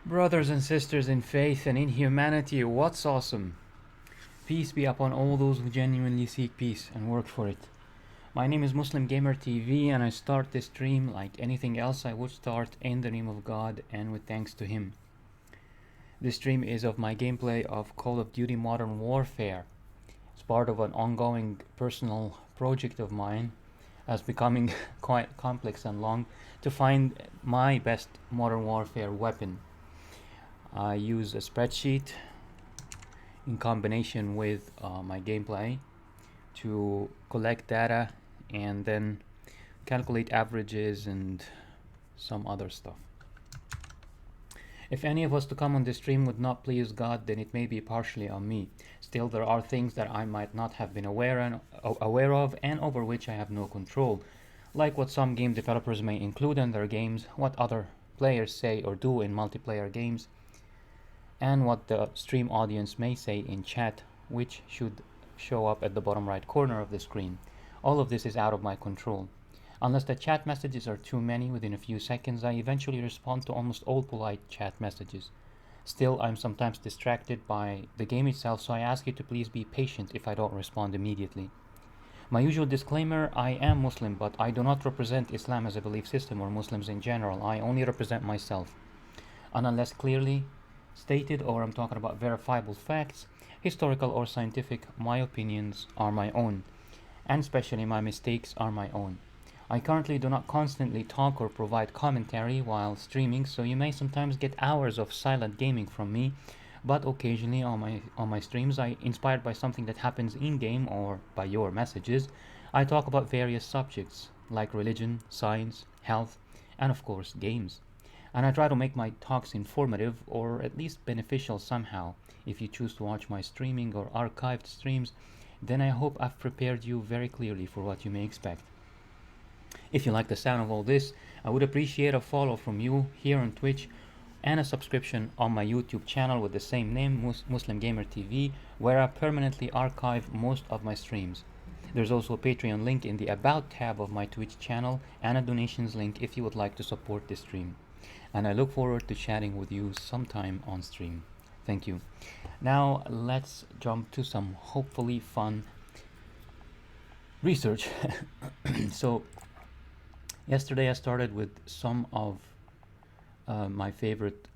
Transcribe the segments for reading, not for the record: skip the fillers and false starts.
Brothers and sisters in faith and in humanity, what's awesome? Peace be upon all those who genuinely seek peace and work for it. My name is Muslim Gamer TV, and I start this stream like anything else I would start in the name of God and with thanks to Him. This stream is of my gameplay of Call of Duty Modern Warfare. It's part of an ongoing personal project of mine, as becoming quite complex and long, to find my best Modern Warfare weapon. I use a spreadsheet in combination with my gameplay to collect data and then calculate averages and some other stuff. If any of us to come on this stream would not please God, then it may be partially on me. Still, there are things that I might not have been aware of and over which I have no control, like what some game developers may include in their games, what other players say or do in multiplayer games, and what the stream audience may say in chat, which should show up at the bottom right corner of the screen. All of this is out of my control. Unless the chat messages are too many within a few seconds, I eventually respond to almost all polite chat messages. Still, I'm sometimes distracted by the game itself, so I ask you to please be patient if I don't respond immediately. My usual disclaimer: I am Muslim, but I do not represent Islam as a belief system or Muslims in general. I only represent myself. And unless clearly stated, or I'm talking about verifiable facts, historical or scientific, my opinions are my own, and especially my mistakes are my own. I currently do not constantly talk or provide commentary while streaming, so you may sometimes get hours of silent gaming from me, but occasionally on my streams, inspired by something that happens in game or by your messages, I talk about various subjects like religion, science, health, and of course games. And I try to make my talks informative or at least beneficial somehow. If you choose to watch my streaming or archived streams, then I hope I've prepared you very clearly for what you may expect. If you like the sound of all this, I would appreciate a follow from you here on Twitch and a subscription on my YouTube channel with the same name, Muslim Gamer TV, where I permanently archive most of my streams. There's also a Patreon link in the About tab of my Twitch channel and a donations link if you would like to support this stream. And I look forward to chatting with you sometime on stream. Thank you. Now let's jump to some hopefully fun research. So yesterday I started with some of my favorite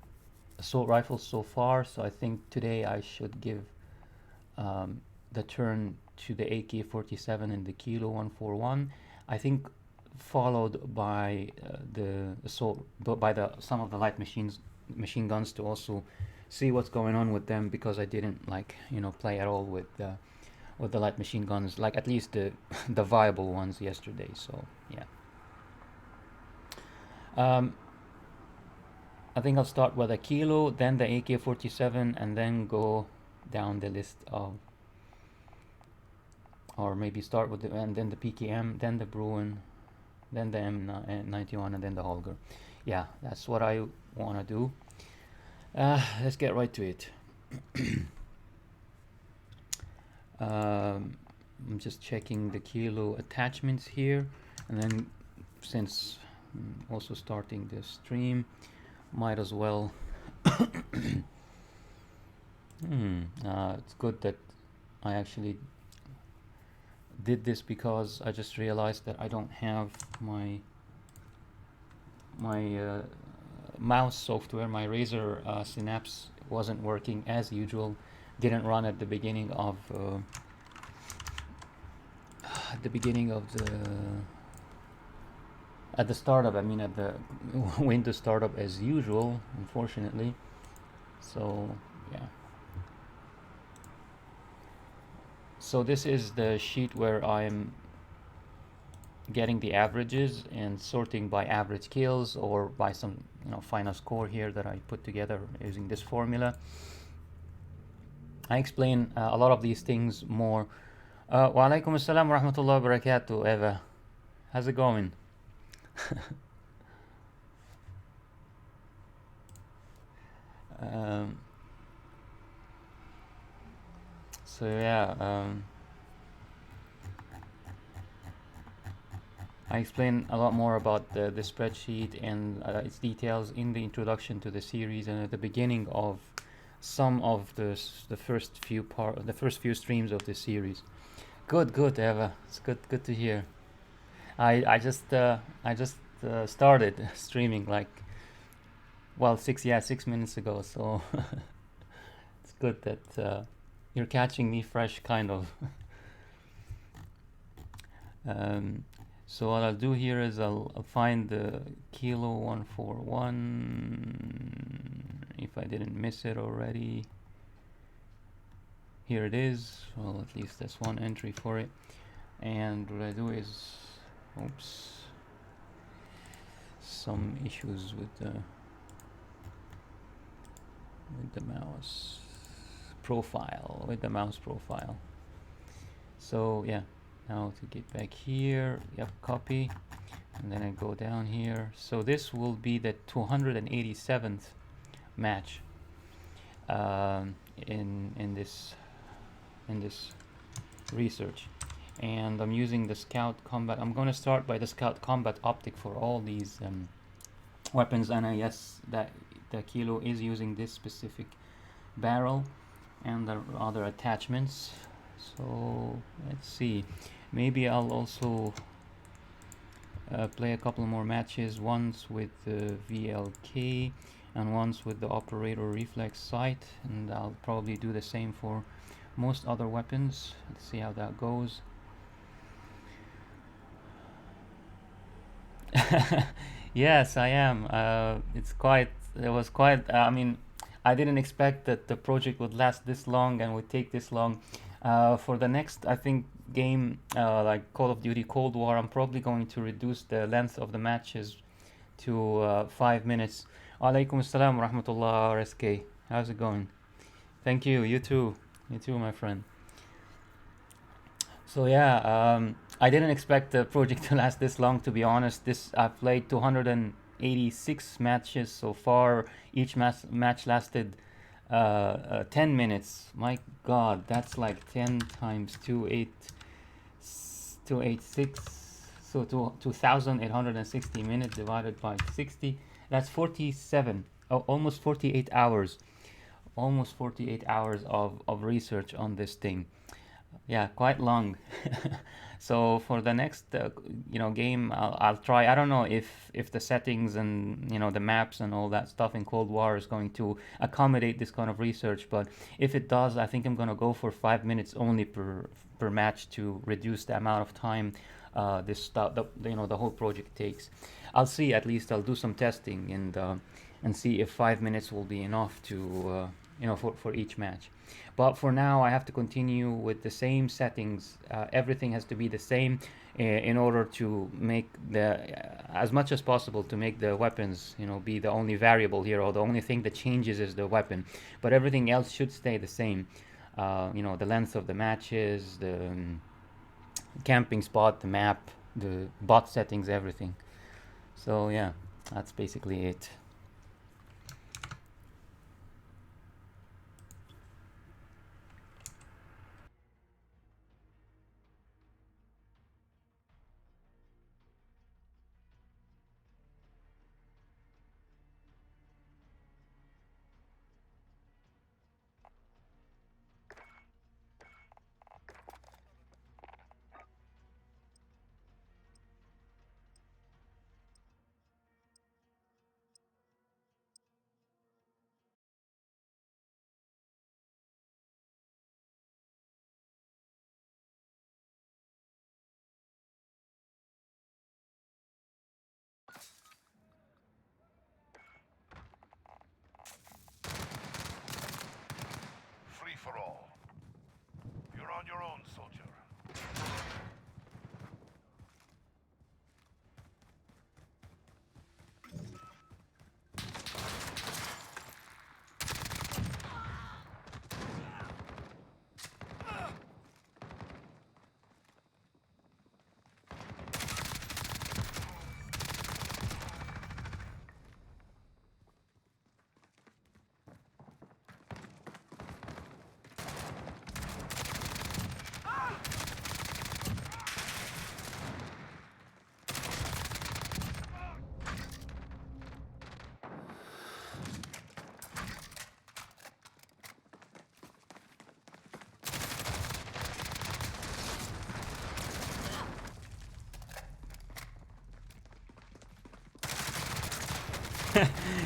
assault rifles so far, so I think today I should give the turn to the AK-47 and the Kilo 141. I think followed by the assault, by the some of the machine guns to also see what's going on with them, because I didn't play at all with the light machine guns, like at least the the viable ones yesterday. So yeah. Um, I think I'll start with a Kilo, then the AK-47, and then go down the list of, or maybe start with the, and then the PKM, then the Bruin, then the M91, and then the Holger. Yeah, that's what I want to do. Let's get right to it. I'm just checking the Kilo attachments here, and then since I'm also starting the stream, might as well. It's good that I actually did this, because I just realized that I don't have my mouse software. My Razer Synapse wasn't working as usual. Didn't run at the beginning of at the startup. I mean, at the Windows startup as usual, unfortunately. So yeah. So this is the sheet where I'm getting the averages and sorting by average kills or by some final score here that I put together using this formula. I explain a lot of these things more. Wa alaikum assalam wa rahmatullahi wa barakatuh, Eva. How's it going? um, so yeah, I explain a lot more about the spreadsheet and its details in the introduction to the series and at the beginning of some of the first few streams of the series. Good, good, Eva. It's good to hear. I just started streaming like, well, 6 minutes ago. So it's good that you're catching me fresh, kind of. um, so what I'll do here is I'll find the kilo 141 if I didn't miss it already. Here it is. Well, at least that's one entry for it. And what I do is, oops, some issues with the mouse profile. So yeah, now to get back here, yep, copy, and then I go down here. So this will be the 287th match in this research, and I'm using the Scout Combat. I'm going to start by the Scout Combat Optic for all these weapons, and yes, that the Kilo is using this specific barrel and the other attachments. So let's see, maybe I'll also play a couple more matches, once with the VLK and once with the operator reflex sight, and I'll probably do the same for most other weapons. Let's see how that goes. Yes, I am. It was quite, I mean, I didn't expect that the project would last this long and would take this long. For the next, I think, game, like Call of Duty Cold War, I'm probably going to reduce the length of the matches to 5 minutes. Alaikum assalam wa rahmatullah, RSK. How's it going? Thank you. You too. You too, my friend. So yeah, I didn't expect the project to last this long. To be honest, this I've played 286 matches so far. Each match lasted 10 minutes. My God, that's like 10 times 286. So 2,860 minutes divided by 60. That's 47. Oh, almost 48 hours. Almost 48 hours of research on this thing. Yeah, quite long. So for the next game, I'll try. I don't know if the settings and the maps and all that stuff in Cold War is going to accommodate this kind of research, but if it does, I think I'm gonna go for 5 minutes only per match to reduce the amount of time this stuff the whole project takes. I'll see. At least I'll do some testing and see if 5 minutes will be enough to for each match. But for now, I have to continue with the same settings. Everything has to be the same in order to make as much as possible to make the weapons, be the only variable here, or the only thing that changes is the weapon. But everything else should stay the same. The length of the matches, the camping spot, the map, the bot settings, everything. So yeah, that's basically it.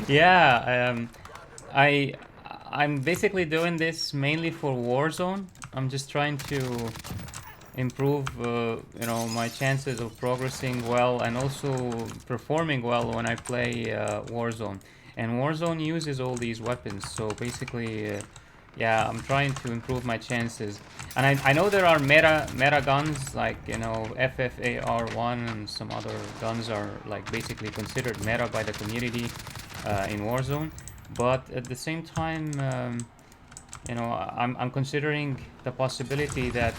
Yeah, I I'm basically doing this mainly for Warzone. I'm just trying to improve, my chances of progressing well and also performing well when I play Warzone. And Warzone uses all these weapons, so basically, yeah, I'm trying to improve my chances. And I know there are meta guns like FFAR1 and some other guns are like basically considered meta by the community in Warzone. But at the same time, I'm considering the possibility that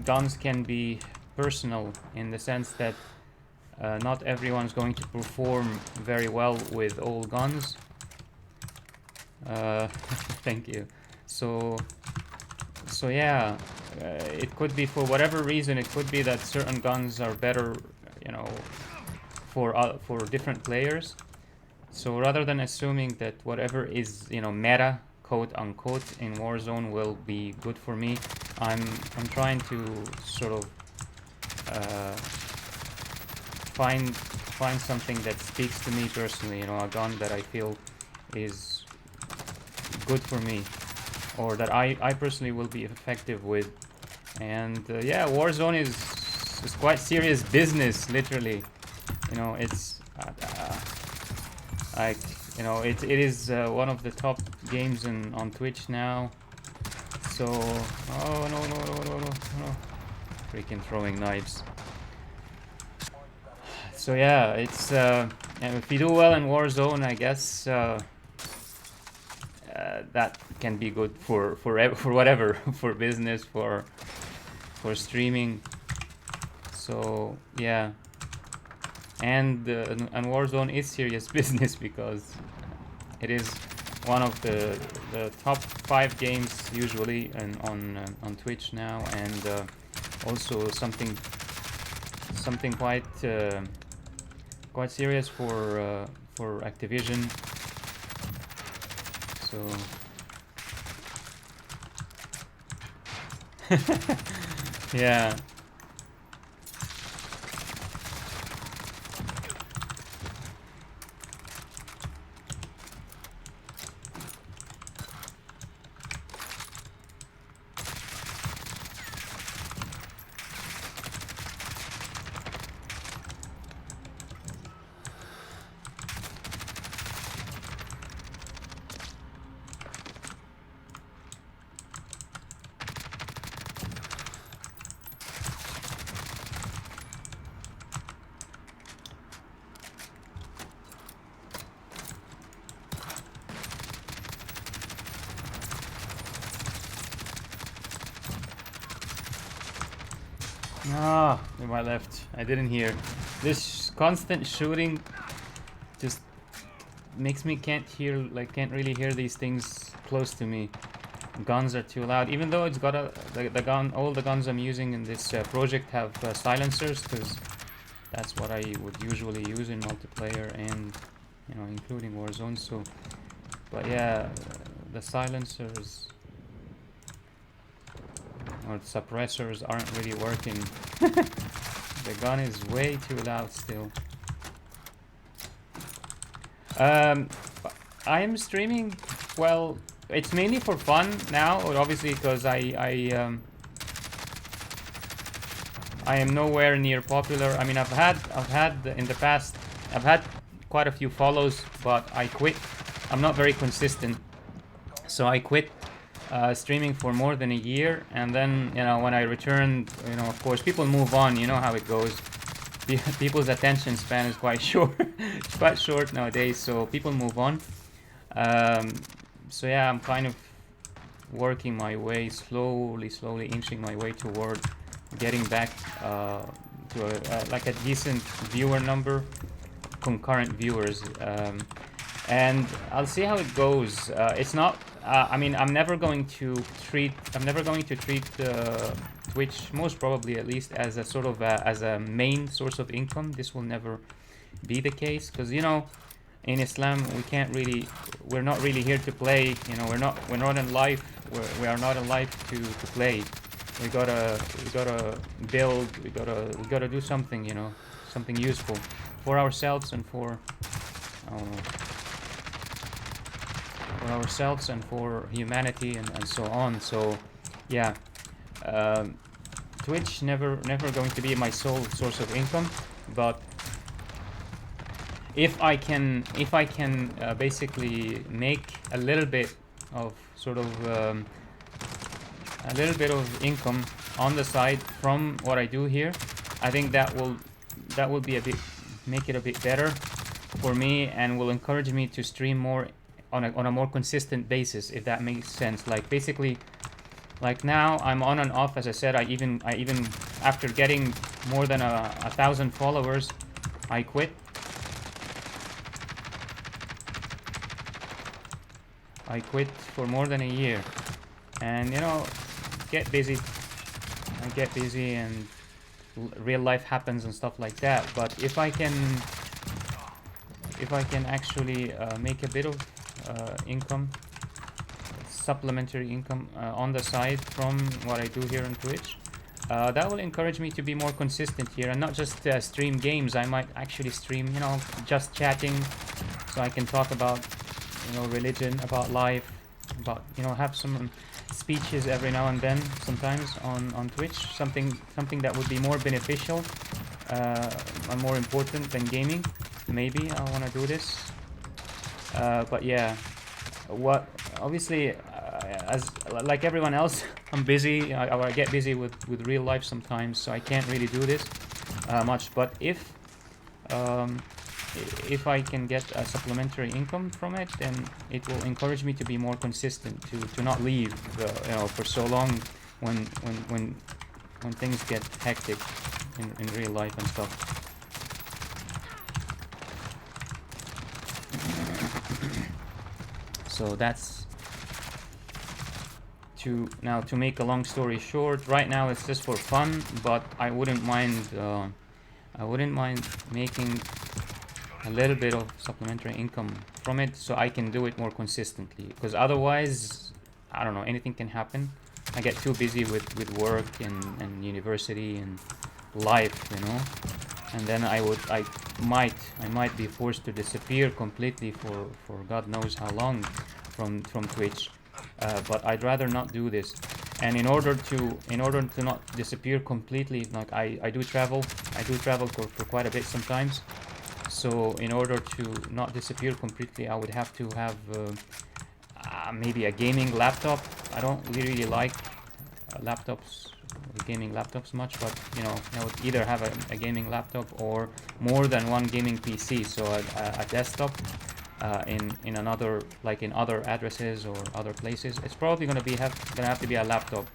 guns can be personal in the sense that not everyone's going to perform very well with all guns. Thank you. So, so yeah, it could be for whatever reason. It could be that certain guns are better, you know, for different players. So rather than assuming that whatever is meta quote unquote in Warzone will be good for me, I'm trying to sort of find something that speaks to me personally. A gun that I feel is good for me, or that I personally will be effective with. And yeah, Warzone is quite serious business, literally. It's like it is one of the top games on Twitch now. So oh no, freaking throwing knives. So yeah, it's and if you do well in Warzone, I guess that can be good for whatever, for business, for streaming. So yeah, and Warzone is serious business because it is one of the top 5 games usually on Twitch now, and also something quite serious for Activision. So yeah. To my left. I didn't hear. This constant shooting just makes me can't really hear these things close to me. Guns are too loud, even though it's got the gun. All the guns I'm using in this project have silencers, because that's what I would usually use in multiplayer and including Warzone. So, but yeah, the silencers or the suppressors aren't really working. The gun is way too loud still. I am streaming. Well, it's mainly for fun now, obviously, because I am nowhere near popular. I mean, I've had in the past, I've had quite a few follows, but I quit. I'm not very consistent, so I quit streaming for more than a year, and then when I returned, of course people move on. You know how it goes. People's attention span is quite short. It's quite short nowadays, so people move on. So yeah, I'm kind of working my way slowly inching my way toward getting back to like a decent viewer number, concurrent viewers, and I'll see how it goes. It's not. I mean, I'm never going to treat Twitch, most probably at least, as a sort of as a main source of income. This will never be the case, because in Islam we're not really here to play. We're not in life. We are not in life to play. We gotta build. We gotta do something. Something useful. for ourselves and for, I don't know, for ourselves and for humanity and so on. So yeah, um, Twitch never going to be my sole source of income, but if I can basically make a little bit of sort of a little bit of income on the side from what I do here, I think that will be a bit, make it a bit better for me, and will encourage me to stream more on a more consistent basis, if that makes sense. Like basically, like now I'm on and off. As I said, I even after getting more than 1,000 followers, I quit. I quit for more than a year, and you know, get busy. I get busy, and real life happens and stuff like that. But if I can actually make a bit of income, supplementary income on the side from what I do here on Twitch, that will encourage me to be more consistent here, and not just stream games. I might actually stream, you know, just chatting, so I can talk about, you know, religion, about life, about, you know, have some speeches every now and then, sometimes on Twitch, something that would be more beneficial and more important than gaming. Maybe I want to do this, but yeah, what obviously as like everyone else, I'm busy. I get busy with real life sometimes, so I can't really do this much. But if I can get a supplementary income from it, then it will encourage me to be more consistent, to not leave you know, for so long when things get hectic in real life and stuff. So that's to make a long story short. Right now it's just for fun, but I wouldn't mind making a little bit of supplementary income from it, so I can do it more consistently, because otherwise, I don't know, anything can happen. I get too busy with work and university and life, you know, and then I might be forced to disappear completely for God knows how long from Twitch, but I'd rather not do this. And in order to not disappear completely, like I do travel for quite a bit sometimes. So in order to not disappear completely, I would have to have maybe a gaming laptop. I don't really like gaming laptops much, but you know, I would either have a gaming laptop or more than one gaming PC. So a desktop in another, like in other addresses or other places. It's probably gonna have to be a laptop.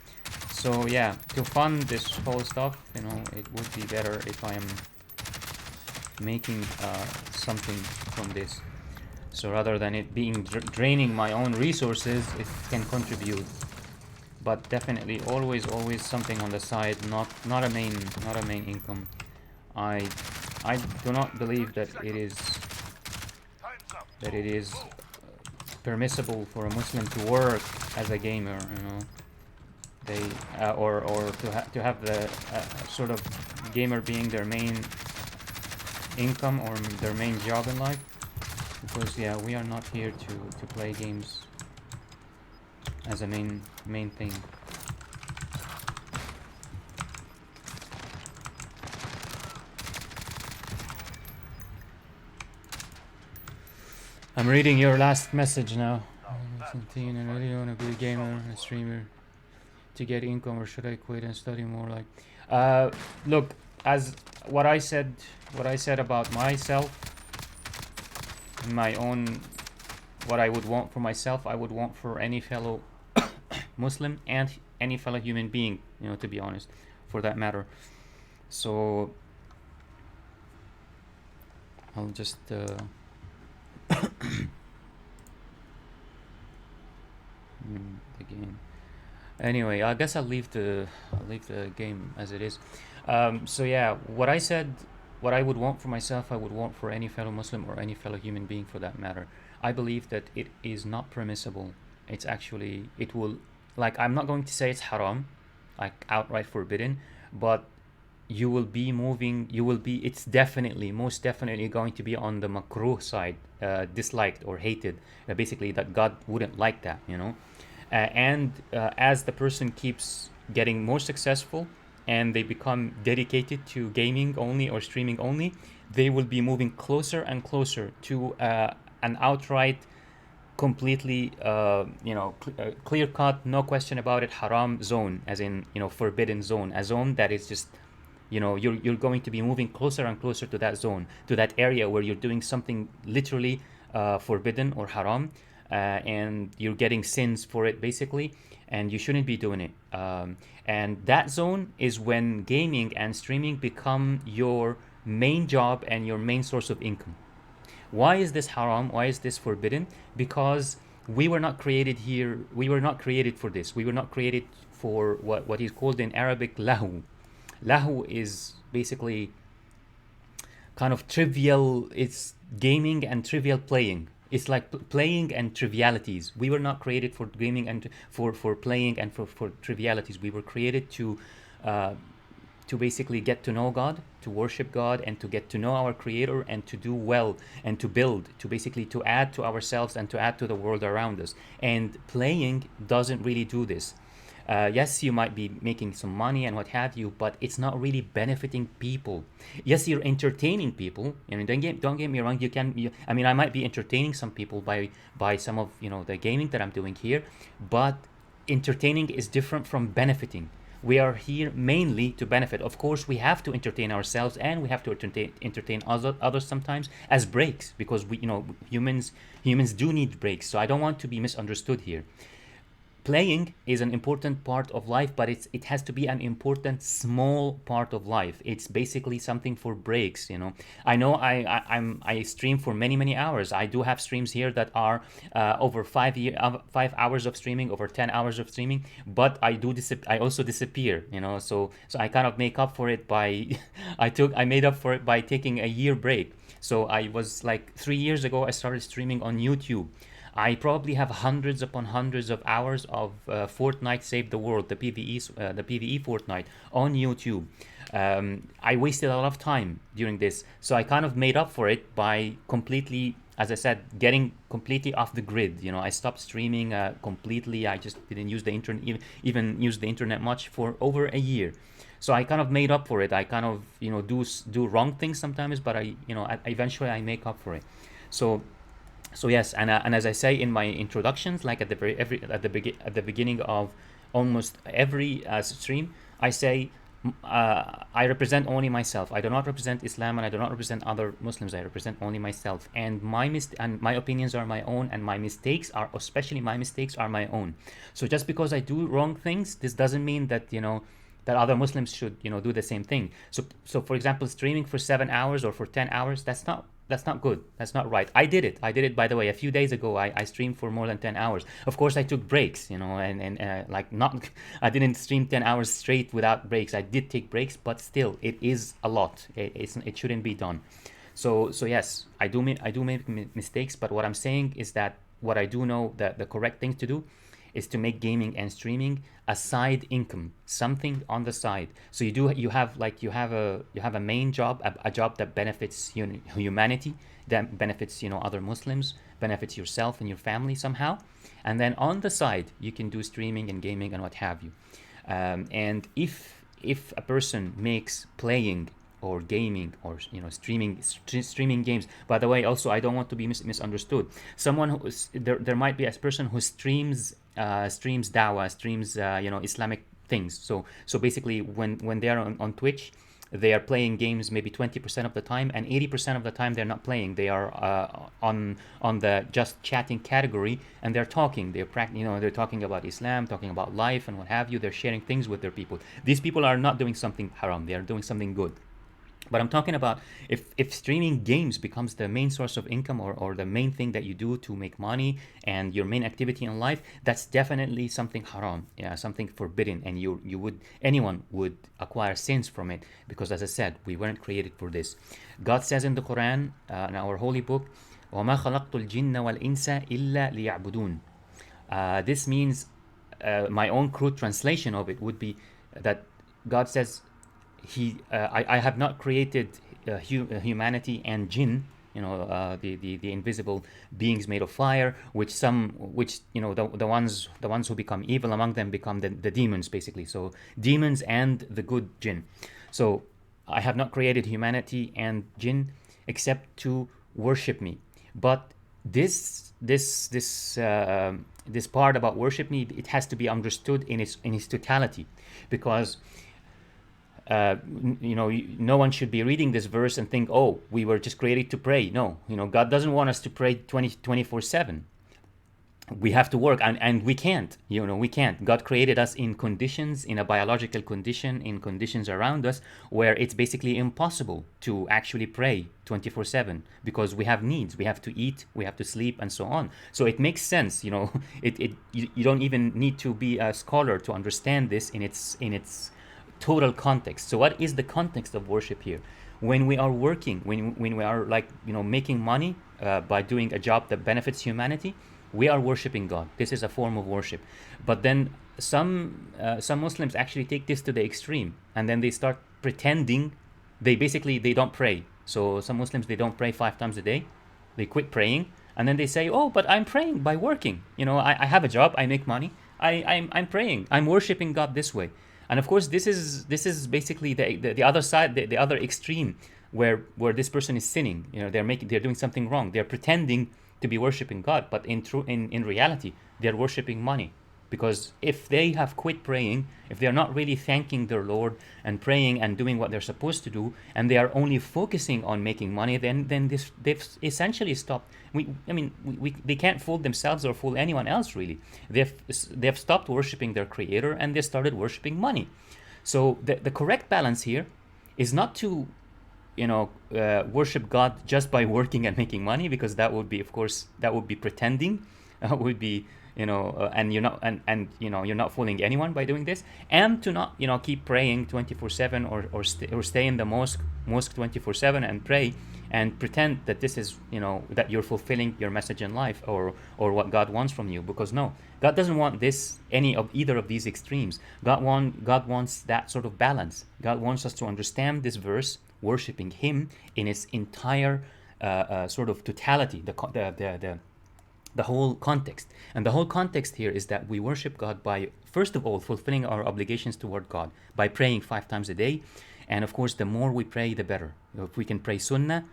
So yeah, to fund this whole stuff, you know, it would be better if I am making something from this. So rather than it being draining my own resources, it can contribute. But definitely always something on the side, not a main income. I do not believe that it is permissible for a Muslim to work as a gamer, you know. They or to have the sort of gamer being their main income or their main job in life, because yeah, we are not here to play games as a main thing. I'm reading your last message now. I really want to be a gamer and a streamer to get income, or should I quit and study more? Like, look, as what I said about myself, my own, what I would want for myself, I would want for any fellow Muslim and any fellow human being, you know, to be honest, for that matter. So I'll just the game. Anyway, I guess I'll leave the game as it is. So yeah, what I said, what I would want for myself, I would want for any fellow Muslim or any fellow human being for that matter. I believe that it is not permissible. It's actually, it will, like, I'm not going to say it's haram, like outright forbidden, but you will be moving, it's definitely, most definitely going to be on the makruh side, disliked or hated, basically that God wouldn't like that, and as the person keeps getting more successful and they become dedicated to gaming only or streaming only, they will be moving closer and closer to an outright, completely, clear cut, no question about it, haram zone, as in, forbidden zone, a zone that is just, you're going to be moving closer and closer to that zone, to that area where you're doing something literally forbidden or haram, and you're getting sins for it basically, and you shouldn't be doing it. And that zone is when gaming and streaming become your main job and your main source of income. Why is this haram? Why is this forbidden? Because we were not created here. We were not created for this. We were not created for what is called in Arabic lahu. Lahu is basically kind of trivial. It's gaming and trivial playing. It's like playing and trivialities. We were not created for gaming and for playing and for trivialities. We were created uh, to basically get to know God, to worship God, and to get to know our Creator, and to do well, and to build, to basically to add to ourselves and to add to the world around us. And playing doesn't really do this. Yes, you might be making some money and what have you, but it's not really benefiting people. Yes, you're entertaining people. I mean, don't get me wrong. I mean, I might be entertaining some people by some of the gaming that I'm doing here, but entertaining is different from benefiting. We are here mainly to benefit. Of course, we have to entertain ourselves, and we have to entertain others sometimes as breaks, because humans do need breaks. So I don't want to be misunderstood here. Playing is an important part of life, but it has to be an important small part of life. It's basically something for breaks. I know I stream for many hours. I do have streams here that are over 5 hours of streaming, over 10 hours of streaming. But I also disappear. So I kind of make up for it by I made up for it by taking a year break. So I was like 3 years ago I started streaming on YouTube. I probably have hundreds upon hundreds of hours of Fortnite Save the World, the PVE Fortnite on YouTube. I wasted a lot of time during this, so I kind of made up for it by completely, as I said, getting completely off the grid. I stopped streaming completely. I just didn't use the internet, even use the internet much for over a year. So I kind of made up for it. I kind of do wrong things sometimes, but eventually I make up for it. So yes, and as I say in my introductions, like at the beginning of almost every stream, I say I represent only myself. I do not represent Islam, and I do not represent other Muslims. I represent only myself, and my opinions are my own, and especially my mistakes are my own. So just because I do wrong things, this doesn't mean that that other Muslims should do the same thing. So for example, streaming for 7 hours or for 10 hours, that's not good. That's not right. I did it, by the way, a few days ago. I streamed for more than 10 hours. Of course, I took breaks, and like not, I didn't stream 10 hours straight without breaks. I did take breaks, but still, it is a lot. It shouldn't be done. So yes, I do make mistakes, but what I'm saying is that what I do know, that the correct thing to do is to make gaming and streaming a side income, something on the side. So you have a main job, a job that benefits humanity, that benefits other Muslims, benefits yourself and your family somehow, and then on the side you can do streaming and gaming and what have you. And if a person makes playing or gaming or streaming games. By the way, also I don't want to be misunderstood. Someone there might be a person who streams dawah, streams Islamic things. So basically when they are on Twitch, they are playing games maybe 20% of the time, and 80% of the time they're not playing. They are on the just chatting category, and they're talking. They're talking about Islam, talking about life and what have you. They're sharing things with their people. These people are not doing something haram. They are doing something good. But I'm talking about if streaming games becomes the main source of income, or the main thing that you do to make money and your main activity in life, that's definitely something haram, something forbidden, and anyone would acquire sins from it, because as I said, we weren't created for this. God says in the Quran, in our holy book, وَمَا خَلَقْتُ الْجِنَّ وَالْإِنسَ إِلَّا لِيَعْبُدُونَ. This means, my own crude translation of it would be that God says I have not created humanity and jinn, the invisible beings made of fire, which the ones who become evil among them become the demons, basically. So demons and the good jinn. So I have not created humanity and jinn except to worship me. But this part about worship me, it has to be understood in its totality, because no one should be reading this verse and think, oh, we were just created to pray. No, God doesn't want us to pray 24/7. We have to work, and we can't. We can't. God created us in conditions, in a biological condition, in conditions around us where it's basically impossible to actually pray 24/7, because we have needs. We have to eat, we have to sleep, and so on. So it makes sense. You don't even need to be a scholar to understand this in its total context. So what is the context of worship here? When we are working, when we are making money by doing a job that benefits humanity, we are worshiping God. This is a form of worship. But then some Muslims actually take this to the extreme, and then they start pretending they don't pray. So some Muslims, they don't pray 5 times a day. They quit praying, and then they say, oh, but I'm praying by working. I have a job, I make money, I'm praying, I'm worshiping God this way. And of course, this is basically the other side, the other extreme, where this person is sinning. They're doing something wrong. They're pretending to be worshiping God, but in reality, they're worshiping money. Because if they have quit praying, if they're not really thanking their Lord and praying and doing what they're supposed to do, and they are only focusing on making money, then they've essentially stopped. They can't fool themselves or fool anyone else, really. They've stopped worshiping their Creator, and they started worshiping money. So the correct balance here is not to worship God just by working and making money, because that would be, of course, pretending. Would be, and you're not, and you're not fooling anyone by doing this, and to not keep praying 24/7 or stay in the mosque 24/7 and pray and pretend that this is that you're fulfilling your message in life, or what God wants from you. Because no, God doesn't want either of these extremes. God wants that sort of balance. God wants us to understand this verse, worshiping Him in its entire sort of totality, the whole context. And the whole context here is that we worship God by, first of all, fulfilling our obligations toward God by praying 5 times a day. And of course, the more we pray, the better. If we can pray sunnah,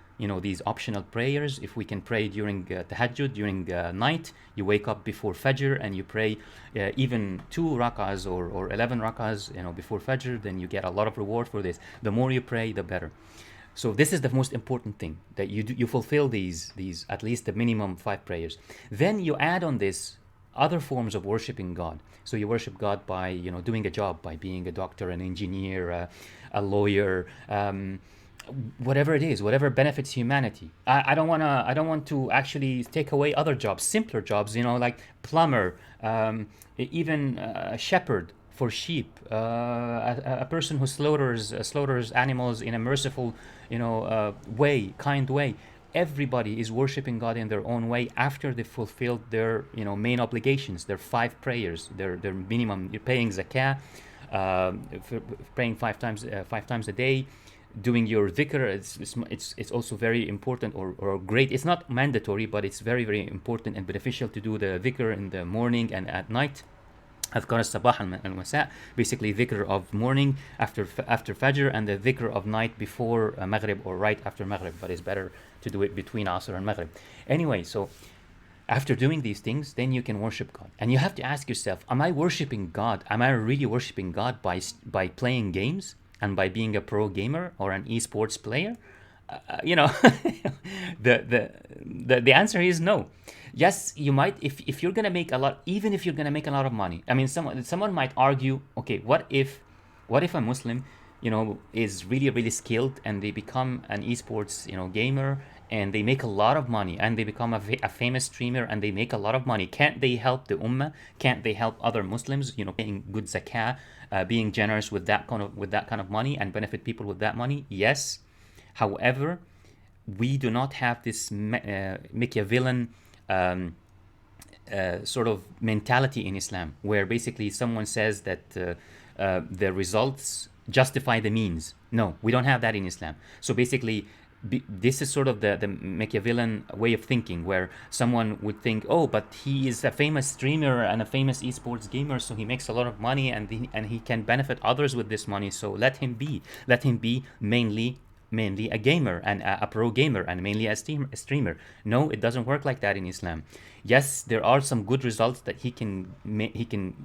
these optional prayers, if we can pray during tahajjud, during night, you wake up before fajr and you pray even 2 rakahs or 11 rakahs before fajr, then you get a lot of reward for this. The more you pray, the better. So this is the most important thing, that you fulfill these at least the minimum 5 prayers. Then you add on this other forms of worshiping God. So you worship God by doing a job, by being a doctor, an engineer, a lawyer, whatever it is, whatever benefits humanity. I don't want to actually take away other jobs, simpler jobs, like plumber, even a shepherd for sheep, a person who slaughters animals in a merciful, way, kind way. Everybody is worshiping God in their own way after they fulfilled their, main obligations, their 5 prayers, their minimum. You're paying zakah, praying 5 times a day, doing your dhikr. It's also very important or great. It's not mandatory, but it's very, very important and beneficial to do the dhikr in the morning and at night. Adhkar al-sabah al-masa, basically dhikr of morning after fajr, and the dhikr of night before maghrib or right after maghrib, but it's better to do it between asr and maghrib. Anyway, so after doing these things, then you can worship God. And you have to ask yourself, am I worshiping God? Am I really worshiping God by playing games and by being a pro gamer or an esports player? The answer is no. Yes, you might, if you're gonna make a lot, even if you're gonna make a lot of money. I mean, someone might argue, okay, what if a Muslim, is really, really skilled and they become an esports, gamer, and they make a lot of money and they become a famous streamer and they make a lot of money. Can't they help the ummah? Can't they help other Muslims, paying good zakah, being generous with that kind of money and benefit people with that money? Yes. However, we do not have this Machiavellian sort of mentality in Islam, where basically someone says that the results justify the means. No, we don't have that in Islam. So basically, this is sort of the Machiavellian way of thinking, where someone would think, oh, but he is a famous streamer and a famous esports gamer, so he makes a lot of money, and he can benefit others with this money, so let him be mainly a gamer and a pro gamer and mainly a streamer. No, it doesn't work like that in Islam. Yes, there are some good results that he can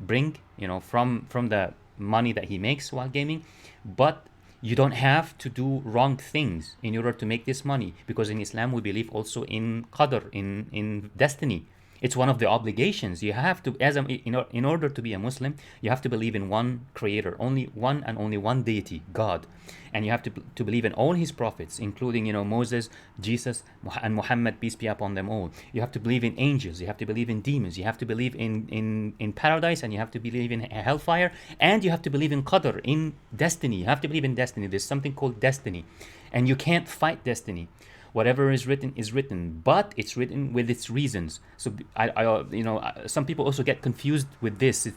bring, from the money that he makes while gaming, but you don't have to do wrong things in order to make this money, because in Islam we believe also in qadr, in destiny. It's one of the obligations you have to, in order to be a Muslim, you have to believe in one creator, only one and only one deity, God. And you have to believe in all his prophets, including, Moses, Jesus, and Muhammad, peace be upon them all. You have to believe in angels, you have to believe in demons, you have to believe in paradise, and you have to believe in hellfire, and you have to believe in qadr, in destiny. You have to believe in destiny. There's something called destiny, and you can't fight destiny. Whatever is written, but it's written with its reasons. So some people also get confused with this.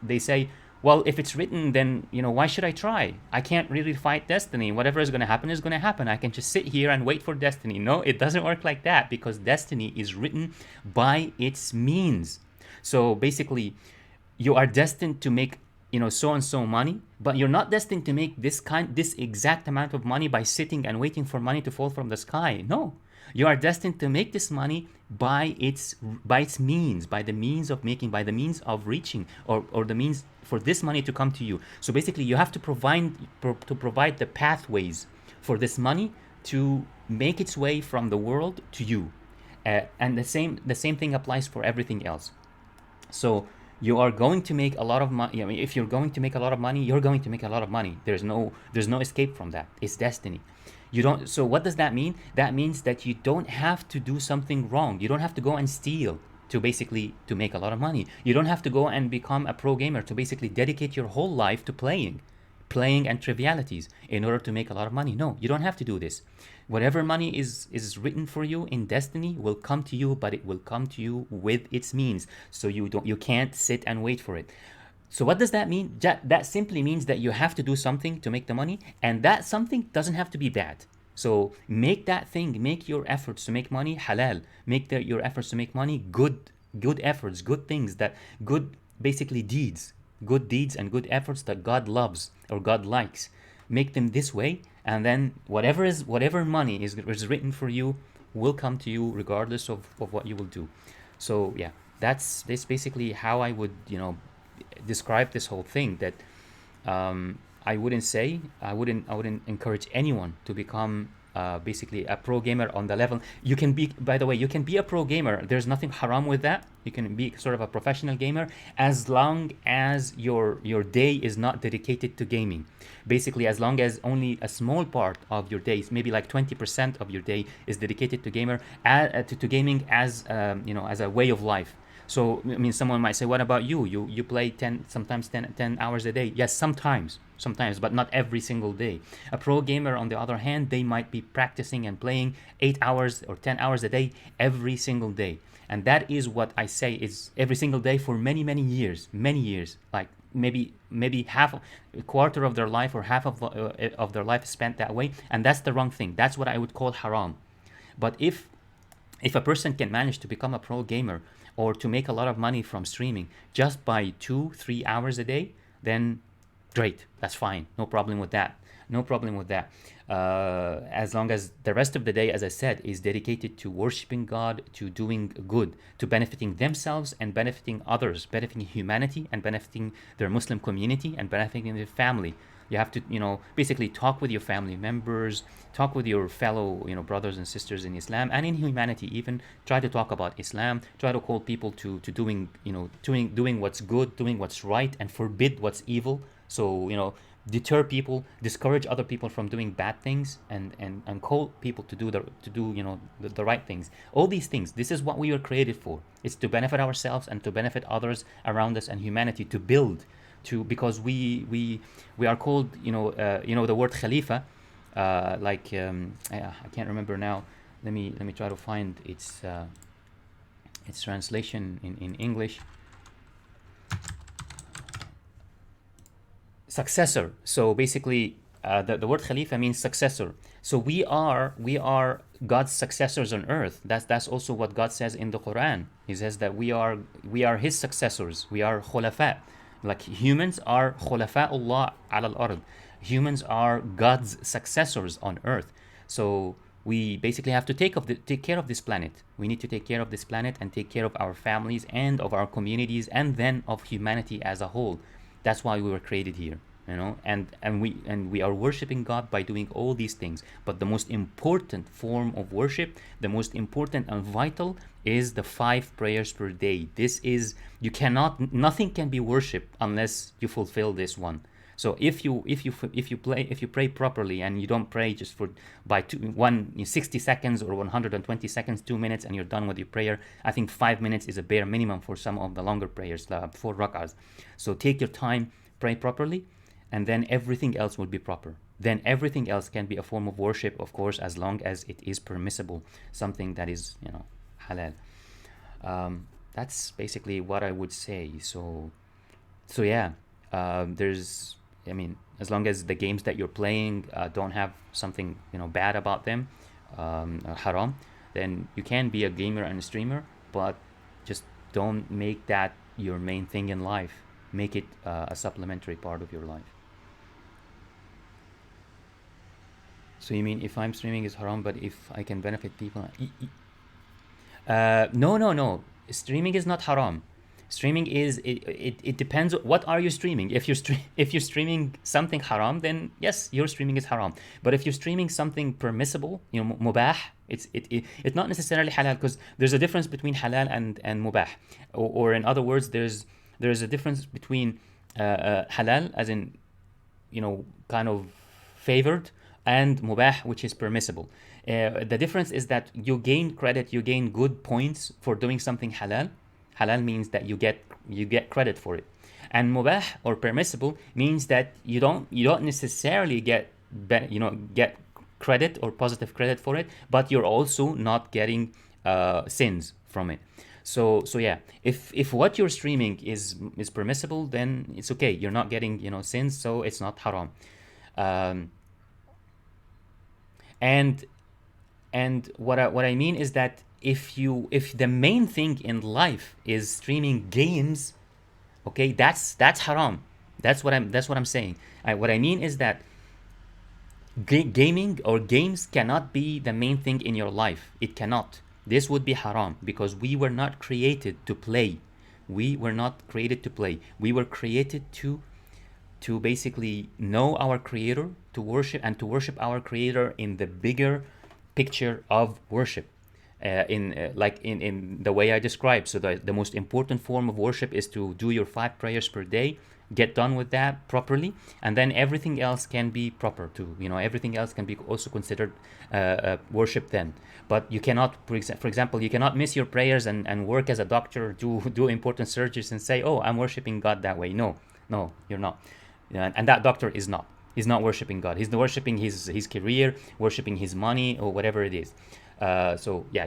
They say, well, if it's written, then why should I try? I can't really fight destiny. Whatever is going to happen is going to happen. I can just sit here and wait for destiny. No, it doesn't work like that, because destiny is written by its means. So basically, you are destined to make so and so money, but you're not destined to make this exact amount of money by sitting and waiting for money to fall from the sky. No, you are destined to make this money by its means, by the means of making, by the means of reaching, or the means for this money to come to you. So basically, you have to provide the pathways for this money to make its way from the world to you, and the same thing applies for everything else. So you are going to make a lot of money. I mean, if you're going to make a lot of money, you're going to make a lot of money. There's no escape from that. It's destiny. You don't. So what does that mean? That means that you don't have to do something wrong. You don't have to go and steal to make a lot of money. You don't have to go and become a pro gamer to basically dedicate your whole life to playing and trivialities in order to make a lot of money. No, you don't have to do this. Whatever money is written for you in destiny will come to you, but it will come to you with its means. So you can't sit and wait for it. So what does that mean? That simply means that you have to do something to make the money, and that something doesn't have to be bad. So make your efforts to make money halal. Make your efforts to make money good efforts, good things, basically deeds, good deeds and good efforts that God loves or God likes. Make them this way, and then whatever money is written for you will come to you regardless of what you will do. So yeah, that's basically how I would describe this whole thing. That I wouldn't encourage anyone to become basically a pro gamer on the level. You can be, by the way, you can be a pro gamer. There's nothing haram with that. You can be sort of a professional gamer as long as your day is not dedicated to gaming. Basically, as long as only a small part of your days, maybe like 20% of your day, is dedicated to gaming as as a way of life. So I mean, someone might say, "What about you? You play 10 hours a day?" Yes, sometimes, but not every single day. A pro gamer, on the other hand, they might be practicing and playing 8 hours or 10 hours a day every single day, and that is what I say is every single day for many years, like maybe half, a quarter of their life or half of their life spent that way, and that's the wrong thing. That's what I would call haram. But if a person can manage to become a pro gamer or to make a lot of money from streaming just by 2-3 hours a day, then great, that's fine, no problem with that. As long as the rest of the day, as I said, is dedicated to worshiping God, to doing good, to benefiting themselves and benefiting others, benefiting humanity and benefiting their Muslim community and benefiting their family. You have to, basically talk with your family members, talk with your fellow, brothers and sisters in Islam and in humanity even. Try to talk about Islam. Try to call people to doing, doing what's good, doing what's right, and forbid what's evil. So, deter people, discourage other people from doing bad things, and call people to do the right things. All these things. This is what we were created for. It's to benefit ourselves and to benefit others around us and humanity, to build. Because we are called, the word Khalifa, I can't remember now. Let me try to find its translation in English. successor. So basically, the word Khalifa means successor. So we are God's successors on earth. That's also what God says in the Quran. He says that we are His successors. We are khulafa. Like humans are khulafa'ullah ala al-ard. Humans are God's successors on earth. So we basically have to take care of this planet. We need to take care of this planet and take care of our families and of our communities and then of humanity as a whole. That's why we were created here, and we are worshiping God by doing all these things. But the most important form of worship, the most important and vital, is the 5 prayers per day. This is nothing can be worship unless you fulfill this one. So if you pray properly and you don't pray just for by 60 seconds or 120 seconds, 2 minutes, and you're done with your prayer. I think 5 minutes is a bare minimum for some of the longer prayers, the 4 rak'ahs. So take your time, pray properly, and then everything else will be proper. Then everything else can be a form of worship, of course, as long as it is permissible, something that is halal. That's basically what I would say. So yeah, there's I mean, as long as the games that you're playing don't have something bad about them, haram, then you can be a gamer and a streamer, but just don't make that your main thing in life. Make it a supplementary part of your life. So you mean if I'm streaming is haram, but if I can benefit people? No, no, no. Streaming is not haram. Streaming is it depends. What are you streaming? If you're streaming something haram, then yes, your streaming is haram. But if you're streaming something permissible, mubah, it's not necessarily halal, because there's a difference between halal and mubah, or in other words, there's a difference between halal, as in kind of favored, and mubah, which is permissible. The difference is that you gain credit, you gain good points for doing something halal. Halal means that you get credit for it, and mubah or permissible means that you don't necessarily get credit or positive credit for it, but you're also not getting sins from it. So yeah, if what you're streaming is permissible, then it's okay. You're not getting sins, so it's not haram. Um, and what I mean is that if the main thing in life is streaming games, okay, that's haram. That's what I'm saying. What I mean is that gaming or games cannot be the main thing in your life. It cannot. This would be haram, because we were not created to play. We were not created to play. We were created to basically know our creator, to worship our creator in the bigger picture of worship, in the way I described. So the most important form of worship is to do your 5 prayers per day, get done with that properly, and then everything else can be proper too. Everything else can be also considered worship then. But you cannot, for example, you cannot miss your prayers and work as a doctor, do important surgeries, and say, oh, I'm worshiping God that way. No, you're not. And that doctor is not. He's not worshiping God. He's worshiping his career, worshiping his money, or whatever it is. So yeah,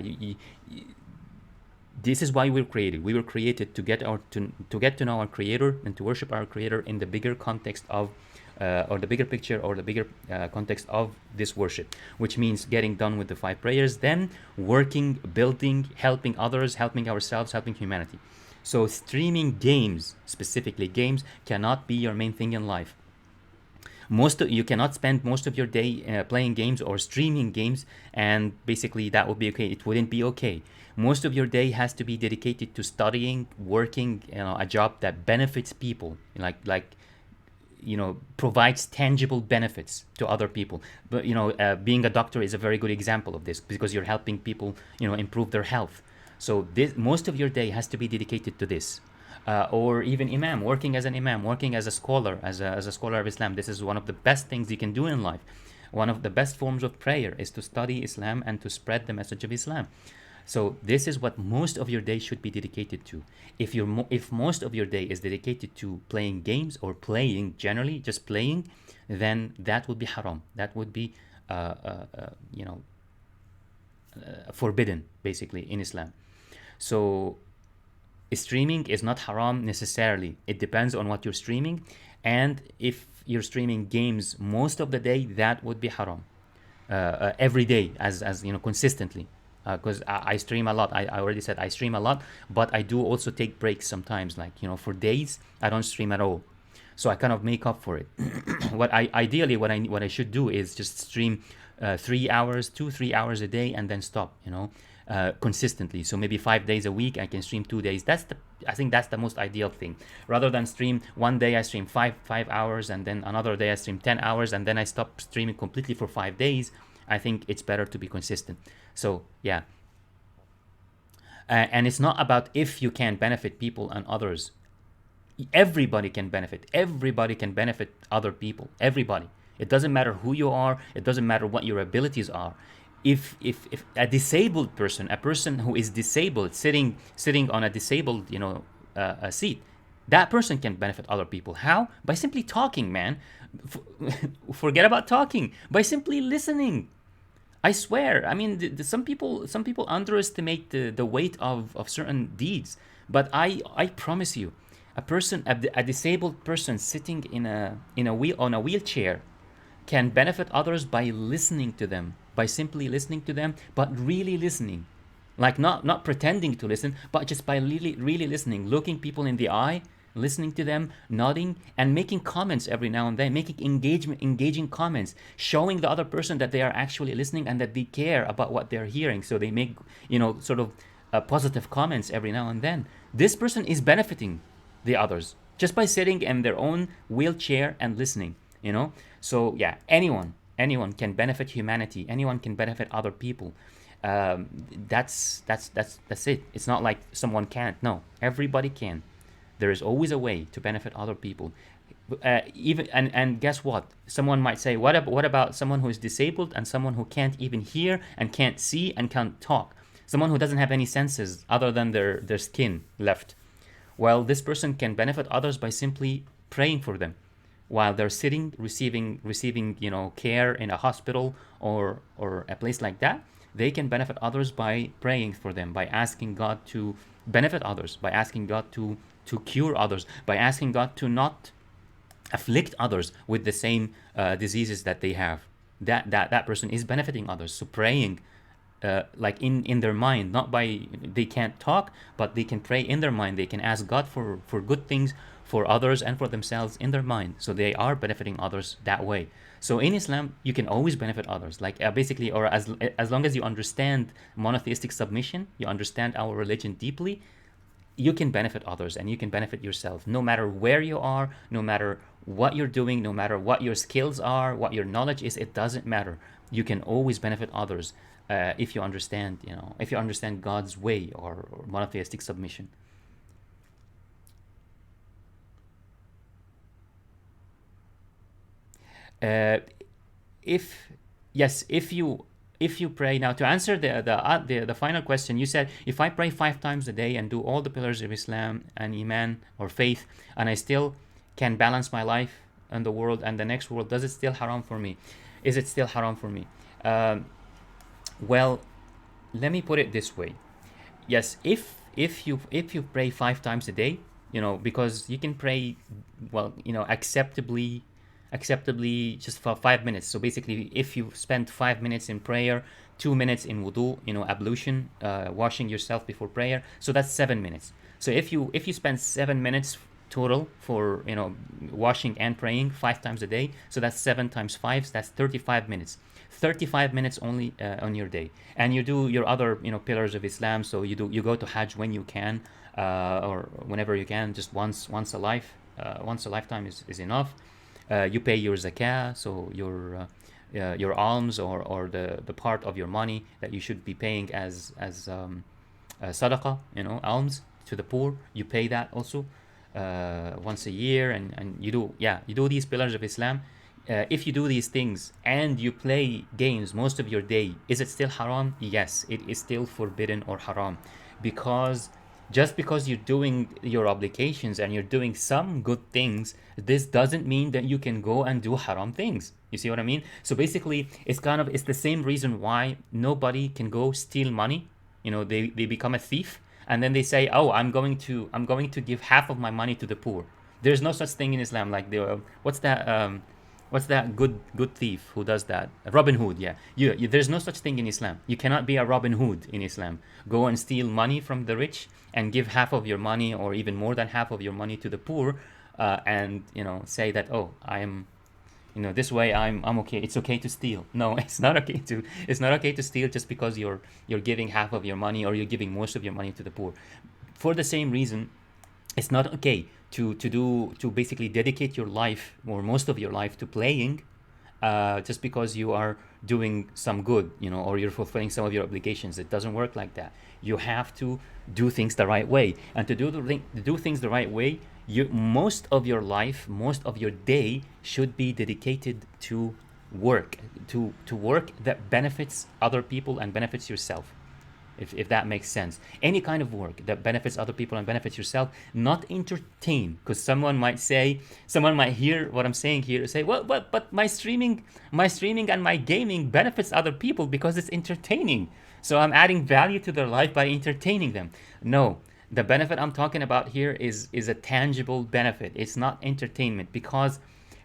this is why we're created. We were created to get to know our creator and to worship our creator in the bigger context of, or the bigger picture, or the bigger context of this worship, which means getting done with the 5 prayers, then working, building, helping others, helping ourselves, helping humanity. So streaming games, specifically games, cannot be your main thing in life. You cannot spend most of your day playing games or streaming games, and basically that would be okay. It wouldn't be okay. Most of your day has to be dedicated to studying, working, a job that benefits people, like provides tangible benefits to other people. But being a doctor is a very good example of this, because you're helping people improve their health. So most of your day has to be dedicated to this. Or even imam, working as an imam, working as a scholar, as a scholar of Islam. This is one of the best things you can do in life. One of the best forms of prayer is to study Islam and to spread the message of Islam. So this is what most of your day should be dedicated to. If most of your day is dedicated to playing games, or playing generally, just playing, then that would be haram. That would be forbidden, basically, in Islam. So streaming is not haram necessarily. It depends on what you're streaming, and if you're streaming games most of the day, that would be haram. Every day, as you know, consistently, because I stream a lot. I already said I stream a lot, but I do also take breaks sometimes, like, you know, for days I don't stream at all, so I kind of make up for it. What I ideally what I should do is just stream 3 hours, 2 3 hours a day, and then stop, you know, consistently. So maybe 5 days a week I can stream 2 days. I think that's the most ideal thing, rather than stream one day I stream five hours, and then another day I stream 10 hours, and then I stop streaming completely for 5 days. I think it's better to be consistent. So yeah, and it's not about if you can benefit people and others. Everybody can benefit. Everybody can benefit other people. Everybody. It doesn't matter who you are. It doesn't matter what your abilities are. If a disabled person, a person who is disabled, sitting on a disabled, you know, a seat, that person can benefit other people. How? By simply talking, man. Forget about talking. By simply listening. I swear. I mean, some people underestimate the weight of certain deeds, but I promise you, a disabled person sitting in a wheel on a wheelchair can benefit others by listening to them, by simply listening to them, but really listening, like not pretending to listen, but just by really listening, looking people in the eye, listening to them, nodding, and making comments every now and then, making engaging comments, showing the other person that they are actually listening and that they care about what they're hearing. So they make, you know, sort of positive comments every now and then. This person is benefiting the others just by sitting in their own wheelchair and listening, you know. So yeah, anyone can benefit humanity. Anyone can benefit other people. That's it. It's not like someone can't. No, everybody can. There is always a way to benefit other people. Even and guess what? Someone might say, what about someone who is disabled and someone who can't even hear and can't see and can't talk? Someone who doesn't have any senses other than their skin left. Well, this person can benefit others by simply praying for them while they're sitting receiving, you know, care in a hospital or a place like that. They can benefit others by praying for them, by asking God to benefit others, by asking God to cure others, by asking God to not afflict others with the same diseases that they have. That person is benefiting others. So praying, like in their mind, not by, they can't talk, but they can pray in their mind. They can ask God for good things for others and for themselves in their mind. So they are benefiting others that way. So in Islam, you can always benefit others. Like basically, or as long as you understand monotheistic submission, you understand our religion deeply, you can benefit others and you can benefit yourself, no matter where you are, no matter what you're doing, no matter what your skills are, what your knowledge is. It doesn't matter. You can always benefit others if you understand, you know, if you understand God's way or monotheistic submission. Uh, if yes, if you pray now, to answer the final question, you said, if I pray 5 times a day and do all the pillars of Islam and Iman or faith, and I still can balance my life and the world and the next world, does it still haram for me? Is it still haram for me? Well, let me put it this way. Yes, if you pray 5 times a day, you know, because you can pray, well, you know, acceptably just for 5 minutes. So basically, if you spend 5 minutes in prayer, 2 minutes in wudu, you know, ablution, washing yourself before prayer, so that's 7 minutes. So if you spend 7 minutes total for, you know, washing and praying 5 times a day, so that's 7 times 5, so that's 35 minutes. 35 minutes only on your day, and you do your other, you know, pillars of Islam. So you go to Hajj when you can, or whenever you can, just once a lifetime is enough. You pay your zakah, so your alms, or the part of your money that you should be paying as sadaqah, you know, alms to the poor. You pay that also once a year, and you do these pillars of Islam. If you do these things and you play games most of your day, is it still haram? Yes, it is still forbidden or haram, because just because you're doing your obligations and you're doing some good things, this doesn't mean that you can go and do haram things. You see what I mean? So basically, it's the same reason why nobody can go steal money. You know, they become a thief, and then they say, oh, I'm going to give half of my money to the poor. There's no such thing in Islam. Like what's that good thief who does that? Robin Hood. Yeah. There's no such thing in Islam. You cannot be a Robin Hood in Islam. Go and steal money from the rich and give half of your money or even more than half of your money to the poor, and say that, oh, I am, this way I'm okay. It's okay to steal. No, it's not okay to steal just because you're giving half of your money or you're giving most of your money to the poor. For the same reason, it's not okay to basically dedicate your life or most of your life to playing, just because you are doing some good, or you're fulfilling some of your obligations. It doesn't work like that. You have to do things the right way, and to do things the right way, most of your life, most of your day should be dedicated to work, to work that benefits other people and benefits yourself, if that makes sense. Any kind of work that benefits other people and benefits yourself, not entertain. Because someone might hear what I'm saying here and say, well, but my streaming and my gaming benefits other people because it's entertaining. So I'm adding value to their life by entertaining them. No, the benefit I'm talking about here is a tangible benefit. It's not entertainment, because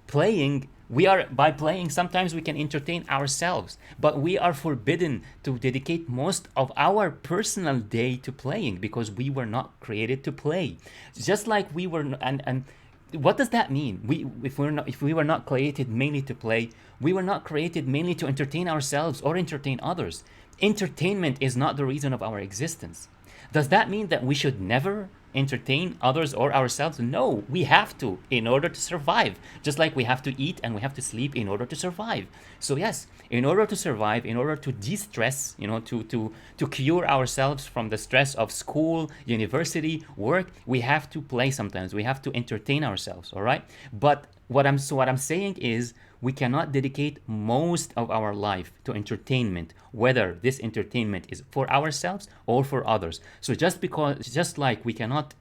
playing we are by playing sometimes we can entertain ourselves, but we are forbidden to dedicate most of our personal day to playing, because we were not created to play. Just like we were, and what does that mean? If we were not created mainly to play, we were not created mainly to entertain ourselves or entertain others. Entertainment is not the reason of our existence. Does that mean that we should never entertain others or ourselves? No, we have to in order to survive. Just like we have to eat and we have to sleep in order to survive. So yes, in order to survive, in order to de-stress, to cure ourselves from the stress of school, university, work, we have to play sometimes. We have to entertain ourselves, all right? But what I'm saying is, we cannot dedicate most of our life to entertainment, whether this entertainment is for ourselves or for others. So just like we cannot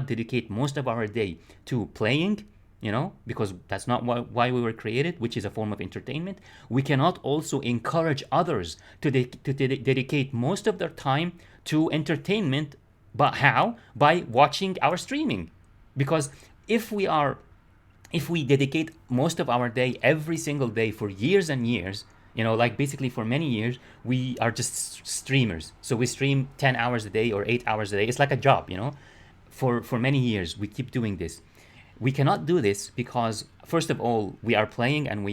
dedicate most of our day to playing, because that's not why we were created, which is a form of entertainment. We cannot also encourage others to dedicate most of their time to entertainment. But how? By watching our streaming. Because if we dedicate most of our day every single day for years and years, like basically for many years, we are just streamers. So we stream 10 hours a day or 8 hours a day. It's like a job, for many years we keep doing this. We cannot do this because, first of all, we are playing, and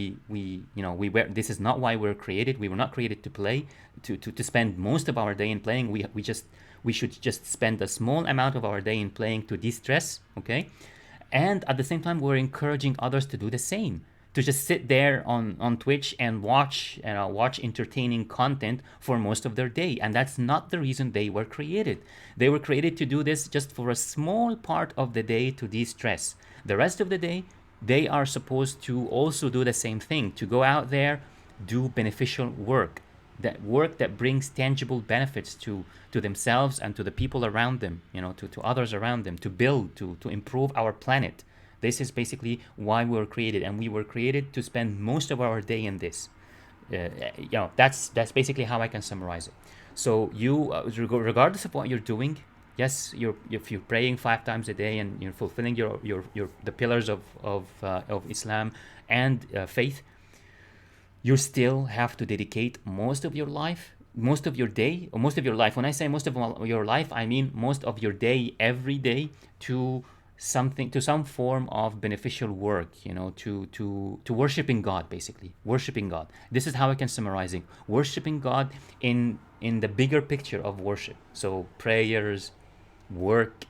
this is not why we're created. We were not created to play, to spend most of our day in playing. We should just spend a small amount of our day in playing to de-stress, okay? And at the same time, we're encouraging others to do the same, to just sit there on Twitch and watch entertaining content for most of their day. And that's not the reason they were created. They were created to do this just for a small part of the day to de-stress. The rest of the day, they are supposed to also do the same thing, to go out there, do beneficial work, that brings tangible benefits to themselves and to the people around them, to others around them, to build, to improve our planet. This is basically why we were created, and we were created to spend most of our day in this. That's basically how I can summarize it. So you, regardless of what you're doing, yes, if you're praying 5 times a day and you're fulfilling your the pillars of Islam and faith, you still have to dedicate most of your life, most of your day, or most of your life. When I say most of your life, I mean most of your day, every day, to some form of beneficial work, to worshiping God, basically. Worshiping God. This is how I can summarize it. Worshiping God in the bigger picture of worship. So prayers, work,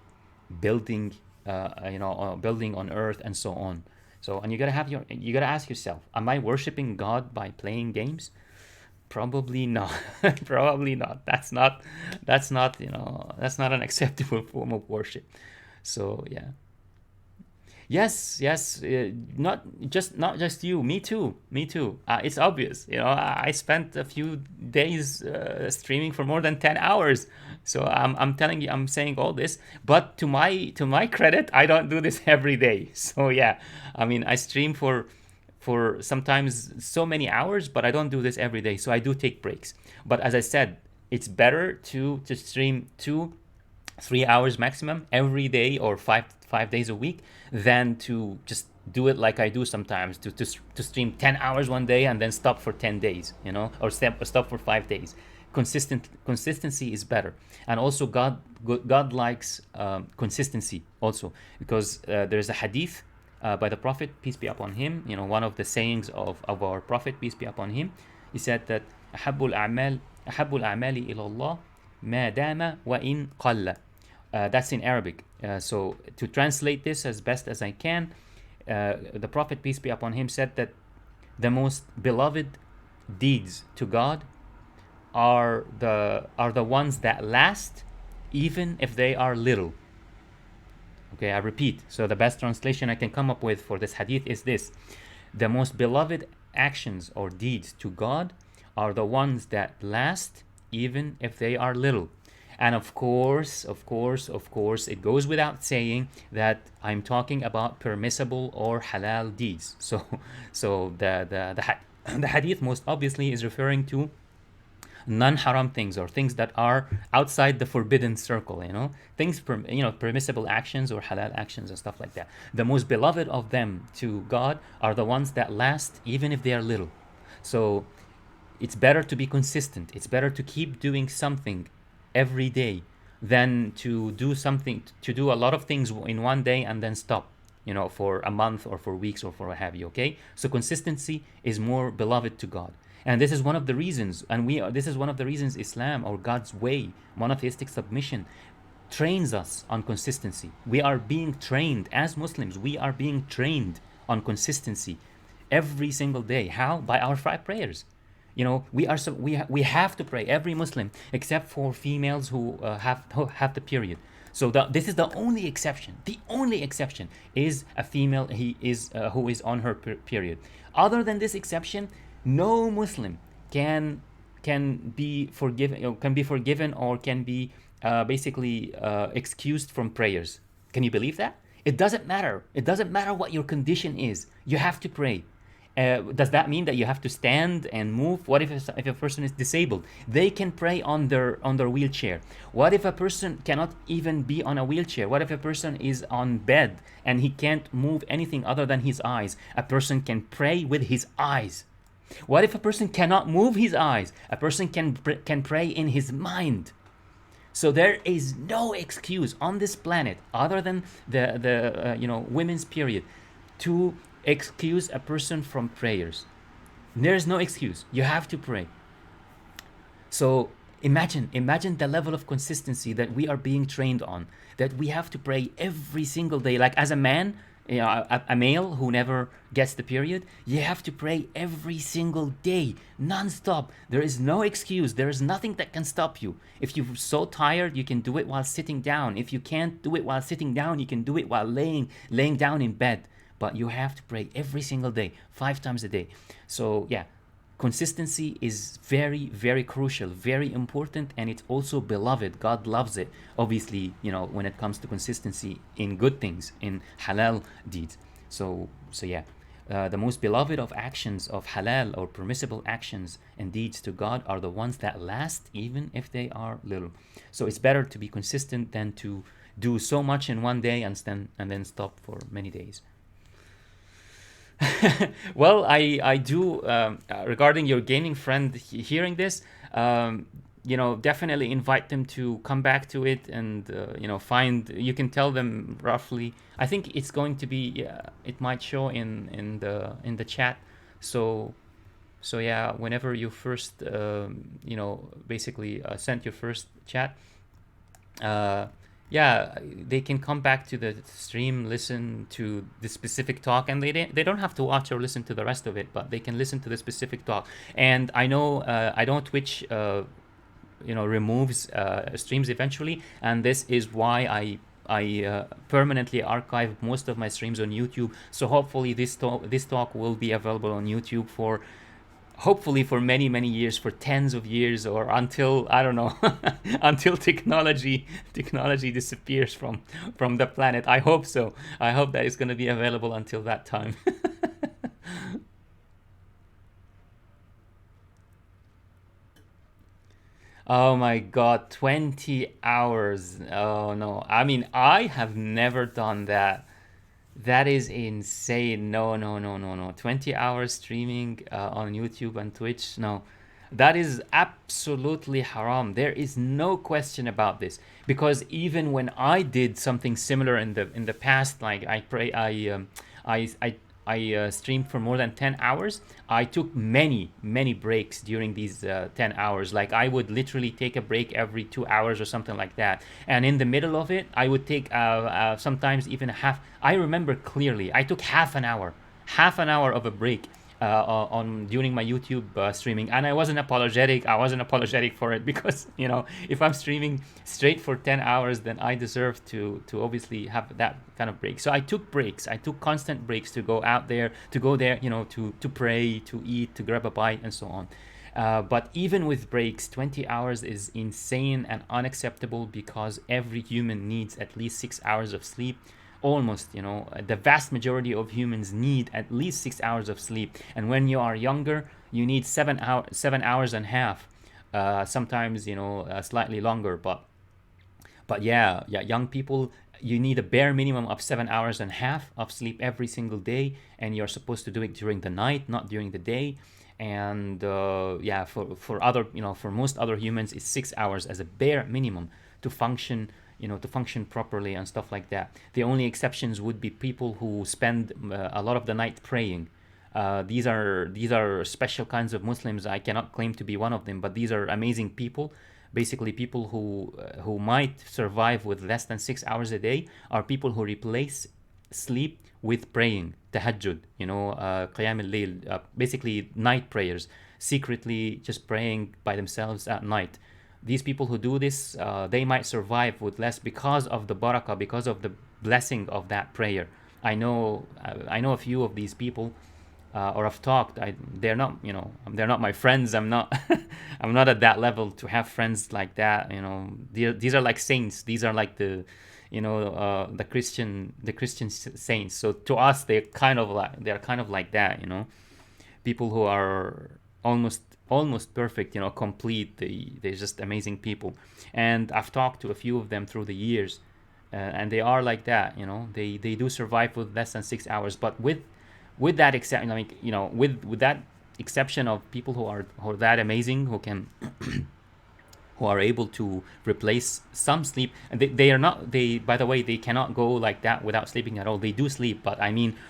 building, building on earth, and so on. So, and you gotta ask yourself, am I worshiping God by playing games? Probably not. Probably not. That's not an acceptable form of worship. So yeah. Yes. Not just you. Me too. Me too. It's obvious. I spent a few days streaming for more than 10 hours. So I'm telling you, I'm saying all this. But to my credit, I don't do this every day. So yeah, I mean, I stream for sometimes so many hours, but I don't do this every day. So I do take breaks. But as I said, it's better to stream 3 hours maximum every day, or five days a week, than to just do it like I do sometimes, to stream 10 hours one day and then stop for 10 days, or stop for 5 days. Consistency is better. And also God likes consistency also, because there's a hadith by the Prophet, peace be upon him, one of the sayings of our Prophet, peace be upon him. He said that أحب الأعمال إلى الله ما دام وإن قل. That's in Arabic. So to translate this as best as I can, the Prophet, peace be upon him, said that the most beloved deeds to God are the ones that last, even if they are little. Okay, I repeat. So the best translation I can come up with for this hadith is this: the most beloved actions or deeds to God are the ones that last, even if they are little. And of course, it goes without saying that I'm talking about permissible or halal deeds. So the hadith most obviously is referring to non-haram things, or things that are outside the forbidden circle, things, permissible actions or halal actions and stuff like that. The most beloved of them to God are the ones that last, even if they are little. So it's better to be consistent. It's better to keep doing something every day than to do a lot of things in one day and then stop, for a month or for weeks or for what have you. Okay, so consistency is more beloved to God. And this is one of the reasons, this is one of the reasons Islam, or God's way, monotheistic submission, trains us on consistency. We are being trained as Muslims. We are being trained on consistency every single day. How? By our 5 prayers. We have to pray, every Muslim, except for females who have the period. So this is the only exception. The only exception is a female who is on her period. Other than this exception, no Muslim can be forgiven or can be basically excused from prayers. Can you believe that? It doesn't matter. It doesn't matter what your condition is. You have to pray. Does that mean that you have to stand and move? What if a person is disabled? They can pray on their wheelchair. What if a person cannot even be on a wheelchair? What if a person is on bed and he can't move anything other than his eyes? A person can pray with his eyes. What if a person cannot move his eyes? A person can pray in his mind. So there is no excuse on this planet, other than the women's period, to excuse a person from prayers. There is no excuse. You have to pray. So imagine the level of consistency that we are being trained on, that we have to pray every single day. Like, as a man, a male who never gets the period, you have to pray every single day, non-stop. There is no excuse. There is nothing that can stop you. If you're so tired, you can do it while sitting down. If you can't do it while sitting down, you can do it while laying down in bed. But you have to pray every single day, 5 times a day. So yeah, consistency is very, very crucial, very important, and it's also beloved. God loves it, obviously, when it comes to consistency in good things, in halal deeds. So yeah, the most beloved of actions, of halal or permissible actions and deeds to God, are the ones that last, even if they are little. So it's better to be consistent than to do so much in one day and then stop for many days. Well, I do, regarding your gaming friend hearing this, definitely invite them to come back to it, and you can tell them roughly. I think it's going to be, it might show in the chat. So yeah, whenever you first basically sent your first chat, yeah, they can come back to the stream, listen to the specific talk, and they don't have to watch or listen to the rest of it, but they can listen to the specific talk. And I know Twitch removes streams eventually, and this is why I permanently archive most of my streams on YouTube. So hopefully this talk will be available on YouTube for many, many years, for tens of years, or until, I don't know, until technology disappears from the planet. I hope so. I hope that it's going to be available until that time. Oh my God, 20 hours. Oh no. I mean, I have never done that. That is insane. No, no, no, no, no. 20 hours streaming on YouTube and Twitch. No. That is absolutely haram. There is no question about this. Because even when I did something similar in the past, like I streamed for more than 10 hours. I took many breaks during these 10 hours. Like I would literally take a break every 2 hours or something like that. And in the middle of it, I would take sometimes even a half. I remember clearly, I took half an hour of a break on during my YouTube streaming, and I wasn't apologetic. I wasn't apologetic for it because if I'm streaming straight for 10 hours, then I deserve to obviously have that kind of break. So I took breaks. I took constant breaks to go out there, to go there, to pray, to eat, to grab a bite, and so on. But even with breaks, 20 hours is insane and unacceptable because every human needs at least 6 hours of sleep. Almost, the vast majority of humans need at least 6 hours of sleep. And when you are younger, you need 7 hours and a half. Sometimes, slightly longer. But yeah, young people, you need a bare minimum of 7 hours and a half of sleep every single day, and you're supposed to do it during the night, not during the day. And yeah, for other, for most other humans, it's 6 hours as a bare minimum to function, to function properly and stuff like that. The only exceptions would be people who spend a lot of the night praying. These are special kinds of Muslims. I cannot claim to be one of them, but these are amazing people. Basically, people who might survive with less than 6 hours a day are people who replace sleep with praying, tahajjud, qiyam al-layl, basically night prayers, secretly just praying by themselves at night. These people who do this, they might survive with less because of the barakah, because of the blessing of that prayer. I know a few of these people, or I've talked. They're not my friends. I'm not, I'm not at that level to have friends like that. These are like saints. These are like the Christian saints. So to us, they're kind of like that. People who are almost perfect, complete. They're just amazing people. And I've talked to a few of them through the years, and they are like that. They do survive with less than 6 hours, but with that exception, like with that exception of people who are that amazing, who are able to replace some sleep. And they are not, they, by the way, they cannot go like that without sleeping at all. They do sleep, but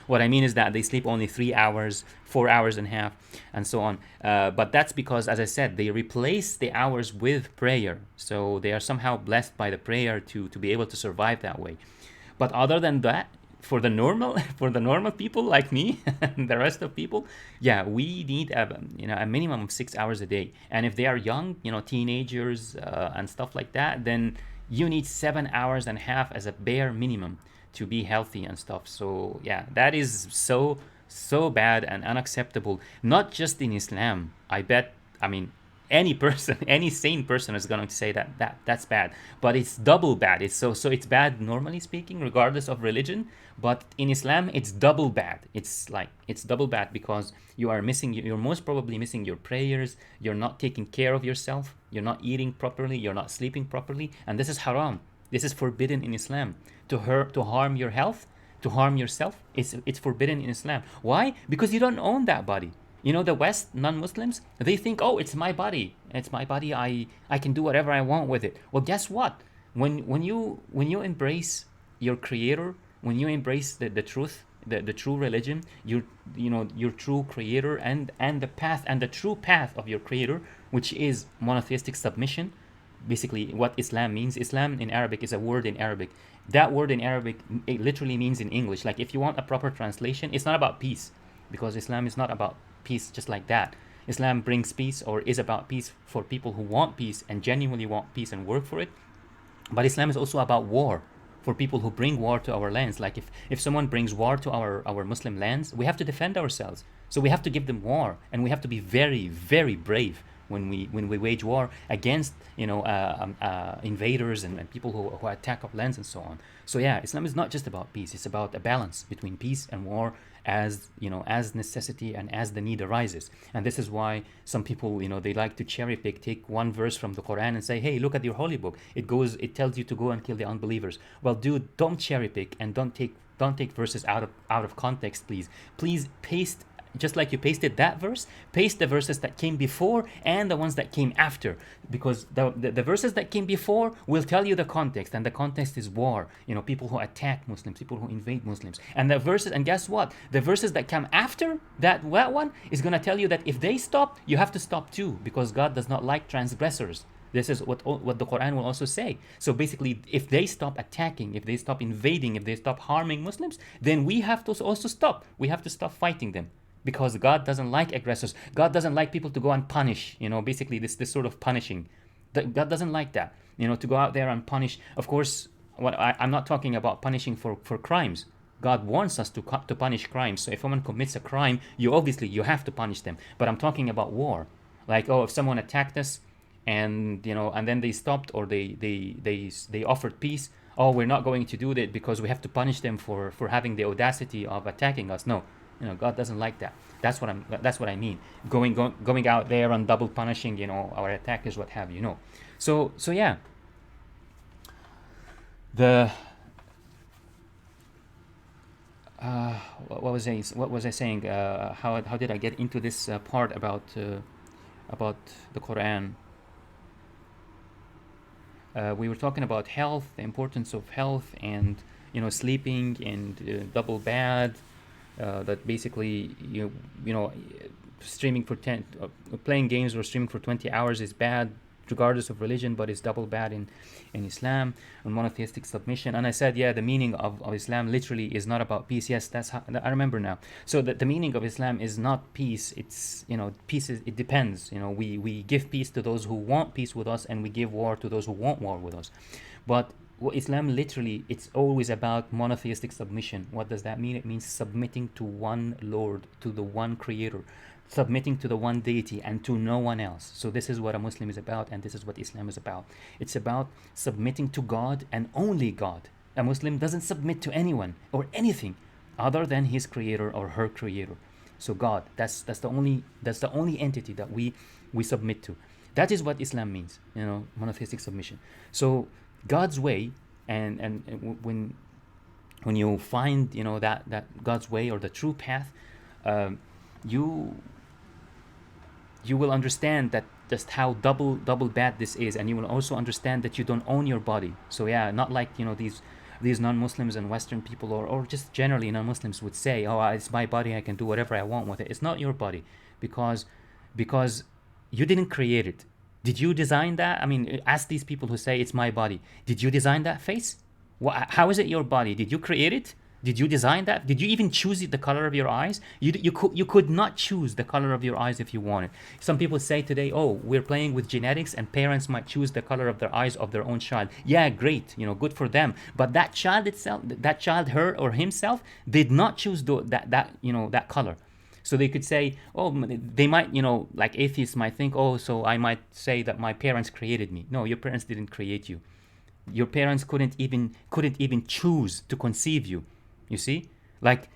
what I mean is that they sleep only 3 hours, 4 hours and a half, and so on. But that's because, as I said, they replace the hours with prayer. So they are somehow blessed by the prayer to be able to survive that way. But other than that, for the normal for the normal people like me and the rest of people, yeah, we need a minimum of 6 hours a day. And if they are young, teenagers and stuff like that, then you need 7 hours and a half as a bare minimum to be healthy and stuff. So yeah, that is so bad and unacceptable, not just in Islam. I bet, any person, any sane person is going to say that's bad, but it's double bad. It's bad normally speaking, regardless of religion. But in Islam, it's double bad. It's double bad because you're most probably missing your prayers. You're not taking care of yourself. You're not eating properly. You're not sleeping properly, and this is haram. This is forbidden in Islam. To harm your health, to harm yourself, it's forbidden in Islam. Why? Because you don't own that body. The West, non-Muslims, they think, oh, it's my body. It's my body. I can do whatever I want with it. Well, guess what? When you embrace your creator, when you embrace the truth, the true religion, your true creator, and the path, and the true path of your creator, which is monotheistic submission. Basically, what Islam means. Islam in Arabic is a word in Arabic. That word in Arabic, it literally means in English. Like, if you want a proper translation, it's not about peace, because Islam is not about peace just like that. Islam brings peace, or is about peace for people who want peace and genuinely want peace and work for it. But Islam is also about war, for people who bring war to our lands. Like, if someone brings war to our Muslim lands, we have to defend ourselves. So we have to give them war, and we have to be very, very brave when we wage war against invaders and people who attack our lands and so on. So yeah, Islam is not just about peace. It's about a balance between peace and war, as necessity and as the need arises. And this is why some people, they like to cherry pick, take one verse from the Quran and say, hey, look at your holy book. It tells you to go and kill the unbelievers. Well, dude, don't cherry pick and don't take verses out of context, please. Please paste. Just like you pasted that verse, paste the verses that came before and the ones that came after, because the verses that came before will tell you the context, and the context is war. People who attack Muslims, people who invade Muslims, and guess what? The verses that come after that one is gonna tell you that if they stop, you have to stop too, because God does not like transgressors. This is what the Quran will also say. So basically, if they stop attacking, if they stop invading, if they stop harming Muslims, then we have to also stop. We have to stop fighting them. Because God doesn't like aggressors. God doesn't like people to go and punish, basically this sort of punishing. God doesn't like that, to go out there and punish. Of course, I'm not talking about punishing for crimes. God wants us to punish crimes. So if someone commits a crime, you have to punish them. But I'm talking about war. Like, if someone attacked us and then they stopped, or they offered peace. We're not going to do that because we have to punish them for having the audacity of attacking us. No. God doesn't like that. That's what I mean. Going out there and double punishing, our attackers, what have you. So yeah. What was I saying? How did I get into this part about the Quran? We were talking about health, the importance of health, and sleeping and double bad. That basically streaming for playing games or streaming for 20 hours is bad regardless of religion, but it's double bad in Islam, and monotheistic submission. And I said, the meaning of Islam literally is not about peace. Yes, that's how I remember now. So the meaning of Islam is not peace. It's peace it depends. We give peace to those who want peace with us, and we give war to those who want war with us. But Islam literally, it's always about monotheistic submission. What does that mean? It means submitting to one Lord, to the one Creator, submitting to the one deity and to no one else. So this is what a Muslim is about, and this is what Islam is about. It's about submitting to God and only God. A Muslim doesn't submit to anyone or anything other than his Creator or her Creator. So God, that's the only entity that we submit to. That is what Islam means, monotheistic submission. So God's way, and when you find that God's way or the true path, you will understand that just how double bad this is, and you will also understand that you don't own your body. So not like these non-Muslims and Western people, or just generally non-Muslims would say, it's my body, I can do whatever I want with it. It's not your body, because you didn't create it. Did you design that? I mean, ask these people who say it's my body. Did you design that face? How is it your body? Did you create it? Did you design that? Did you even choose the color of your eyes? You could not choose the color of your eyes if you wanted. Some people say today, we're playing with genetics, and parents might choose the color of their eyes of their own child. Yeah, great, good for them. But that child, her or himself, did not choose that color. So they could say, they might, like atheists might think, so I might say that my parents created me. No, your parents didn't create you. Your parents couldn't even choose to conceive you. You see? Like,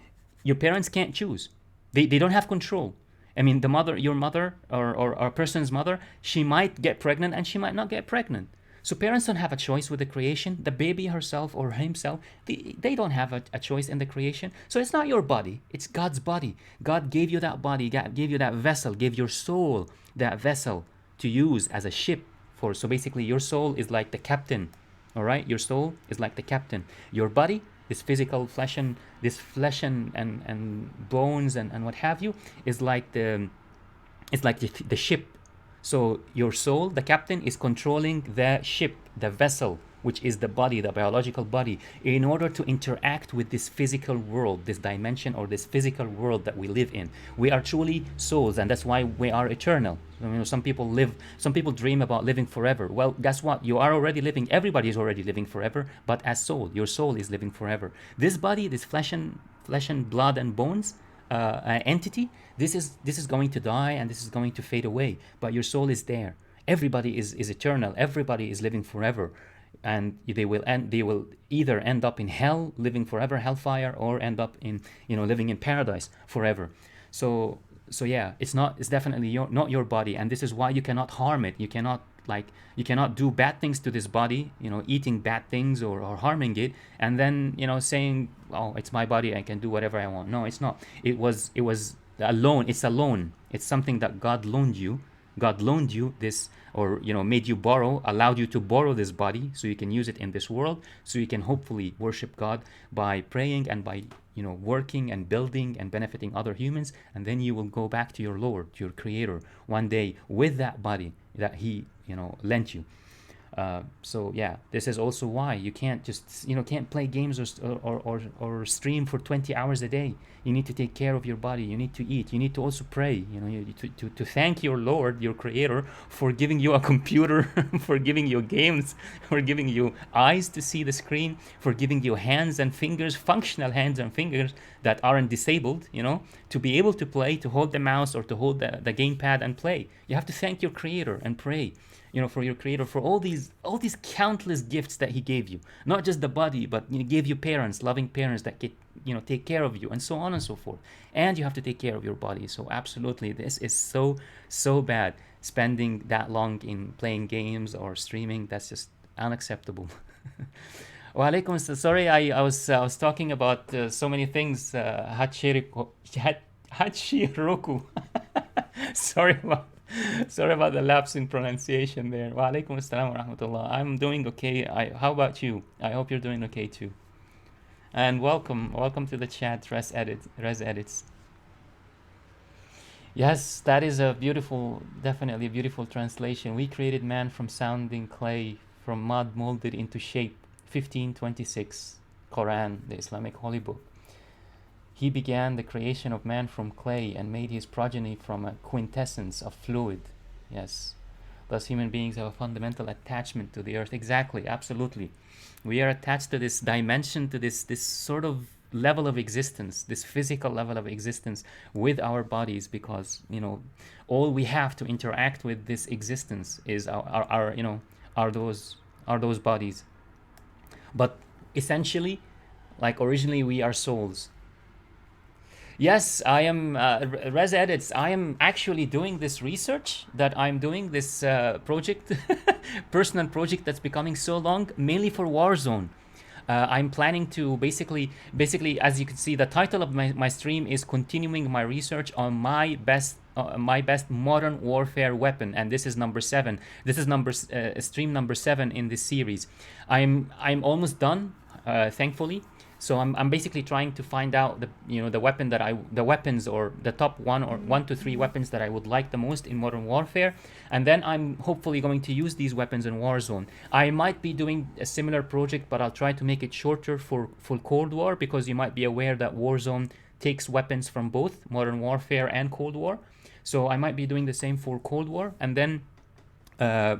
your parents can't choose. They don't have control. I mean, your mother or a person's mother, she might get pregnant and she might not get pregnant. So parents don't have a choice with the creation. The baby herself or himself, they don't have a choice in the creation. So it's not your body. It's God's body. God gave you that body. God gave you that vessel, gave your soul that vessel to use as a ship for. So basically, your soul is like the captain. All right? Your soul is like the captain. Your body, this physical flesh and bones and what have you, is like the ship. So your soul, the captain, is controlling the ship, the vessel, which is the body, the biological body, in order to interact with this physical world, this dimension or this physical world that we live in. We are truly souls, and that's why we are eternal. Some people dream about living forever. Well, guess what? You are already living. Everybody is already living forever, but as soul, your soul is living forever. This body, this flesh and blood and bones, entity, this is going to die and this is going to fade away. But your soul is there. Everybody is eternal. Everybody is living forever, and they will either end up in hell, living forever, hellfire, or end up in living in paradise forever. So yeah, it's definitely not your body, and this is why you cannot harm it. You cannot do bad things to this body, eating bad things or harming it, and then saying, oh, it's my body, I can do whatever I want. No, it's not. It was a loan. It's a loan. It's something that God loaned you. God loaned you this, or made you borrow, allowed you to borrow this body so you can use it in this world, so you can hopefully worship God by praying and by working and building and benefiting other humans, and then you will go back to your Lord, your Creator, one day with that body that He lent you. So yeah, this is also why you can't just can't play games or stream for 20 hours a day. You need to take care of your body. You need to eat. You need to also pray. To thank your Lord, your Creator, for giving you a computer, for giving you games, for giving you eyes to see the screen, for giving you hands and fingers, functional hands and fingers that aren't disabled. To be able to play, to hold the mouse or to hold the gamepad and play. You have to thank your Creator and pray. For your Creator, for all these countless gifts that He gave you, not just the body, but He gave you parents, loving parents that take care of you, and so on and so forth. And you have to take care of your body. So absolutely, this is so bad. Spending that long in playing games or streaming, that's just unacceptable. Wa alaikum. Sorry, I was talking about so many things. Hachiroku. Sorry about. Sorry about the lapse in pronunciation there. Wa alaikum assalam wa rahmatullah. I'm doing okay. How about you? I hope you're doing okay too. And welcome to the chat, Res Edits. Yes, that is definitely a beautiful translation. We created man from sounding clay, from mud molded into shape. 1526, Quran, the Islamic holy book. He began the creation of man from clay and made his progeny from a quintessence of fluid. Yes. Thus, human beings have a fundamental attachment to the earth. Exactly, absolutely. We are attached to this dimension, to this sort of level of existence, this physical level of existence with our bodies, because all we have to interact with this existence is are those bodies. But essentially, like originally, we are souls. Yes, I am Res Edits. I am actually doing this research that I'm doing, this project, personal project that's becoming so long, mainly for Warzone. I'm planning to basically, as you can see, the title of my stream is continuing my research on my best modern warfare weapon, and this is number 7. This is stream number 7 in this series. I'm almost done, thankfully. So I'm basically trying to find out the weapons or the top 1 to 3 weapons that I would like the most in modern warfare, and then I'm hopefully going to use these weapons in Warzone. I might be doing a similar project, but I'll try to make it shorter for Cold War, because you might be aware that Warzone takes weapons from both modern warfare and Cold War. So I might be doing the same for Cold War, and then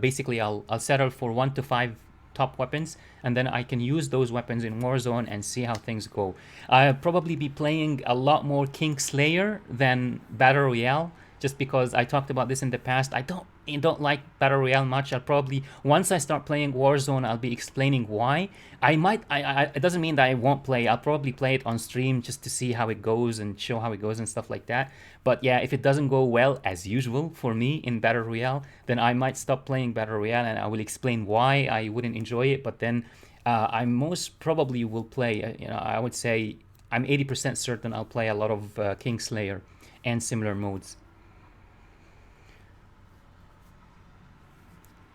basically I'll settle for 1 to 5 top weapons, and then I can use those weapons in Warzone and see how things go. I'll probably be playing a lot more Kingslayer than Battle Royale, just because I talked about this in the past. I don't like Battle Royale much. I'll probably, once I start playing Warzone, I'll be explaining why. It doesn't mean that I won't play. I'll probably play it on stream just to see how it goes and show how it goes and stuff like that. But yeah, if it doesn't go well, as usual for me in Battle Royale, then I might stop playing Battle Royale, and I will explain why I wouldn't enjoy it. But then I most probably will play, I would say I'm 80% certain I'll play a lot of Kingslayer and similar modes.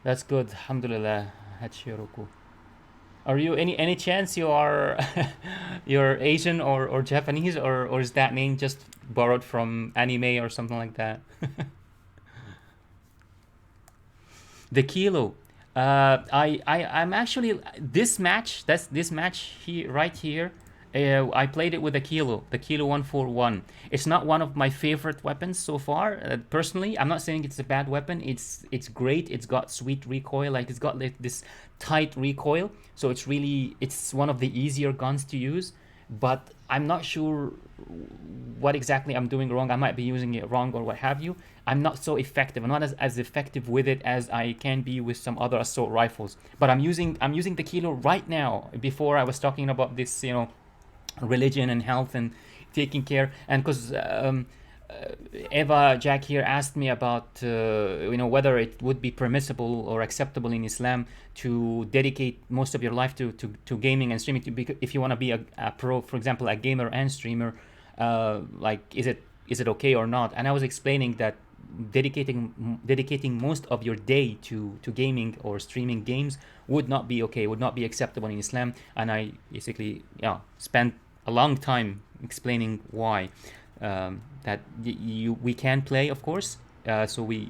That's good. Alhamdulillah. Hachiroku. Are you any chance you are you're Asian or Japanese, or is that name just borrowed from anime or something like that? The kilo. I'm actually this match. That's this match here right here. I played it with the Kilo 141. It's not one of my favorite weapons so far. Personally, I'm not saying it's a bad weapon. It's great. It's got sweet recoil. Like, it's got like this tight recoil, so it's one of the easier guns to use. But I'm not sure what exactly I'm doing wrong. I might be using it wrong or what have you. I'm not so effective. I'm not as effective with it as I can be with some other assault rifles. But I'm using the kilo right now. Before I was talking about this, religion and health and taking care. And because Eva Jack here asked me about whether it would be permissible or acceptable in Islam to dedicate most of your life to gaming and streaming. If you want to be a pro, for example, a gamer and streamer, like is it okay or not? And I was explaining that dedicating most of your day to gaming or streaming games would not be okay, would not be acceptable in Islam. And I basically spent a long time explaining why. That we can play, of course. So we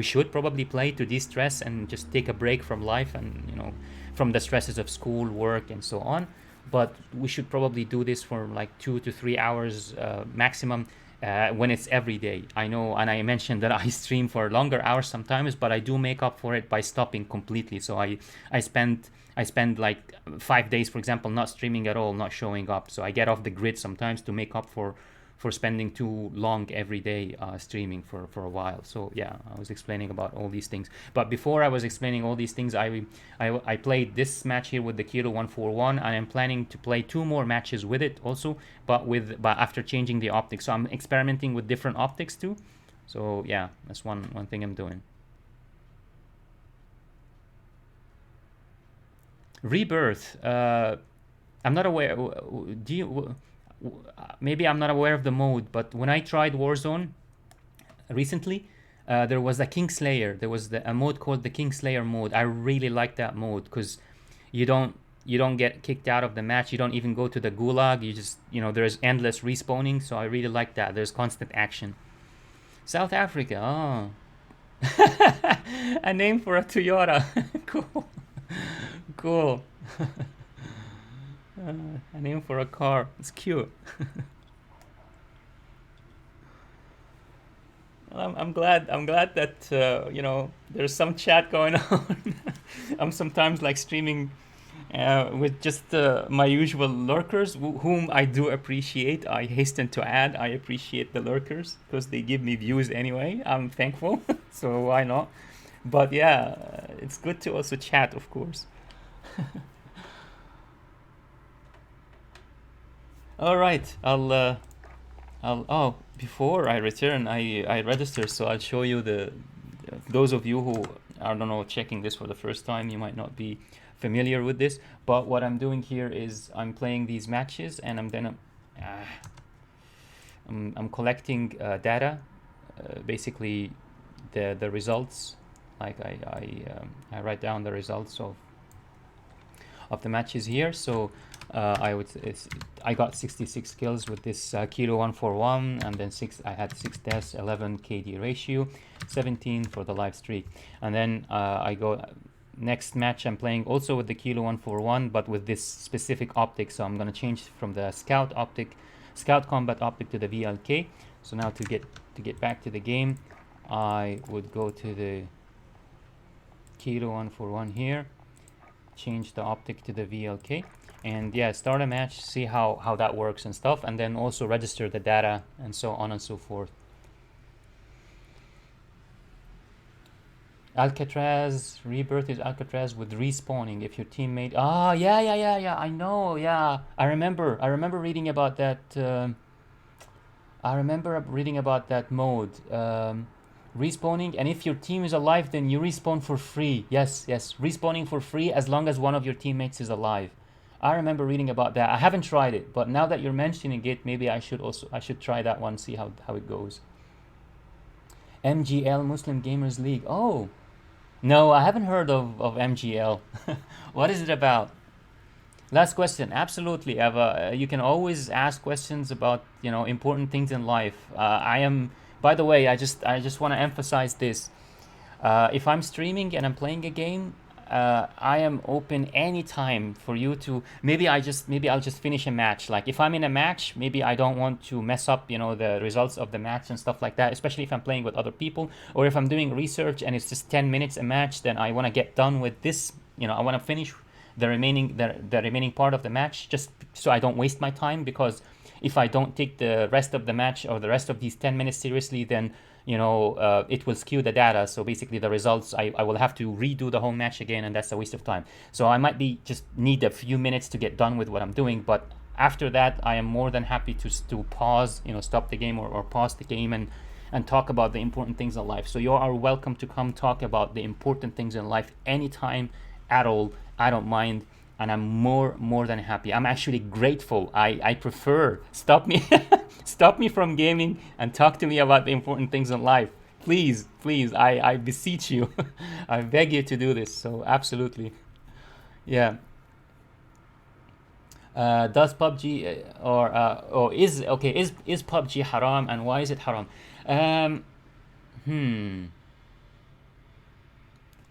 should probably play to de-stress and just take a break from life and from the stresses of school, work, and so on. But we should probably do this for like 2 to 3 hours maximum when it's every day. I know, and I mentioned that I stream for longer hours sometimes, but I do make up for it by stopping completely. So I spend like 5 days, for example, not streaming at all, not showing up. So I get off the grid sometimes to make up for spending too long every day streaming for a while. So yeah, I was explaining about all these things. But before I was explaining all these things, I played this match here with the Kilo 141, and I'm planning to play 2 more matches with it also, but after changing the optics. So I'm experimenting with different optics too. So yeah, that's one thing I'm doing. Rebirth. I'm not aware. Do you? Maybe I'm not aware of the mode, but when I tried Warzone recently, there was a Kingslayer. There was a mode called the Kingslayer mode. I really like that mode because you don't get kicked out of the match. You don't even go to the gulag. You just there's endless respawning. So I really like that. There's constant action. South Africa. Oh, a name for a Toyota. Cool, cool. A name for a car. It's cute. Well, I'm glad. I'm glad that there's some chat going on. I'm sometimes like streaming with just my usual lurkers, whom I do appreciate. I hasten to add, I appreciate the lurkers because they give me views anyway. I'm thankful, so why not? But yeah, it's good to also chat, of course. All right, before I return, I register, so I'll show you those of you who I don't know checking this for the first time, you might not be familiar with this, but what I'm doing here is I'm playing these matches and I'm collecting data, basically the results. Like I write down the results of the matches here. So I got 66 kills with this Kilo 141, and then I had 6 deaths, 11 KD ratio, 17 for the live streak. And then I go next match, I'm playing also with the Kilo 141, but with this specific optic. So I'm gonna change from the scout combat optic to the VLK. So now to get back to the game, I would go to the Kilo 141 here, change the optic to the VLK, and yeah, start a match, see how that works and stuff, and then also register the data and so on and so forth. Alcatraz Rebirth is Alcatraz with respawning if your teammate. Yeah, I know. Yeah, I remember reading about that. I remember reading about that mode. Respawning, and if your team is alive, then you respawn for free. Yes, respawning for free as long as one of your teammates is alive. I remember reading about that. I haven't tried it, but now that you're mentioning it, maybe I should try that one, see how it goes. MGL, Muslim Gamers League. Oh, no, I haven't heard of MGL. What is it about? Last question. Absolutely, Eva. You can always ask questions about important things in life. By the way, I just want to emphasize this. If I'm streaming and I'm playing a game, I am open anytime for you to. Maybe I'll just finish a match. Like if I'm in a match, maybe I don't want to mess up, the results of the match and stuff like that. Especially if I'm playing with other people, or if I'm doing research and it's just 10 minutes a match, then I want to get done with this. I want to finish the remaining part of the match, just so I don't waste my time. Because if I don't take the rest of the match or the rest of these 10 minutes seriously, then it will skew the data. So basically the results, I will have to redo the whole match again, and that's a waste of time. So I might be just need a few minutes to get done with what I'm doing, but after that I am more than happy to pause, stop the game, or pause the game, and talk about the important things in life. So you are welcome to come talk about the important things in life anytime at all. I don't mind, and I'm more than happy. I'm actually grateful. I prefer stop me stop me from gaming and talk to me about the important things in life. Please, I beseech you. I beg you to do this. So absolutely. Yeah. Does PUBG or is PUBG haram, and why is it haram? Um, hmm.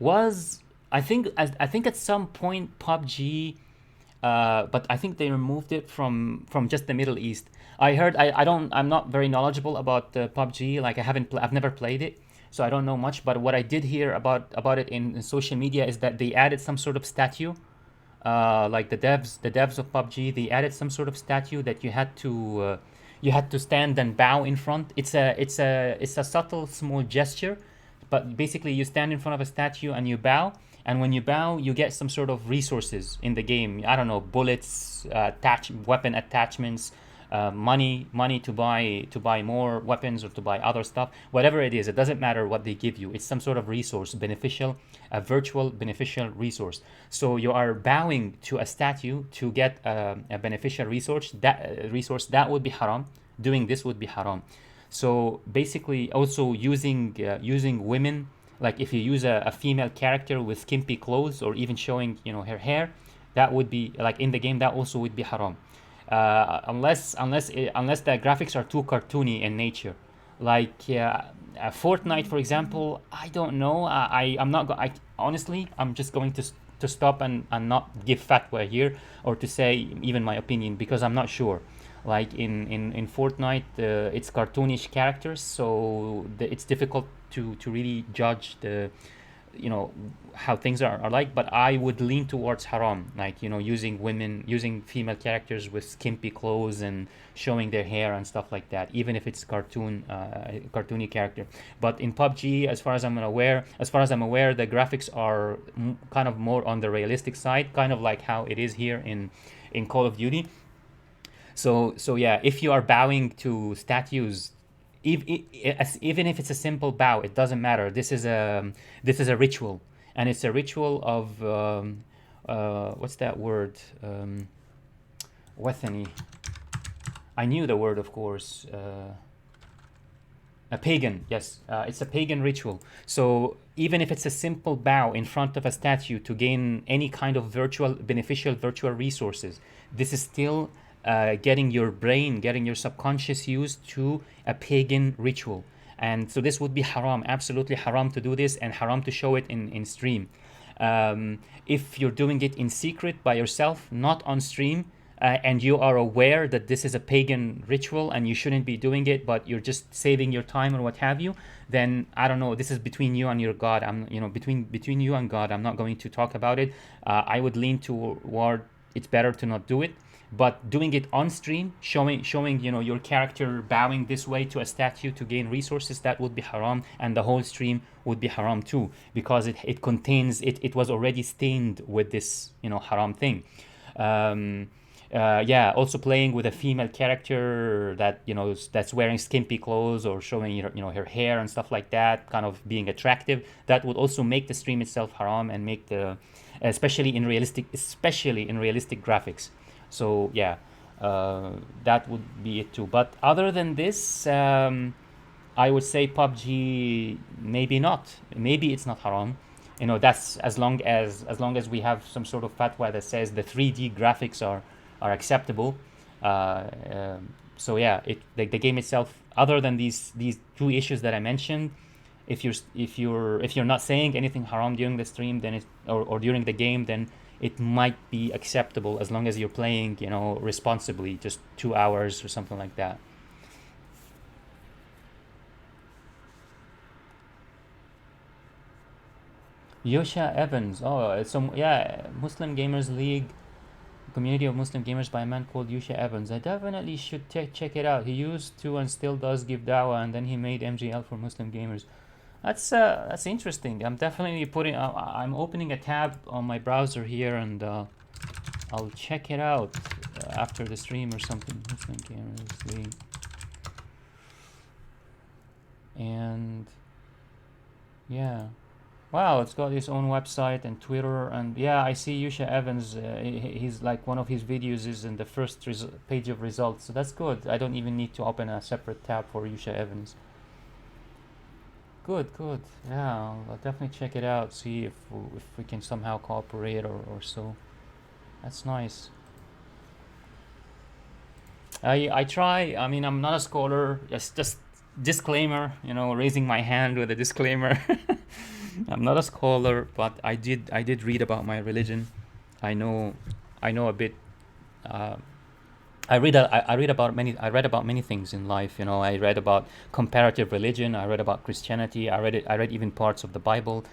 Was I think at some point PUBG, but I think they removed it from just the Middle East. I heard I'm not very knowledgeable about PUBG. Like I've never played it, so I don't know much. But what I did hear about it in social media is that they added some sort of statue, like the devs of PUBG, they added some sort of statue that you had to stand and bow in front. It's a subtle small gesture, but basically you stand in front of a statue and you bow, and when you bow you get some sort of resources in the game. I don't know, bullets, weapon attachments, money to buy more weapons, or to buy other stuff, whatever it is. It doesn't matter what they give you. It's some sort of resource, beneficial, a virtual beneficial resource. So you are bowing to a statue to get a beneficial resource that would be haram. Doing this would be haram. So basically, also using women, like if you use a female character with skimpy clothes, or even showing her hair, that would be like in the game. That also would be haram, unless the graphics are too cartoony in nature. Like Fortnite, for example, I don't know. I'm not. Honestly, I'm just going to stop and not give fatwa here, or to say even my opinion, because I'm not sure. Like in Fortnite, it's cartoonish characters, so it's difficult to really judge the you know how things are like. But I would lean towards haram, like using female characters with skimpy clothes and showing their hair and stuff like that, even if it's cartoony character. But in PUBG, as far as I'm aware, the graphics are kind of more on the realistic side, kind of like how it is here in Call of Duty. So yeah, if you are bowing to statues, even if it's a simple bow, it doesn't matter. This is a ritual, and it's a ritual of what's that word? Wethany. I knew the word, of course. A pagan, yes. It's a pagan ritual. So even if it's a simple bow in front of a statue to gain any kind of beneficial virtual resources, this is still getting your brain, getting your subconscious used to a pagan ritual. And so this would be haram, absolutely haram to do this, and haram to show it in stream. If you're doing it in secret by yourself, not on stream, and you are aware that this is a pagan ritual and you shouldn't be doing it, but you're just saving your time or what have you, then I don't know. This is between you and your God. Between you and God. I'm not going to talk about it. I would lean toward it's better to not do it. But doing it on stream, showing your character bowing this way to a statue to gain resources, that would be haram, and the whole stream would be haram too, because it was already stained with this haram thing. Um, yeah, also playing with a female character that's wearing skimpy clothes, or showing her hair and stuff like that, kind of being attractive, that would also make the stream itself haram, and make especially in realistic graphics. So yeah, that would be it too. But other than this, I would say PUBG, maybe not. Maybe it's not haram. That's as long as we have some sort of fatwa that says the 3D graphics are acceptable. So yeah, the game itself, other than these two issues that I mentioned, if you're not saying anything haram during the stream, then or during the game, then it might be acceptable, as long as you're playing responsibly, just 2 hours or something like that. Yosha Evans, oh, it's some, yeah, Muslim Gamers League Community of Muslim Gamers by a man called Yusha Evans. I definitely should check it out. He used to and still does give dawah, and then he made MGL for Muslim gamers. That's interesting. I'm definitely putting. I'm opening a tab on my browser here, and I'll check it out after the stream or something. Muslim gamers league. And yeah, wow, it's got its own website and Twitter, and yeah, I see Yusha Evans. He's like, one of his videos is in the first page of results, so that's good. I don't even need to open a separate tab for Yusha Evans. Good, good. Yeah, I'll definitely check it out. See if we can somehow cooperate or so. That's nice. I try. I mean, I'm not a scholar. Just disclaimer. Raising my hand with a disclaimer. I'm not a scholar, but I did read about my religion. I know a bit. Uh, I read about many things in life. I read about comparative religion. I read about Christianity. I read even parts of the Bible.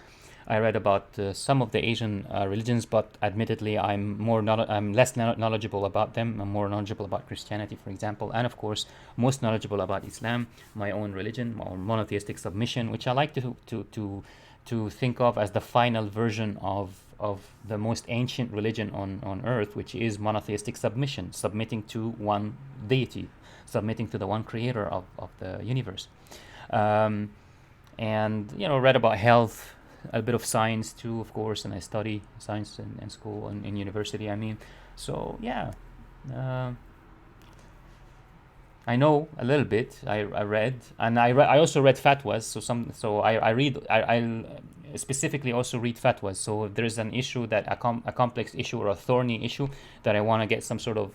I read about some of the Asian religions, but admittedly, I'm less knowledgeable about them. I'm more knowledgeable about Christianity, for example, and of course, most knowledgeable about Islam, my own religion, or monotheistic submission, which I like to think of as the final version of the most ancient religion on earth, which is monotheistic submission, submitting to one deity, submitting to the one creator of the universe. And read about health, a bit of science too, of course, and I study science in school and in university, I mean. So yeah, I know a little bit. I read, and I also read fatwas. So I read. I specifically also read fatwas. So if there is an issue that a complex issue or a thorny issue that I want to get some sort of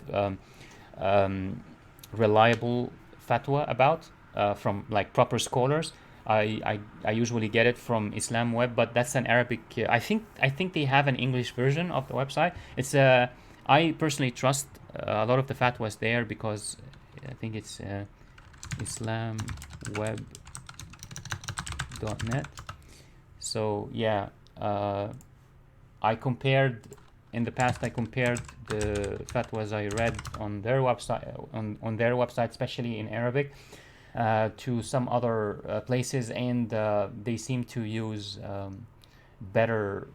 reliable fatwa about from like proper scholars, I usually get it from Islam Web, but that's an Arabic. I think they have an English version of the website. I personally trust a lot of the fatwas there because I think it's islamweb.net. So yeah, I compared in the past. I compared the fatwas I read on their website, especially in Arabic, to some other places, and they seem to use better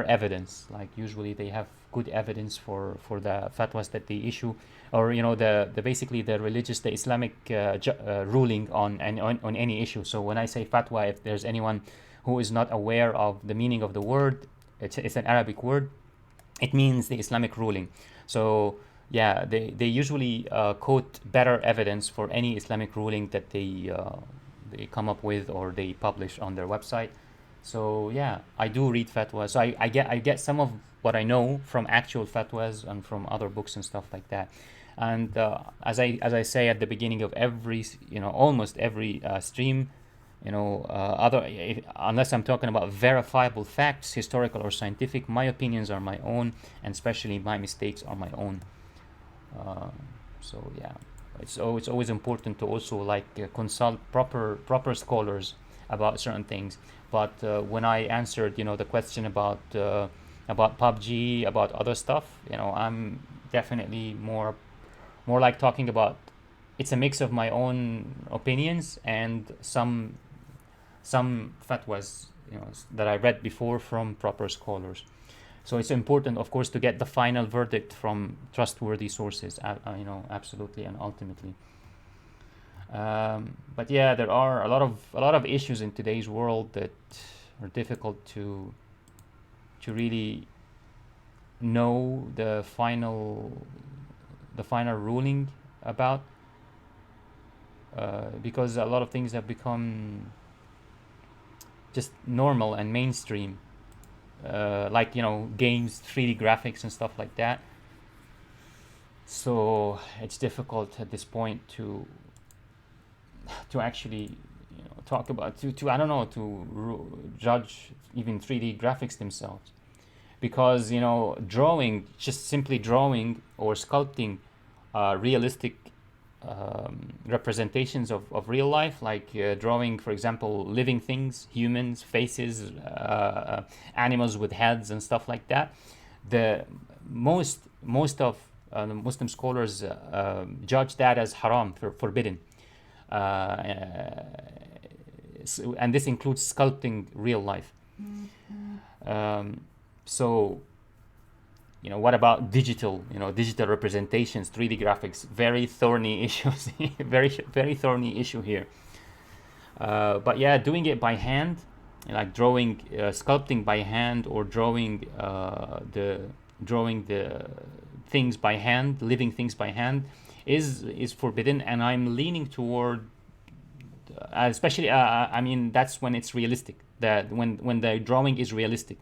evidence. Like usually they have good evidence for the fatwas that they issue, or the basically the Islamic ruling on any issue. So when I say fatwa, if there's anyone who is not aware of the meaning of the word, it's an Arabic word. It means the Islamic ruling. So yeah, they usually quote better evidence for any Islamic ruling that they come up with or they publish on their website. So yeah, I do read fatwas. So I get some of what I know from actual fatwas and from other books and stuff like that. And as I say at the beginning of every almost every stream, unless I'm talking about verifiable facts, historical or scientific, my opinions are my own, and especially my mistakes are my own. So yeah, it's always important to also consult proper scholars about certain things. But when I answered the question about PUBG, about other stuff, I'm definitely more like talking about, it's a mix of my own opinions and some fatwas that I read before from proper scholars. So it's important, of course, to get the final verdict from trustworthy sources, absolutely and ultimately. But yeah, there are a lot of issues in today's world that are difficult to really know the final ruling about, because a lot of things have become just normal and mainstream, like games, 3D graphics and stuff like that. So it's difficult at this point to actually talk about to I don't know, to judge even 3D graphics themselves, because simply drawing or sculpting realistic representations of real life, like drawing, for example, living things, humans, faces, animals with heads and stuff like that. most of the Muslim scholars judge that as haram, forbidden, and this includes sculpting real life. So, what about digital, digital representations, 3D graphics? Very thorny issues, very thorny issue here. But yeah, doing it by hand, like drawing, sculpting by hand, or drawing the things by hand, living things by hand, is forbidden, and I'm leaning toward, especially, I mean, that's when it's realistic. That when the drawing is realistic.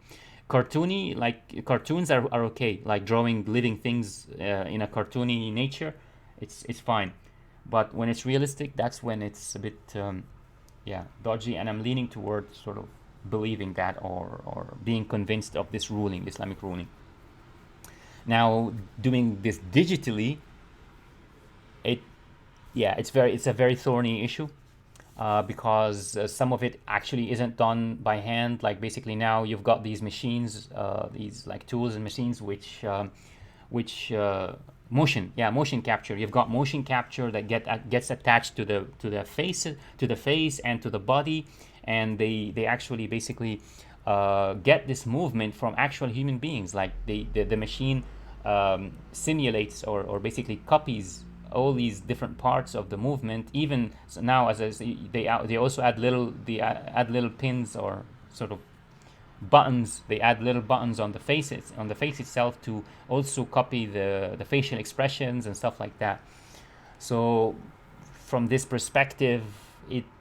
Cartoony, like cartoons are okay. Like drawing living things in a cartoony nature, it's fine. But when it's realistic, that's when it's a bit dodgy, and I'm leaning toward sort of believing that, or being convinced of this ruling, Islamic ruling. Now, doing this digitally, it's a very thorny issue, because some of it actually isn't done by hand. Like basically now you've got these machines, these like tools and machines which motion capture. You've got motion capture that gets attached to the face and to the body, and they actually basically get this movement from actual human beings. Like the machine simulates, or basically copies all these different parts of the movement. Even so now, as I say, they also add little pins, or sort of buttons. They add little buttons on the face itself, to also copy the facial expressions and stuff like that. So from this perspective,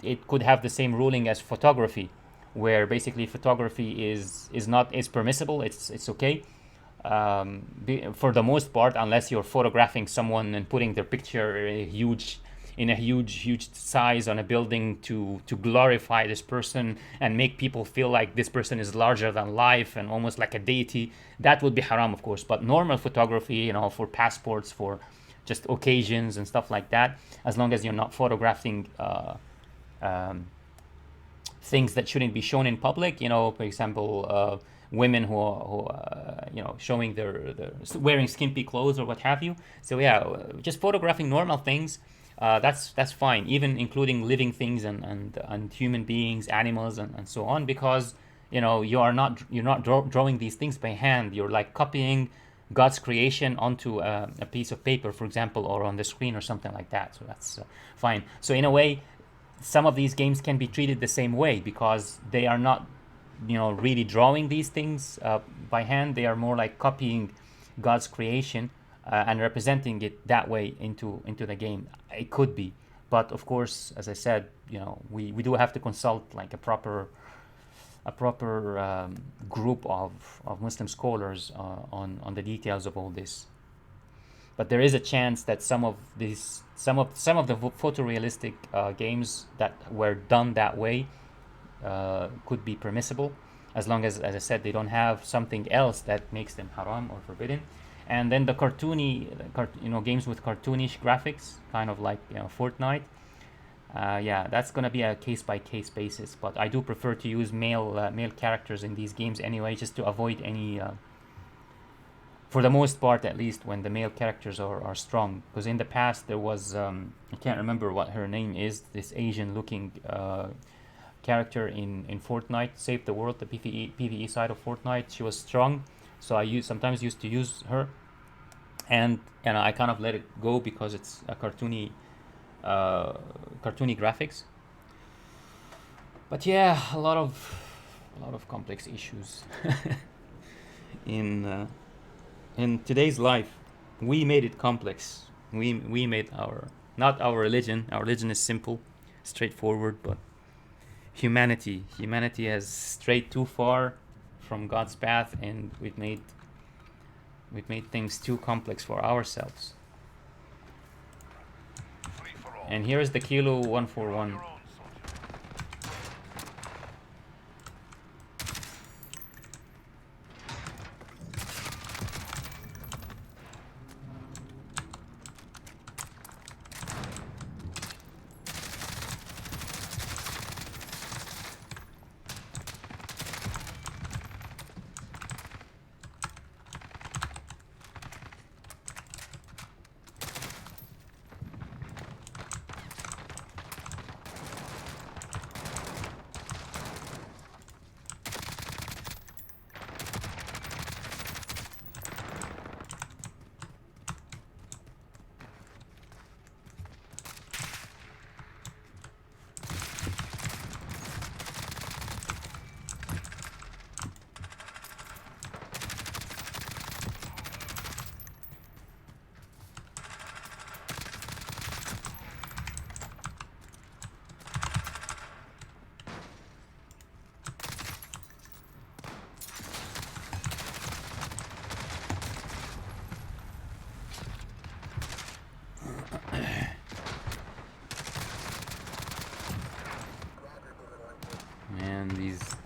it could have the same ruling as photography, where basically photography is permissible. It's okay, for the most part, unless you're photographing someone and putting their picture in a huge size on a building to glorify this person and make people feel like this person is larger than life and almost like a deity. That would be haram, of course. But normal photography, for passports, for just occasions and stuff like that, as long as you're not photographing things that shouldn't be shown in public, for example, women who showing their wearing skimpy clothes or what have you. So yeah, just photographing normal things, that's fine, even including living things and human beings, animals, and so on, because you're not drawing these things by hand. You're like copying God's creation onto a piece of paper, for example, or on the screen or something like that. So that's fine. So in a way, some of these games can be treated the same way, because they are not really drawing these things by hand. They are more like copying God's creation and representing it that way into the game. It could be, but of course, as I said, we do have to consult like a proper group of Muslim scholars on the details of all this. But there is a chance that some of the photorealistic games that were done that way could be permissible, as long as I said, they don't have something else that makes them haram or forbidden. And then the games with cartoonish graphics, kind of like Fortnite, that's gonna be a case-by-case basis. But I do prefer to use male characters in these games anyway, just to avoid any, for the most part at least, when the male characters are strong. Because in the past there was, I can't remember what her name is, this Asian-looking character in Fortnite, Save the World, the PvE side of Fortnite. She was strong, so I sometimes used to use her, and I kind of let it go because it's a cartoony graphics. But yeah, a lot of complex issues in today's life. We made it complex. We made not our religion. Our religion is simple, straightforward, but humanity has strayed too far from God's path, and we've made things too complex for ourselves. And here is the Kilo 141.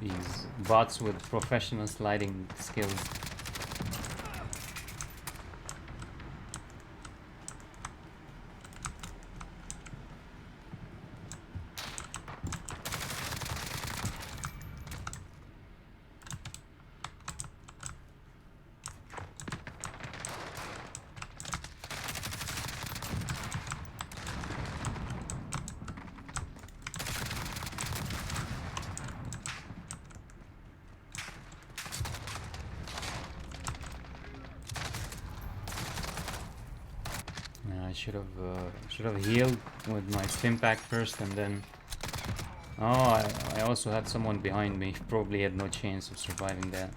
these bots with professional sliding skills. I should have healed with my stim pack first, and then. Oh, I also had someone behind me. Probably had no chance of surviving that.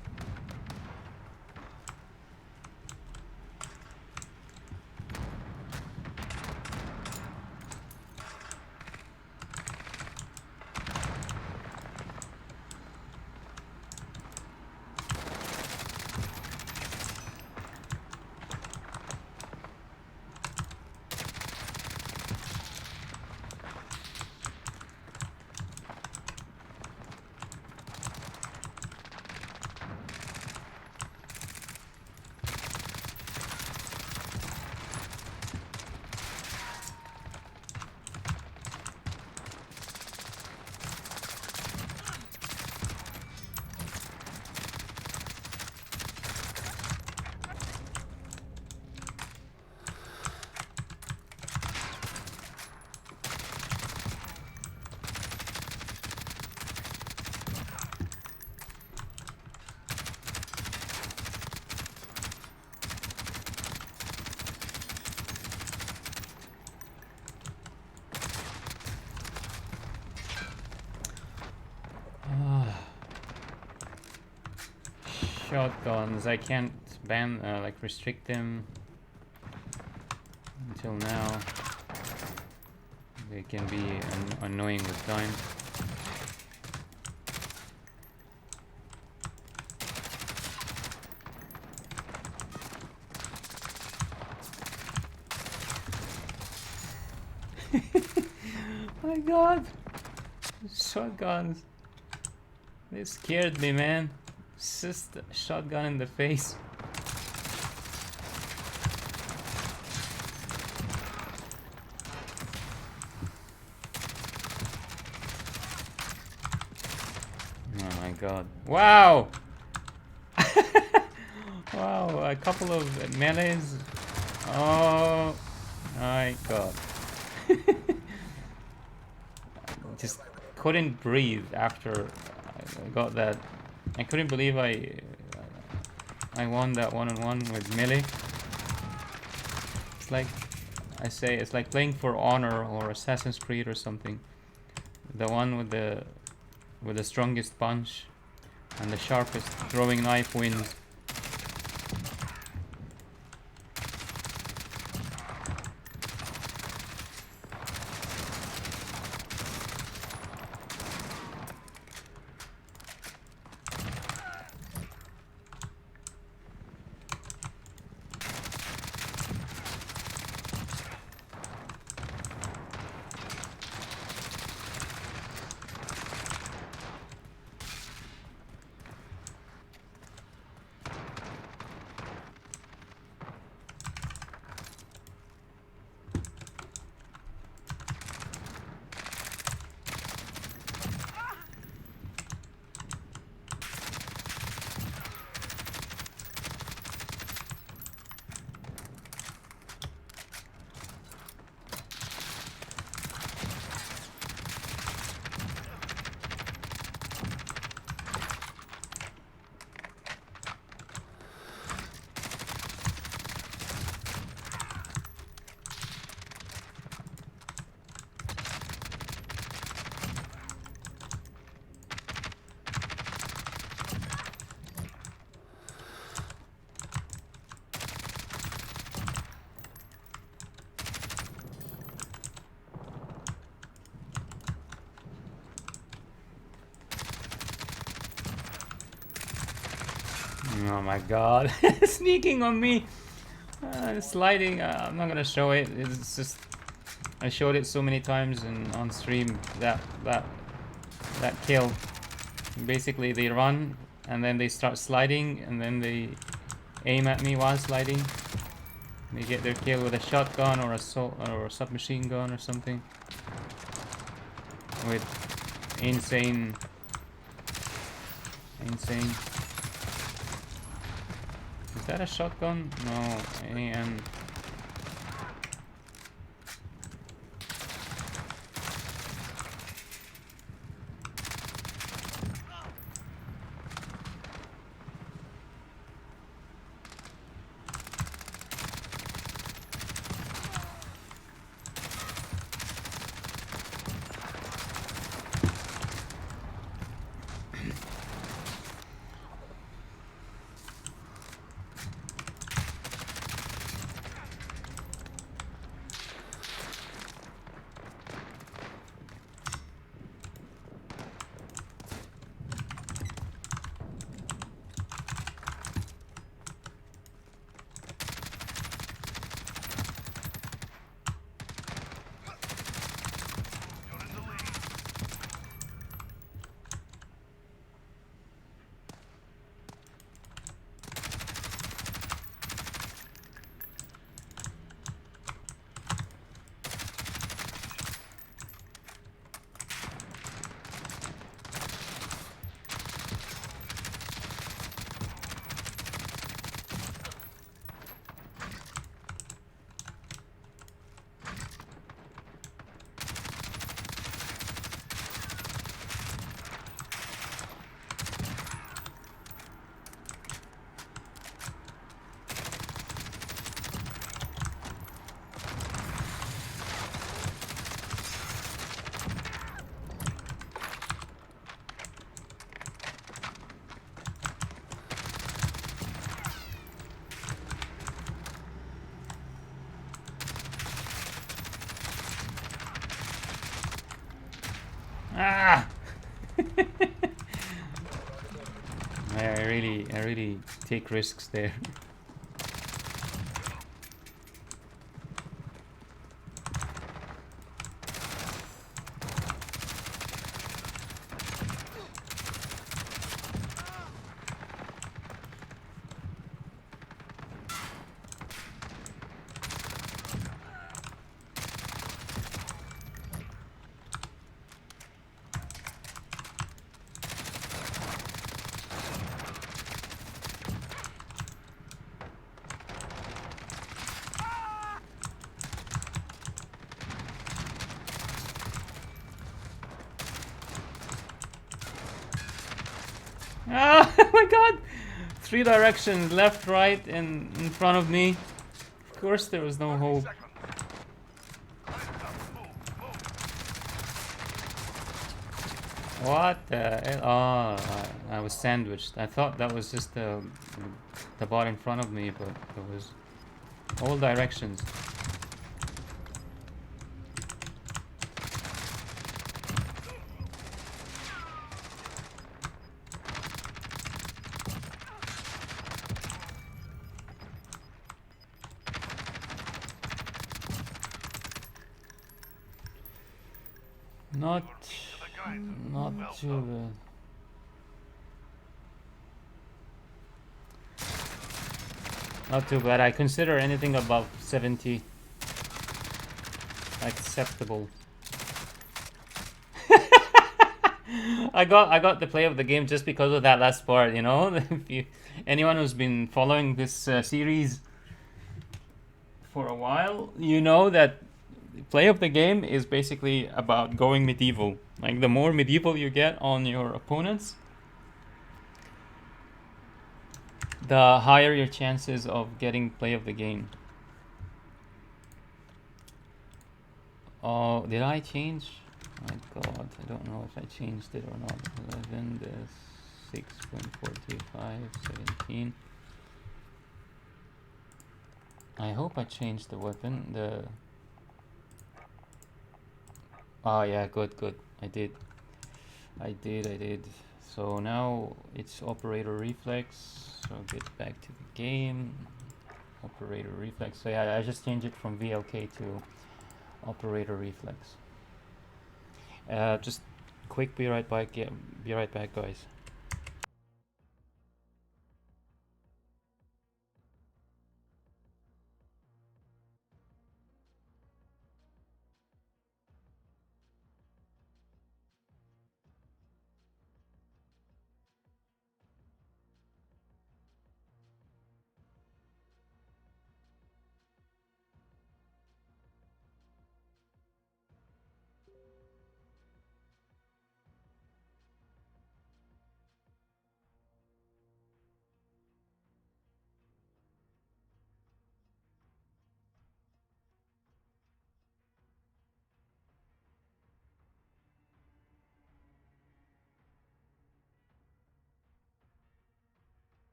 Shotguns, I can't ban, like restrict them until now. They can be annoying with time. My god! Shotguns. They scared me, man. Just a shotgun in the face. Oh my god. Wow! Wow, a couple of melees. Oh my god. Just couldn't breathe after I got that. I couldn't believe I won that one-on-one with melee. It's like I say, it's like playing For Honor or Assassin's Creed or something. The one with the strongest punch and the sharpest throwing knife wins. Oh my god, sneaking on me, sliding. I'm not gonna show it. It's just I showed it so many times on stream. That kill. Basically, they run and then they start sliding and then they aim at me while sliding. They get their kill with a shotgun or a submachine gun or something. With insane. Is that a shotgun? No, AM. Ah! I really take risks there. Ah, oh my god! 3 directions, left, right, and in front of me. Of course there was no hope. What the hell? Oh, I was sandwiched. I thought that was just the bot in front of me, but it was all directions. Not too bad. Not too bad. I consider anything above 70 acceptable. I got the play of the game just because of that last part, you know? If anyone who's been following this series for a while, you know that play of the game is basically about going medieval. Like, the more medieval you get on your opponents, the higher your chances of getting play of the game. Oh, did I change? My god, I don't know if I changed it or not. 11, the 6.45, 17. I hope I changed the weapon. Oh yeah, good. I did. So now it's operator reflex. So get back to the game. Operator reflex. So yeah, I just changed it from VLK to operator reflex. Just Quick, be right back. Yeah, be right back, guys.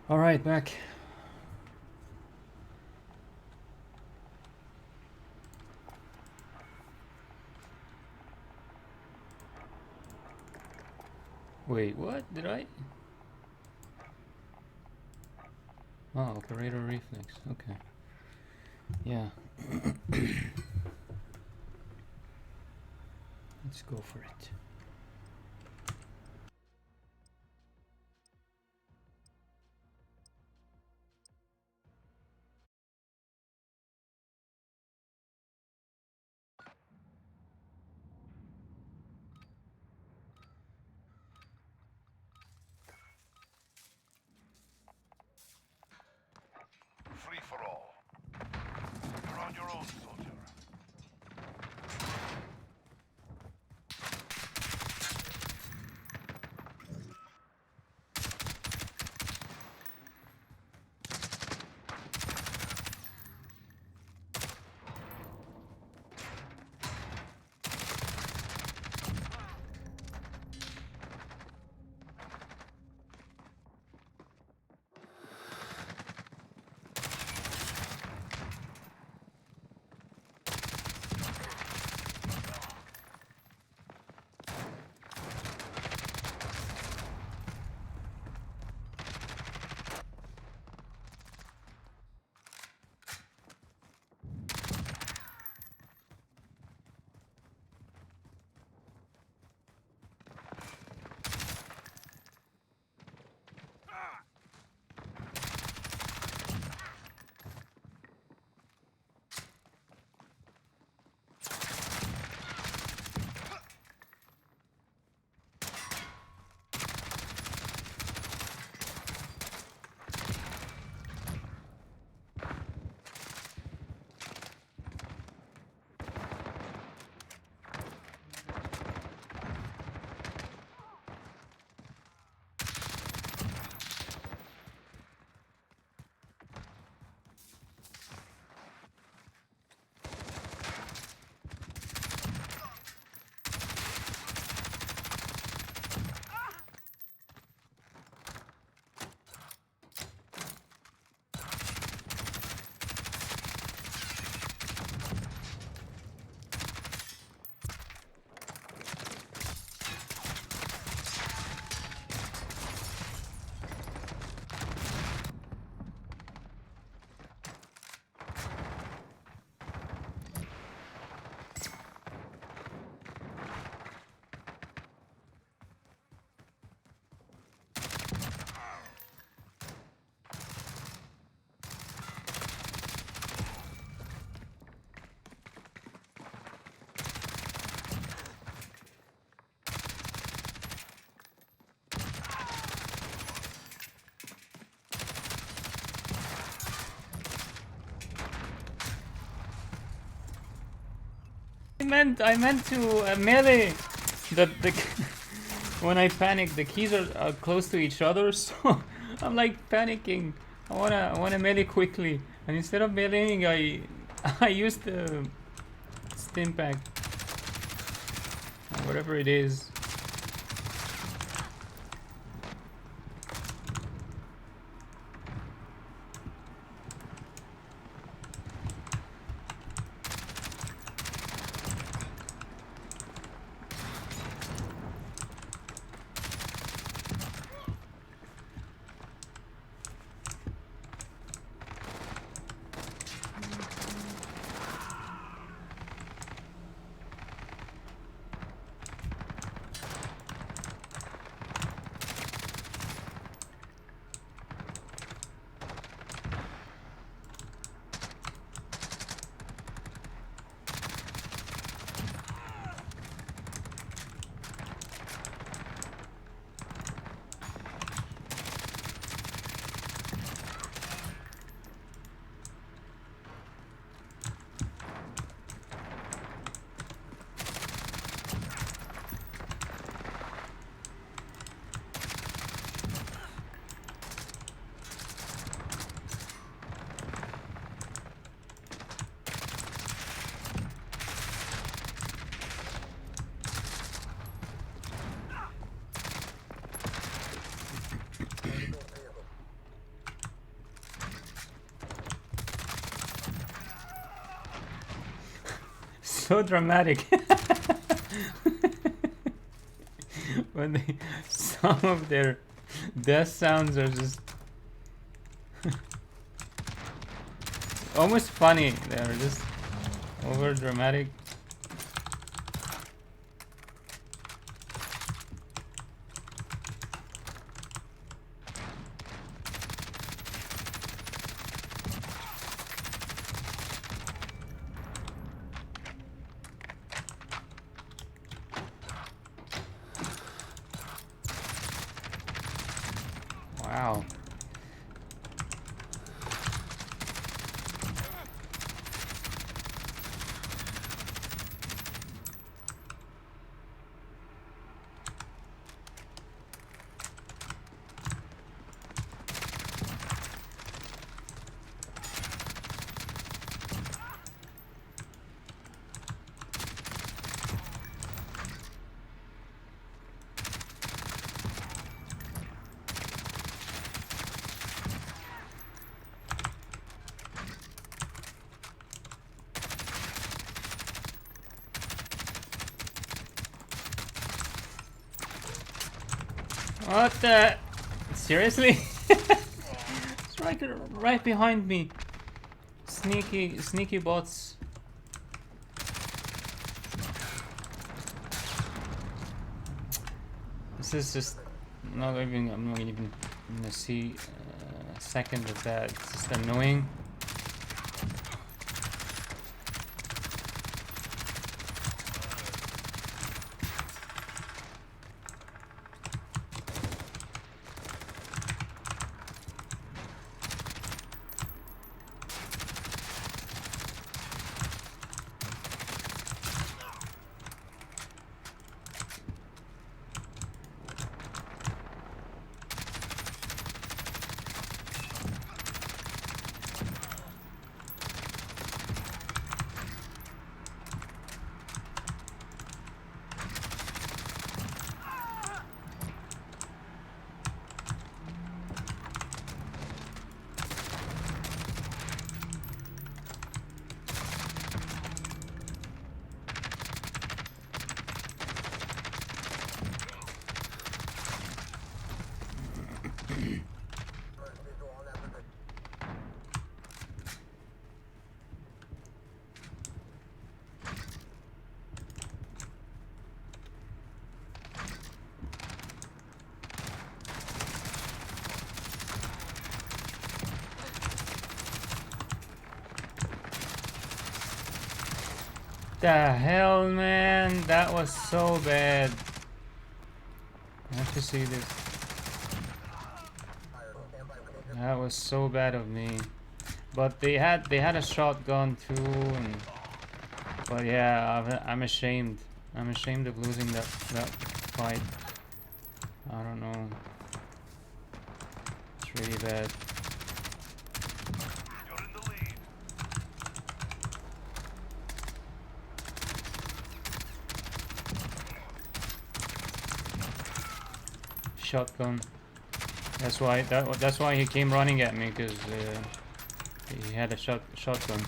All right, back. Wait, what? Did I? Oh, operator reflex. Okay. Yeah. Let's go for it. Free for all. You're on your own, soldier. I meant to melee. The when I panic, the keys are close to each other, so I'm like panicking. I wanna melee quickly, and instead of meleeing, I used the stim pack, whatever it is. So dramatic. When they, some of their death sounds are just almost funny. They're just over dramatic. Wow. What the? Seriously? It's right behind me. Sneaky bots. This is just not even. I'm not even gonna see a second of that. It's just annoying. The hell, man, that was so bad. I have to see this. That was so bad of me. But they had a shotgun too, and But yeah, I'm ashamed. I'm ashamed of losing that fight. I don't know. It's really bad. You're in the lead. Shotgun. That's why he came running at me, because he had a shotgun.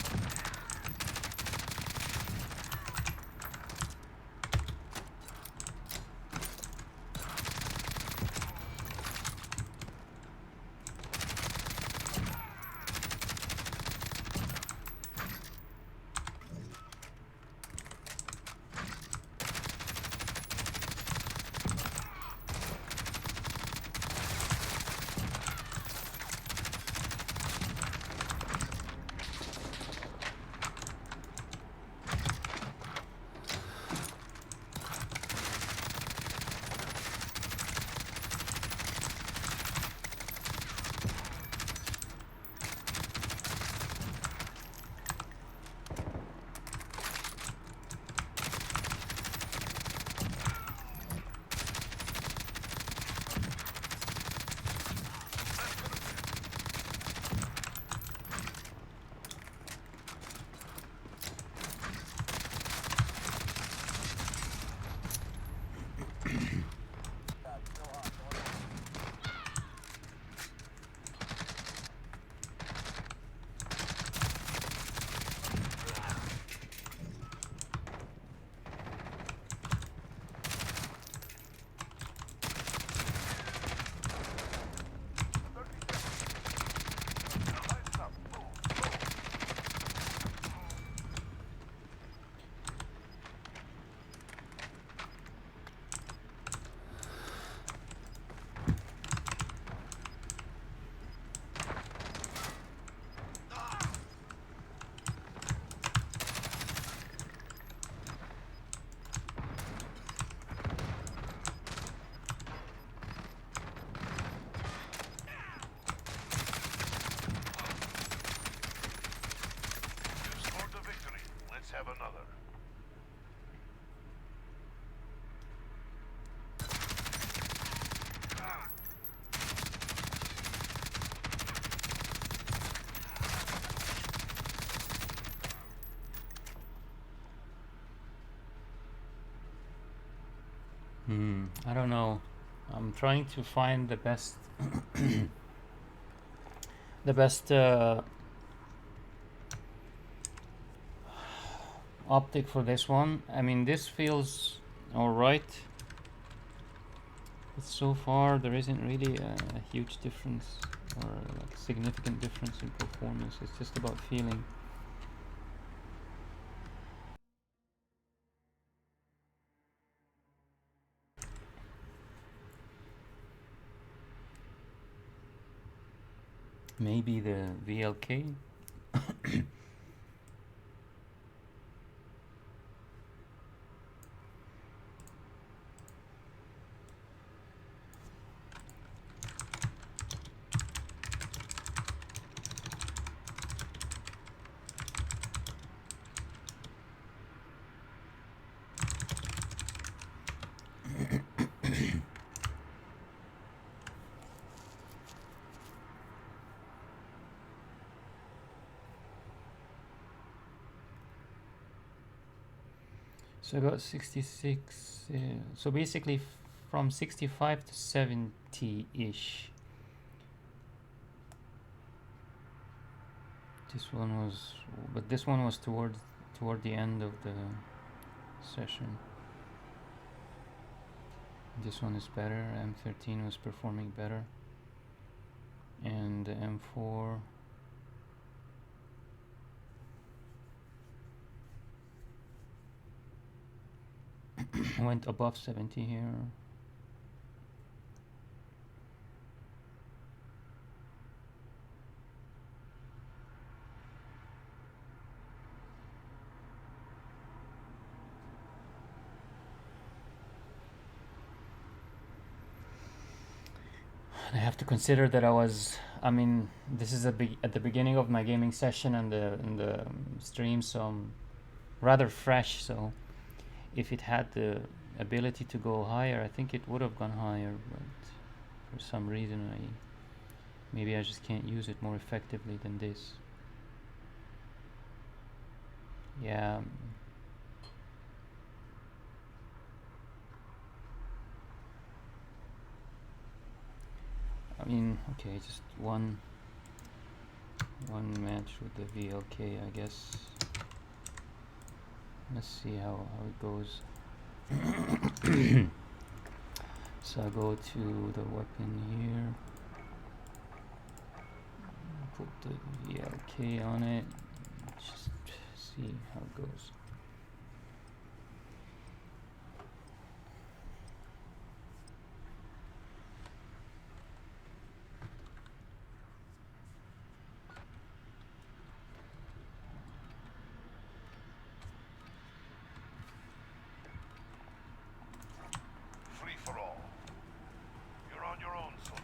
Lights up. Move. You scored the victory. Let's have another. I don't know. I'm trying to find the best, the best optic for this one. I mean, this feels alright. But so far, there isn't really a huge difference or like significant difference in performance. It's just about feeling. Maybe the VLK. So I got 66. So basically, from 65 to 70-ish. This one was, but this one was toward the end of the session. This one is better. M13 was performing better, and the M4. Went above 70 here. I have to consider that I mean, this is at the beginning of my gaming session and the stream, so rather fresh, so if it had the ability to go higher, I think it would have gone higher, but for some reason maybe I just can't use it more effectively than this. Yeah. I mean, okay, just one match with the VLK, I guess. Let's see how it goes. So I go to the weapon here, put the VLK on it, just see how it goes. Free for all. You're on your own, soldier.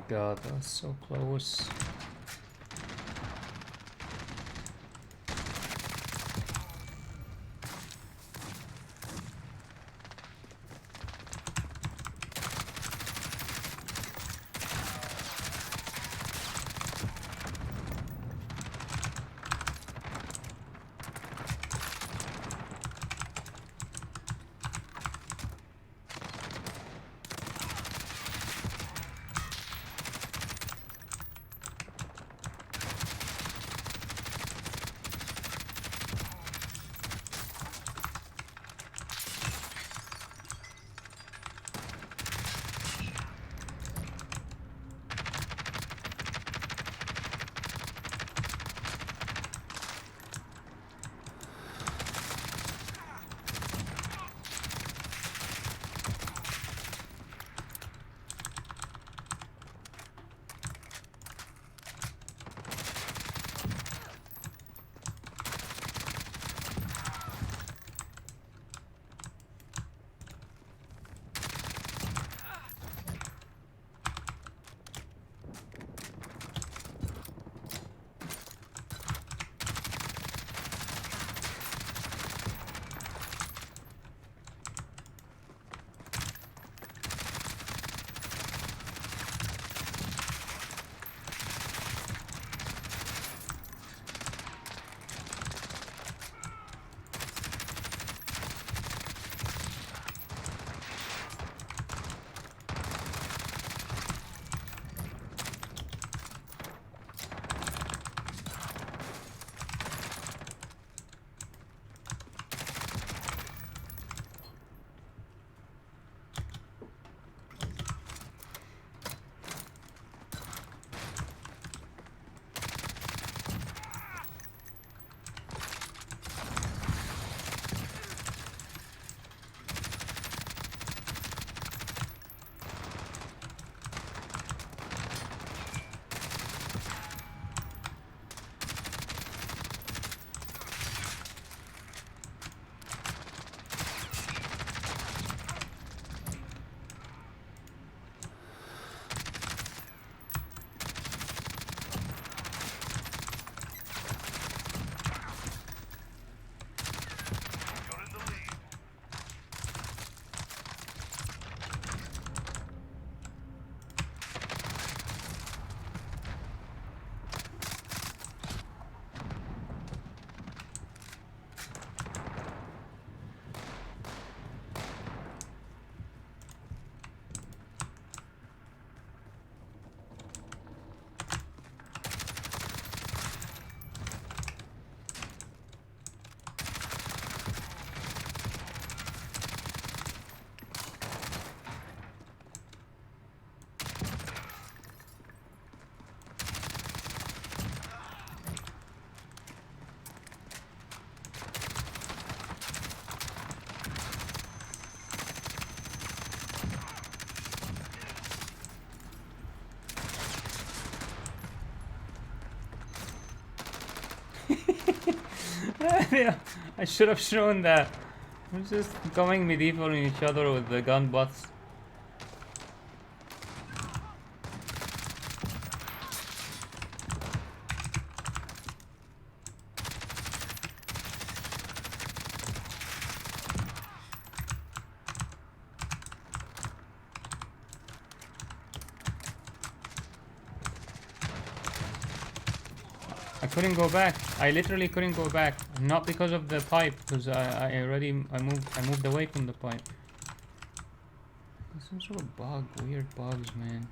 god, that was so close. You're in the lead. Yeah, I should have shown that. I'm just going medieval in each other with the gun butts. I couldn't go back. I literally couldn't go back. Not because of the pipe, because I moved away from the pipe. Some sort of bug, weird bugs, man.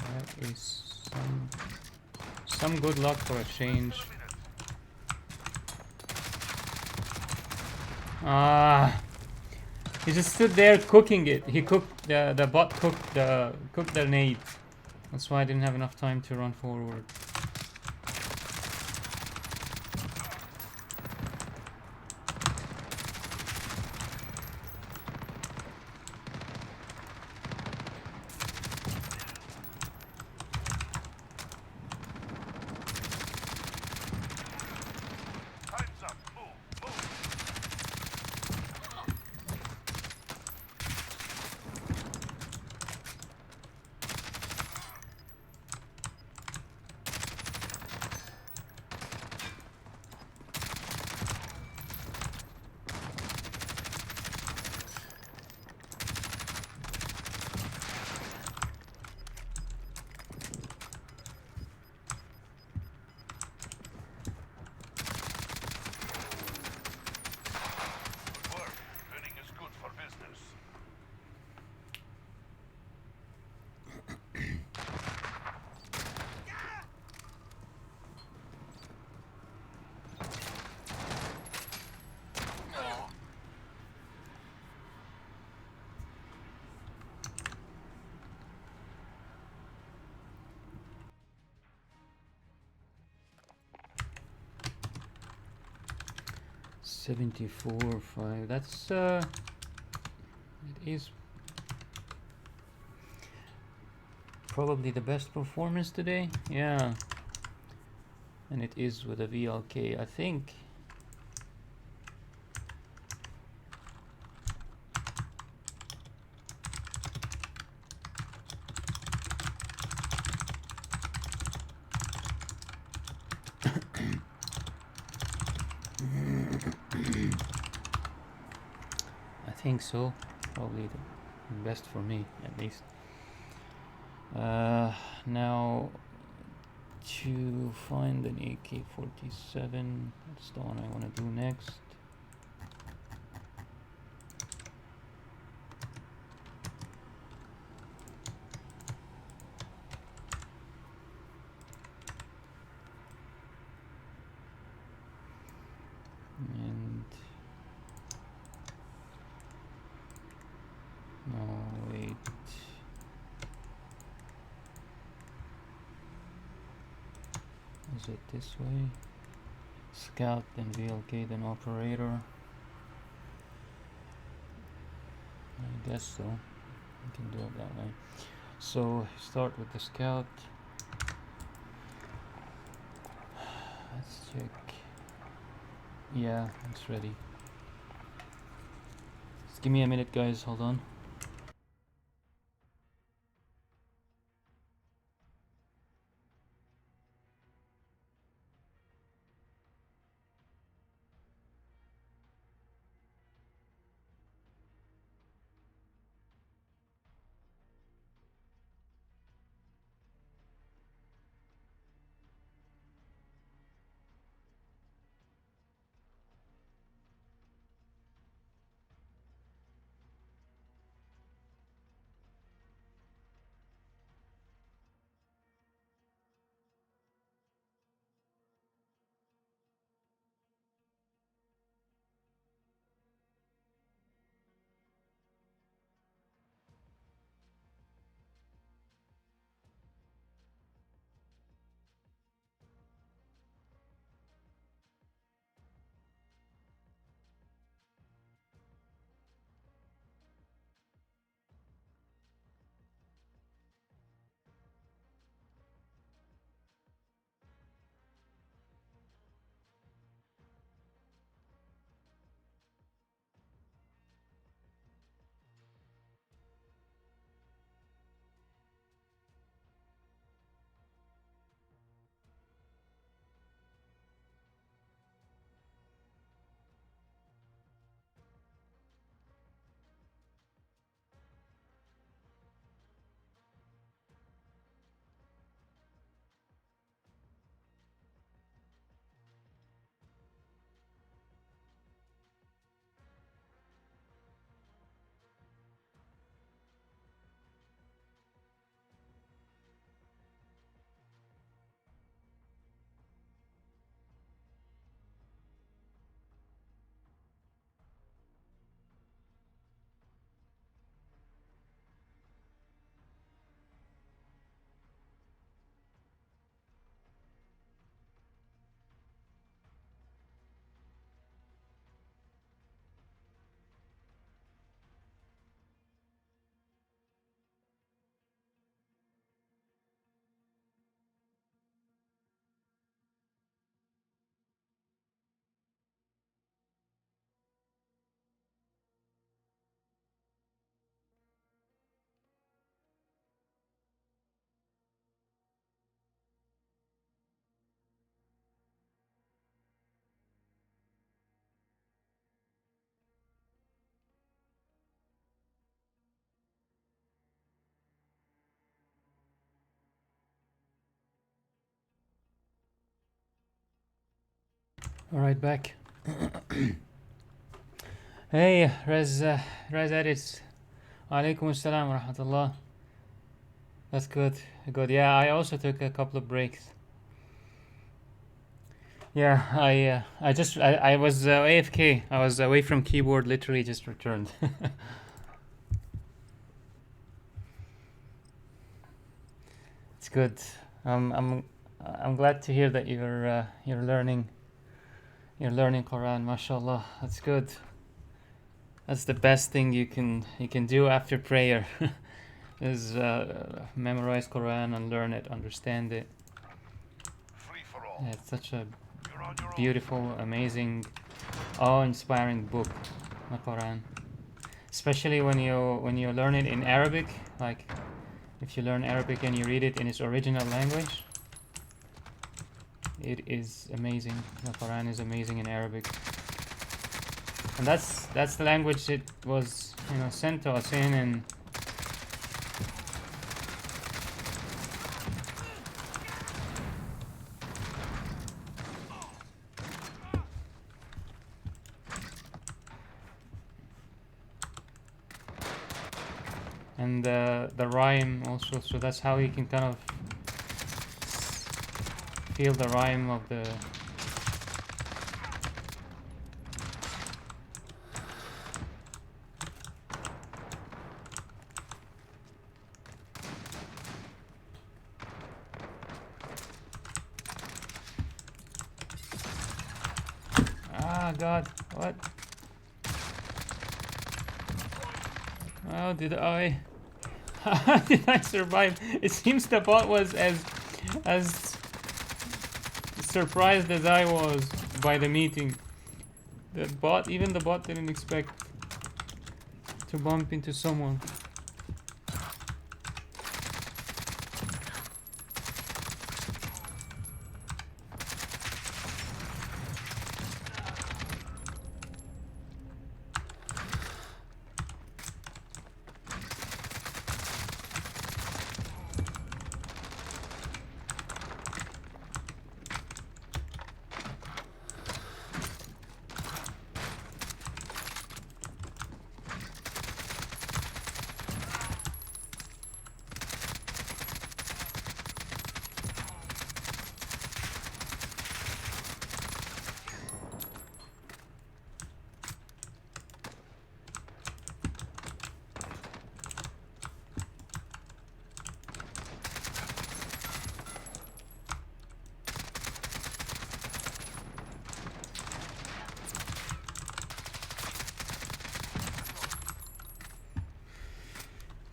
That is some good luck for a change. Ah, he just stood there cooking it. He cooked the bot cooked the nade. That's why I didn't have enough time to run forward. 74.5. That's it is probably the best performance today. Yeah, and it is with a VLK, I think. I think so. Probably the best for me, at least. Now to find an AK-47. That's the one I want to do next. And no, wait. Is it this way? Scout, then VLK, then operator. I guess so. We can do it that way. So start with the scout. Let's check. Yeah, it's ready. Just give me a minute, guys. Hold on. All right, back. Hey, Rez Edits. Alaikum assalam wa rahmatullah. That's good. Good. Yeah, I also took a couple of breaks. Yeah, I was AFK. I was away from keyboard. Literally, just returned. It's good. I'm glad to hear that you're learning You're learning Quran, mashallah. That's good. That's the best thing you can do after prayer. Is memorize Quran and learn it, understand it. Free for all. Yeah, it's such a You're on your own. beautiful, amazing, awe-inspiring book, the Quran. Especially when you learn it in Arabic, like if you learn Arabic and you read it in its original language, it is amazing. The Quran is amazing in Arabic, and that's the language it was sent to us in. And the rhyme also, so that's how you can kind of feel the rhyme of the. Ah, God, what? How did I? How did I survive? It seems the bot was as surprised as I was by the meeting. Even the bot didn't expect to bump into someone.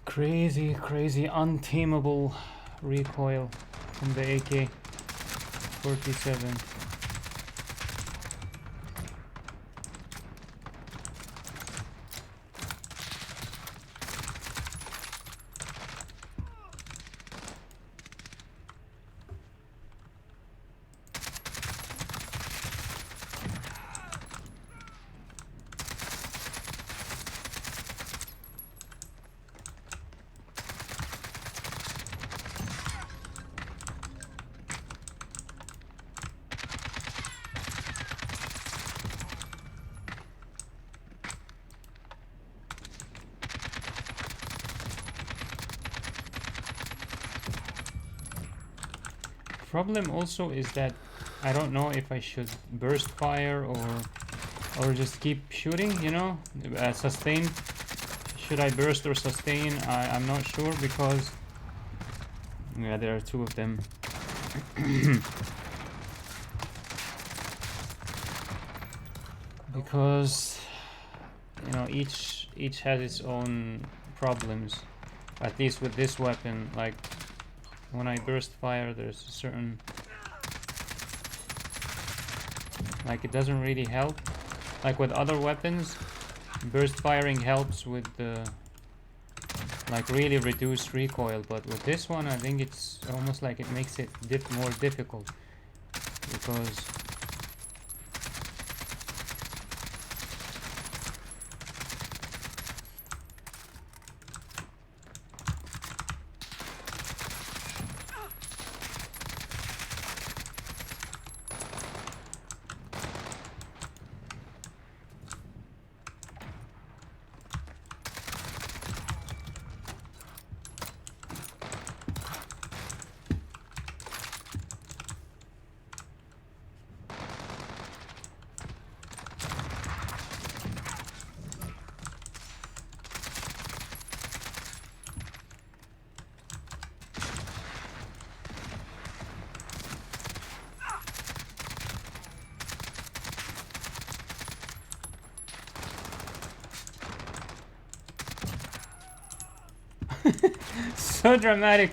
Crazy, crazy, untamable recoil from the AK-47. Problem also is that I don't know if I should burst fire or just keep shooting, sustain. Should I burst or sustain? I'm not sure because yeah, there are two of them. Because each has its own problems. At least with this weapon, like when I burst fire, there's a certain, like, it doesn't really help. Like with other weapons, burst firing helps with the, like, really reduced recoil, but with this one I think it's almost like it makes it more difficult because So dramatic.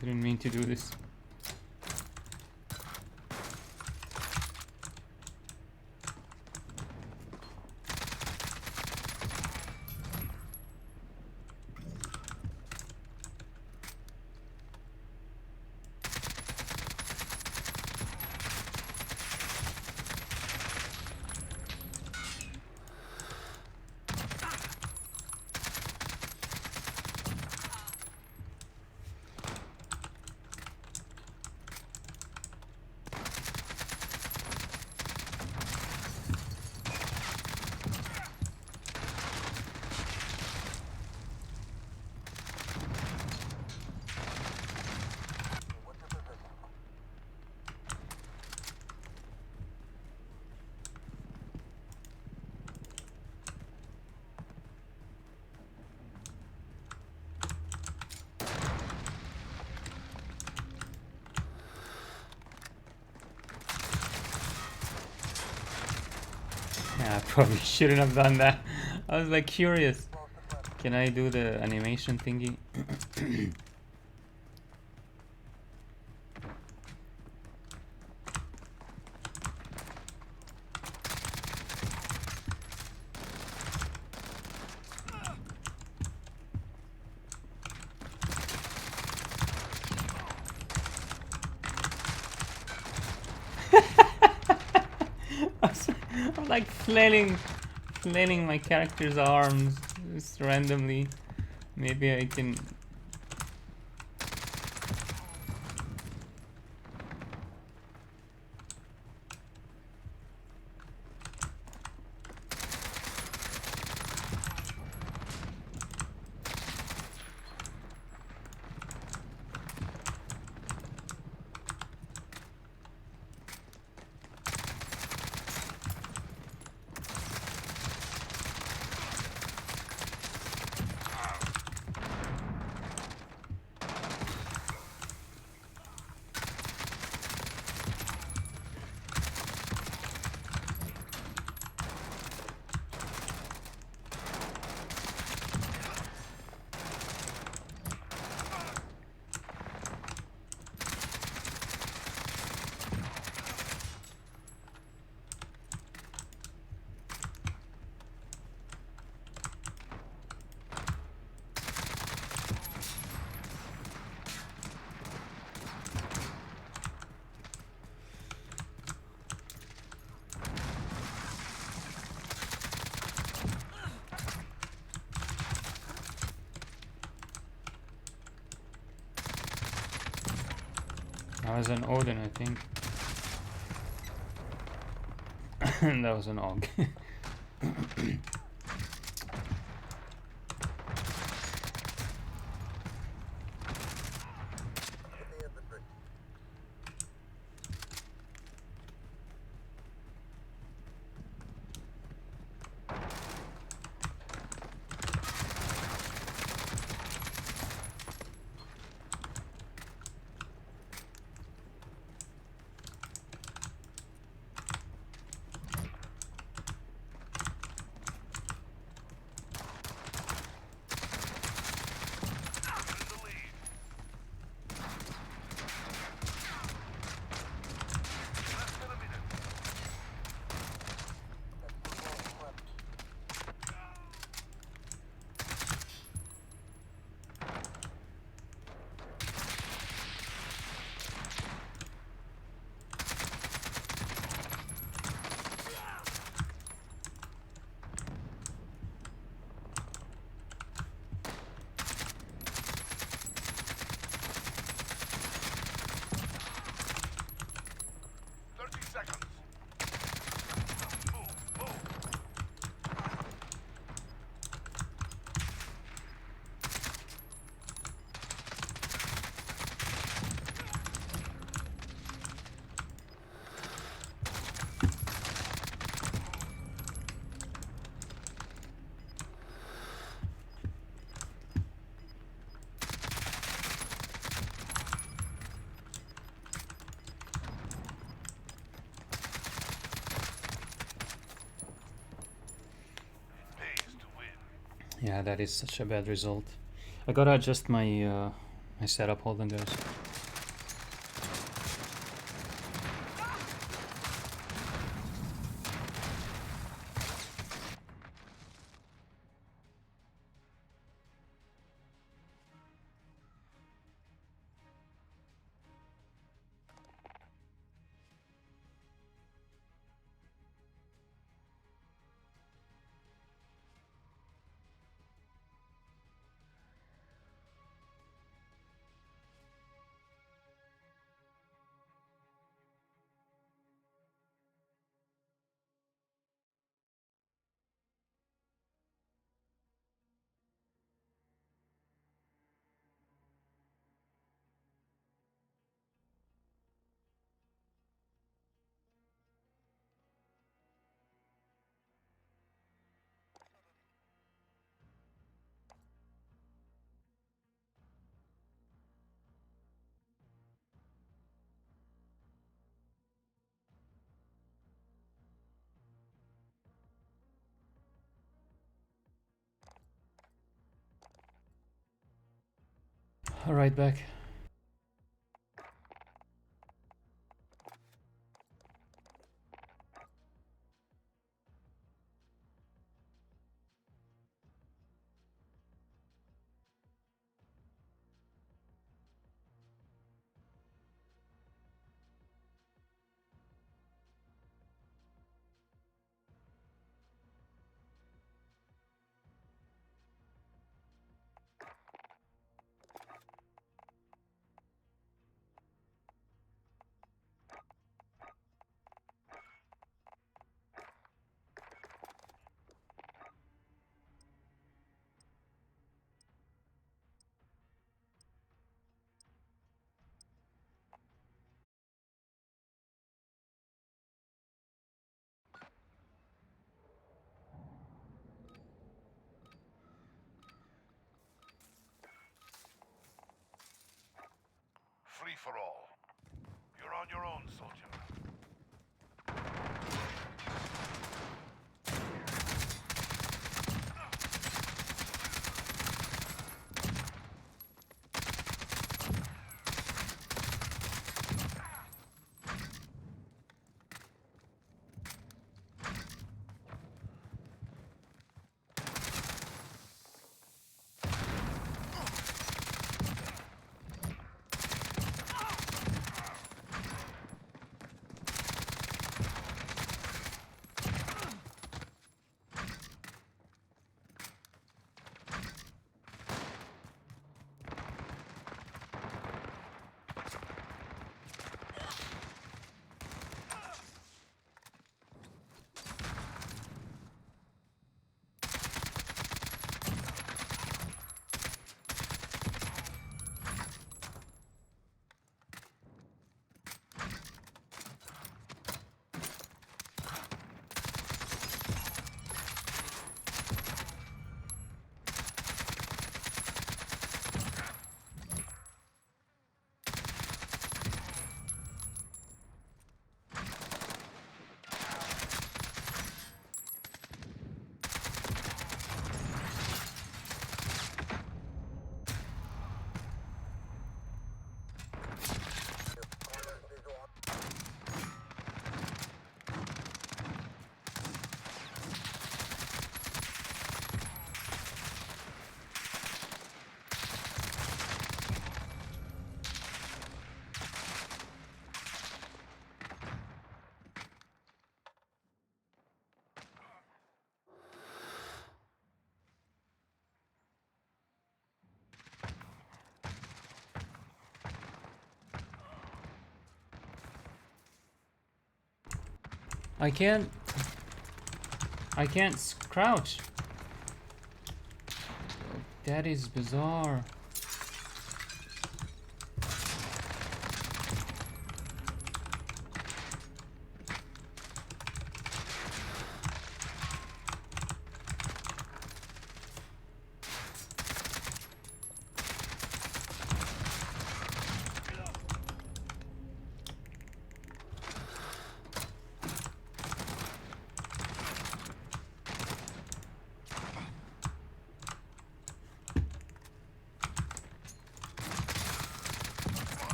Didn't mean to do this. Yeah, I probably shouldn't have done that. I was like curious. Can I do the animation thingy? I'm like flailing my character's arms just randomly. Maybe I can. That was an Odin, I think. That was an Og. Yeah, that is such a bad result. I gotta adjust my my setup. Hold on, guys. All right, back. Free for all. You're on your own, soldier. I can't. I can't crouch. That is bizarre.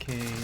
Okay,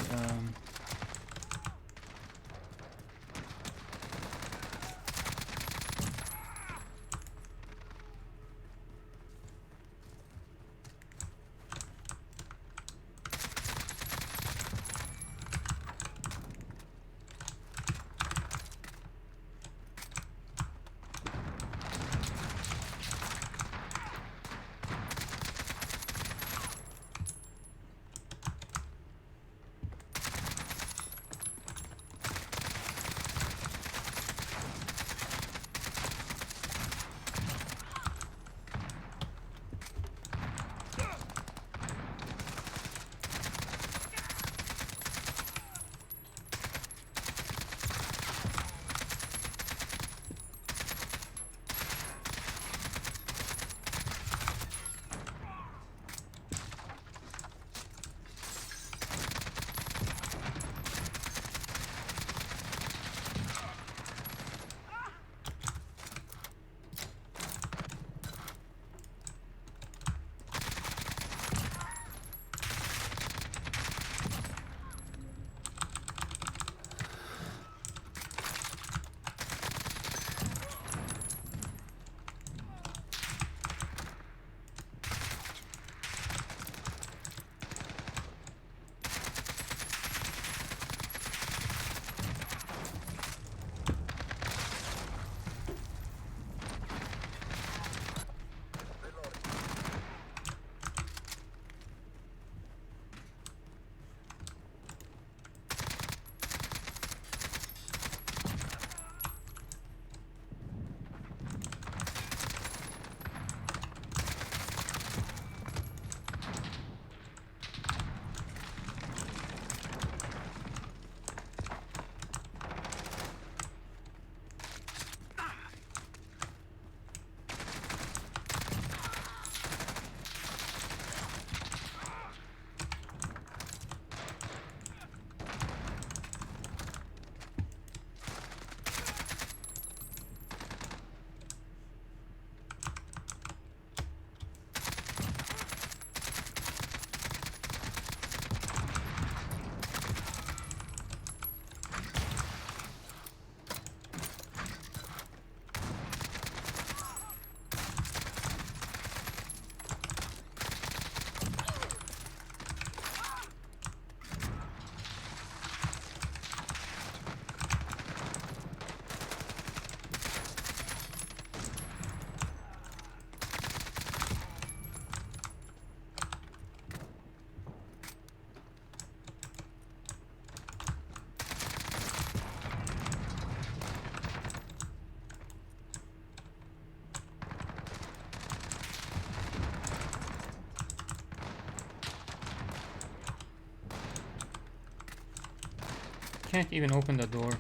can't even open the door.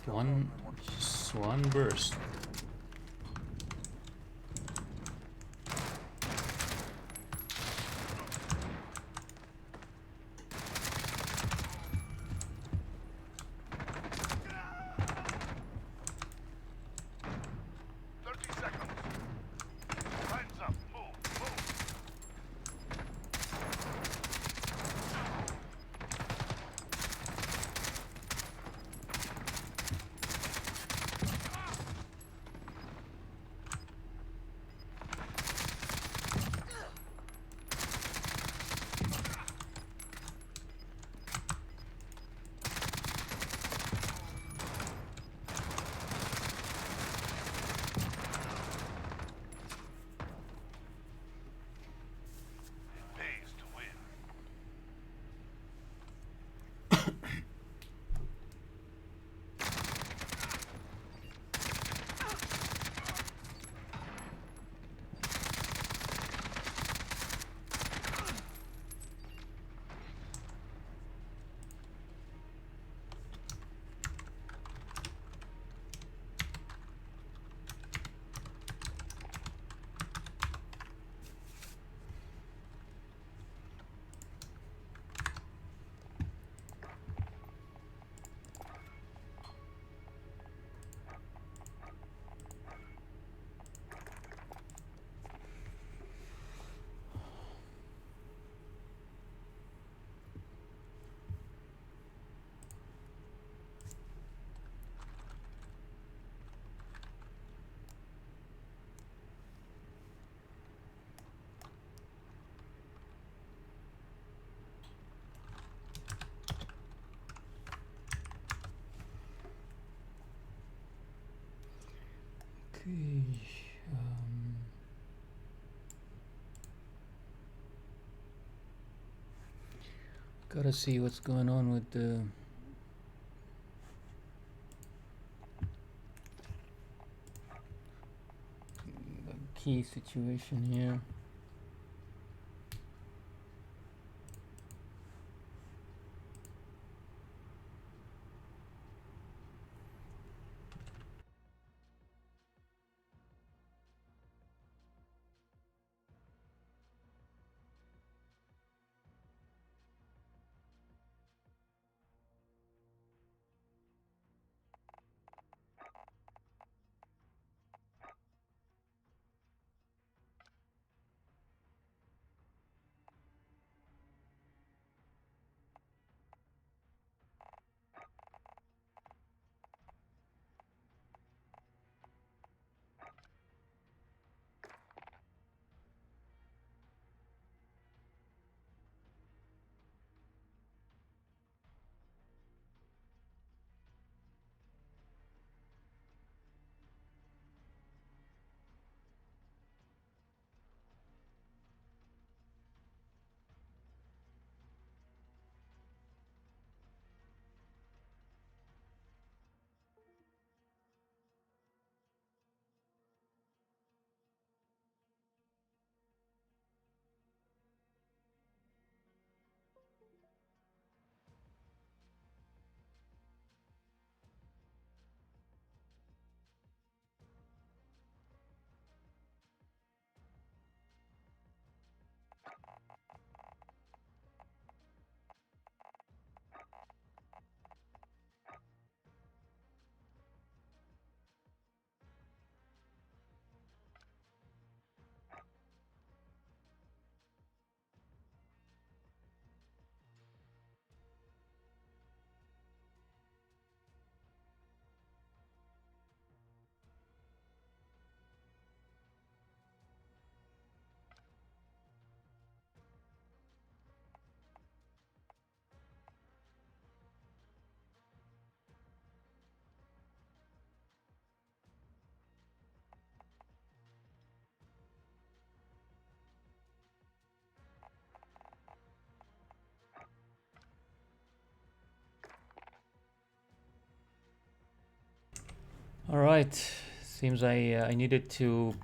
Just one burst. Okay. Gotta see what's going on with the key situation here. All right. Seems I needed to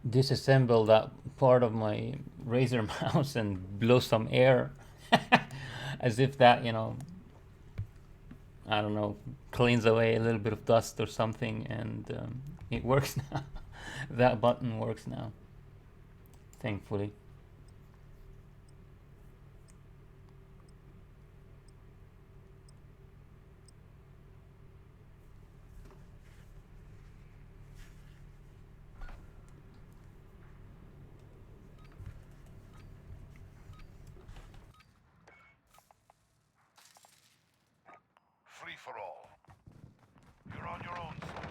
disassemble that part of my Razer mouse and blow some air, as if that I don't know, cleans away a little bit of dust or something, and it works now. That button works now, thankfully. Free for all. You're on your own, son.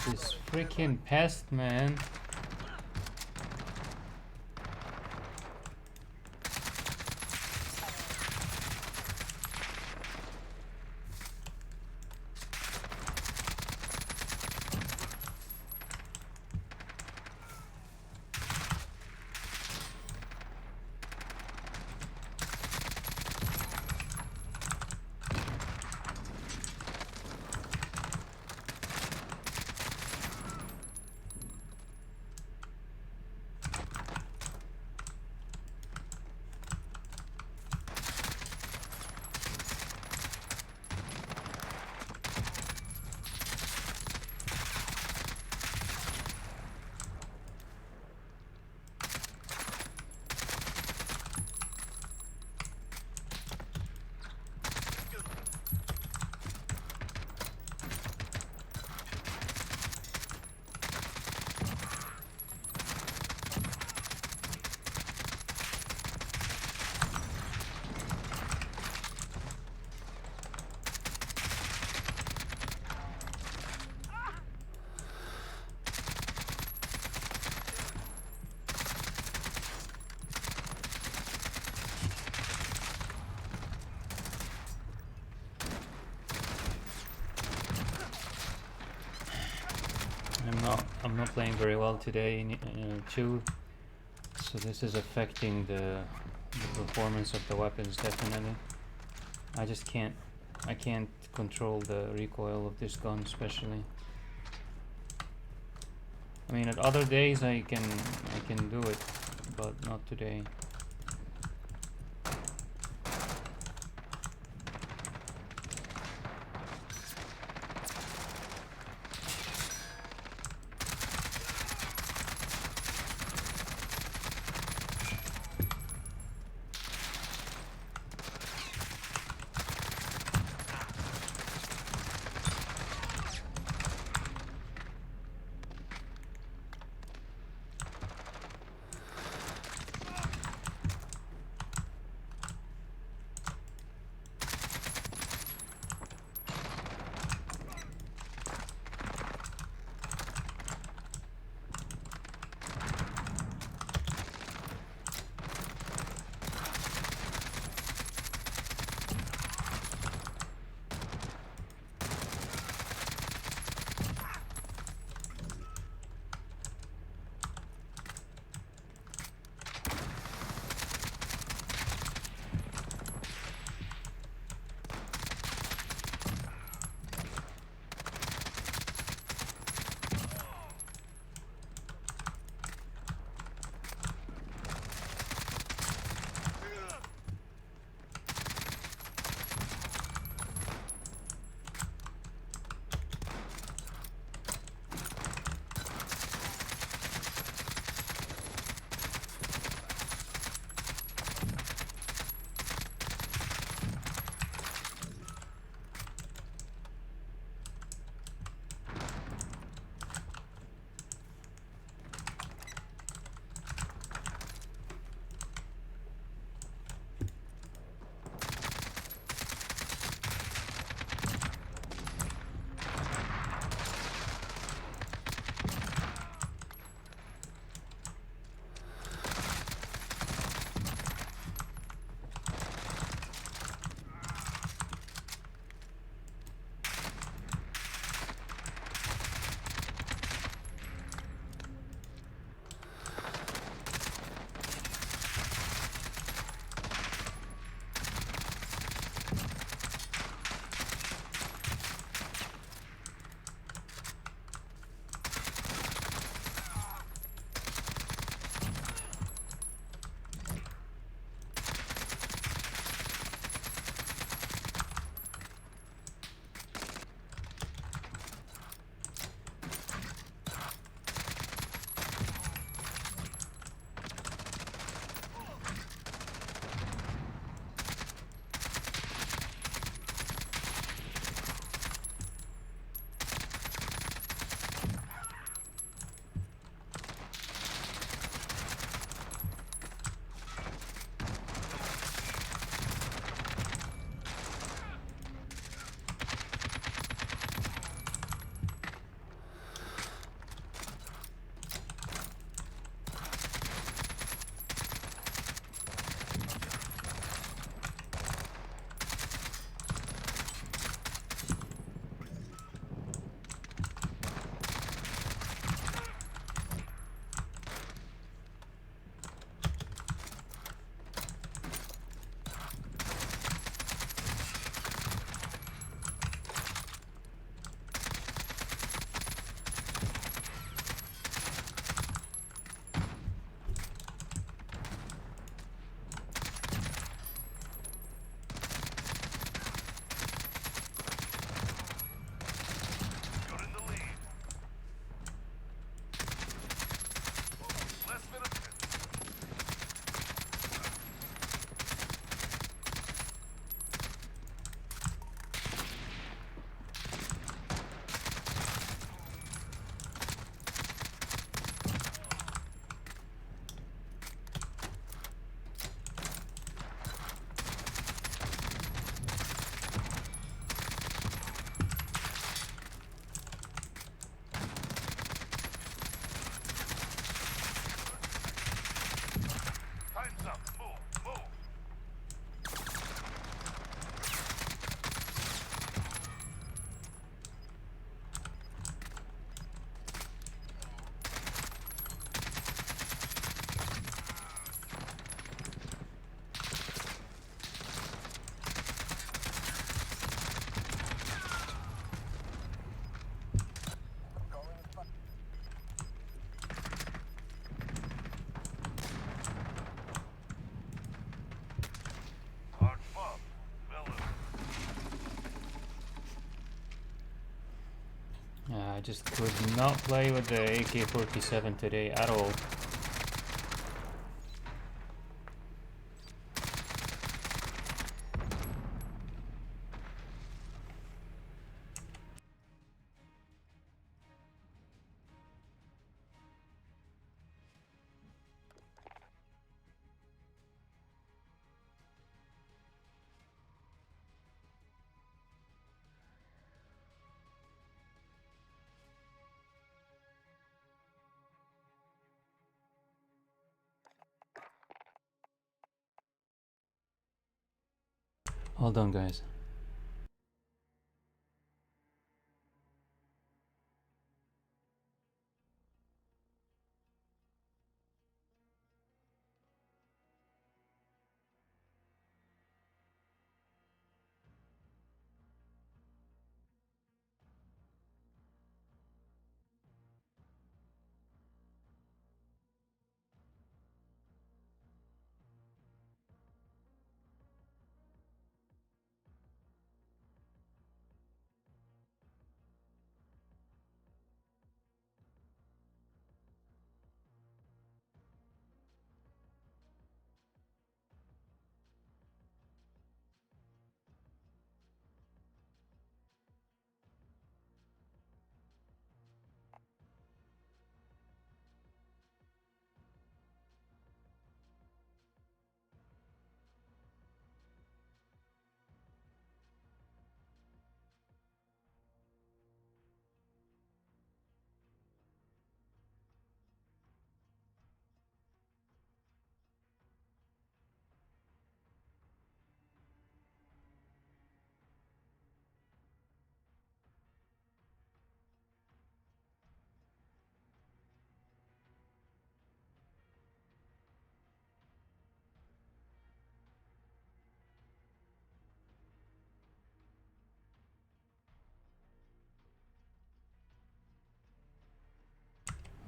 This freaking pest, man. I'm not playing very well today too, so this is affecting the performance of the weapons definitely. I just I can't control the recoil of this gun especially. I mean, at other days I can do it, but not today. I just could not play with the AK-47 today at all. Hold on, guys.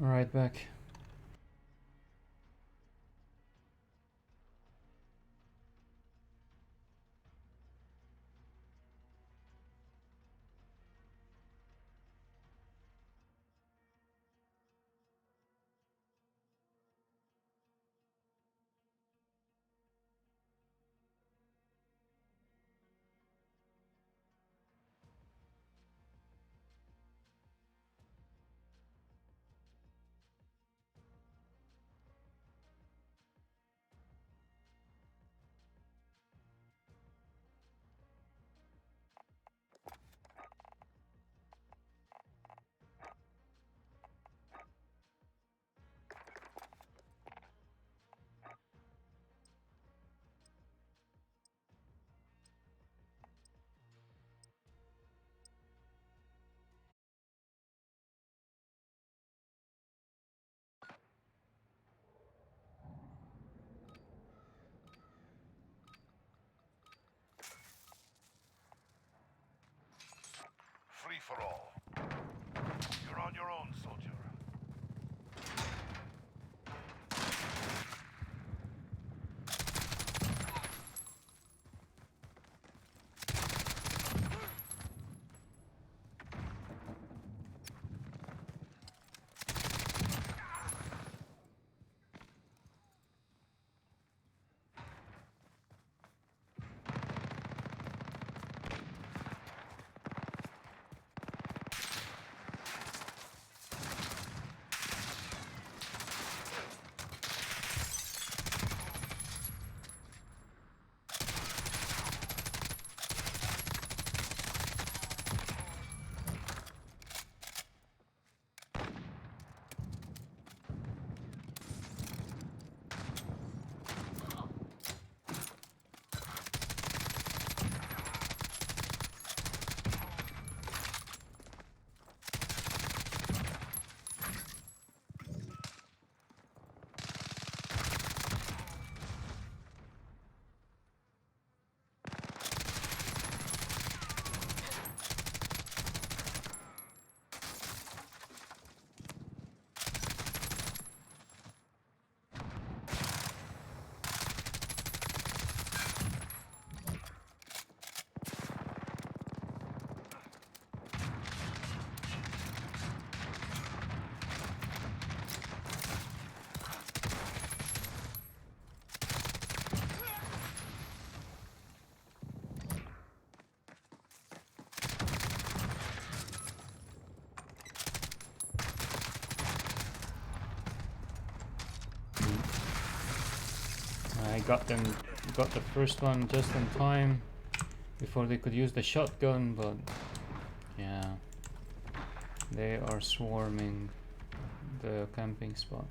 Alright, back. Free for all. You're on your own, soldier. got the first one just in time before they could use the shotgun, but yeah, they are swarming the camping spot.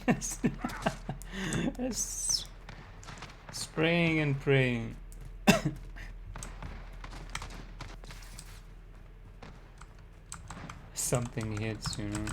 Yes. Yes. Spraying and praying. Something hits, you know.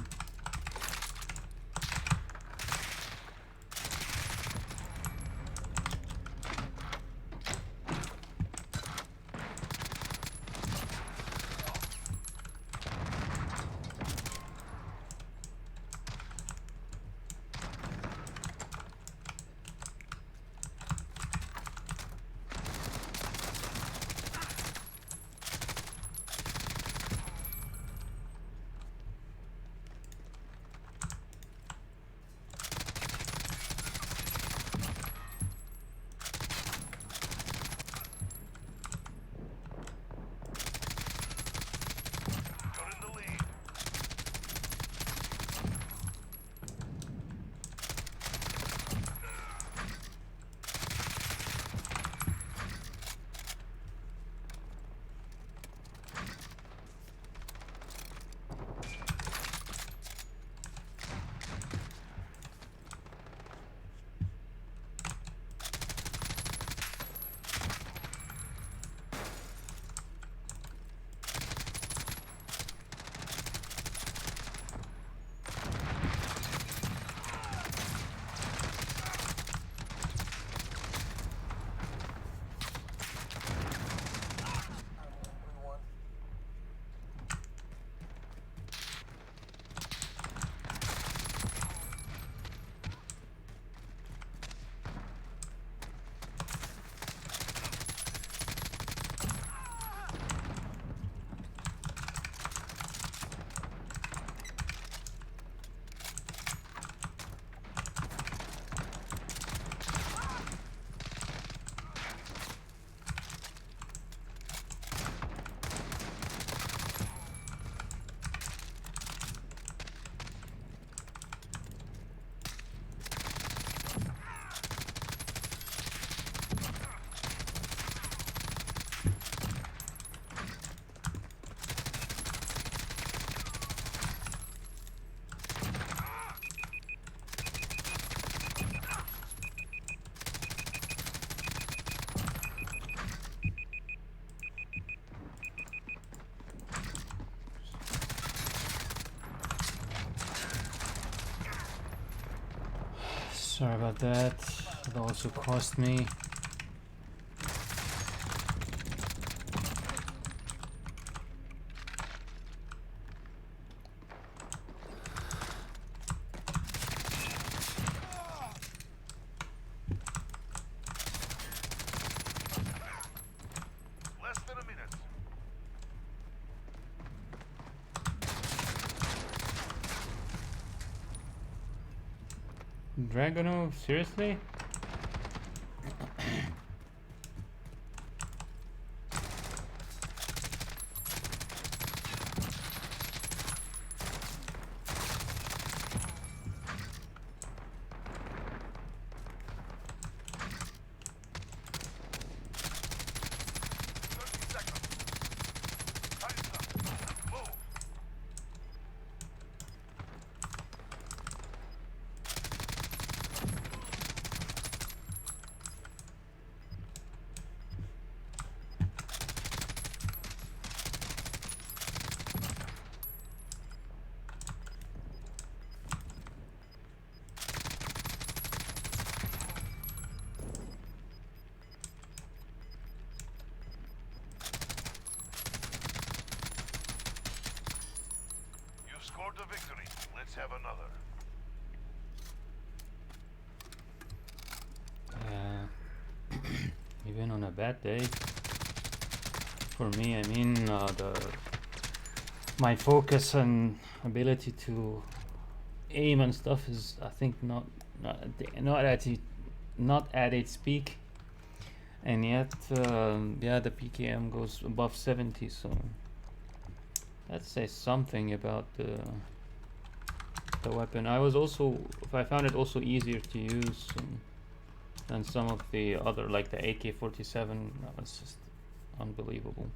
Sorry about that. It also cost me. Less than a minute. Dragonov, seriously? You've scored the victory. Let's have another. Even on a bad day, for me, I mean, my focus and ability to aim and stuff is, I think, not at its peak, and yet, yeah, the PKM goes above 70, so that says something about the weapon. I found it also easier to use than some of the other, like the AK-47. That was just unbelievable.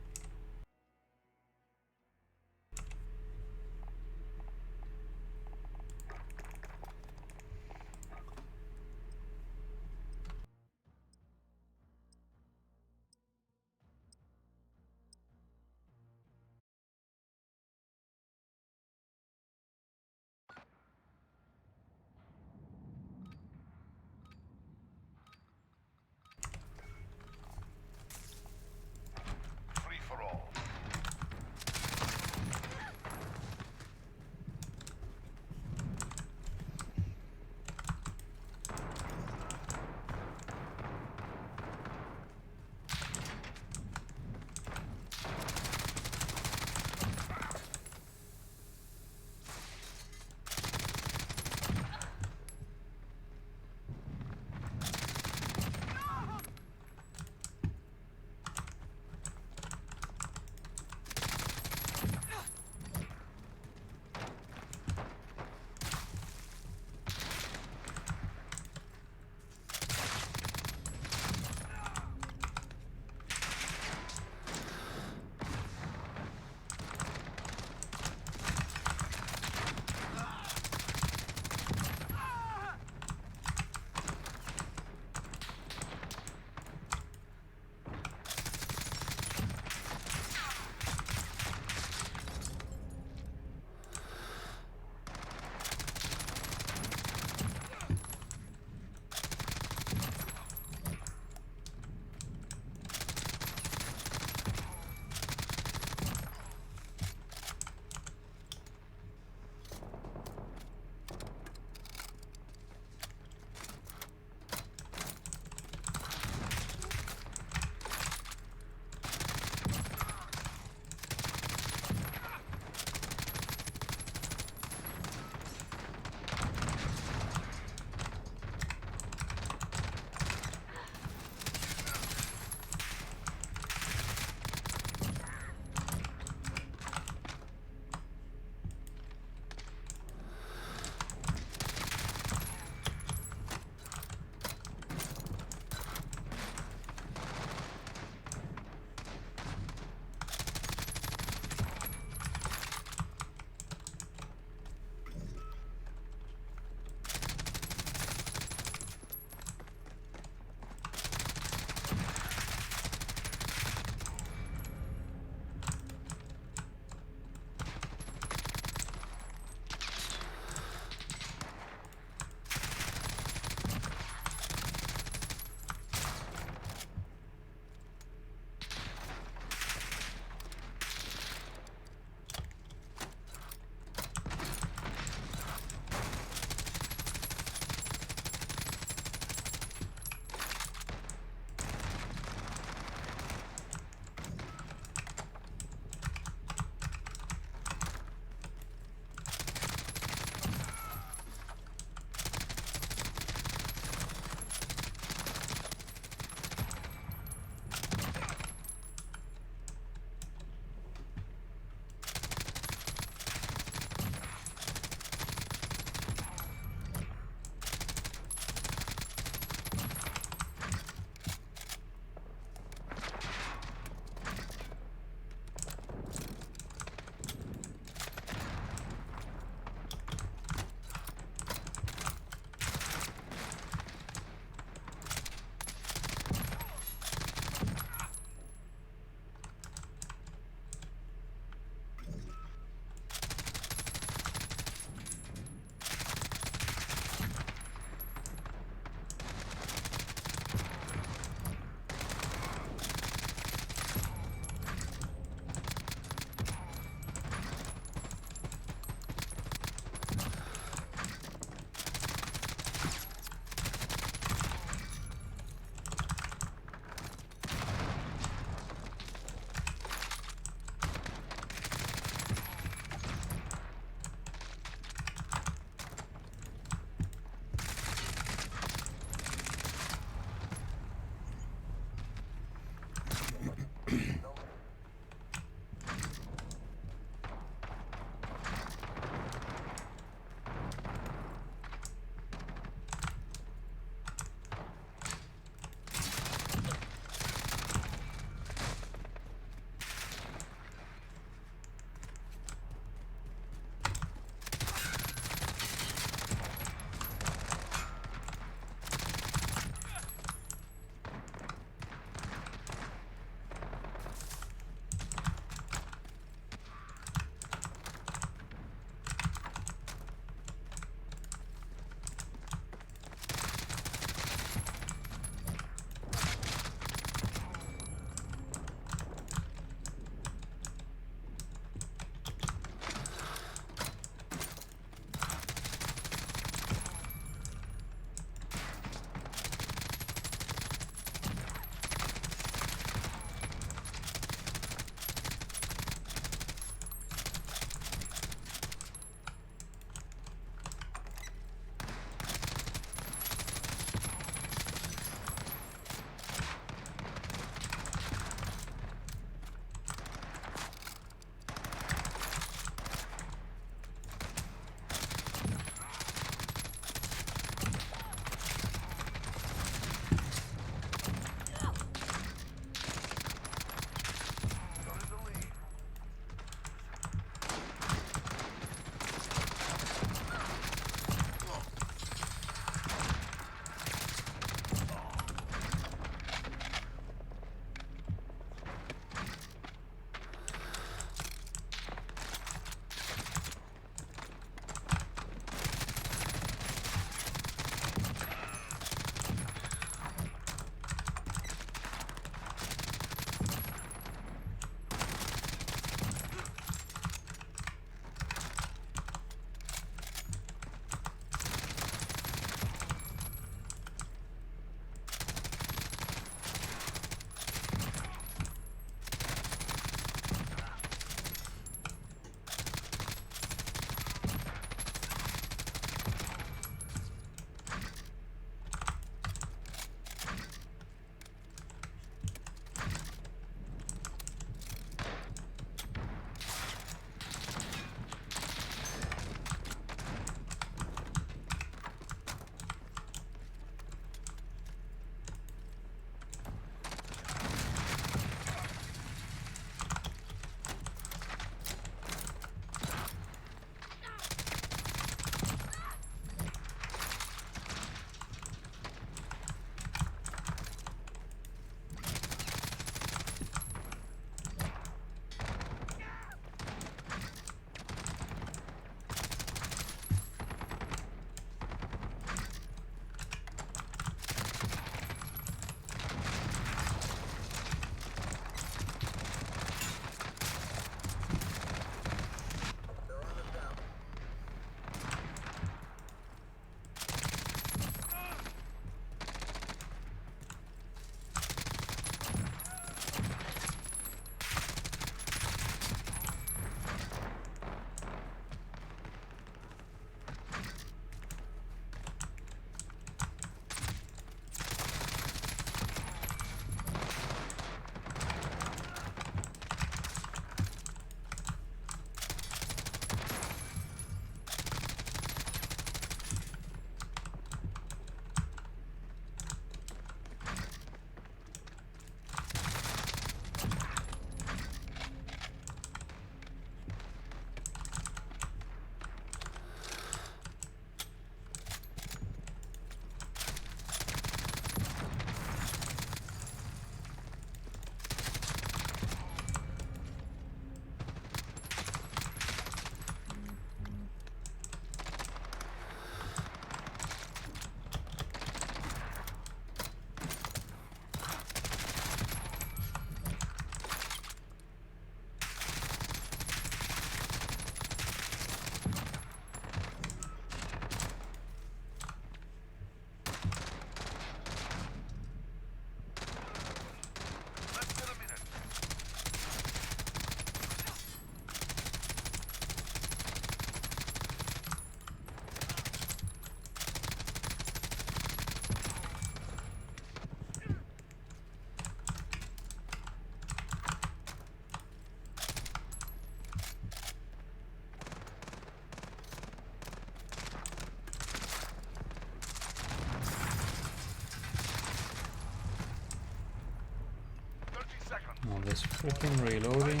Oh, this freaking reloading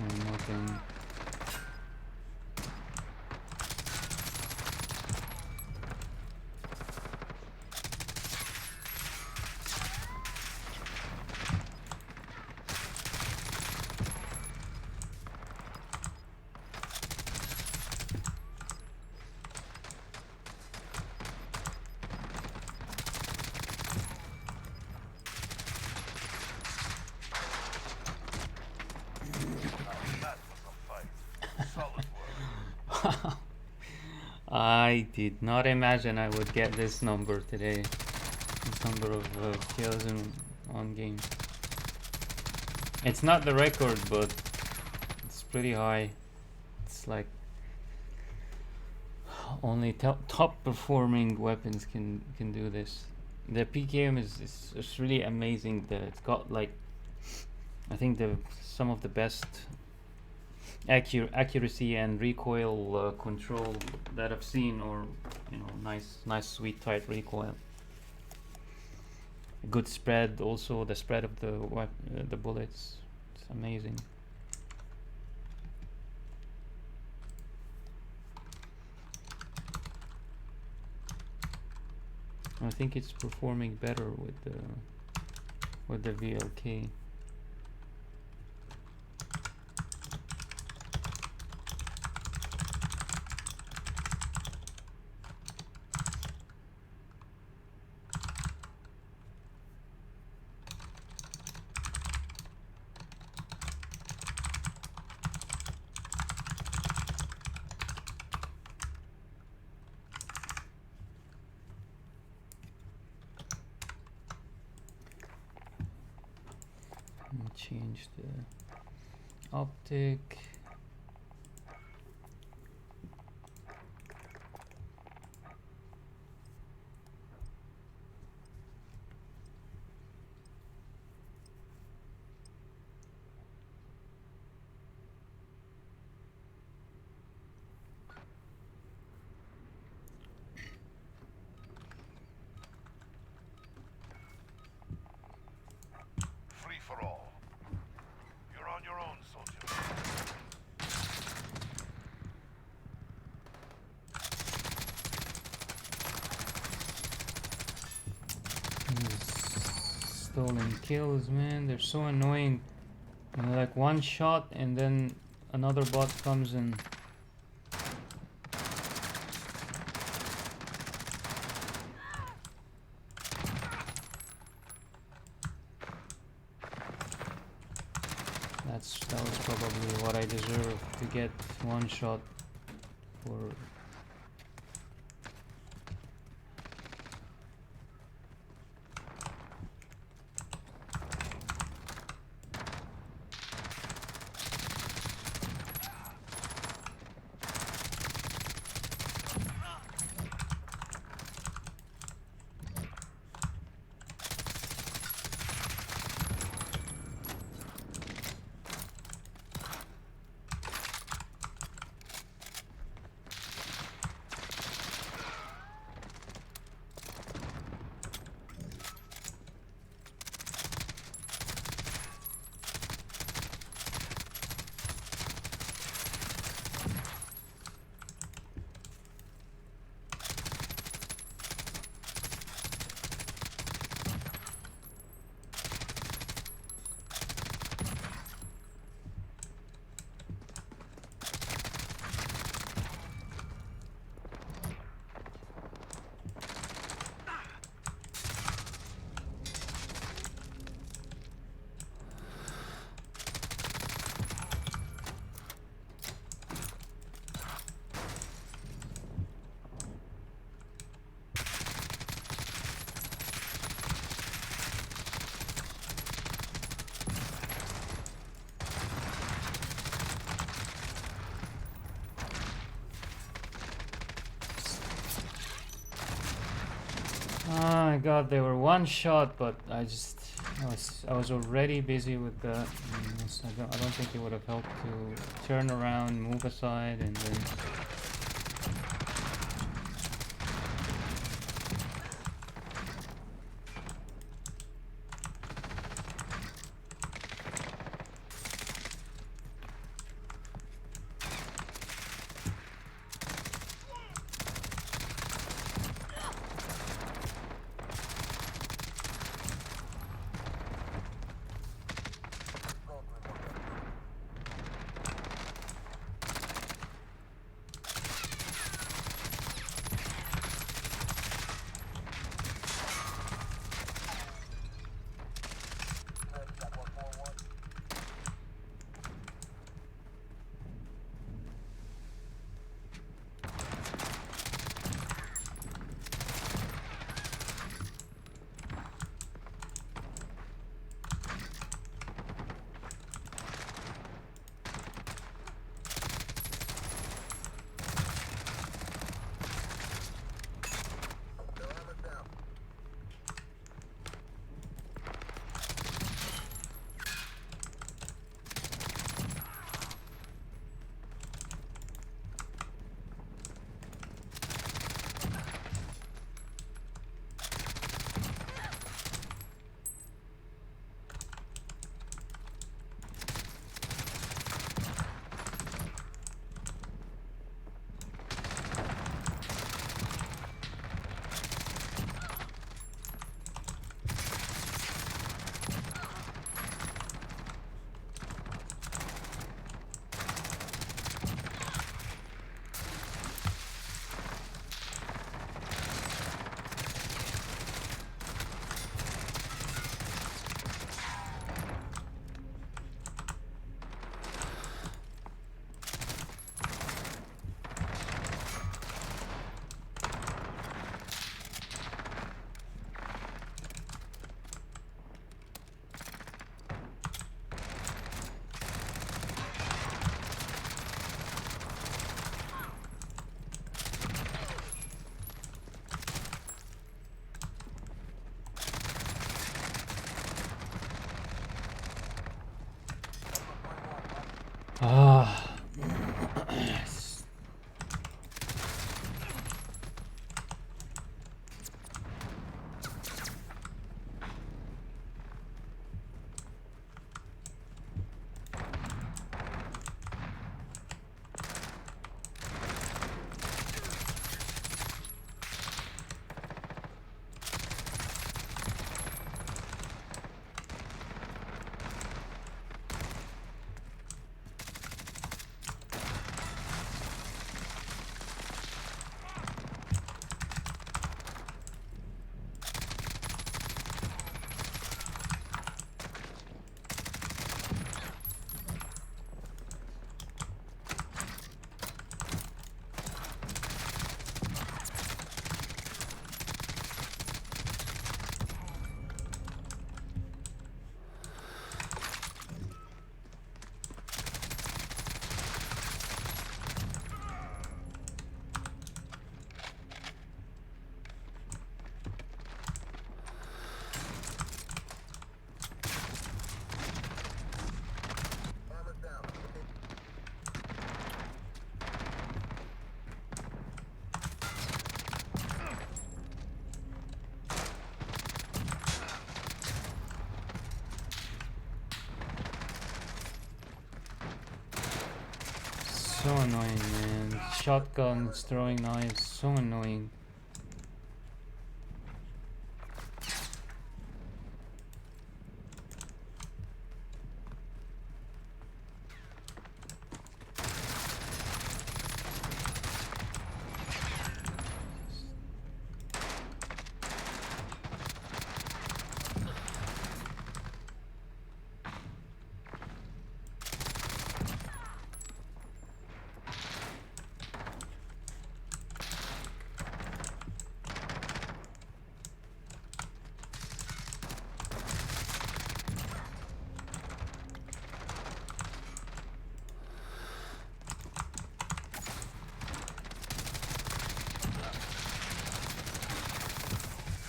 is nothing. That was a fight. Solid work. I did not imagine I would get this number today. This number of kills in one game. It's not the record, but it's pretty high. It's like only top performing weapons can do this. The PKM is it's really amazing. That it's got like, I think some of the best accuracy and recoil control that I've seen, or nice sweet tight recoil. Good spread, also the spread of the bullets. It's amazing. I think it's performing better with the VLK. Change the optic. Free for all. You're on your own, soldier. These stolen kills, man, they're so annoying. Like one shot and then another bot comes in. That was probably what I deserve, to get one shot for. Oh my god, they were one shot, but I was already busy with that. I don't think it would have helped to turn around, move aside, and then. Ah. So annoying, man. Shotguns, throwing knives, so annoying.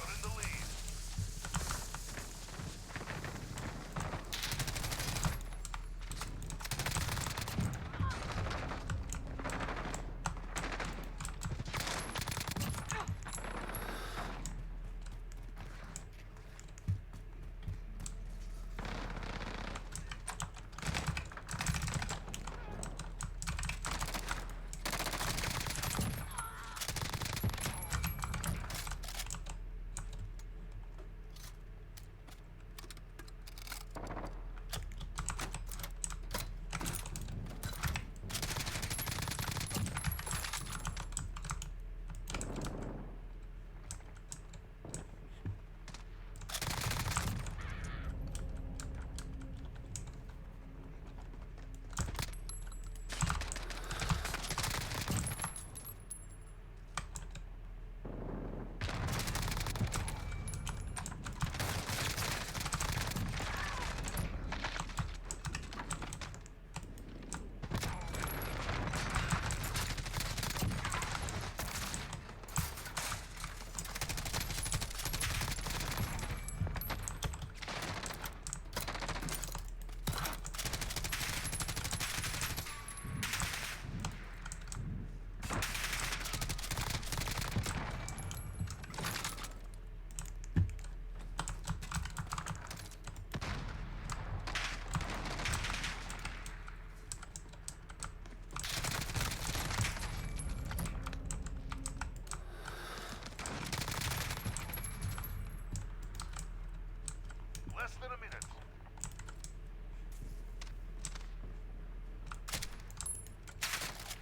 You're in the lead. Less than a minute.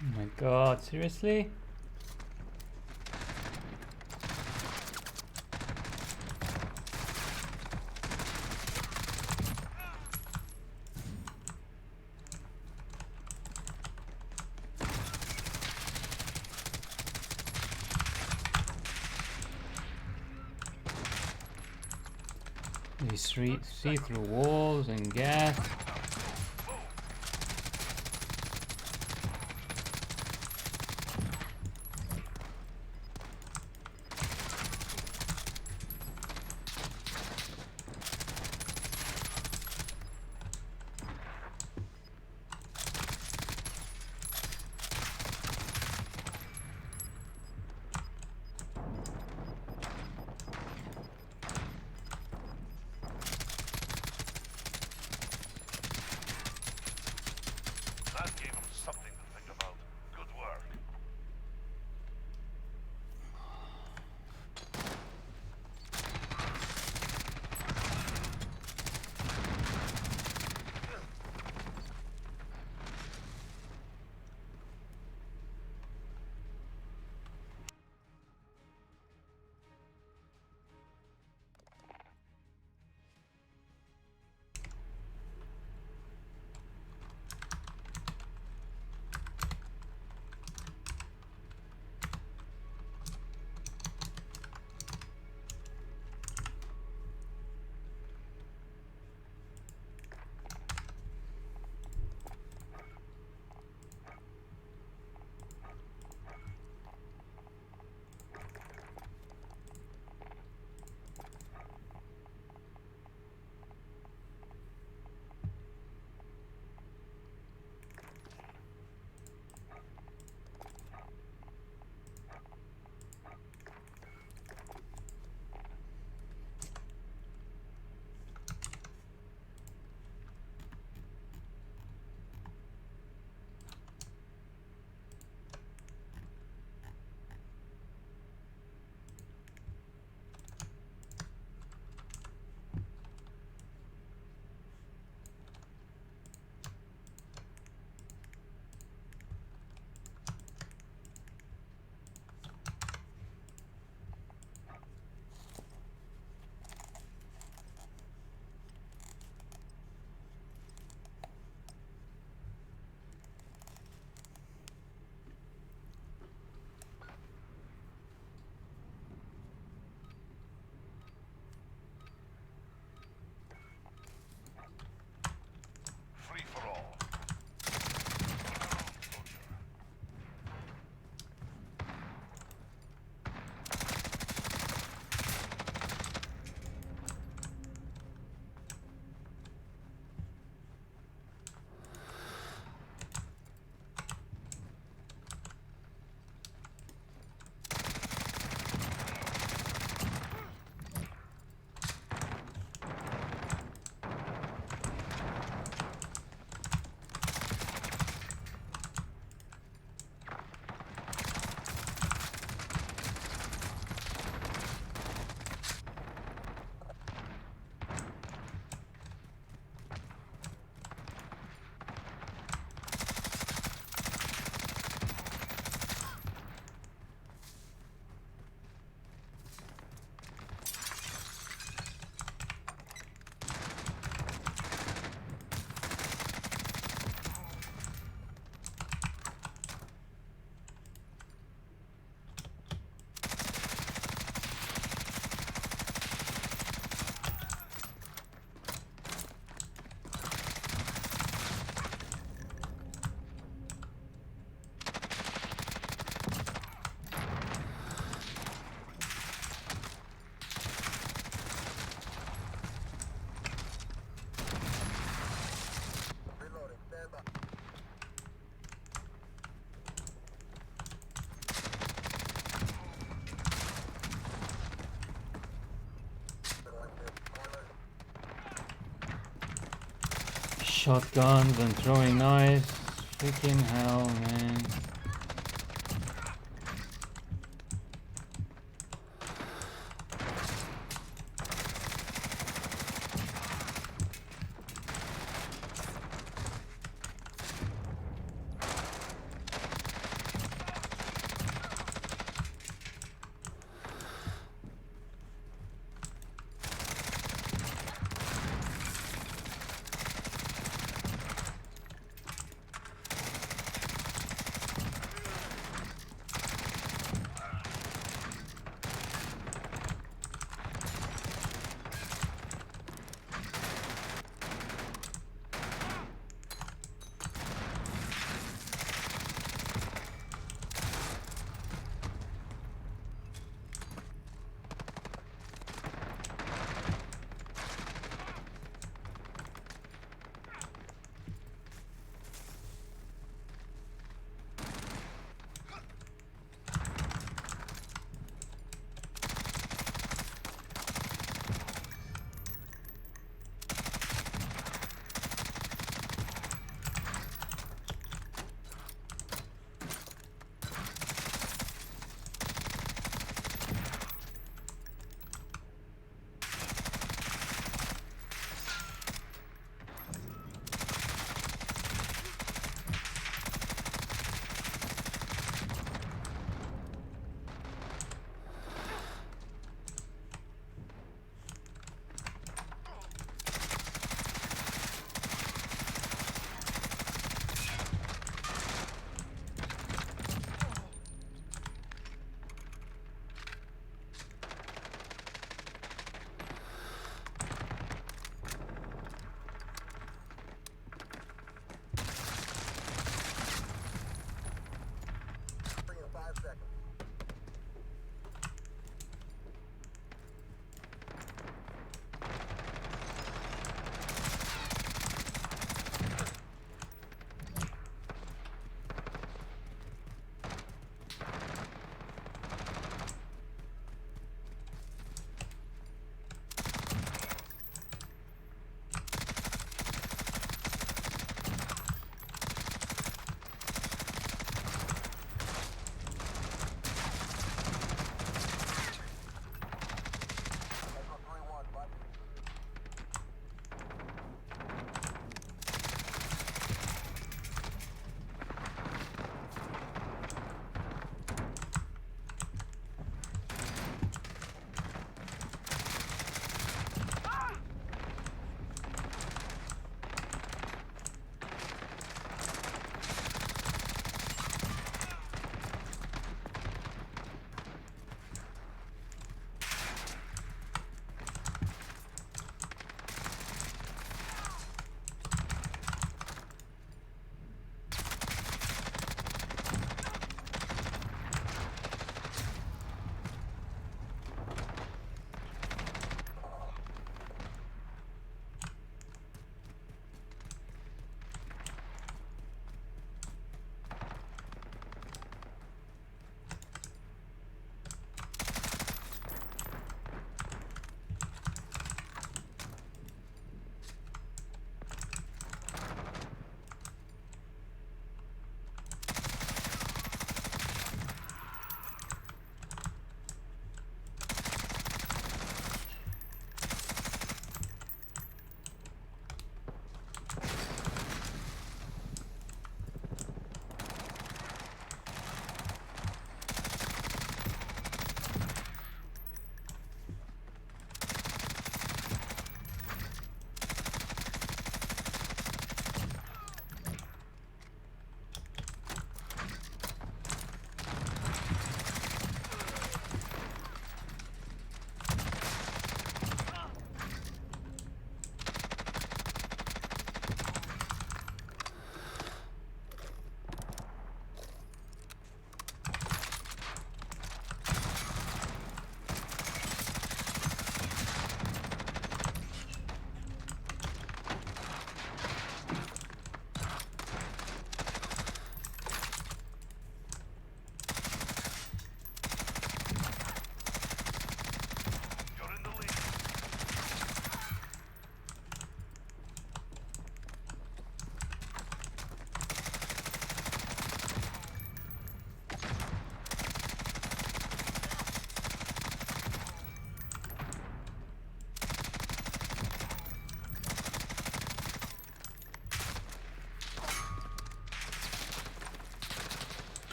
Oh my god, seriously? These see-through walls and gas. That gave him something to think about. Good work. Free for all. Shotguns and throwing knives. Freaking hell, man.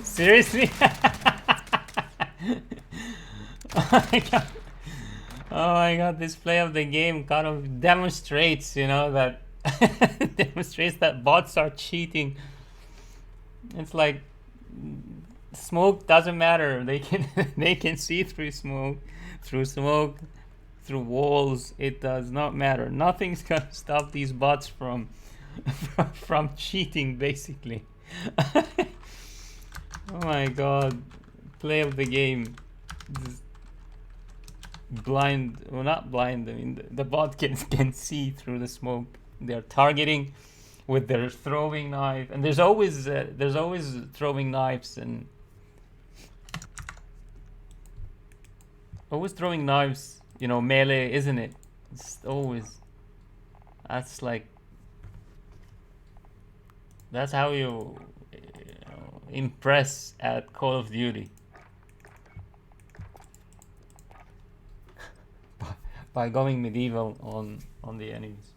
Seriously? Oh my god. Oh my god, this play of the game kind of demonstrates, that demonstrates that bots are cheating. It's like smoke doesn't matter. They can they can see through smoke, through walls. It does not matter. Nothing's gonna stop these bots from cheating, basically. Oh my god, play of the game. This blind, well, not blind. I mean, the bot can see through the smoke. They're targeting with their throwing knife, and there's always throwing knives and always throwing knives. Melee, isn't it? It's always that's like that's how you impress at Call of Duty. By going medieval on the enemies.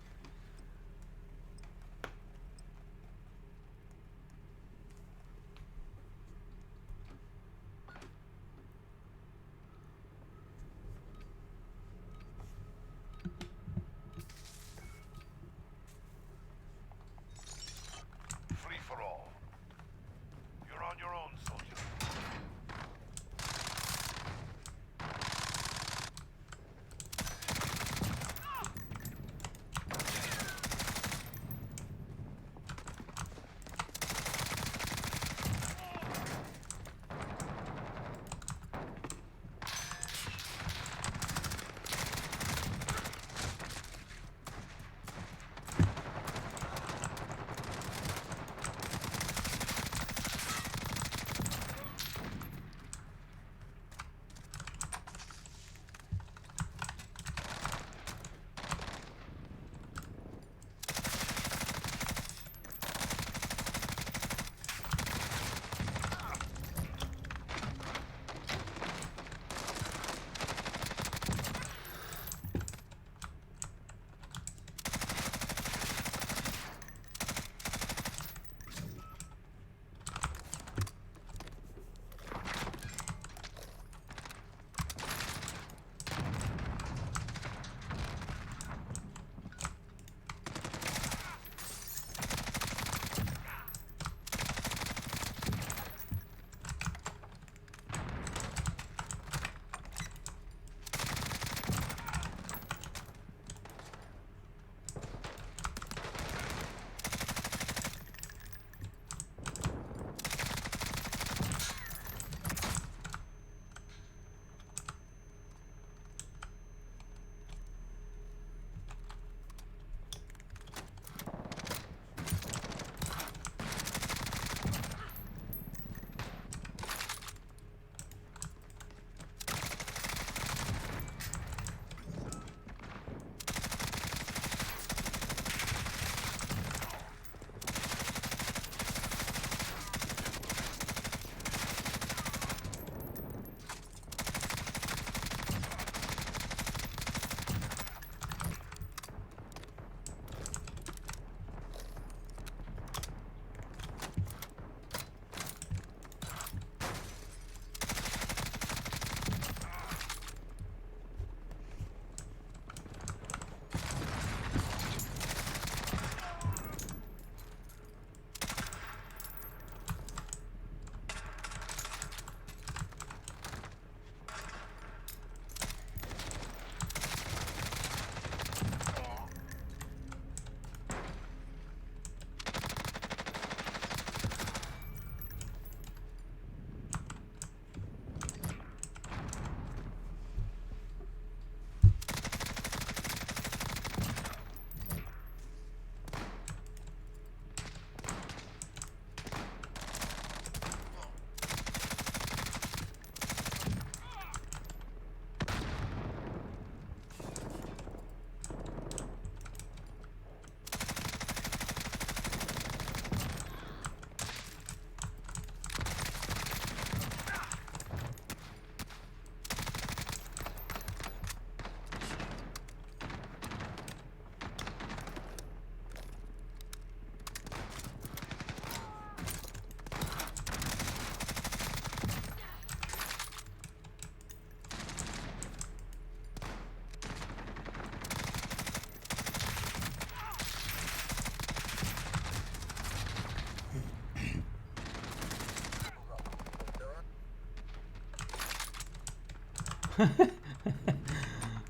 Free for all. You're on your own, soldier.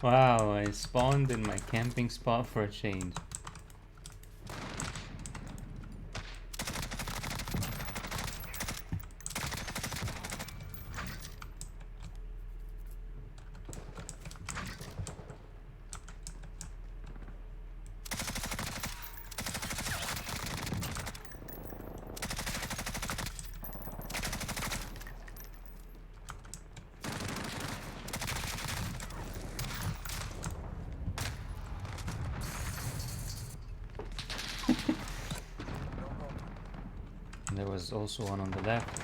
Wow, I spawned in my camping spot for a change. There was also one on the left.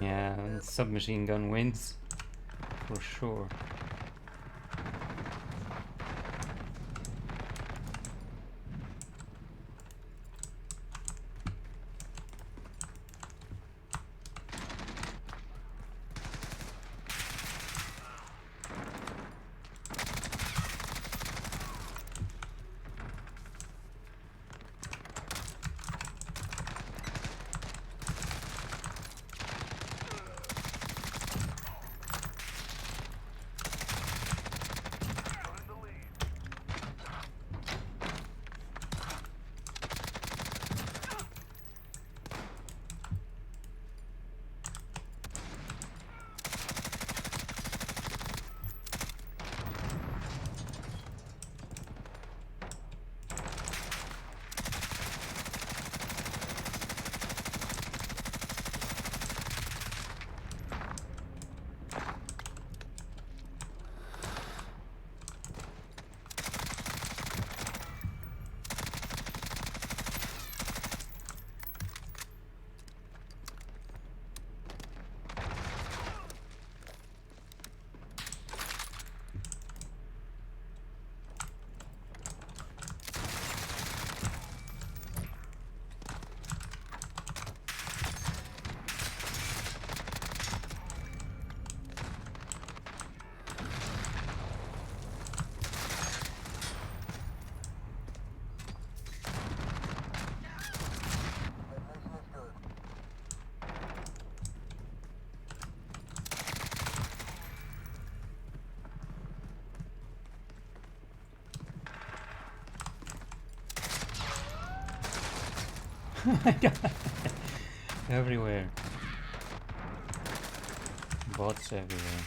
Yeah, submachine gun wins for sure. You're in the lead. Everywhere. Bots everywhere.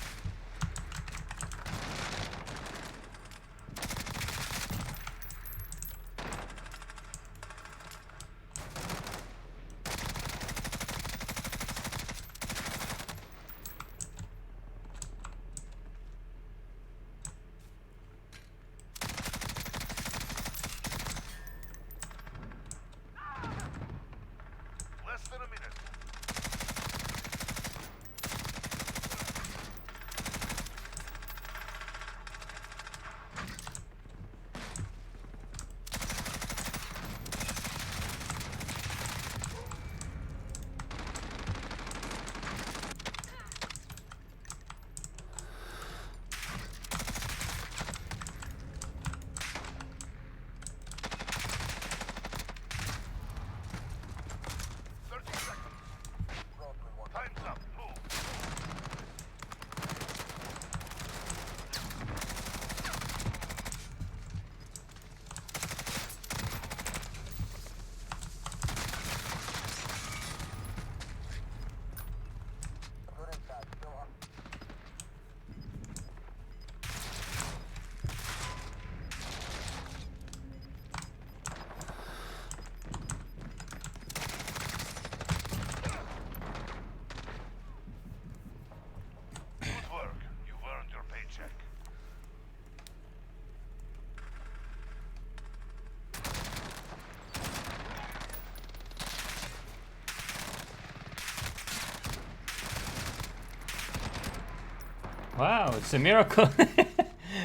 Wow, it's a miracle.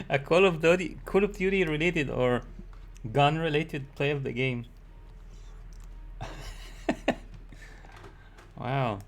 A Call of Duty related or gun related play of the game. Wow.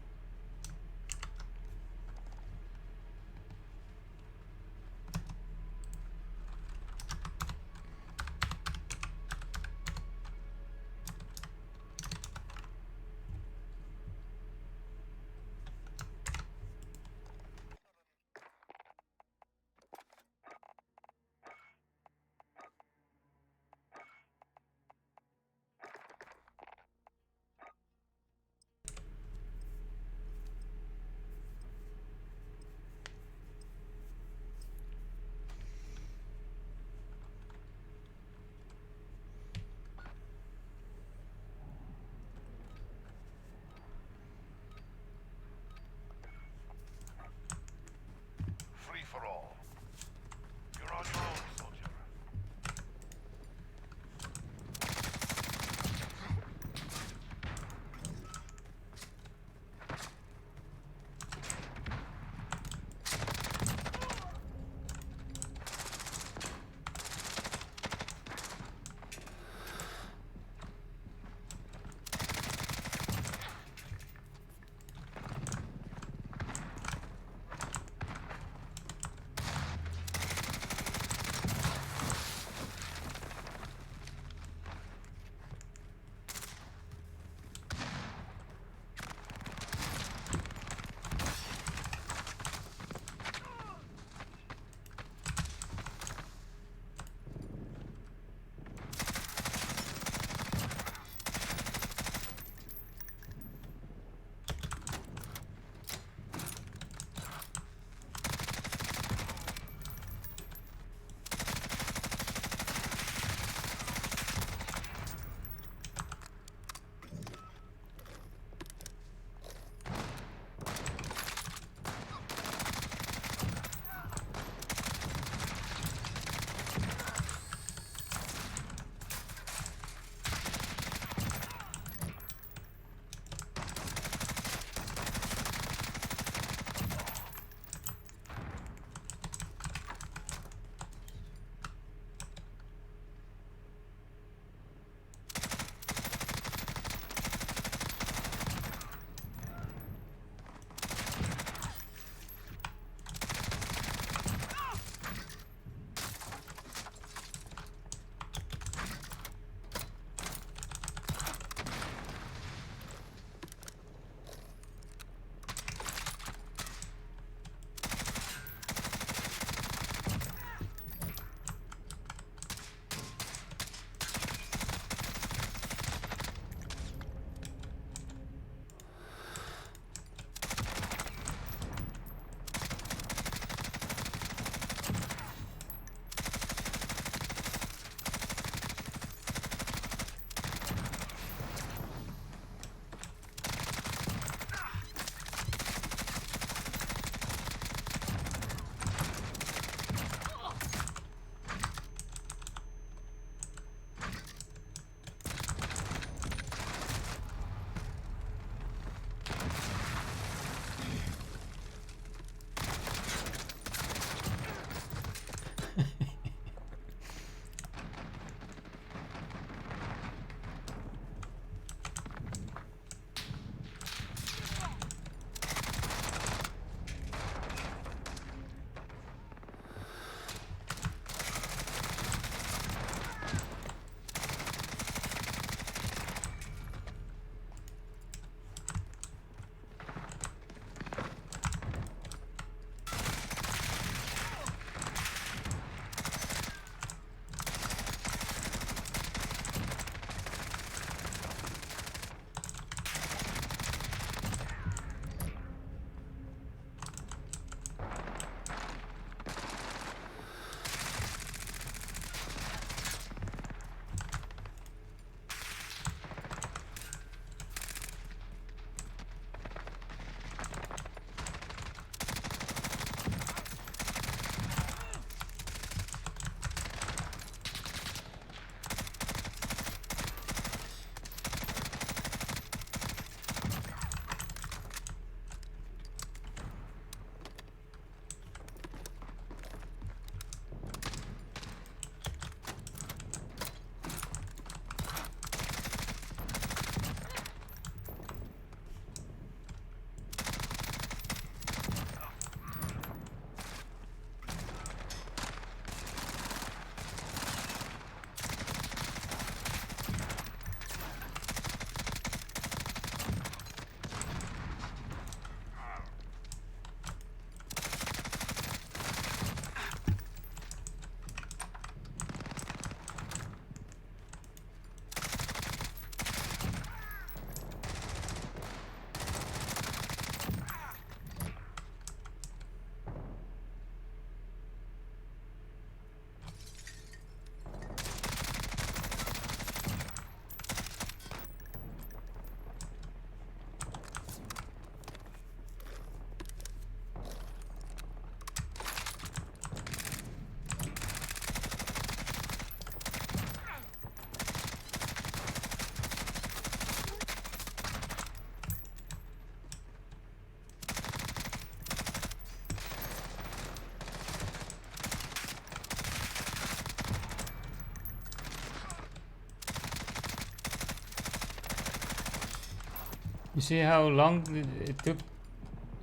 You see how long it took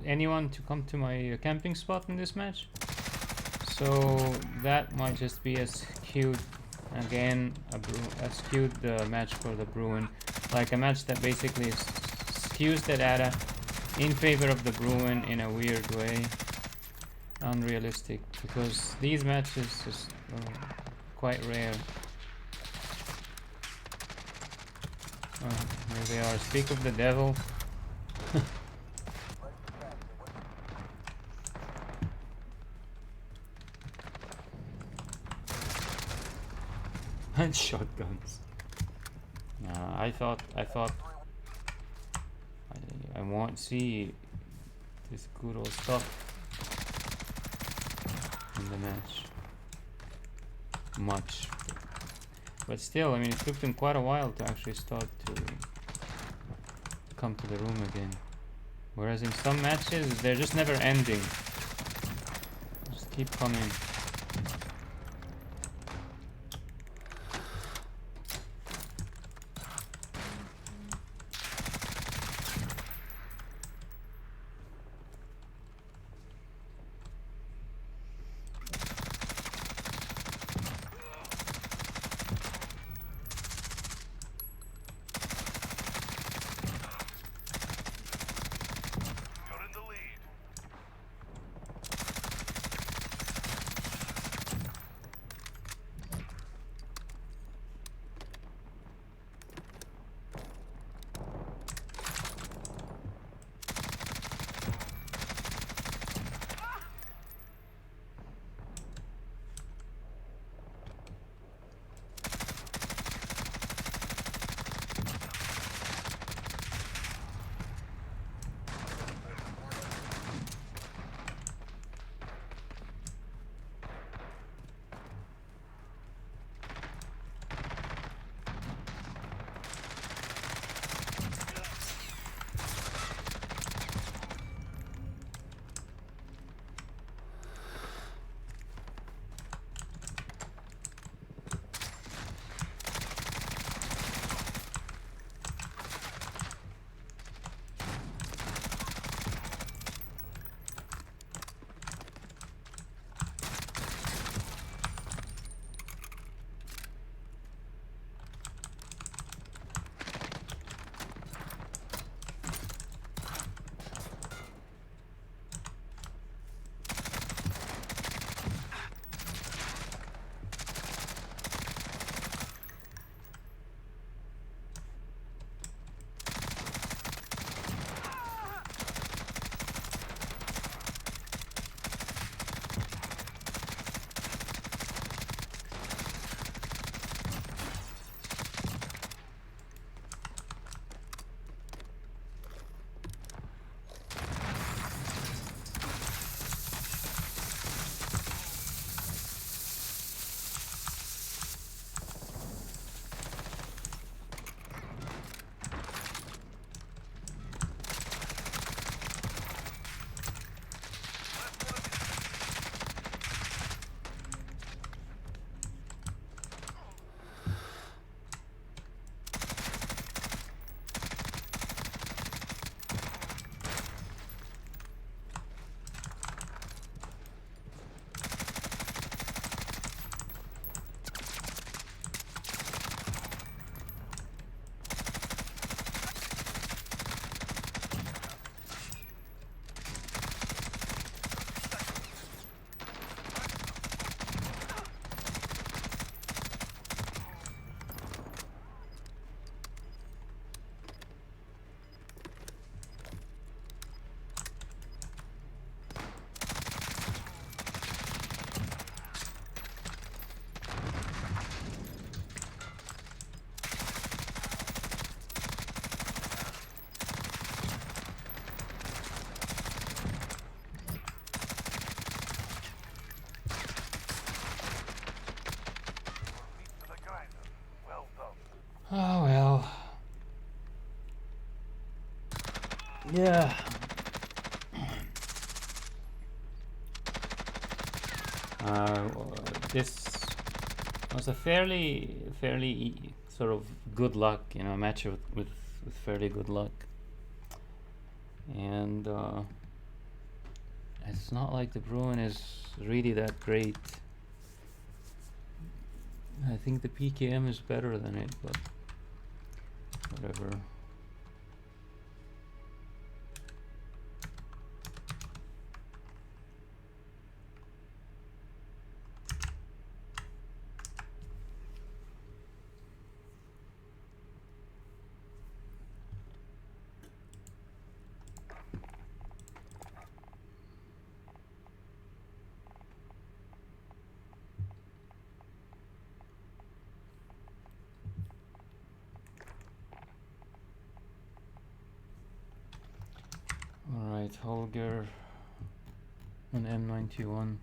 anyone to come to my camping spot in this match? So that might just be a skewed, again, a skewed match for the Bruin. Like a match that basically skews the data in favor of the Bruin in a weird way. Unrealistic, because these matches is quite rare. Here they are. Speak of the devil. And shotguns. I thought I won't see this good old stuff in the match much, but still, I mean, it took them quite a while to actually start to come to the room again. Whereas in some matches, they're just never ending. Just keep coming. You're in the lead. Oh well. Yeah. This was a fairly sort of good luck, you know, match with fairly good luck. and it's not like the Bruin is really that great. I think the PKM is better than it, but whatever. Alright, Holger on M91.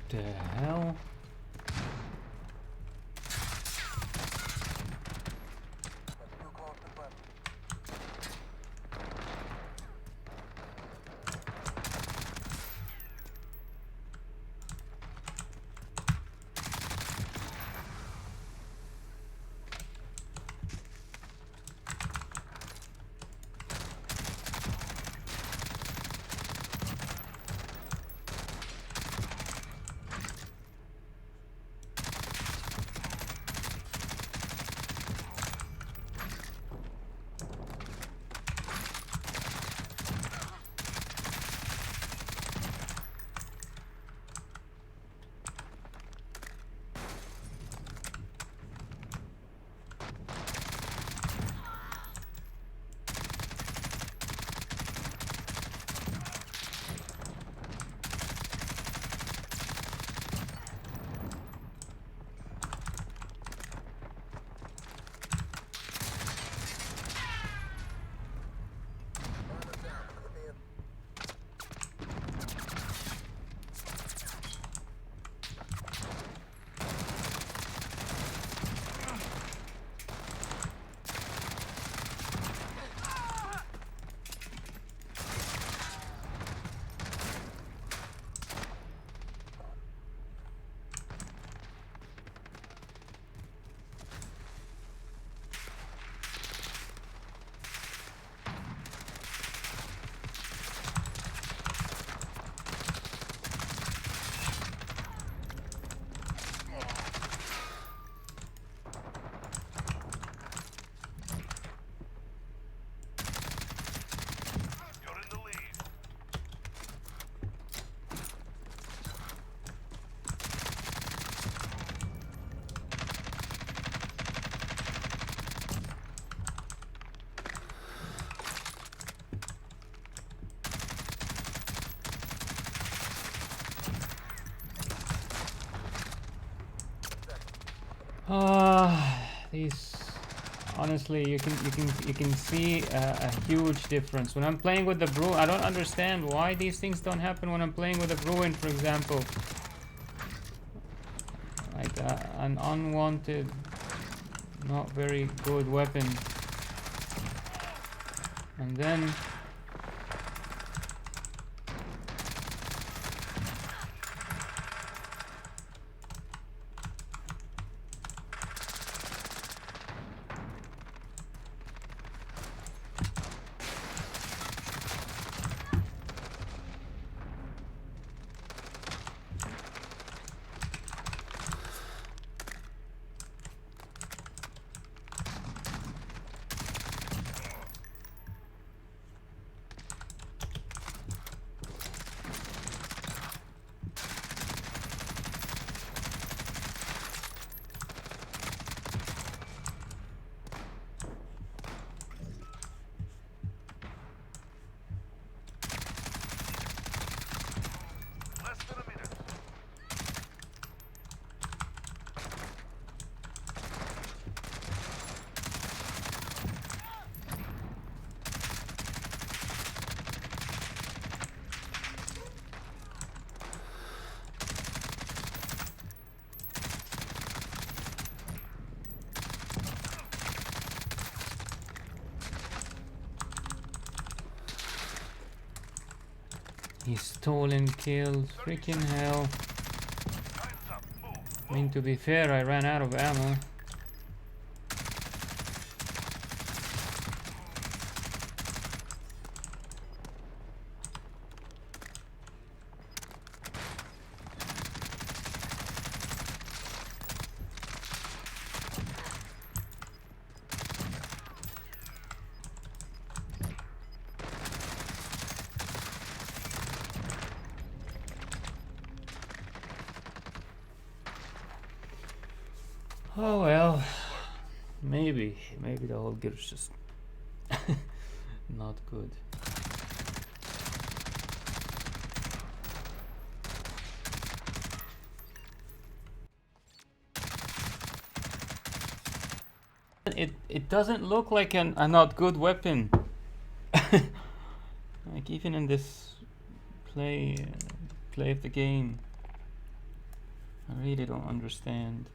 The hell? You're in the lead. These honestly, you can see a huge difference when I'm playing with the Bruin. I don't understand why these things don't happen when I'm playing with the Bruin, for example. Like an unwanted, not very good weapon, and then Less than a minute. he's stolen kills. Freaking hell. Time's up. Move. I mean, to be fair, I ran out of ammo. Oh well, maybe the whole gear is just not good. It doesn't look like a not good weapon. Like even in this play of the game. I really don't understand.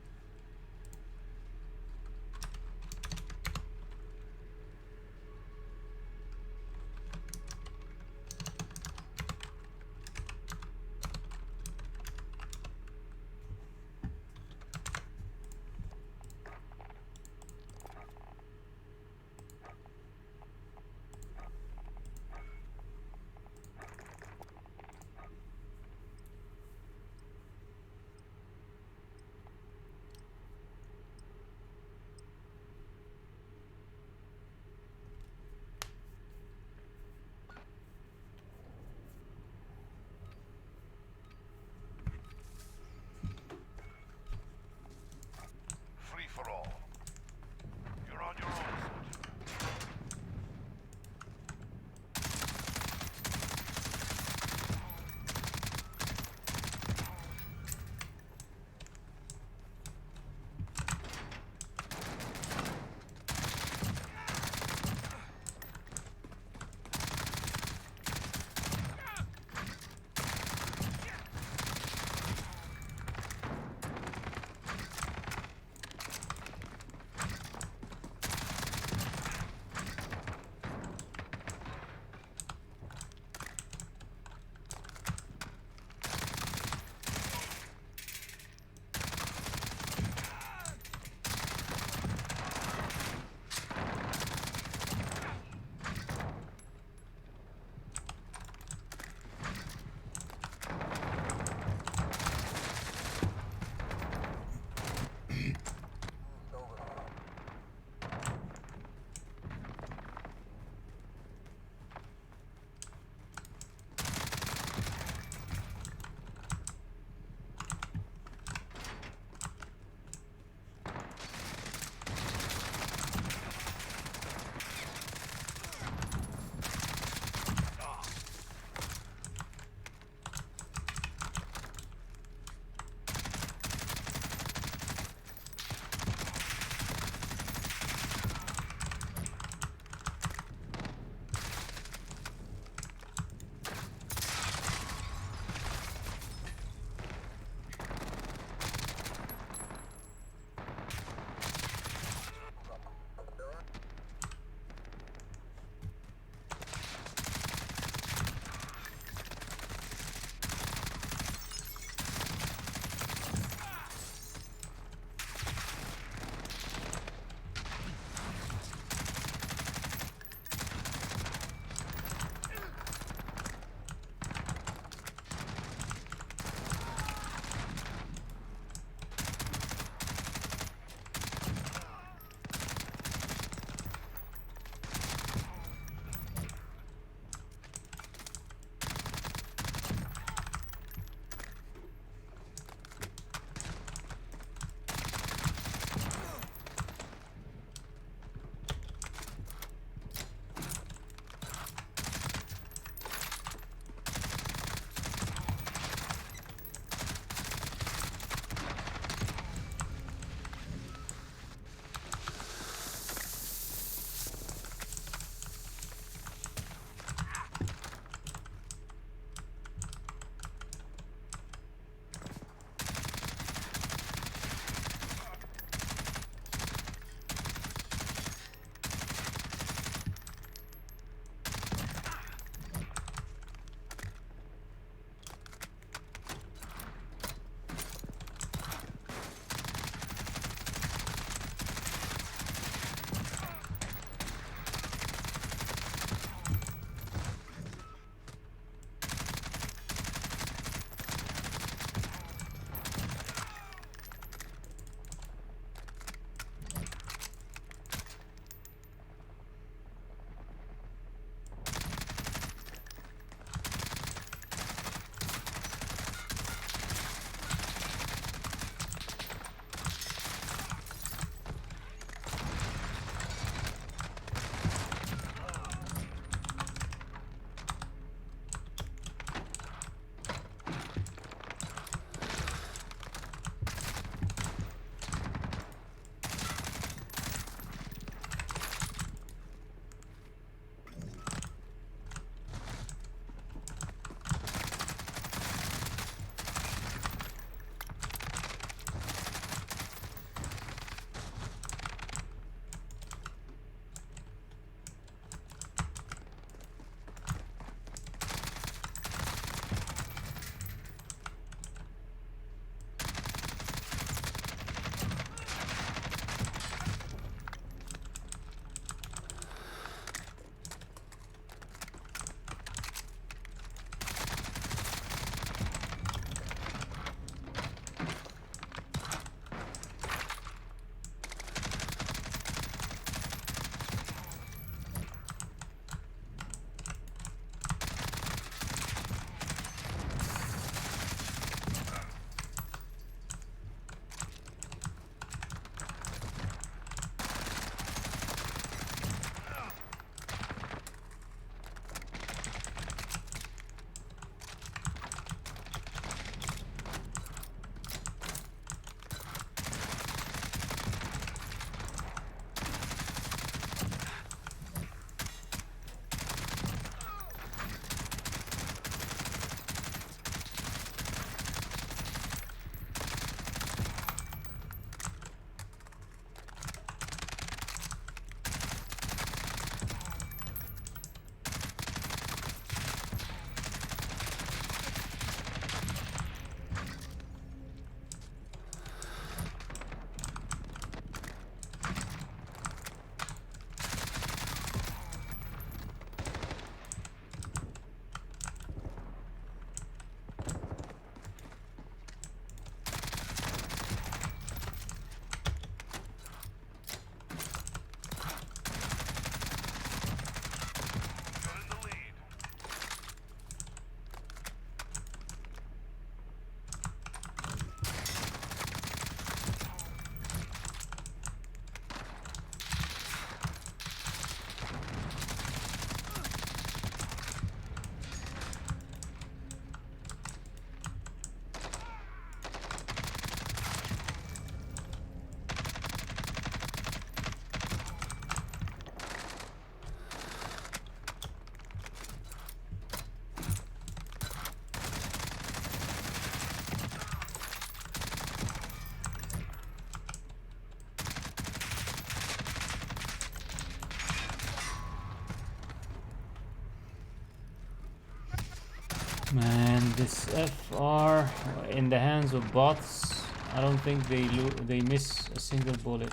Man, this FR in the hands of bots, I don't think they miss a single bullet.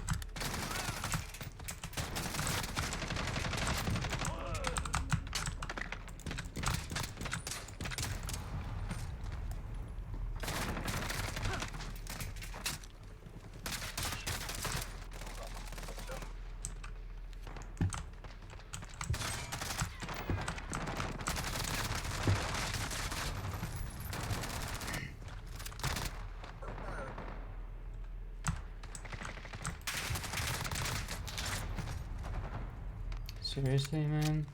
Seriously, man?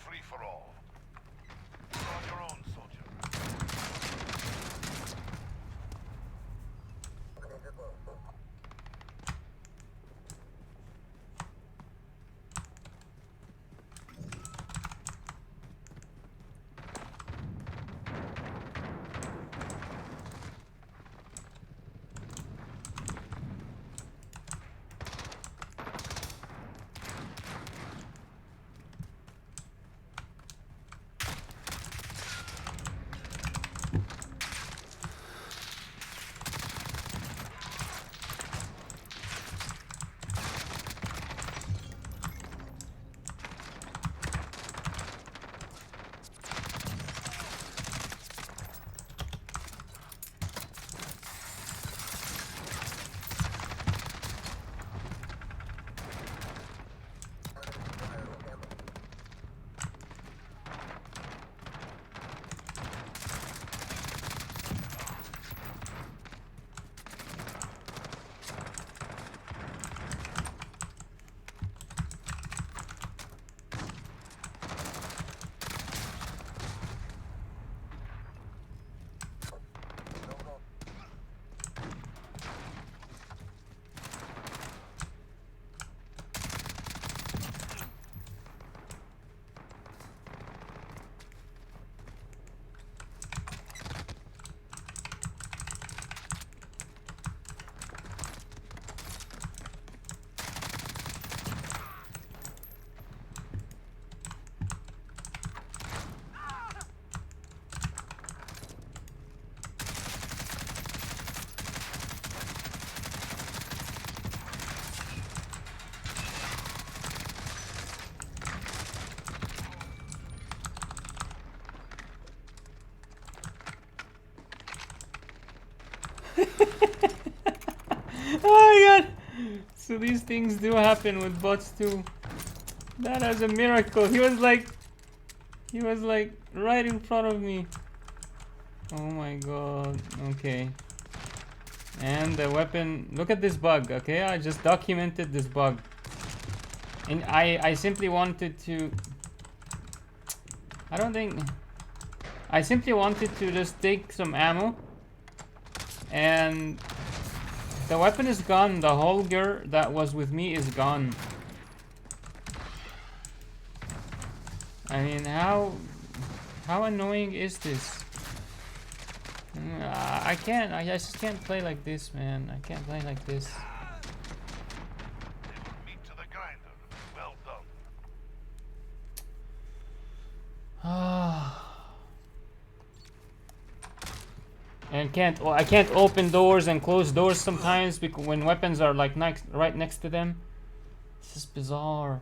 Free for all. You're on your own, soldier. Oh my god! So these things do happen with bots too. That is a miracle. He was like right in front of me. Oh my god. Okay. And the weapon, look at this bug, okay? I just documented this bug. And I simply wanted to, I don't think, I simply wanted to just take some ammo. And the weapon is gone. The whole gear that was with me is gone. I mean, how annoying is this? I can't. I just can't play like this, man. I can't play like this. They were meat to the grinder. Well done. And I can't open doors and close doors sometimes because when weapons are like right next to them. This is bizarre.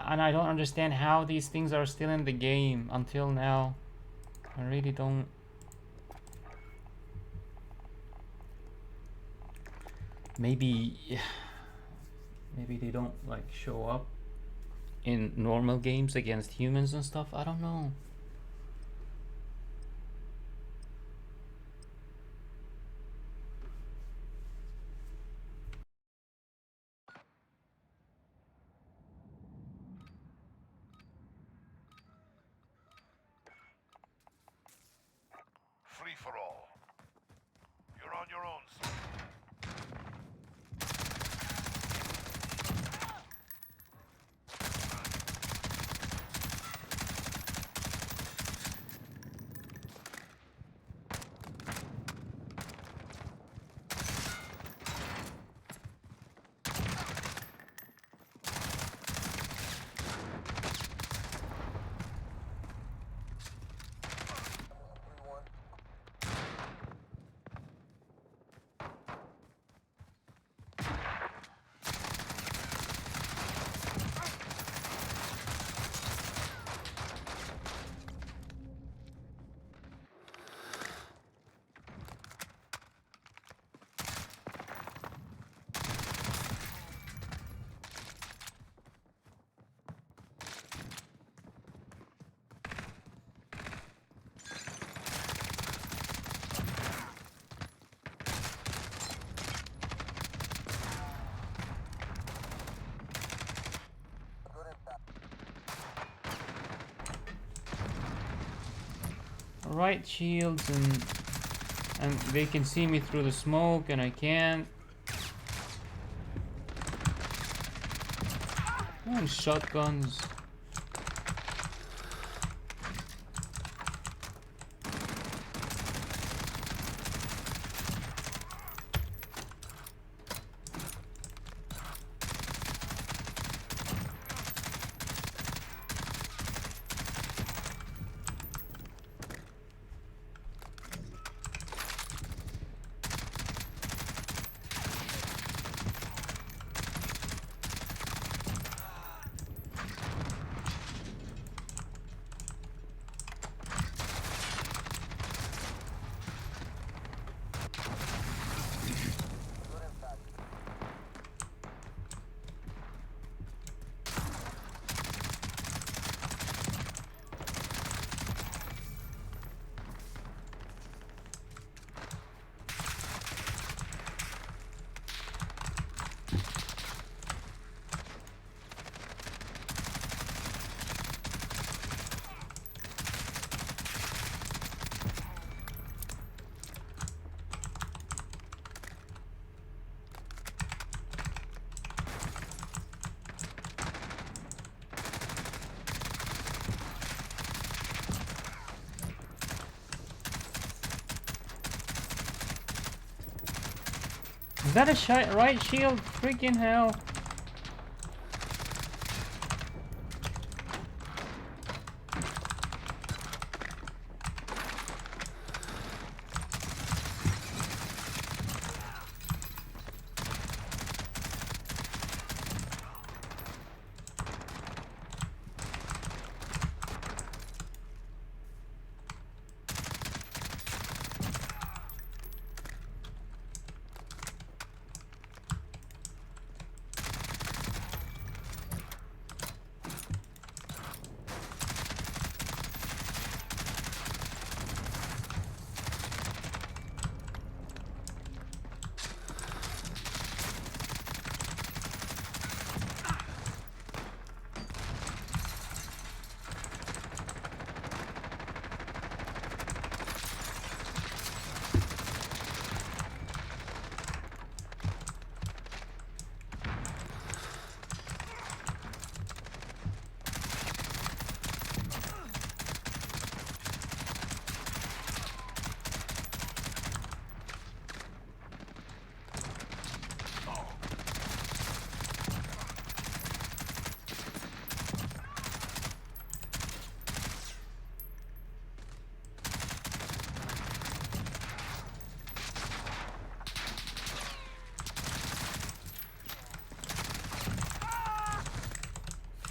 And I don't understand how these things are still in the game until now. I really don't. Maybe they don't like show up in normal games against humans and stuff. I don't know. Free for all. You're on your own, soldier. Right shields and they can see me through the smoke and I can't. Oh, and shotguns. Is that a right shield? Freaking hell.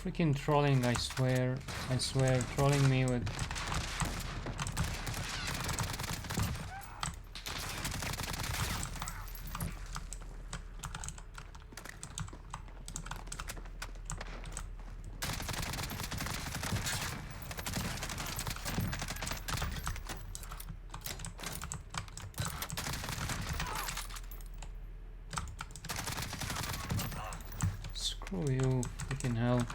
Freaking trolling, I swear. I swear, trolling me with... Screw you, freaking hell.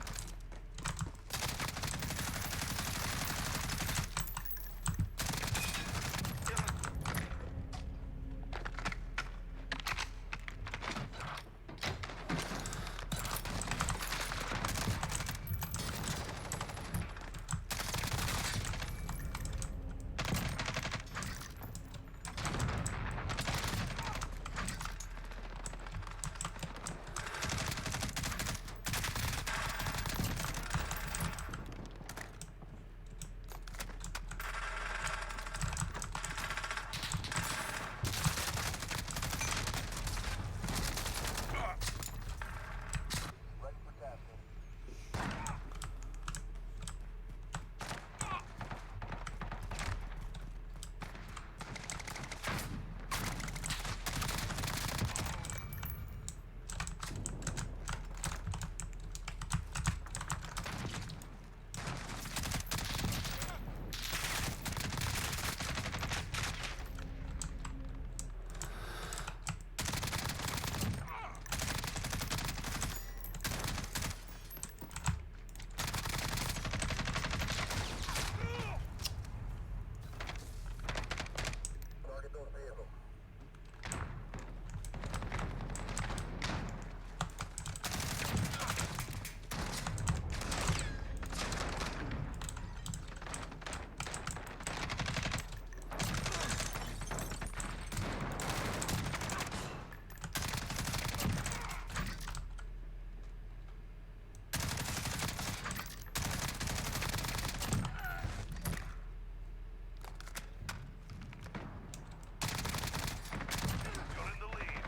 You're in the lead.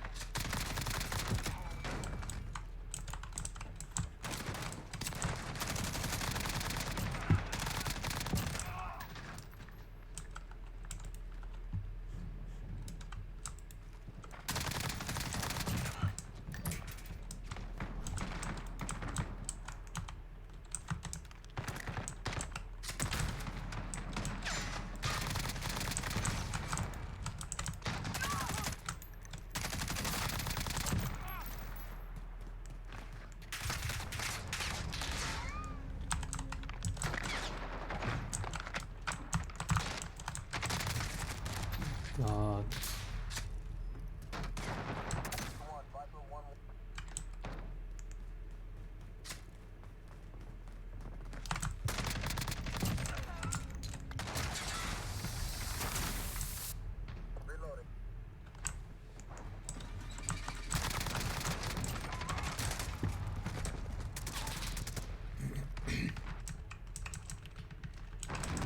God.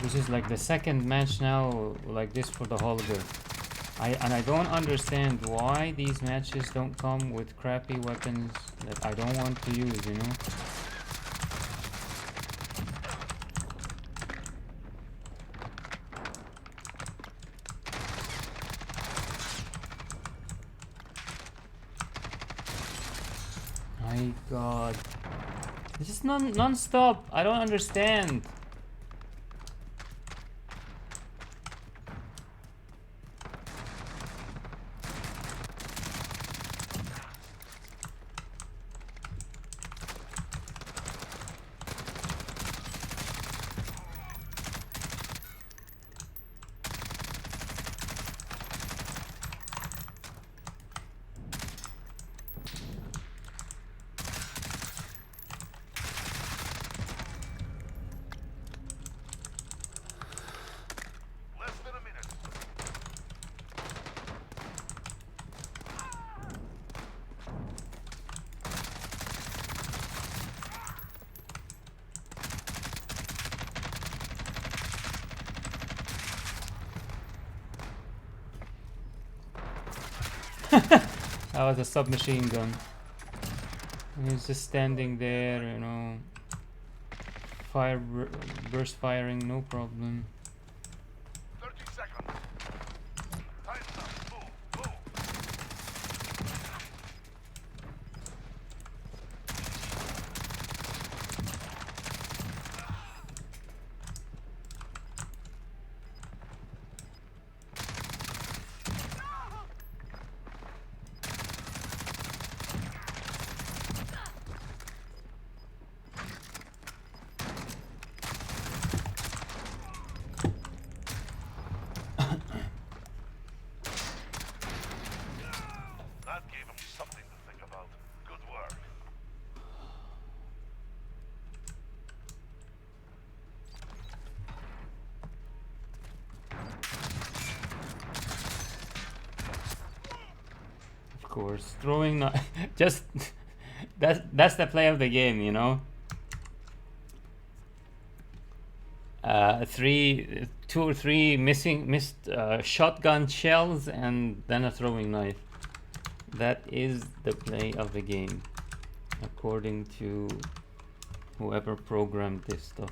This is like the second match now like this for the holiday. I don't understand why these matches don't come with crappy weapons that I don't want to use, you know? My God. This is non-stop. I don't understand. Less than a minute. That was a submachine gun. And he's just standing there, you know. burst firing, no problem. 30 seconds. Time's up. Move. That gave him something to think about. Good work. Of course, throwing not just that's the play of the game, you know. Two or three missed shotgun shells, and then a throwing knife. That is the play of the game, according to whoever programmed this stuff.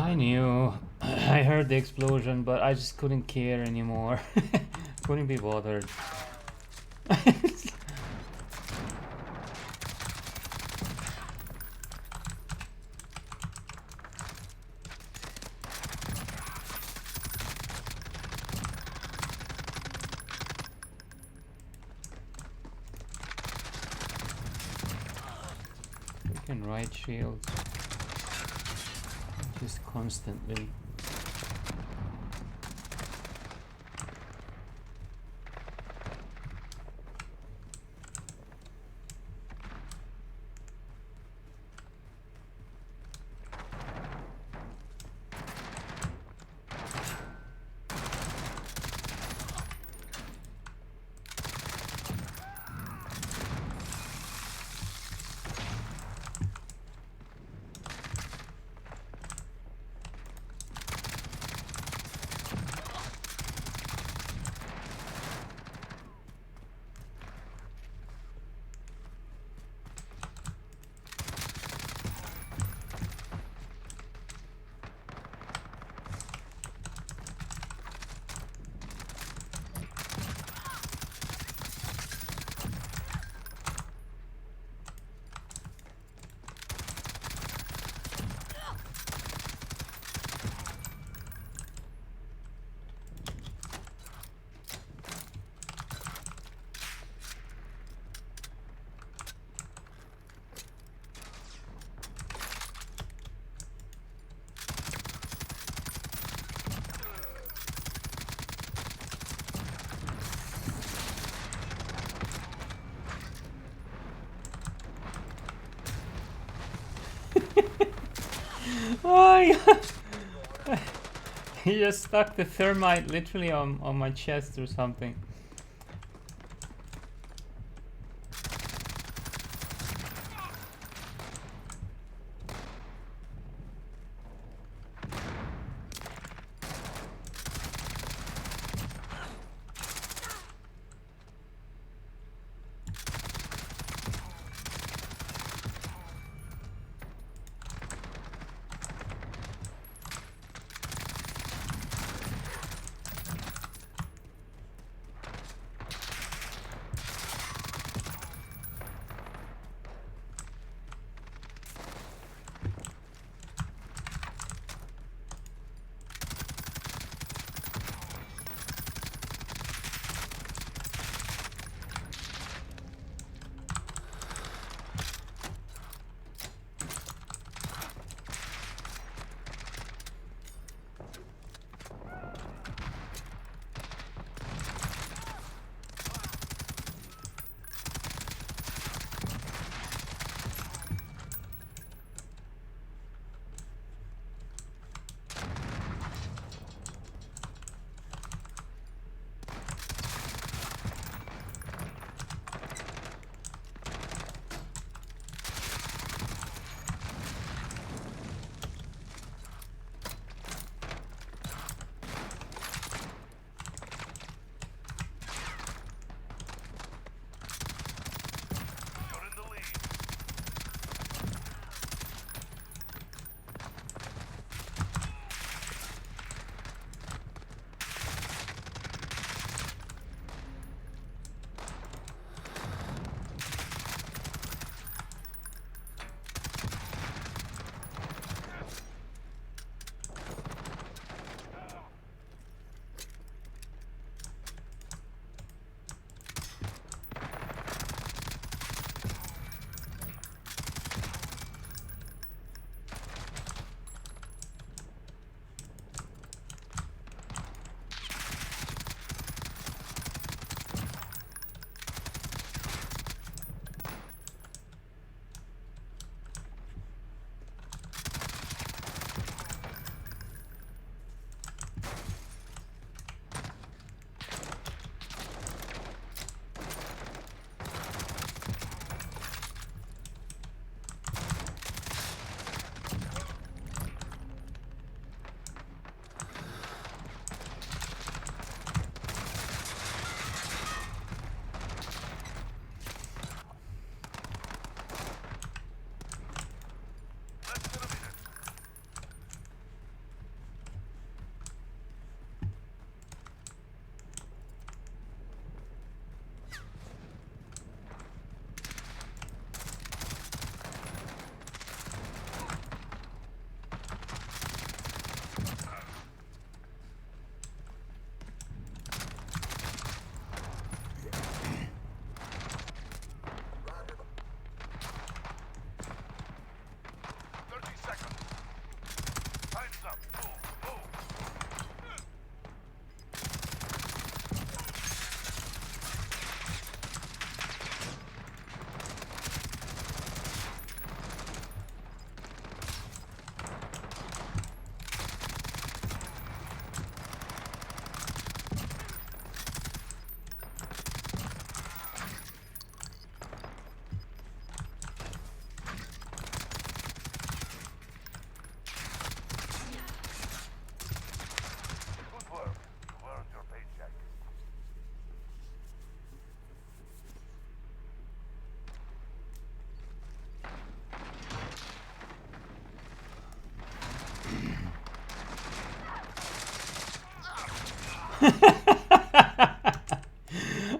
I knew. I heard the explosion, but I just couldn't care anymore. Couldn't be bothered. Freaking right shields. Just constantly. Oh yeah. He just stuck the thermite literally on my chest or something.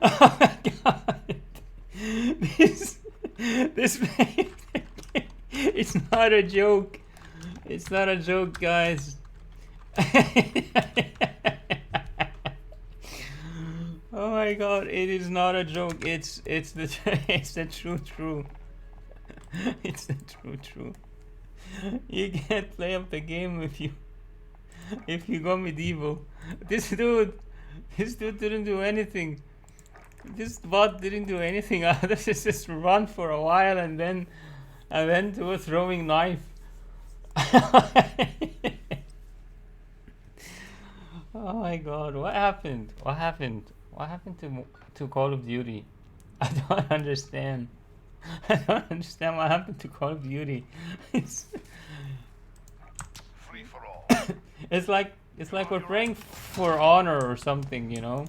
Oh my god. This this it's not a joke. It's not a joke, guys. Oh my god, it is not a joke. It's the it's the true. It's the true. You can't play up the game if you go medieval. This dude didn't do anything. This bot didn't do anything other than just run for a while and then do a throwing knife. Oh my god, what happened? What happened? What happened to Call of Duty? I don't understand. I don't understand what happened to Call of Duty. It's, Free for all. it's like we're praying for honor or something, you know?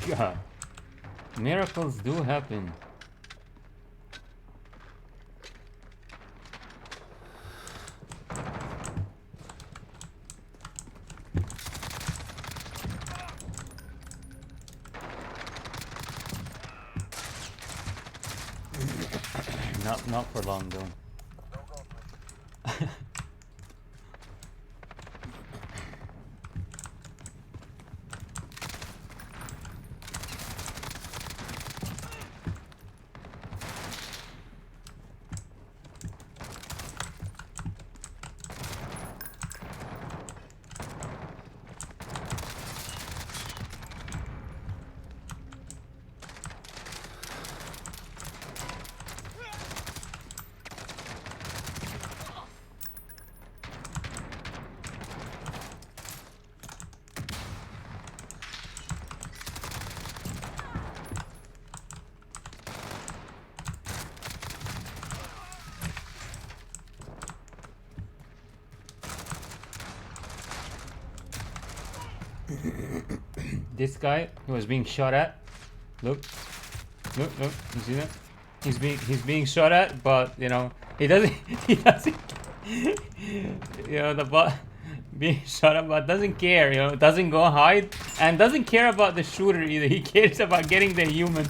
God. Miracles do happen. Not for long though. This guy who was being shot at. Look, you see that? He's being shot at, but you know he doesn't you know the bot being shot at, but doesn't care. You know, doesn't go hide and doesn't care about the shooter either. He cares about getting the human,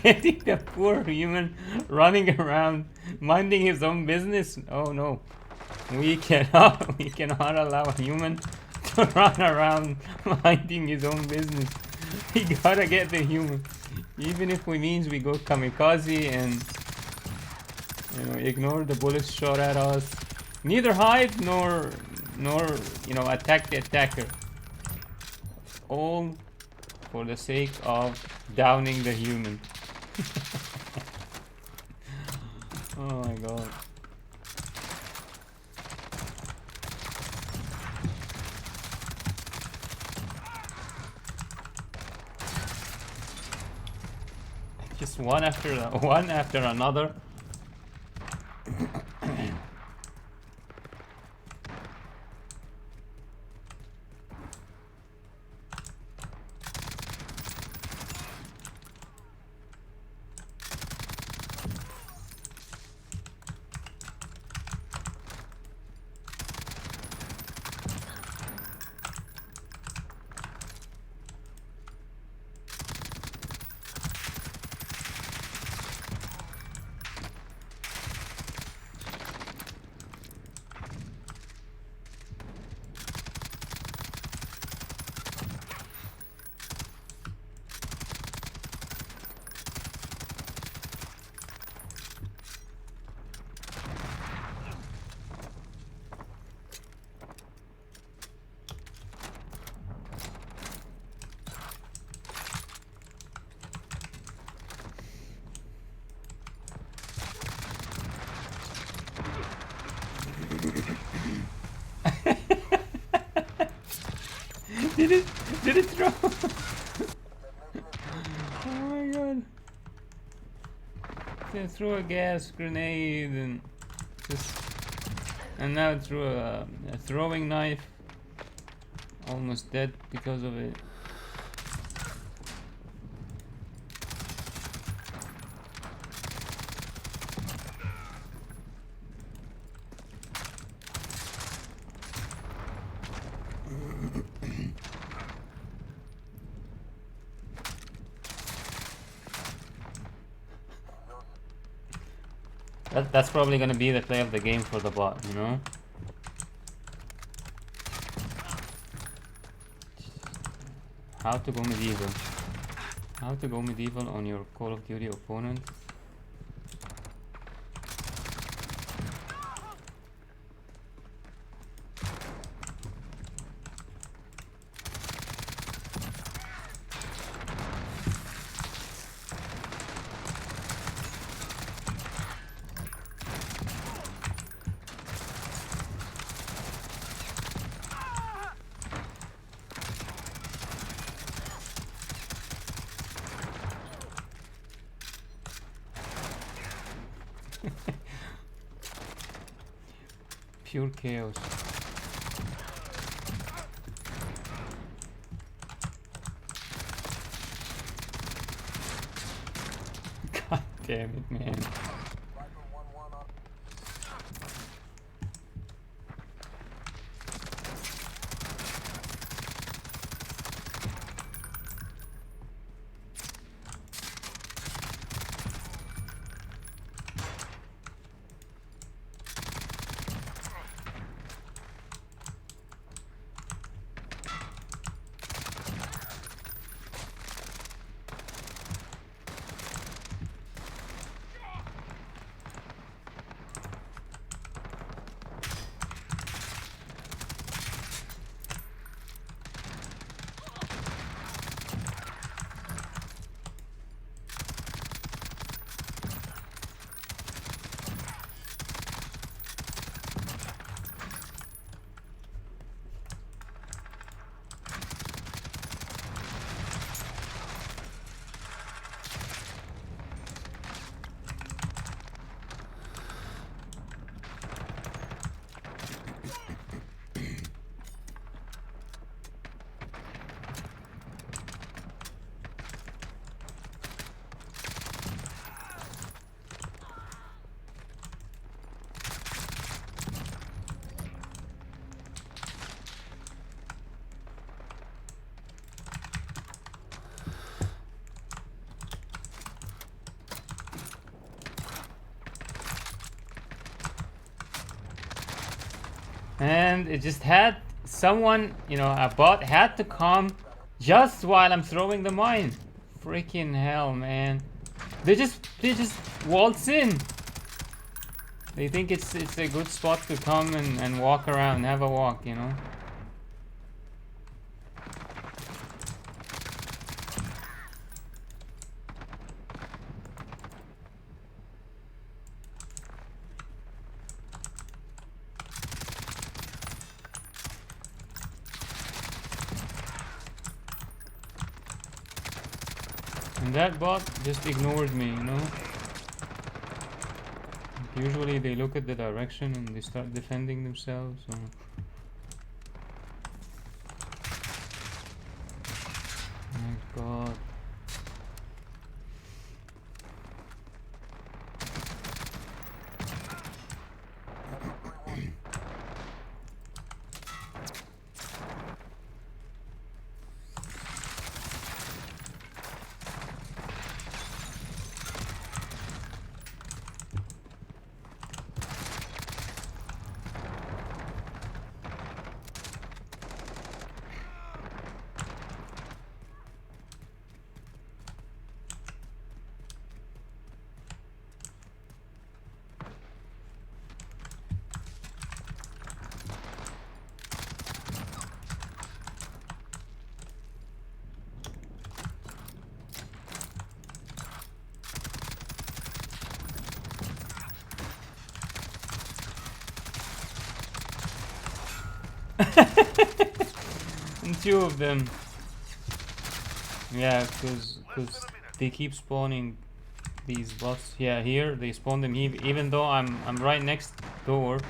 getting the poor human running around minding his own business. Oh no, we cannot allow a human to run around minding his own business. We gotta get the human, even if it means we go kamikaze and you know ignore the bullets shot at us. Neither hide nor you know attack the attacker. All for the sake of downing the human. Oh my god. Just one after another. Did it throw? Oh my god. This threw a gas grenade and now threw a throwing knife. Almost dead because of it. That's probably gonna be the play of the game for the bot, you know? How to go medieval. How to go medieval on your Call of Duty opponent. Pure chaos. God damn it, man. And it just had someone, you know, a bot had to come just while I'm throwing the mine. Freaking hell, man. They just waltz in. They think it's a good spot to come and walk around, have a walk, you know. And that bot just ignored me, you know. Usually they look at the direction and they start defending themselves. So. My God. And two of them. Yeah, because they keep spawning these bots. Yeah, here they spawn them. Even though I'm right next door,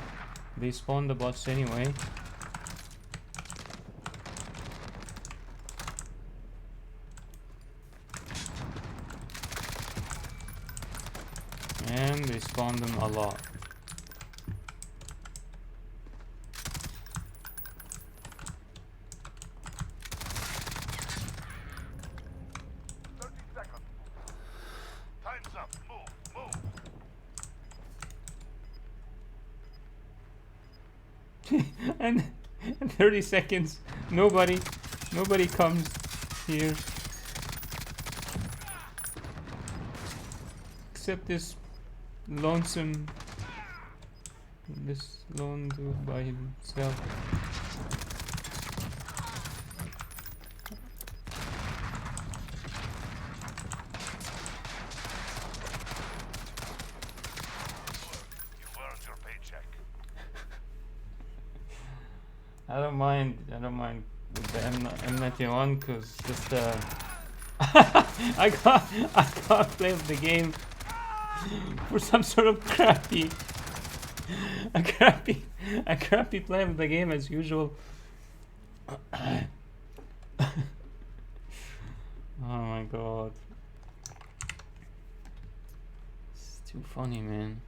they spawn the bots anyway. And they spawn them a lot. Time's up. Move. and 30 seconds, nobody comes here except this lone dude by himself. You've earned your paycheck. I don't mind with the M91 because just I can't play the game for some sort of crappy play of the game as usual. Oh my god, it's too funny, man.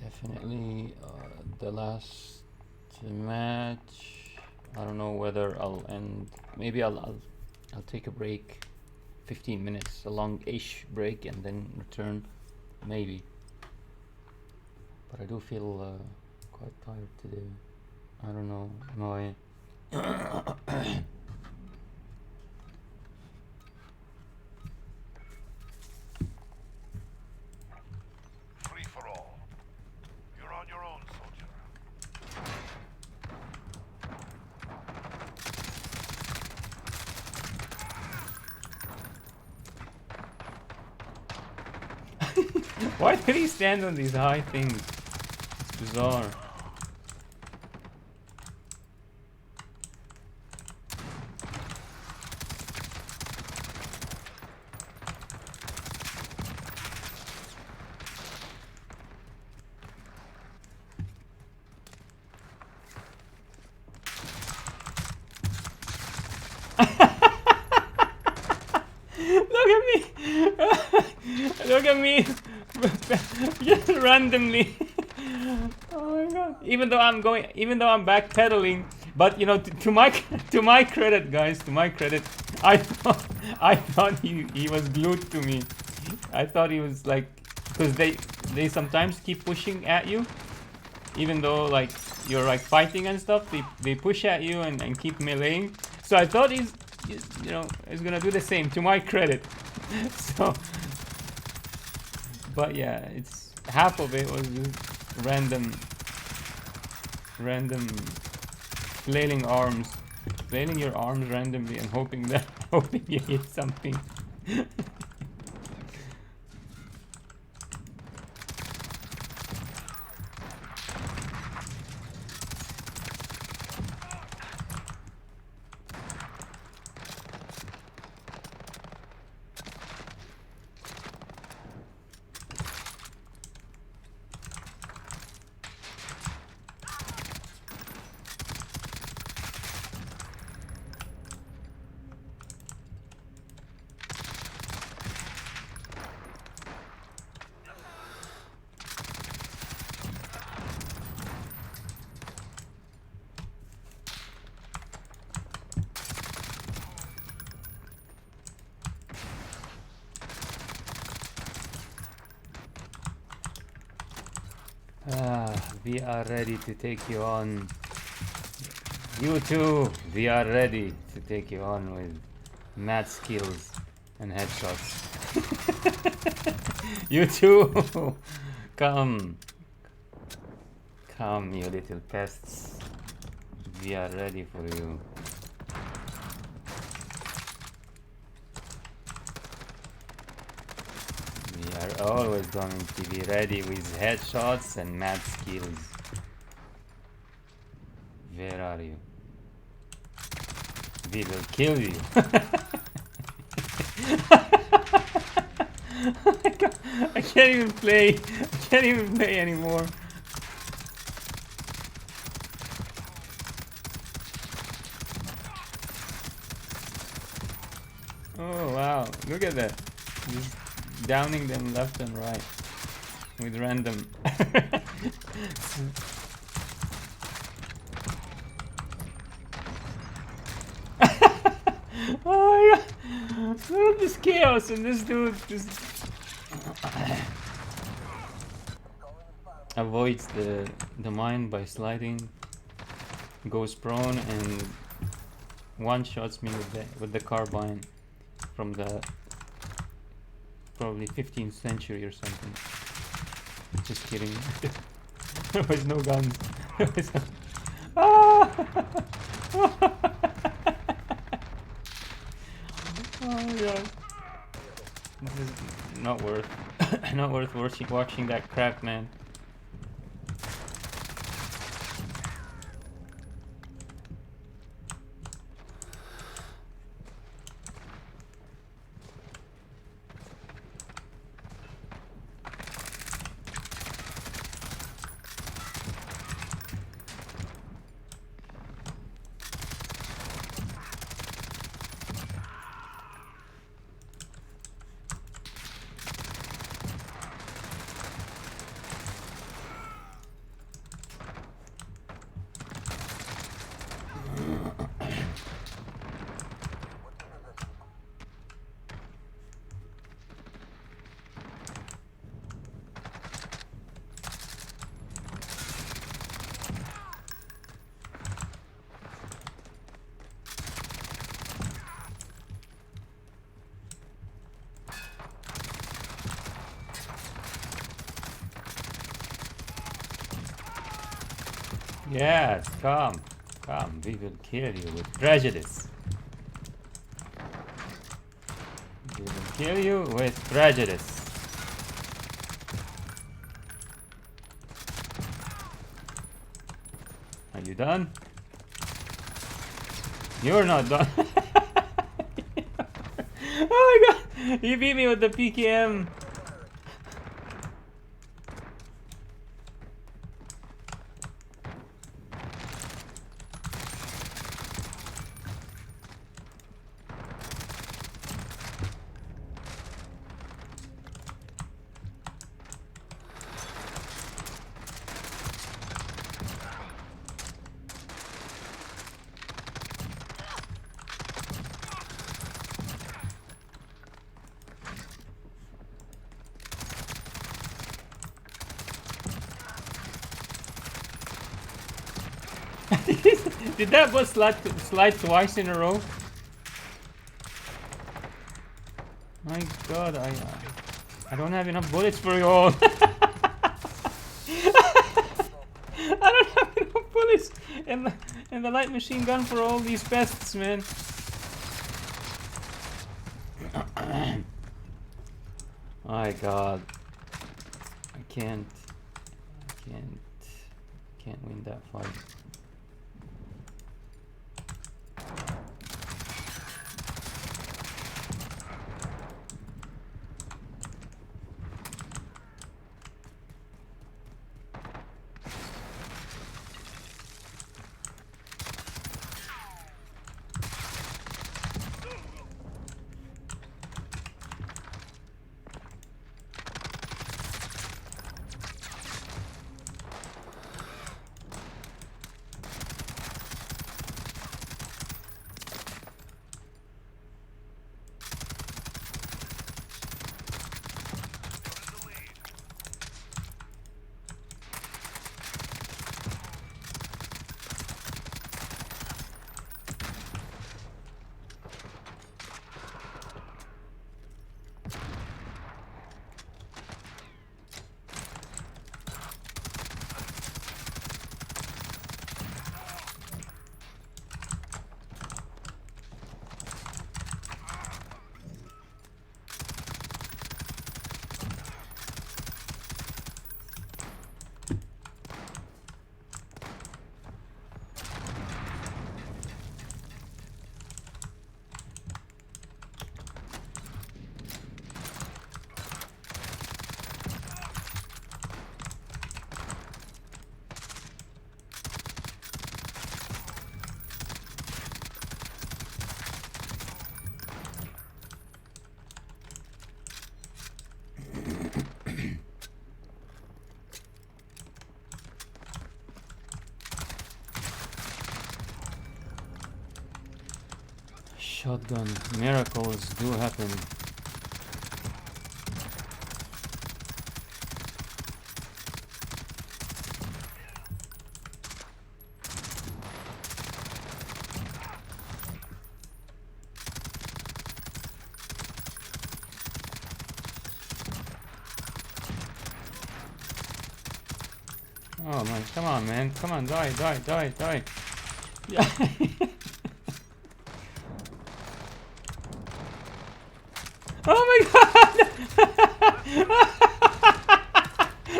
Definitely the last match. I don't know whether I'll end. Maybe I'll take a break, 15 minutes, a long-ish break, and then return. Maybe. But I do feel quite tired today. I don't know. My Free for all. You're on your own, soldier. Why did he stand on these high things? It's bizarre. Look at me! Look at me! Just randomly. Oh my god! Even though I'm backpedaling, but you know, to my credit, guys, to my credit, I thought he was glued to me. I thought he was like, because they sometimes keep pushing at you, even though like you're like fighting and stuff. They push at you and keep meleeing. So I thought he's gonna do the same, to my credit. So, but yeah, it's half of it was just random flailing your arms randomly and hoping you hit something. We are ready to take you on. You too, we are ready to take you on with mad skills and headshots. You too! Come, you little pests. We are ready for you. always going to be ready with headshots and mad skills. Where are you? We will kill you. I can't even play. I can't even play anymore. Oh wow, look at that. Just downing them left and right with random. Oh my god! Look at this chaos and this dude just avoids the mine by sliding, goes prone, and one shots me with the carbine from the probably 15th century or something. Just kidding. There was no guns. There was no... Ah! Oh my god. This is not worth not worth watching that crap, man. Yes, come, we will kill you with prejudice. We will kill you with prejudice. Are you done? You're not done. Oh my god, you beat me with the PKM. Did that bus slide twice in a row? My god, I don't have enough bullets for you all. I don't have enough bullets in the light machine gun for all these pests, man. My god. I can't win that fight. shotgun. Miracles do happen. Oh man, come on man, come on, die, die, die, die. Yeah. Oh my god!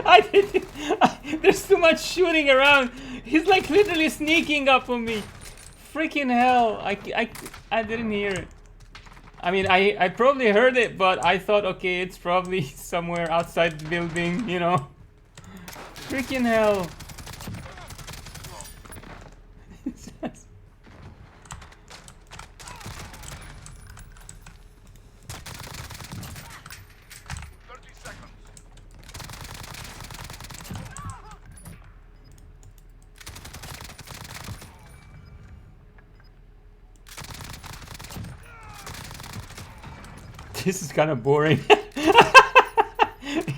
I didn't. There's too much shooting around. He's like literally sneaking up on me. Freaking hell! I didn't hear it. I mean, I probably heard it, but I thought, okay, it's probably somewhere outside the building, you know. Freaking hell! 30 seconds. This is kind of boring.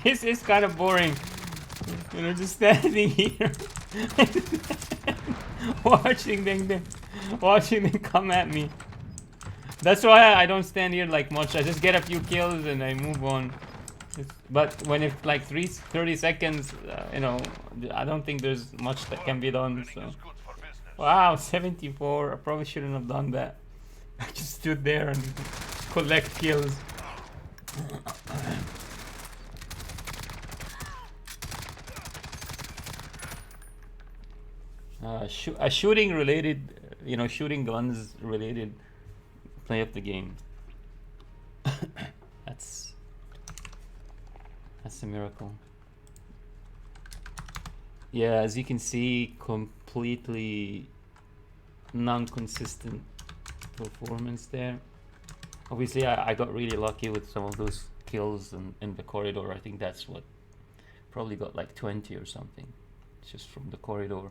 This is kind of boring. You know, just standing here, watching them come at me. That's why I don't stand here like much. I just get a few kills and I move on. But when it's like 30 seconds, you know, I don't think there's much that can be done. So, Is good for business. wow, 74. I probably shouldn't have done that. I just stood there and collect kills. A shooting related, you know, shooting guns related play of the game. That's a miracle. Yeah, as you can see, completely non-consistent performance there. Obviously, I got really lucky with some of those kills in the corridor. I think that's what probably got like 20 or something, just from the corridor.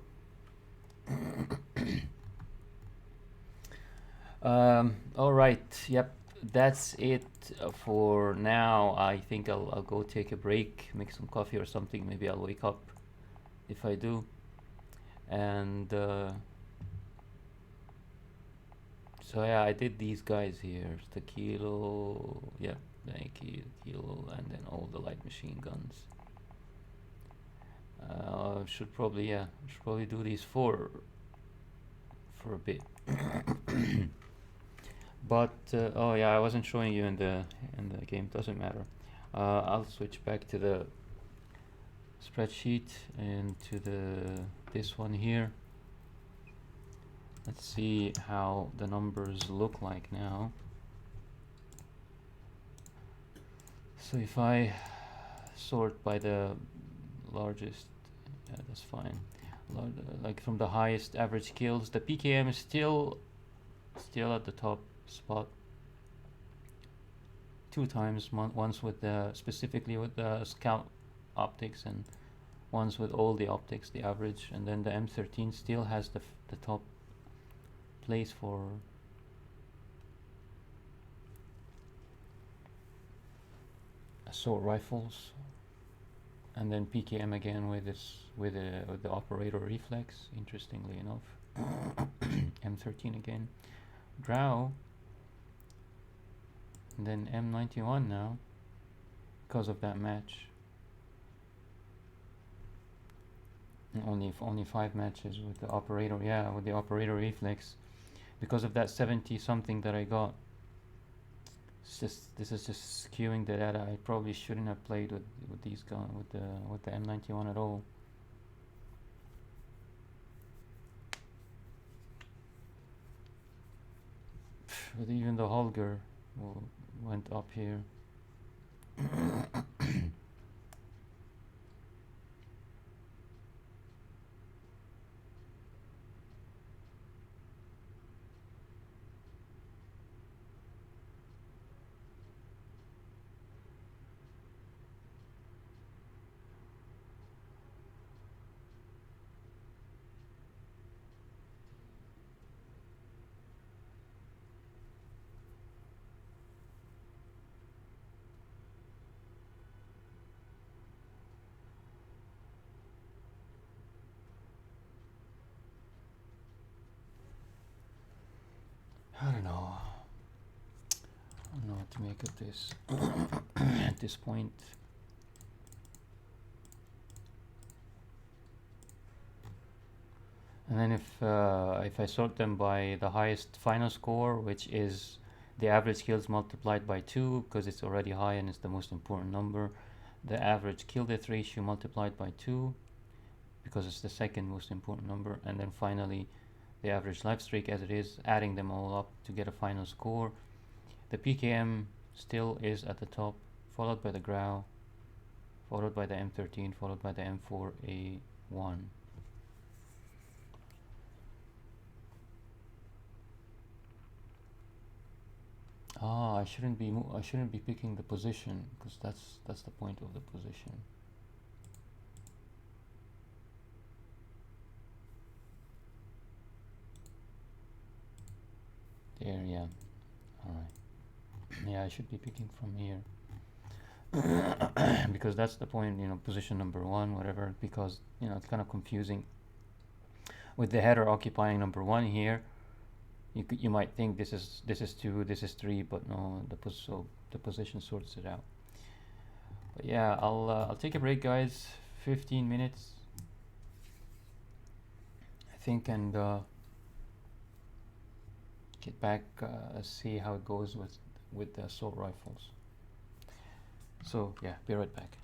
All right. Yep. That's it for now. I think I'll go take a break, make some coffee or something. Maybe I'll wake up if I do. And so yeah, I did these guys here. The kilo, yeah, the kilo, and then all the light machine guns. Should probably do these for a bit. But oh yeah, I wasn't showing you in the game. Doesn't matter. I'll switch back to the spreadsheet and to this one here. Let's see how the numbers look like now. So if I sort by the largest, yeah, that's fine. Like from the highest average kills, the PKM is still at the top spot. 2 times, once with the specifically with the scout optics and once with all the optics, the average, and then the M13 still has the top place for assault rifles, and then PKM again with the operator reflex. Interestingly enough, M13 again, Drow, and then M91 now because of that match. And only 5 matches with the operator. Yeah, with the operator reflex, because of that 70 something that I got. This is just skewing the data. I probably shouldn't have played with these guns with the M91 at all. But even the Holger went up here. to make it this at this point. And then if I sort them by the highest final score, which is the average kills multiplied by 2, because it's already high and it's the most important number. The average kill death ratio multiplied by 2, because it's the second most important number. And then finally, the average life streak as it is, adding them all up to get a final score. The PKM still is at the top, followed by the Grau, followed by the M13, followed by the M4A1. I shouldn't be picking the position, because that's the point of the position. There, yeah. Alright. Yeah, I should be picking from here. Because that's the point, position number 1, whatever, because, it's kind of confusing. With the header occupying number 1 here, you might think this is 2, this is 3, but no, the position sorts it out. But yeah, I'll take a break, guys. 15 minutes, I think, and get back, see how it goes with the assault rifles. So yeah, be right back.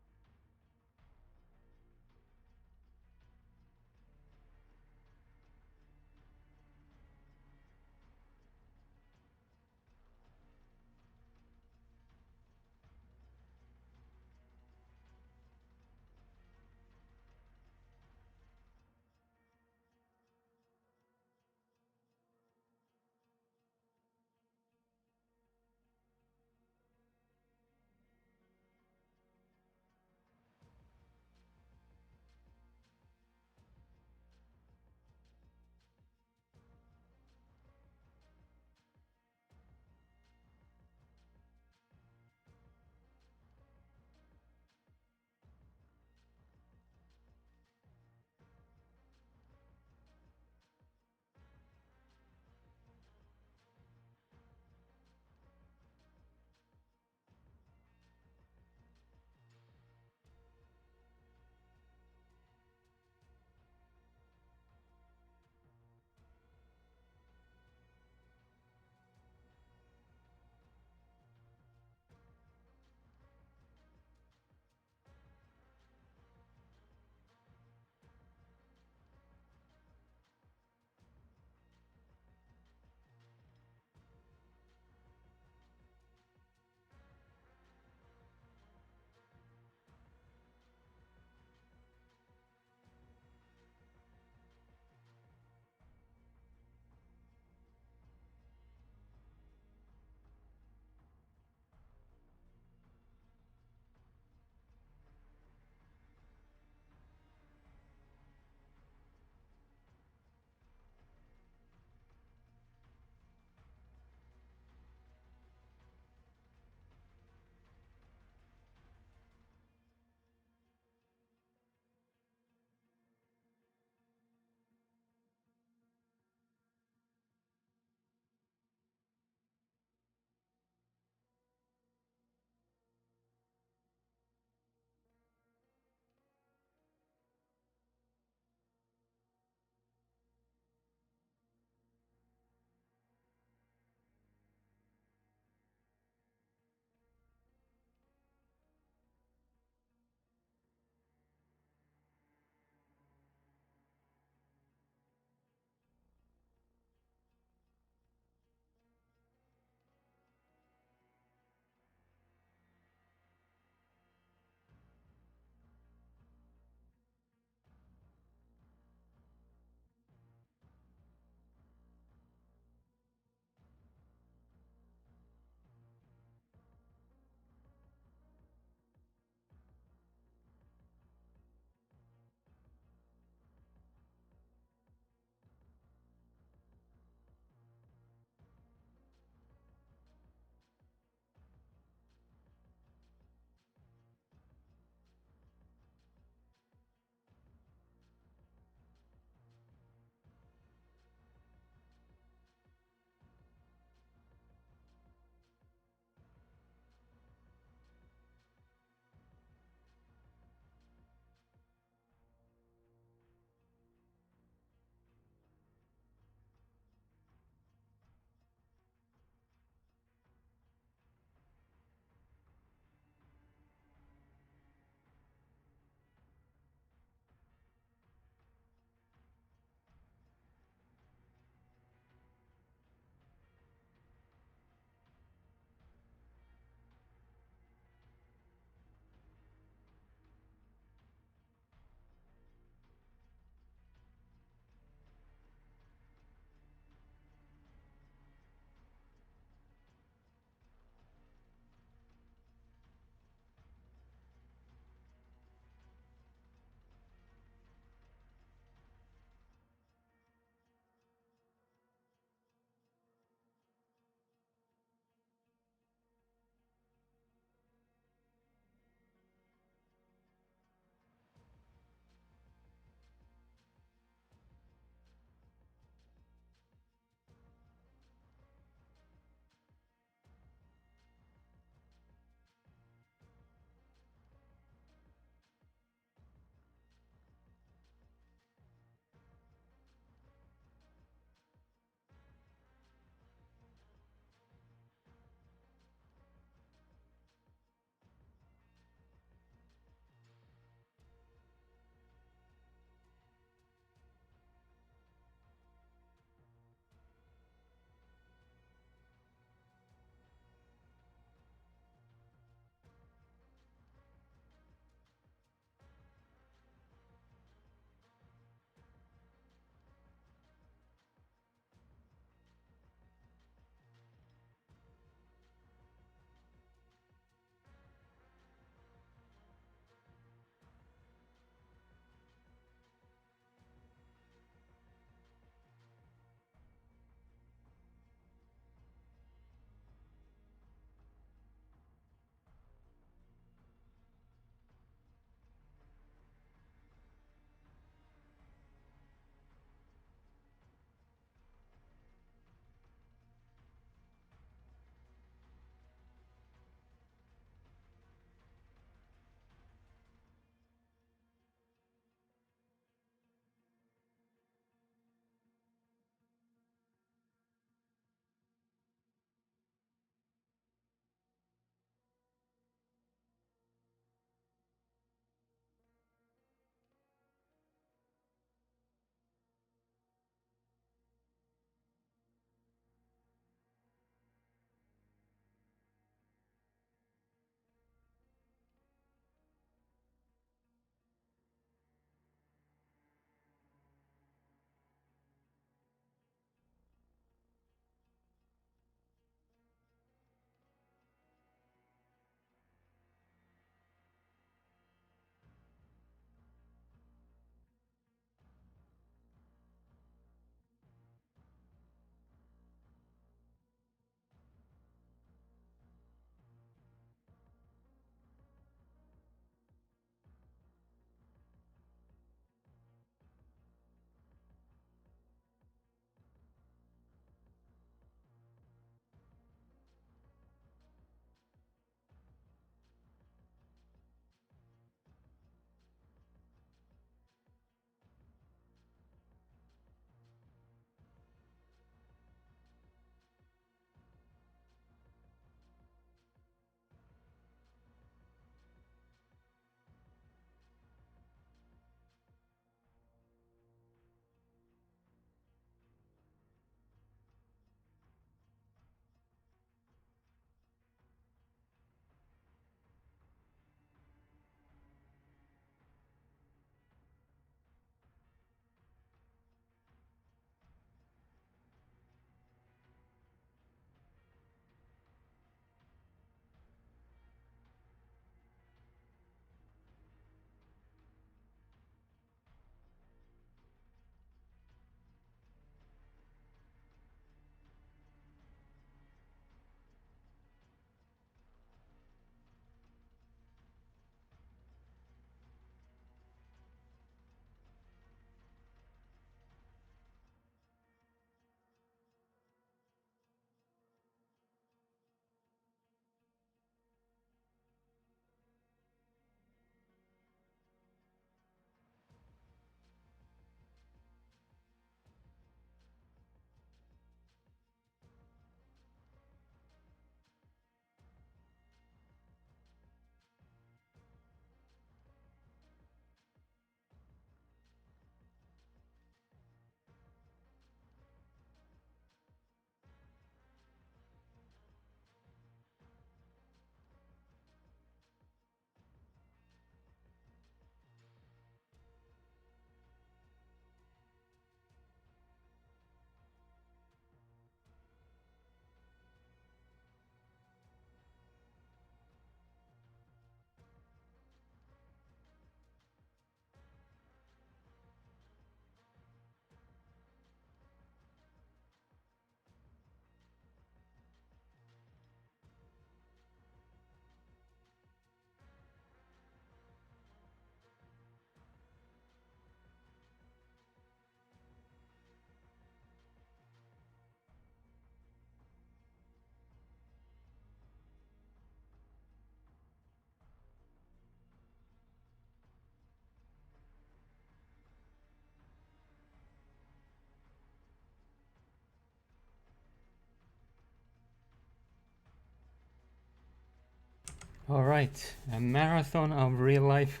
Alright, a marathon of real life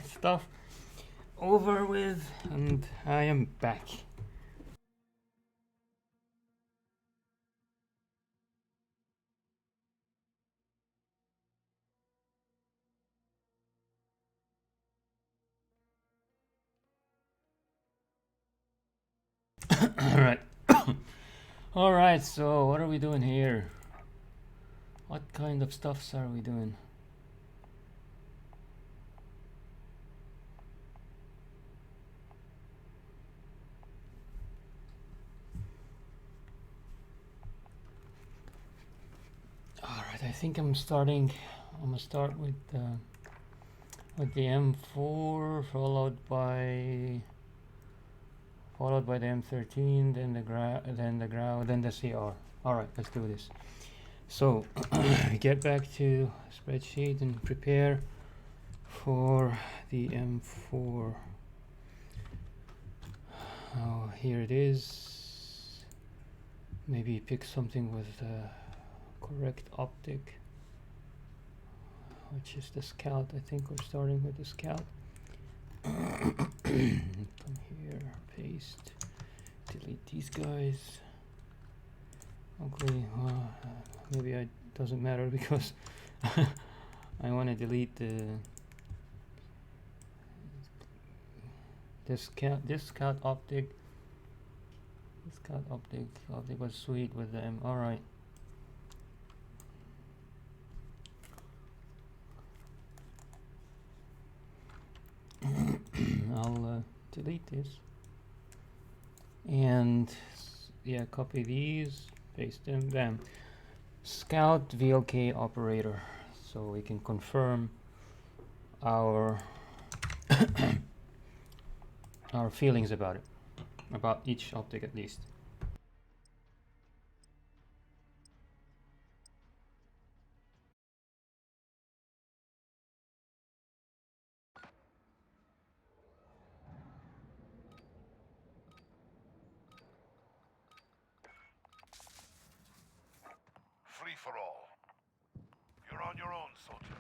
stuff over with, and I am back. Alright. Alright, so what are we doing here? What kind of stuffs are we doing? Alright, I think I'm gonna start with the M4 followed by the M13, then the Grau, then the CR. Alright, let's do this. So get back to spreadsheet and prepare for the M4. Oh, here it is. Maybe pick something with correct optic, which is the Scout. I think we're starting with the Scout. Come here, paste, delete these guys. Okay, maybe it doesn't matter because I want to delete this Scout optic. This Scout optic was sweet with them. All right. I'll delete this and yeah, copy these, paste them, bam. Scout VLK operator, so we can confirm our our feelings about it, about each optic at least. Free for all. You're on your own, soldier.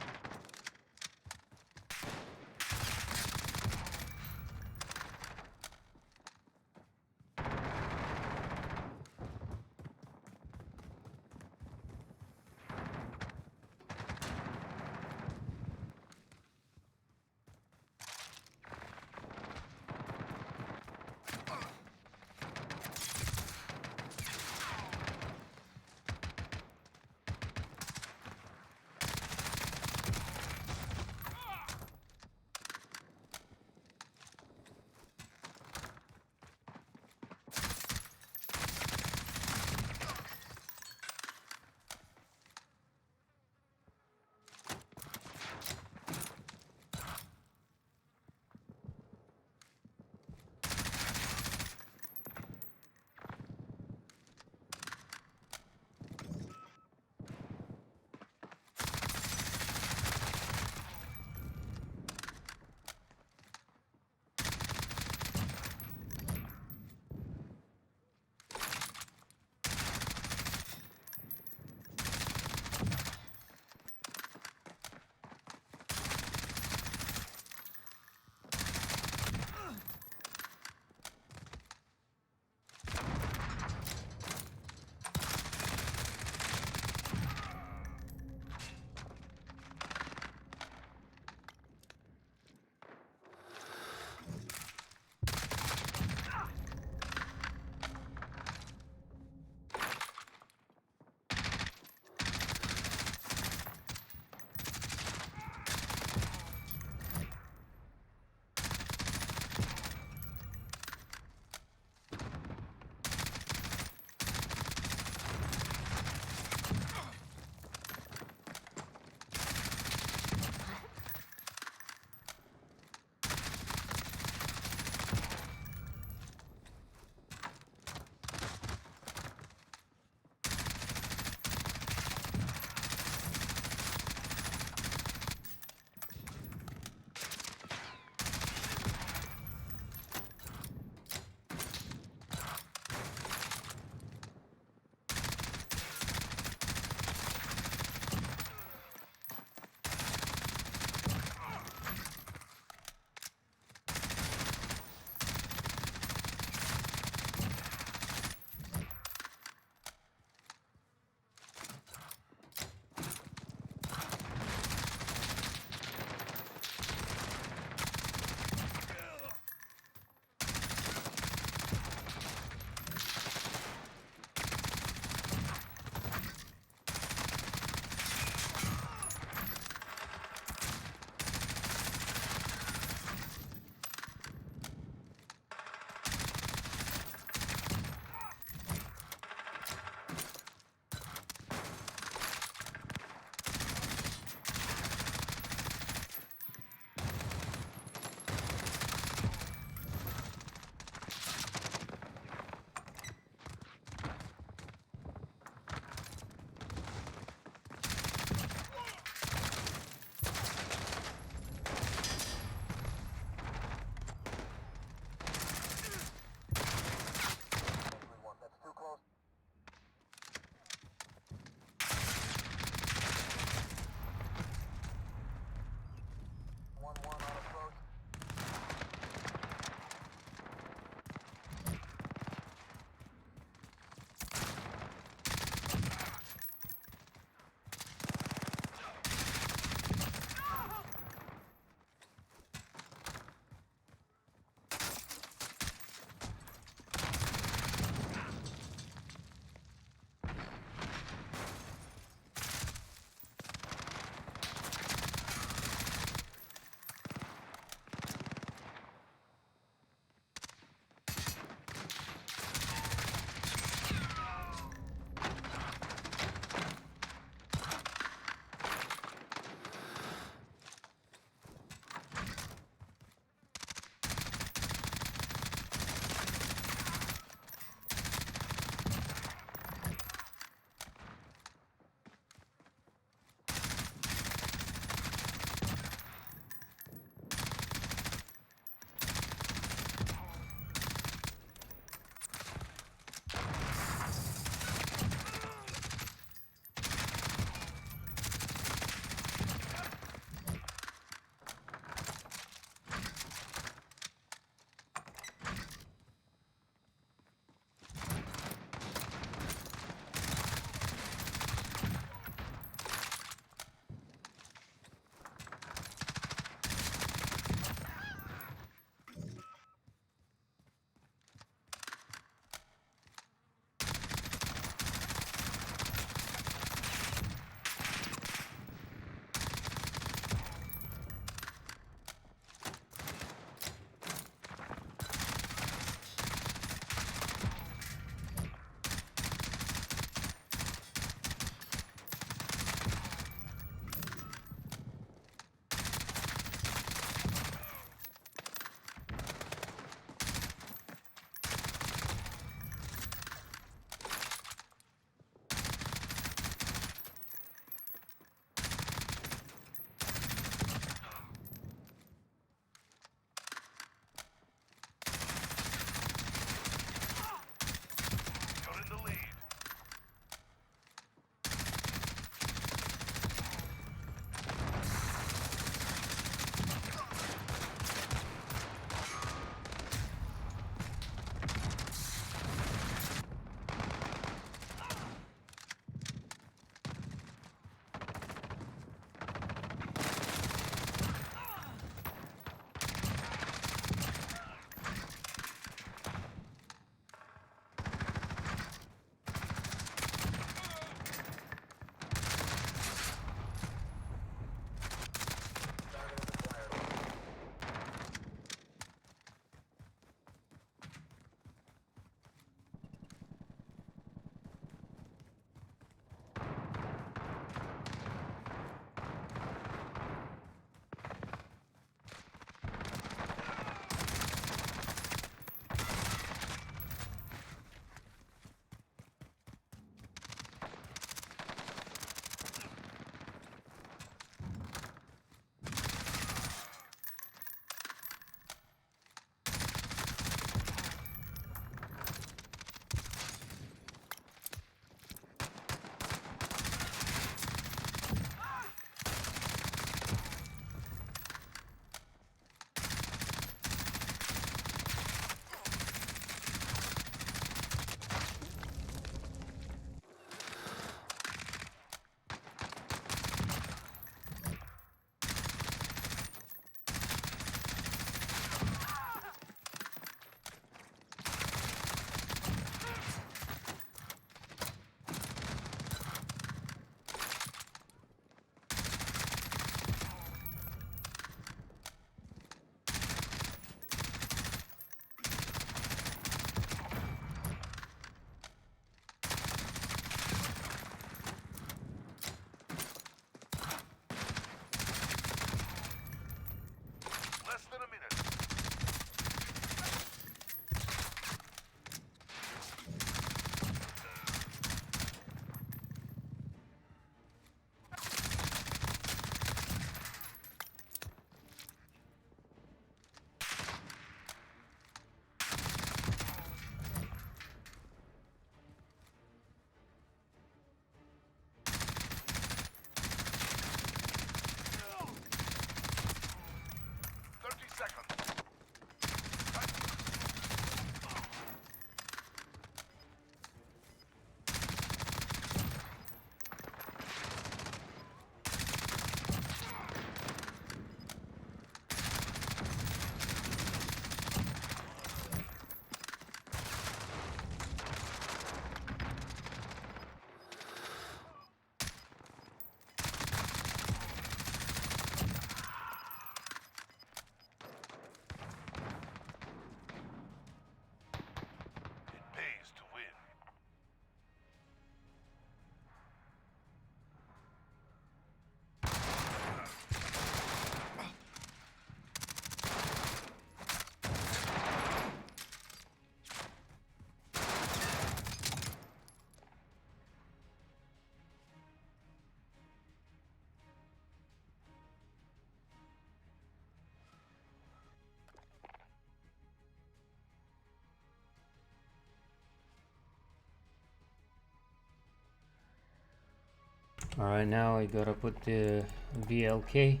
Alright, now I gotta put the VLK.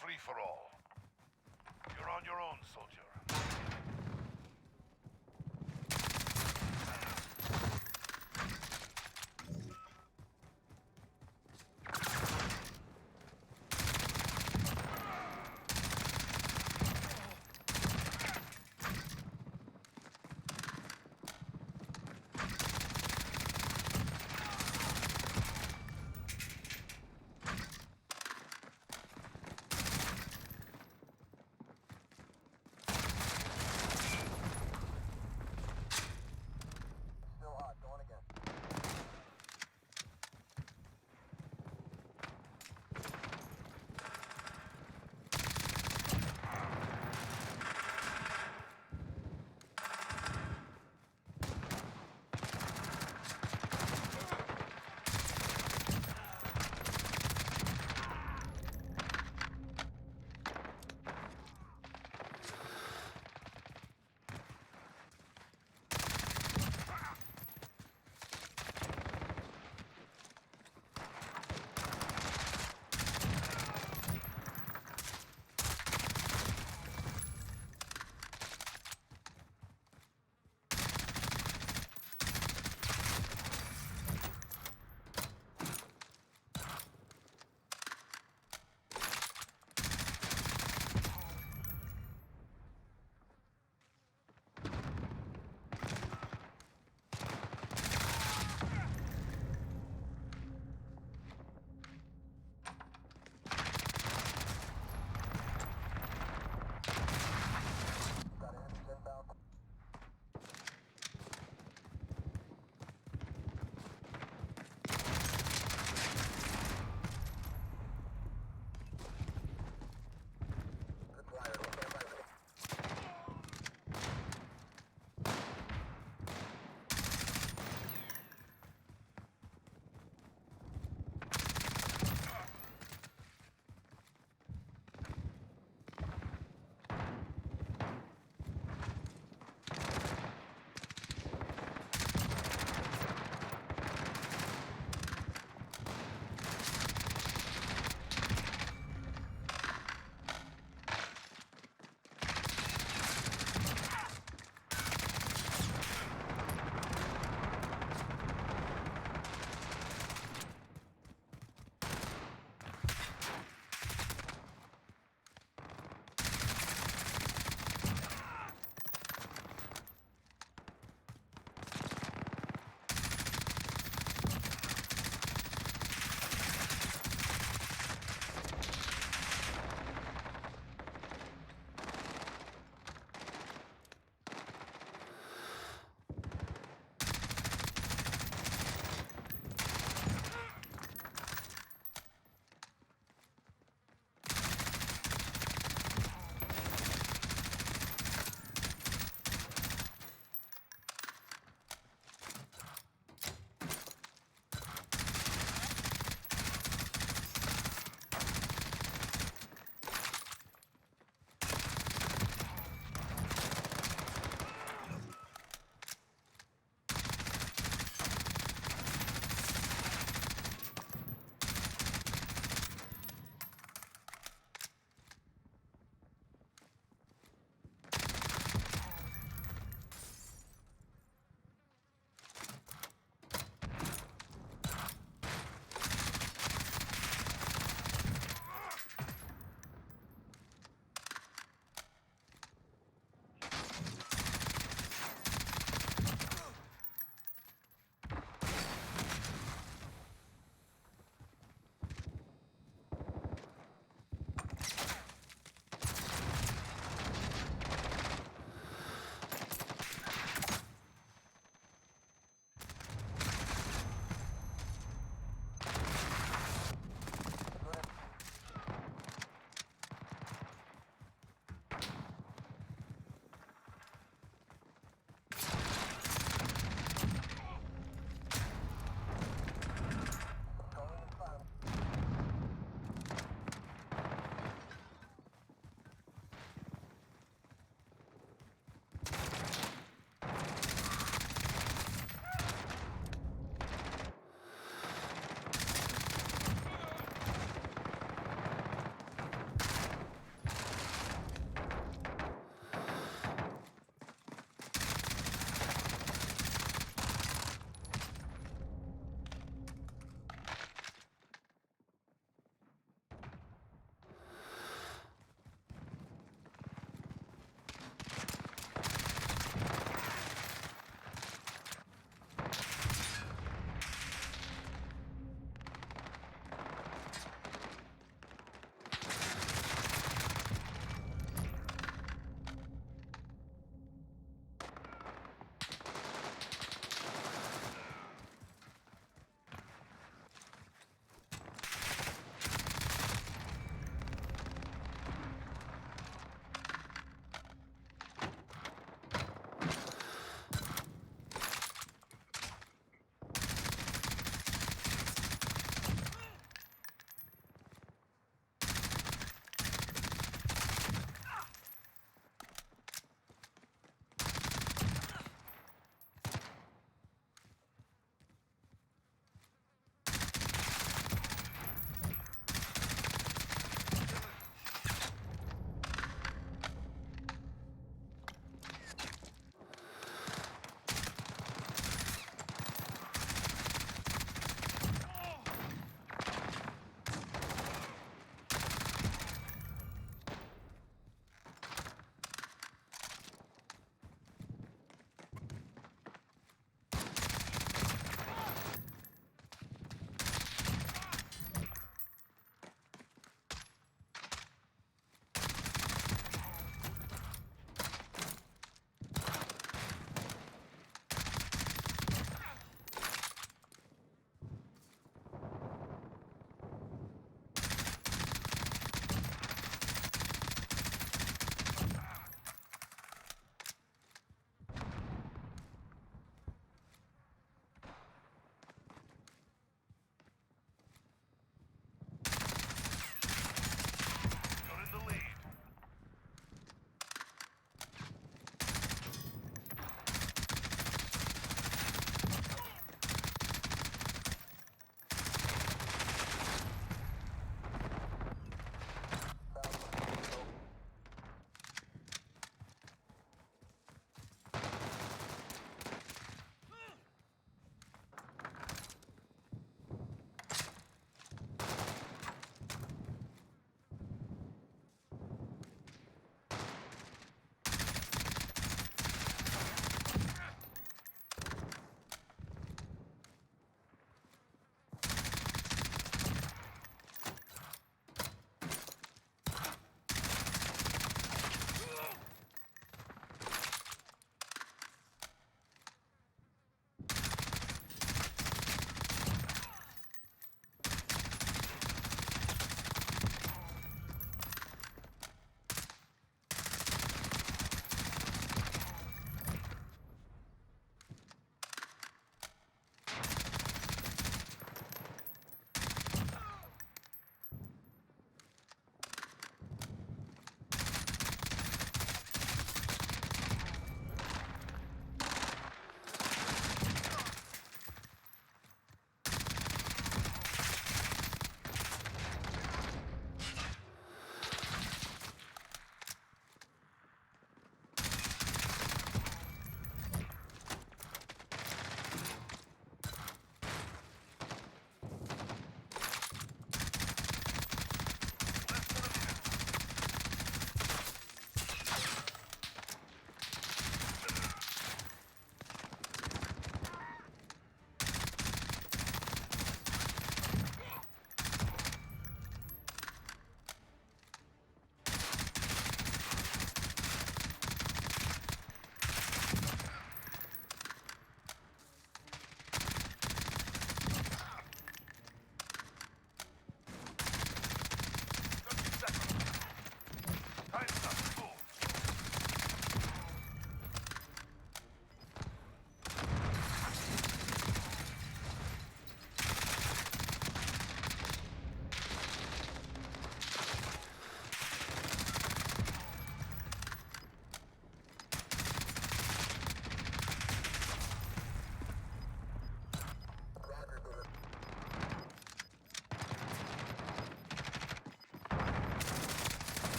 Free for all. You're on your own, soldier.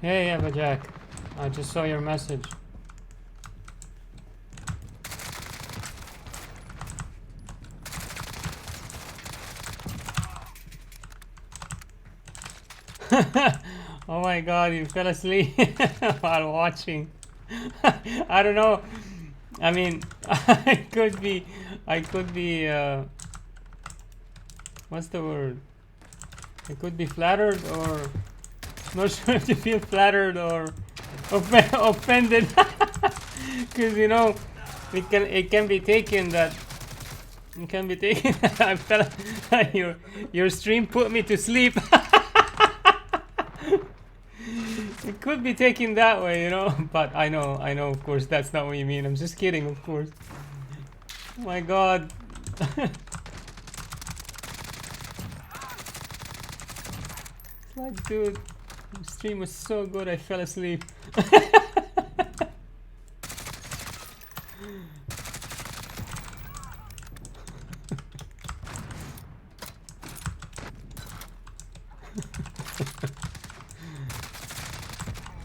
Hey, Jack. I just saw your message. Oh my god, you fell asleep while watching. I don't know. I mean, I could be, what's the word? I could be flattered or not sure if you feel flattered or offended. Because, you know, it can be taken that I felt your stream put me to sleep. It could be taken that way, you know, but I know, of course, that's not what you mean. I'm just kidding, of course. Oh my god. It's like, dude, the stream was so good, I fell asleep.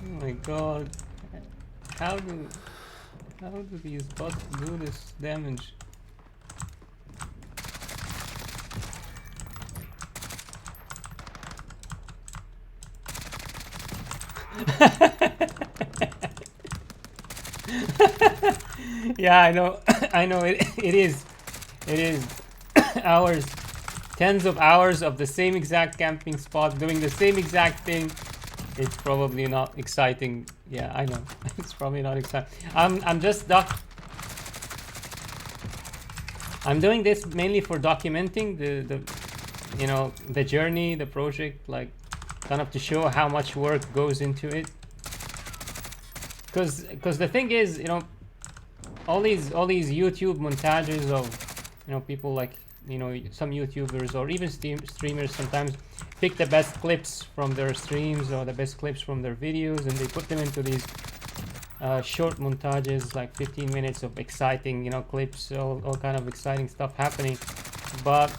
Oh my god. How do these bots do this damage? Yeah, I know. I know it is hours, tens of hours of the same exact camping spot doing the same exact thing. It's probably not exciting. Yeah, I know. It's probably not exciting. I'm doing this mainly for documenting the you know, the journey, the project, like kind of to show how much work goes into it. Because the thing is, you know, all these YouTube montages of, you know, people like, you know, some YouTubers or even streamers sometimes pick the best clips from their streams or the best clips from their videos, and they put them into these short montages, like 15 minutes of exciting, you know, clips, all kind of exciting stuff happening. But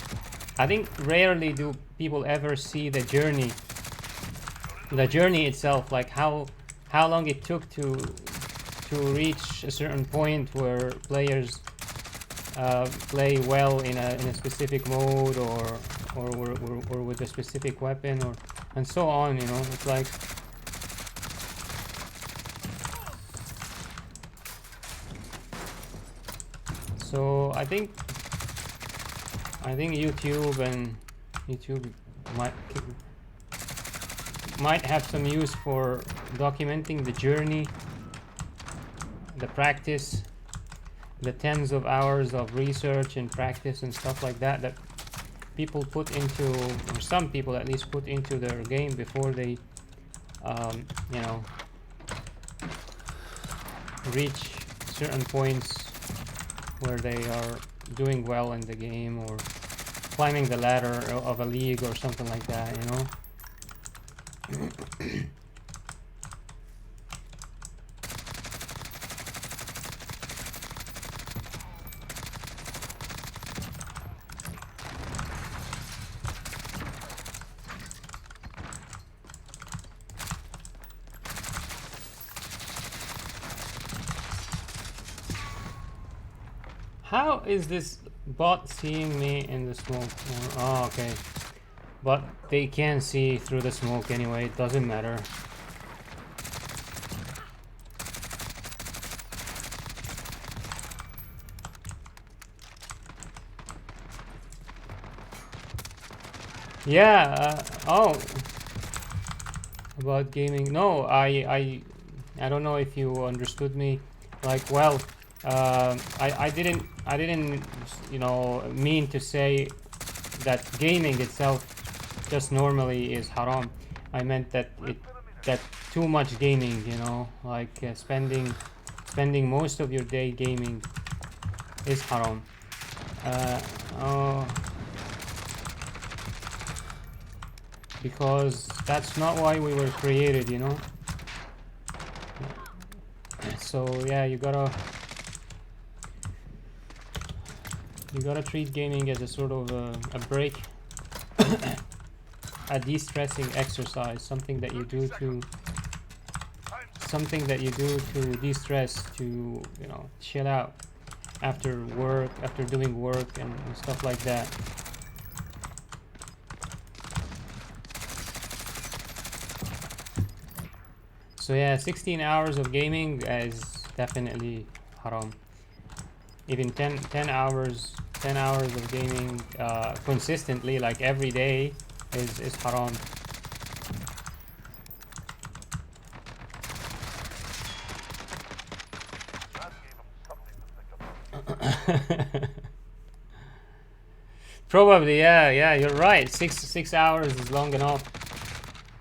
I think rarely do people ever see the journey itself, like how long it took to reach a certain point where players play well in a specific mode or with a specific weapon and so on, you know. It's like, so I think YouTube might have some use for documenting the journey, the practice, the tens of hours of research and practice and stuff like that that people put into, or some people at least put into their game before they you know, reach certain points where they are doing well in the game or climbing the ladder of a league or something like that, you know. How is this bot seeing me in the smoke? Oh, okay. But they can see through the smoke anyway, it doesn't matter. Yeah, oh. About gaming. No, I don't know if you understood me. Like, well, I didn't, you know, mean to say that gaming itself just normally is haram. I meant that too much gaming, you know, like spending most of your day gaming is haram. Oh, because that's not why we were created, you know. So yeah, you gotta treat gaming as a sort of a break, a de-stressing exercise, something that you do something that you do to de-stress, to, you know, chill out after work, after doing work and stuff like that. So yeah, 16 hours of gaming is definitely haram. Even 10 hours of gaming consistently, like every day, is haram. That gave him something to think about. Probably, yeah, you're right. Six hours is long enough.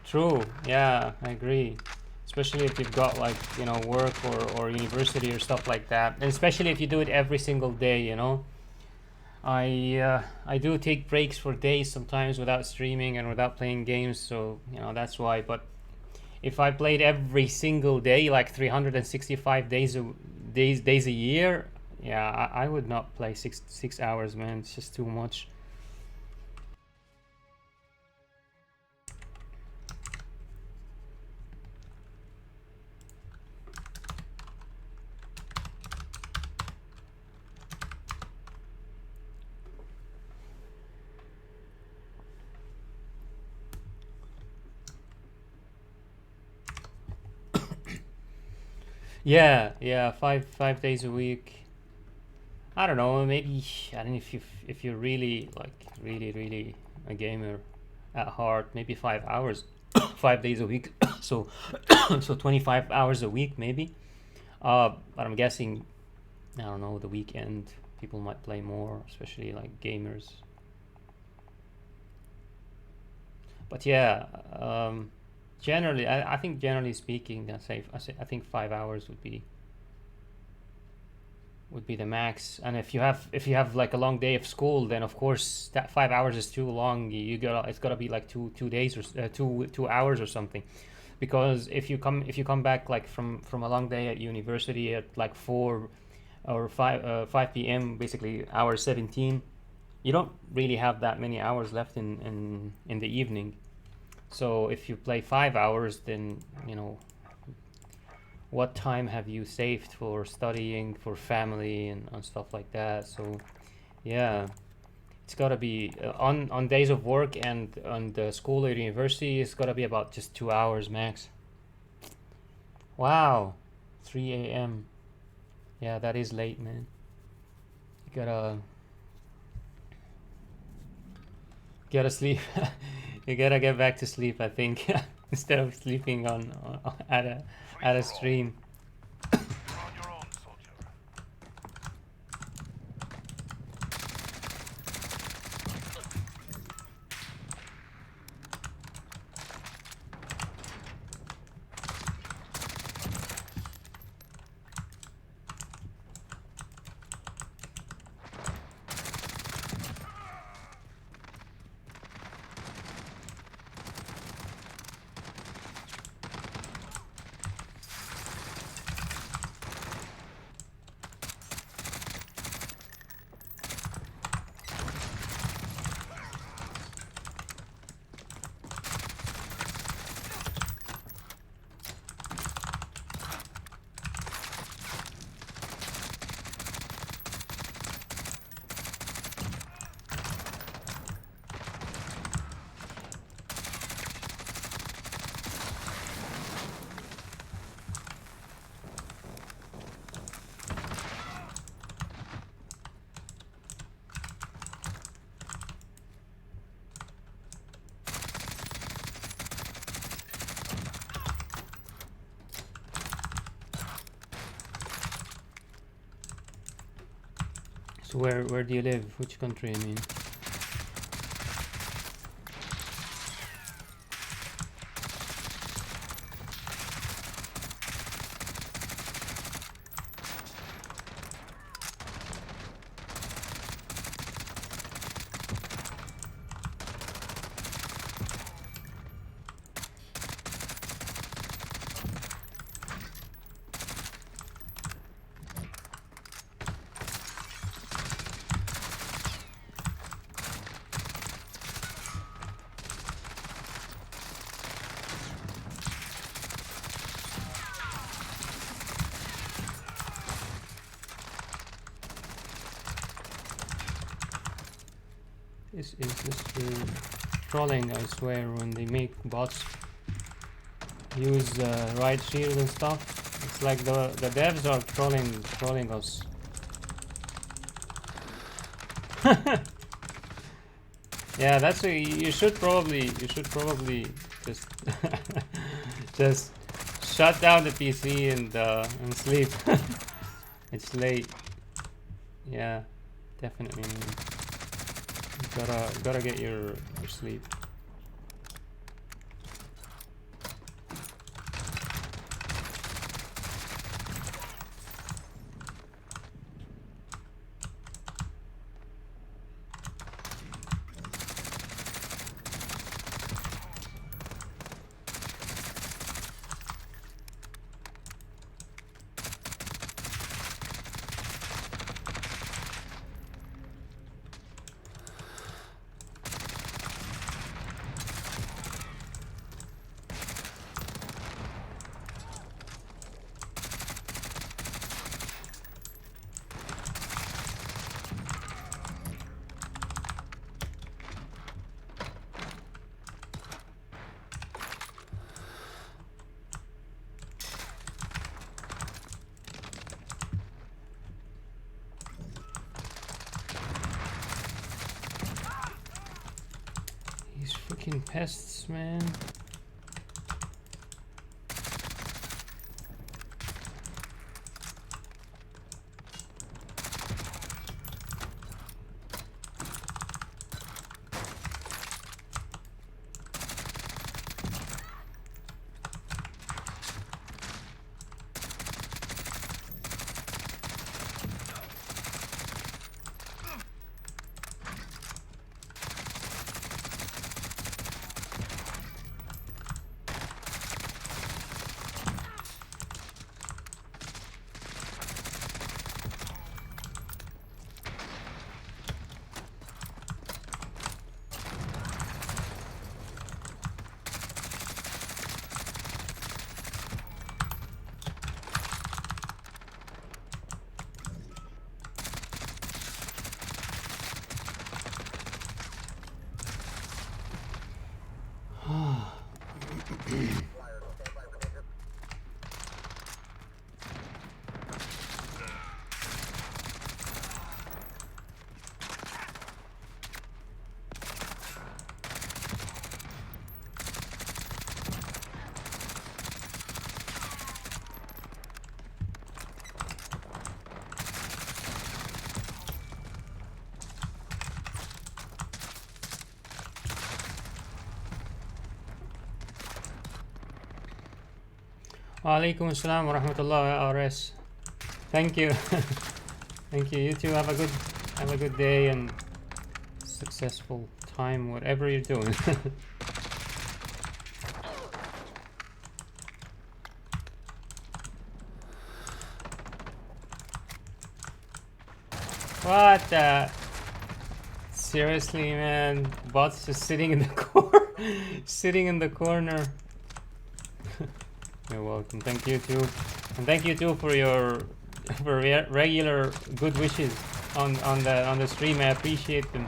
True, yeah, I agree. Especially if you've got, like, you know, work or university or stuff like that. And especially if you do it every single day, you know. I do take breaks for days sometimes without streaming and without playing games, so, you know, that's why. But if I played every single day, like 365 days a year, yeah, I would not play six hours, man. It's just too much. Yeah, five days a week. I don't know. Maybe I don't know if you're really, like, really a gamer at heart. Maybe 5 hours, 5 days a week. So so 25 hours a week maybe. But I'm guessing, I don't know, the weekend people might play more, especially like gamers. But yeah, generally, I think generally speaking, I think 5 hours would be the max. And if you have like a long day of school, then of course that 5 hours is too long. It's gotta be like two days or 2 hours or something. Because if you come back like from a long day at university at like 4 or 5 p.m., basically hour 17, you don't really have that many hours left in the evening. So if you play 5 hours, then, you know, what time have you saved for studying, for family, and stuff like that? So yeah, it's gotta be on days of work and on the school or university. It's gotta be about just 2 hours max. Wow, 3 a.m. Yeah, that is late, man. You gotta sleep. You gotta get back to sleep, I think, instead of sleeping on at a stream. You're on your own, soldier. So where do you live? Which country, I mean? is just trolling, I swear, when they make bots use right shield and stuff. It's like the devs are trolling us. Yeah, that's a, you should probably just just shut down the PC and sleep. It's late. Yeah, definitely. Gotta get your sleep. These freaking pests, man. Walaikum assalam wa rahmatullah, RS. Thank you. Thank you. You too have a good day and successful time, whatever you're doing. What the? Seriously, man, bots just sitting in the corner, sitting in the corner. You're welcome. Thank you too, and thank you too for your regular good wishes on the stream. I appreciate them.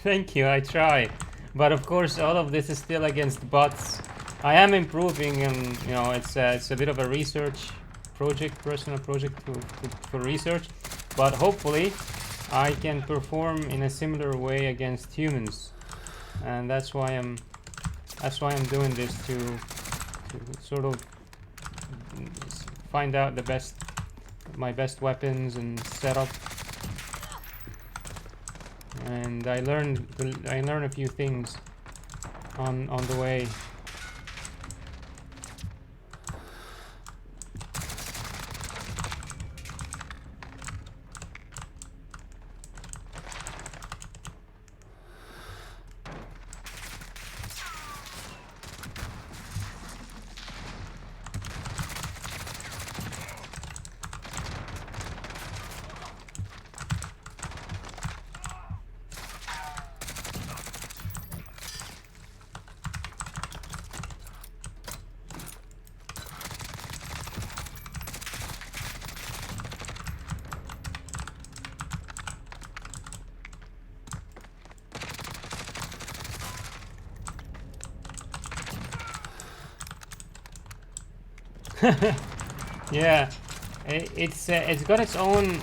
Thank you, I try. But of course, all of this is still against bots. I am improving, and you know, it's a bit of a research project, personal project for research. But hopefully, I can perform in a similar way against humans, and that's why I'm doing this to sort of find out my best weapons and setup. And I learned a few things on the way. Yeah, it's got its own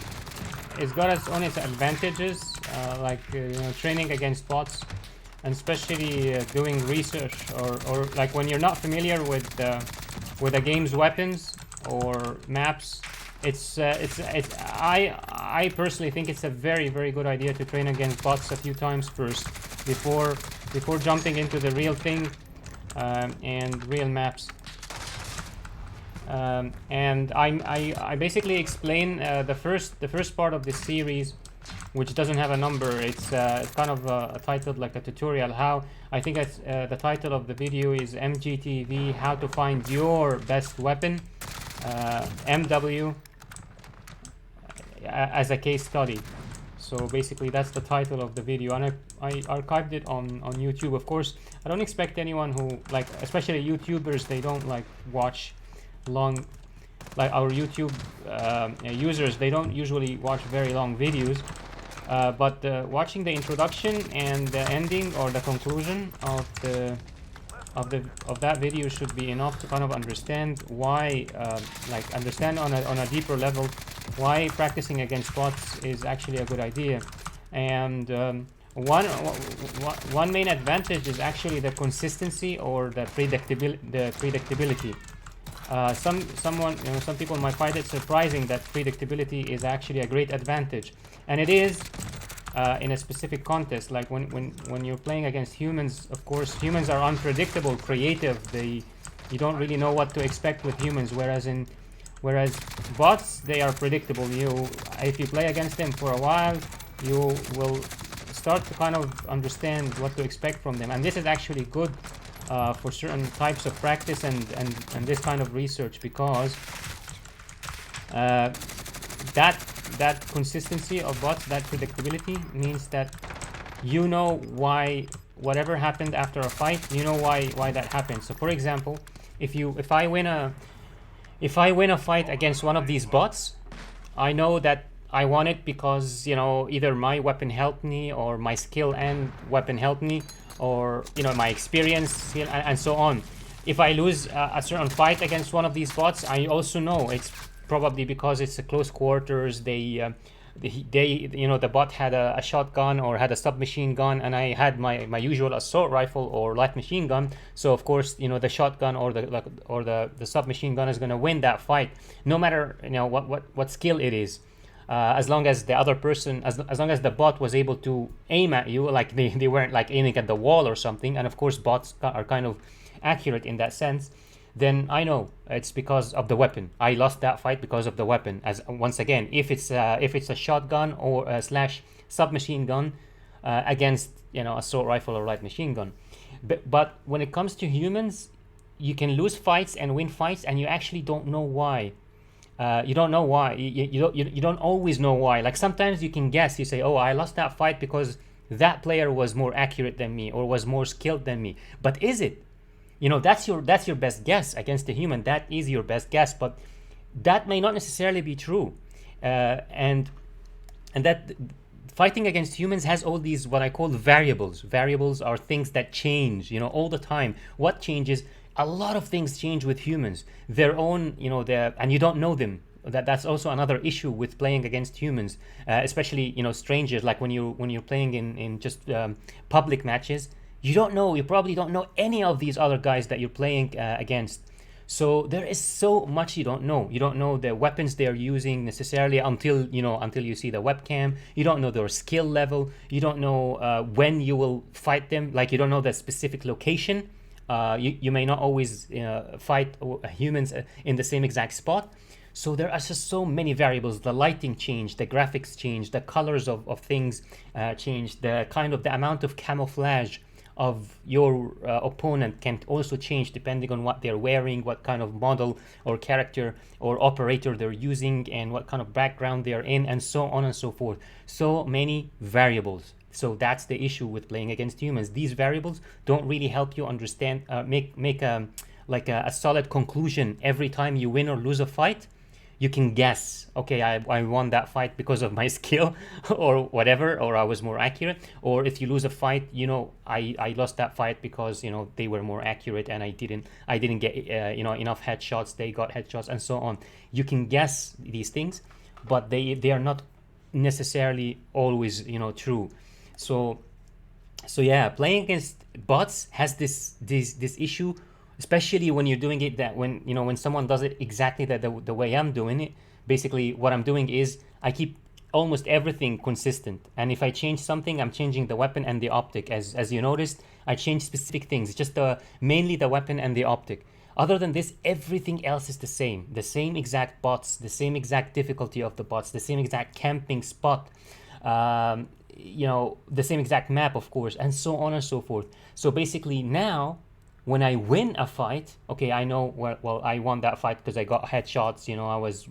its advantages, like training against bots, and especially doing research, or like when you're not familiar with a game's weapons or maps. I personally think it's a very good idea to train against bots a few times first before jumping into the real thing, and real maps. And I basically explain the first part of this series, which doesn't have a number. It's kind of titled like a tutorial. How I think it's the title of the video is MGTV: How to Find Your Best Weapon, MW, as a case study. So basically that's the title of the video, and I archived it on YouTube. Of course, I don't expect anyone who, like, especially YouTubers, they don't like watch long, like our YouTube users, they don't usually watch very long videos, but watching the introduction and the ending or the conclusion of that video should be enough to kind of understand why, like understand on a deeper level why practicing against bots is actually a good idea. And one main advantage is actually the consistency or the predictability. Some people might find it surprising that predictability is actually a great advantage, and it is in a specific context. Like when you're playing against humans, of course, humans are unpredictable, creative. You don't really know what to expect with humans, whereas bots, they are predictable. If you play against them for a while, you will start to kind of understand what to expect from them, and this is actually good for certain types of practice and this kind of research, because that consistency of bots, that predictability, means that you know why whatever happened after a fight, you know why that happened. So for example, if I win a fight against one of these bots, I know that I won it because either my weapon helped me, or my skill and weapon helped me, or my experience and so on. If I lose a certain fight against one of these bots, I also know it's probably because it's a close quarters. The bot had a shotgun or had a submachine gun, and I had my usual assault rifle or light machine gun. So of course, the shotgun or the submachine gun is going to win that fight, no matter what skill it is. As long as the other person, as long as the bot was able to aim at you, like they weren't like aiming at the wall or something, and of course bots are kind of accurate in that sense, then I know it's because of the weapon. I lost that fight because of the weapon. As once again, if it's a shotgun or slash submachine gun against assault rifle or light machine gun. But when it comes to humans, you can lose fights and win fights, and you actually don't know why. You don't know why. You don't always know why. Like sometimes you can guess. You say, "Oh, I lost that fight because that player was more accurate than me or was more skilled than me." But is it? That's your best guess against a human. That is your best guess, but that may not necessarily be true. And that fighting against humans has all these what I call variables. Variables are things that change, all the time. What changes? A lot of things change with humans. Their own, and you don't know them. That's also another issue with playing against humans, especially strangers. Like when you're playing in just public matches, you probably don't know any of these other guys that you're playing against. So there is so much you don't know. You don't know the weapons they're using necessarily until you see the webcam. You don't know their skill level. You don't know when you will fight them. Like you don't know the specific location. You may not always fight humans in the same exact spot. So there are just so many variables. The lighting change, the graphics change, the colors of things change, the amount of camouflage of your opponent can also change depending on what they're wearing, what kind of model or character or operator they're using, and what kind of background they're in, and so on and so forth. So many variables. So that's the issue with playing against humans. These variables don't really help you understand, make a solid conclusion every time you win or lose a fight. you can guess, okay, I won that fight because of my skill or whatever, or I was more accurate. Or if you lose a fight, you know, I lost that fight because, you know, they were more accurate and I didn't get you know, enough headshots, they got headshots, and so on. You can guess these things, but they are not necessarily always, you know, true. So yeah, playing against bots has this issue, especially when you're doing it, that when, you know, when someone does it exactly the way I'm doing it. Basically what I'm doing is I keep almost everything consistent, and if I change something, I'm changing the weapon and the optic. As you noticed, I change specific things, just mainly the weapon and the optic. Other than this, everything else is the same exact bots, the same exact difficulty of the bots, the same exact camping spot, um, you know, the same exact map, of course, and so on and so forth. So basically now, when I win a fight, okay, I know, well, I won that fight because I got headshots, you know, I was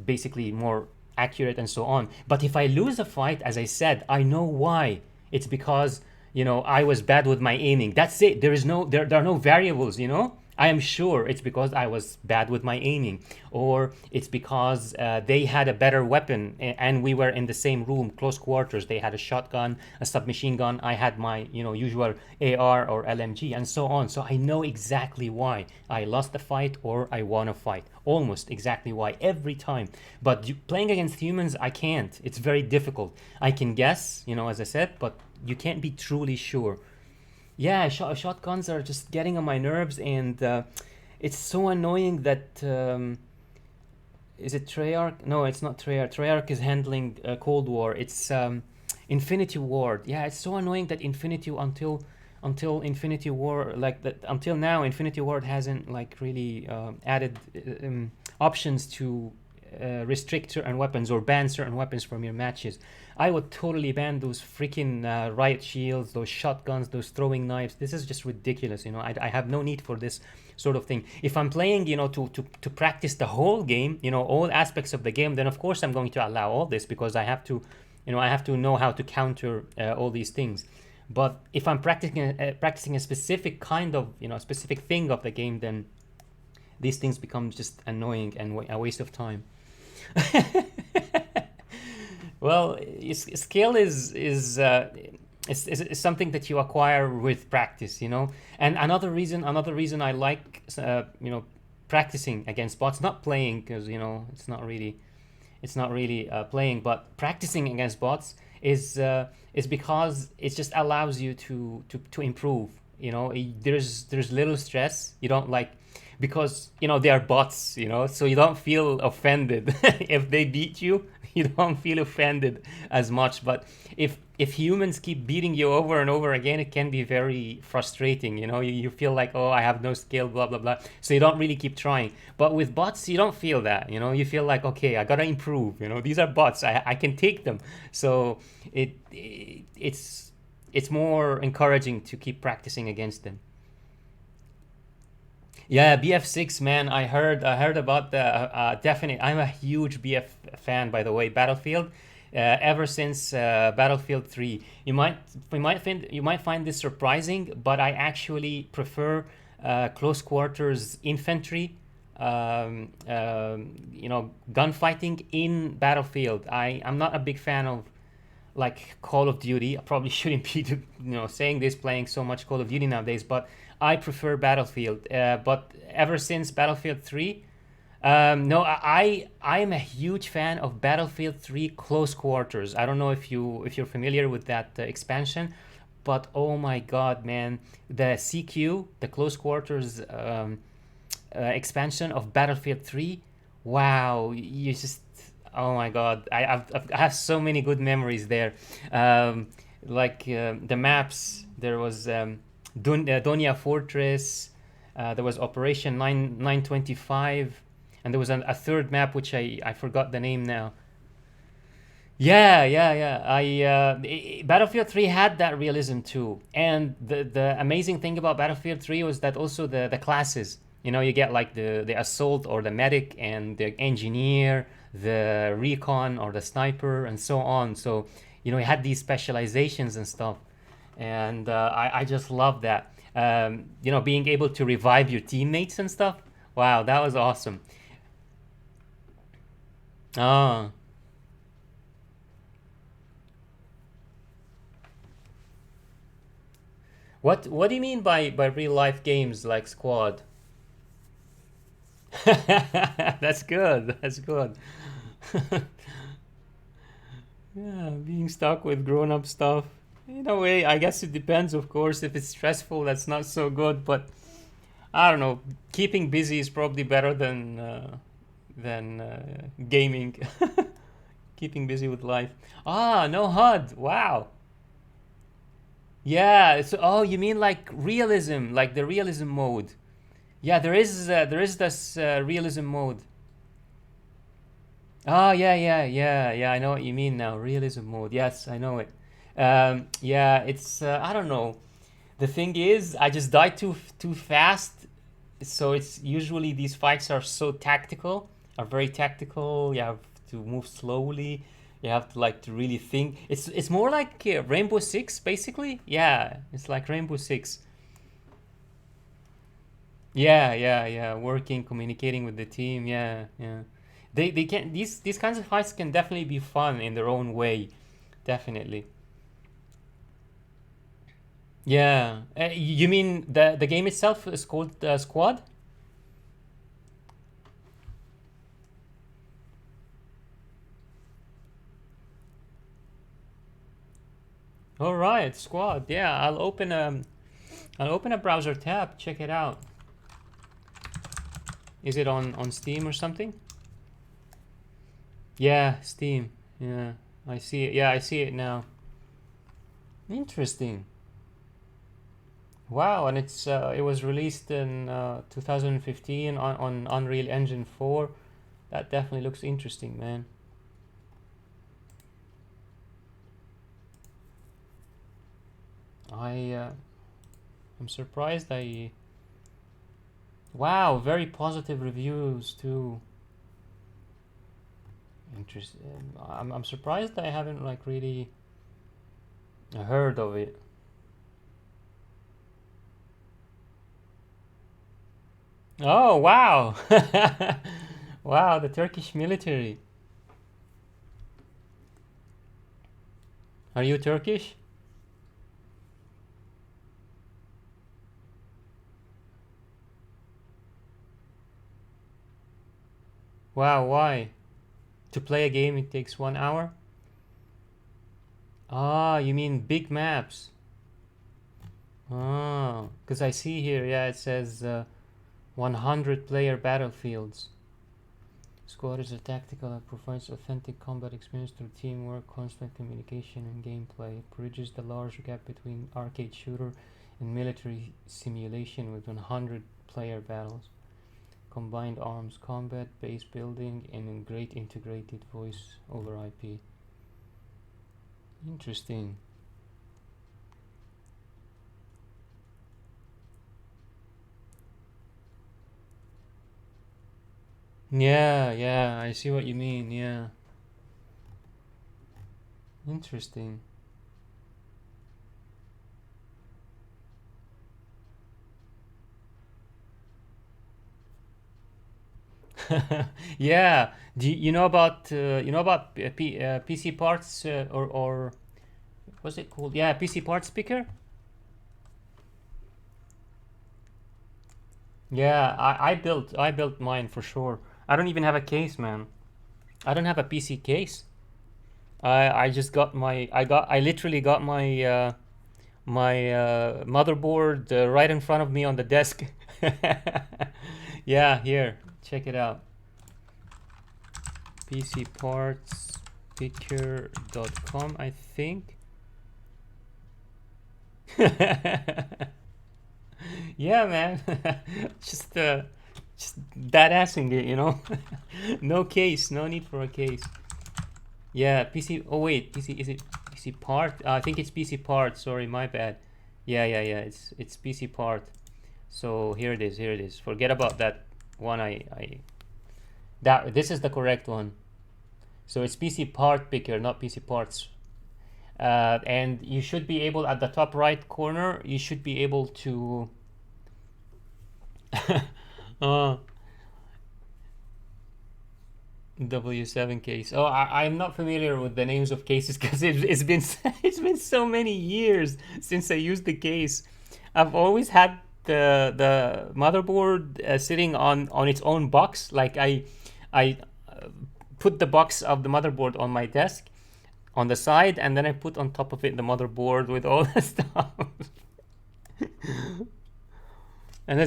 basically more accurate and so on. But if I lose a fight, as I said, I know why. It's because, you know, I was bad with my aiming. That's it. There are no variables, you know. I am sure it's because I was bad with my aiming, or it's because they had a better weapon and we were in the same room, close quarters. They had a shotgun, a submachine gun. I had my, you know, usual AR or LMG, and so on. So I know exactly why I lost a fight or I won a fight. Almost exactly why every time. But playing against humans, I can't. It's very difficult. I can guess, you know, as I said, but you can't be truly sure. Yeah, shotguns are just getting on my nerves, and it's so annoying that is it Treyarch? No, it's not Treyarch. Treyarch is handling Cold War. It's Infinity Ward. Yeah, it's so annoying that Infinity until Infinity War, like that, until now, Infinity Ward hasn't like really added options to restrict certain weapons or ban certain weapons from your matches. I would totally ban those freaking riot shields, those shotguns, those throwing knives. This is just ridiculous, you know. I have no need for this sort of thing. If I'm playing, you know, to practice the whole game, you know, all aspects of the game, then of course I'm going to allow all this, because I have to, you know, I have to know how to counter all these things. But if I'm practicing a specific kind of, you know, specific thing of the game, then these things become just annoying and a waste of time. Well, skill is something that you acquire with practice, you know. And another reason I like, you know, practicing against bots, not playing, because, you know, it's not really playing, but practicing against bots is because it just allows you to improve. You know, there's little stress. You don't like, because, you know, they are bots, you know, so you don't feel offended if they beat you. You don't feel offended as much. But if humans keep beating you over and over again, it can be very frustrating. You know, you feel like, oh, I have no skill, blah blah blah. So you don't really keep trying. But with bots, you don't feel that. You know, you feel like, okay, I gotta improve. You know, these are bots. I can take them. So it's more encouraging to keep practicing against them. Yeah, BF6, man. I heard about the definite. I'm a huge BF fan, by the way. Battlefield, ever since Battlefield 3. You might find this surprising, but I actually prefer close quarters infantry. You know, gunfighting in Battlefield. I'm not a big fan of like Call of Duty. I probably shouldn't be, you know, saying this, playing so much Call of Duty nowadays, but I prefer Battlefield. But ever since Battlefield 3, no, I am a huge fan of Battlefield 3 Close Quarters. I don't know if you're familiar with that expansion, but oh my God, man, the CQ, the Close Quarters expansion of Battlefield 3. Wow, you just, oh my God, I have so many good memories there. Um, like the maps, there was Donia Fortress, there was Operation 925, and there was a third map which I forgot the name now. Yeah, yeah, yeah. Battlefield 3 had that realism too. And the amazing thing about Battlefield 3 was that also the classes. You know, you get like the assault or the medic and the engineer, the recon or the sniper, and so on. So, you know, you had these specializations and stuff. And I just love that. You know, being able to revive your teammates and stuff. Wow, that was awesome. Ah. What do you mean by real life games like Squad? That's good. That's good. Yeah, being stuck with grown up stuff. In a way, I guess it depends, of course. If it's stressful, that's not so good. But I don't know. Keeping busy is probably better than gaming. Keeping busy with life. Ah, no HUD. Wow. Yeah. It's, oh, you mean like realism, like the realism mode? Yeah, there is this realism mode. Oh yeah, yeah, yeah, yeah. I know what you mean now. Realism mode. Yes, I know it. Yeah, it's I don't know. The thing is, I just die too fast. So it's usually these fights are so tactical, are very tactical. You have to move slowly. You have to like to really think. It's more like Rainbow Six, basically. Yeah, it's like Rainbow Six. Yeah, yeah, yeah. Working, communicating with the team. Yeah, yeah. They can these kinds of fights can definitely be fun in their own way. Definitely. Yeah. You mean the game itself is called Squad? All right, Squad. Yeah, I'll open a browser tab. Check it out. Is it on Steam or something? Yeah, Steam. Yeah, I see it. Yeah, I see it now. Interesting. Wow, and it was released in 2015 on Unreal Engine 4. That definitely looks interesting, man. I'm surprised. Wow, very positive reviews too. Interesting. I'm surprised I haven't like really heard of it. Oh wow, wow, the Turkish military. Are you Turkish? Wow, why? To play a game it takes 1 hour? Ah, you mean big maps. Ah, because I see here, yeah, it says 100 player battlefields. Squad is a tactical that provides authentic combat experience through teamwork, constant communication, and gameplay. It bridges the large gap between arcade shooter and military simulation with 100 player battles, combined arms combat, base building, and a great integrated voice over IP. Interesting. Yeah, yeah, I see what you mean. Yeah, interesting. Yeah. You know about PC parts or what's it called? Yeah, PC parts picker. Yeah, I built mine for sure. I don't even have a case, man. I don't have a PC case. I just got I literally got my motherboard right in front of me on the desk. Yeah, here, check it out. PCpartspicker.com, I think. Yeah, man. just uh just badassing it, No case, no need for a case. Yeah, PC. Oh wait, PC, is it PC part? I think it's PC part. Sorry, my bad. Yeah, yeah, yeah. It's PC part. So here it is. Here it is. Forget about that one. That this is the correct one. So it's PC part picker, not PC parts. And you should be able at the top right corner. You should be able to. uh, W7 case. Oh, I'm not familiar with the names of cases because it's been it's been so many years since I used the case. I've always had the motherboard sitting on its own box. Like I put the box of the motherboard on my desk on the side, and then I put on top of it the motherboard with all the stuff. And I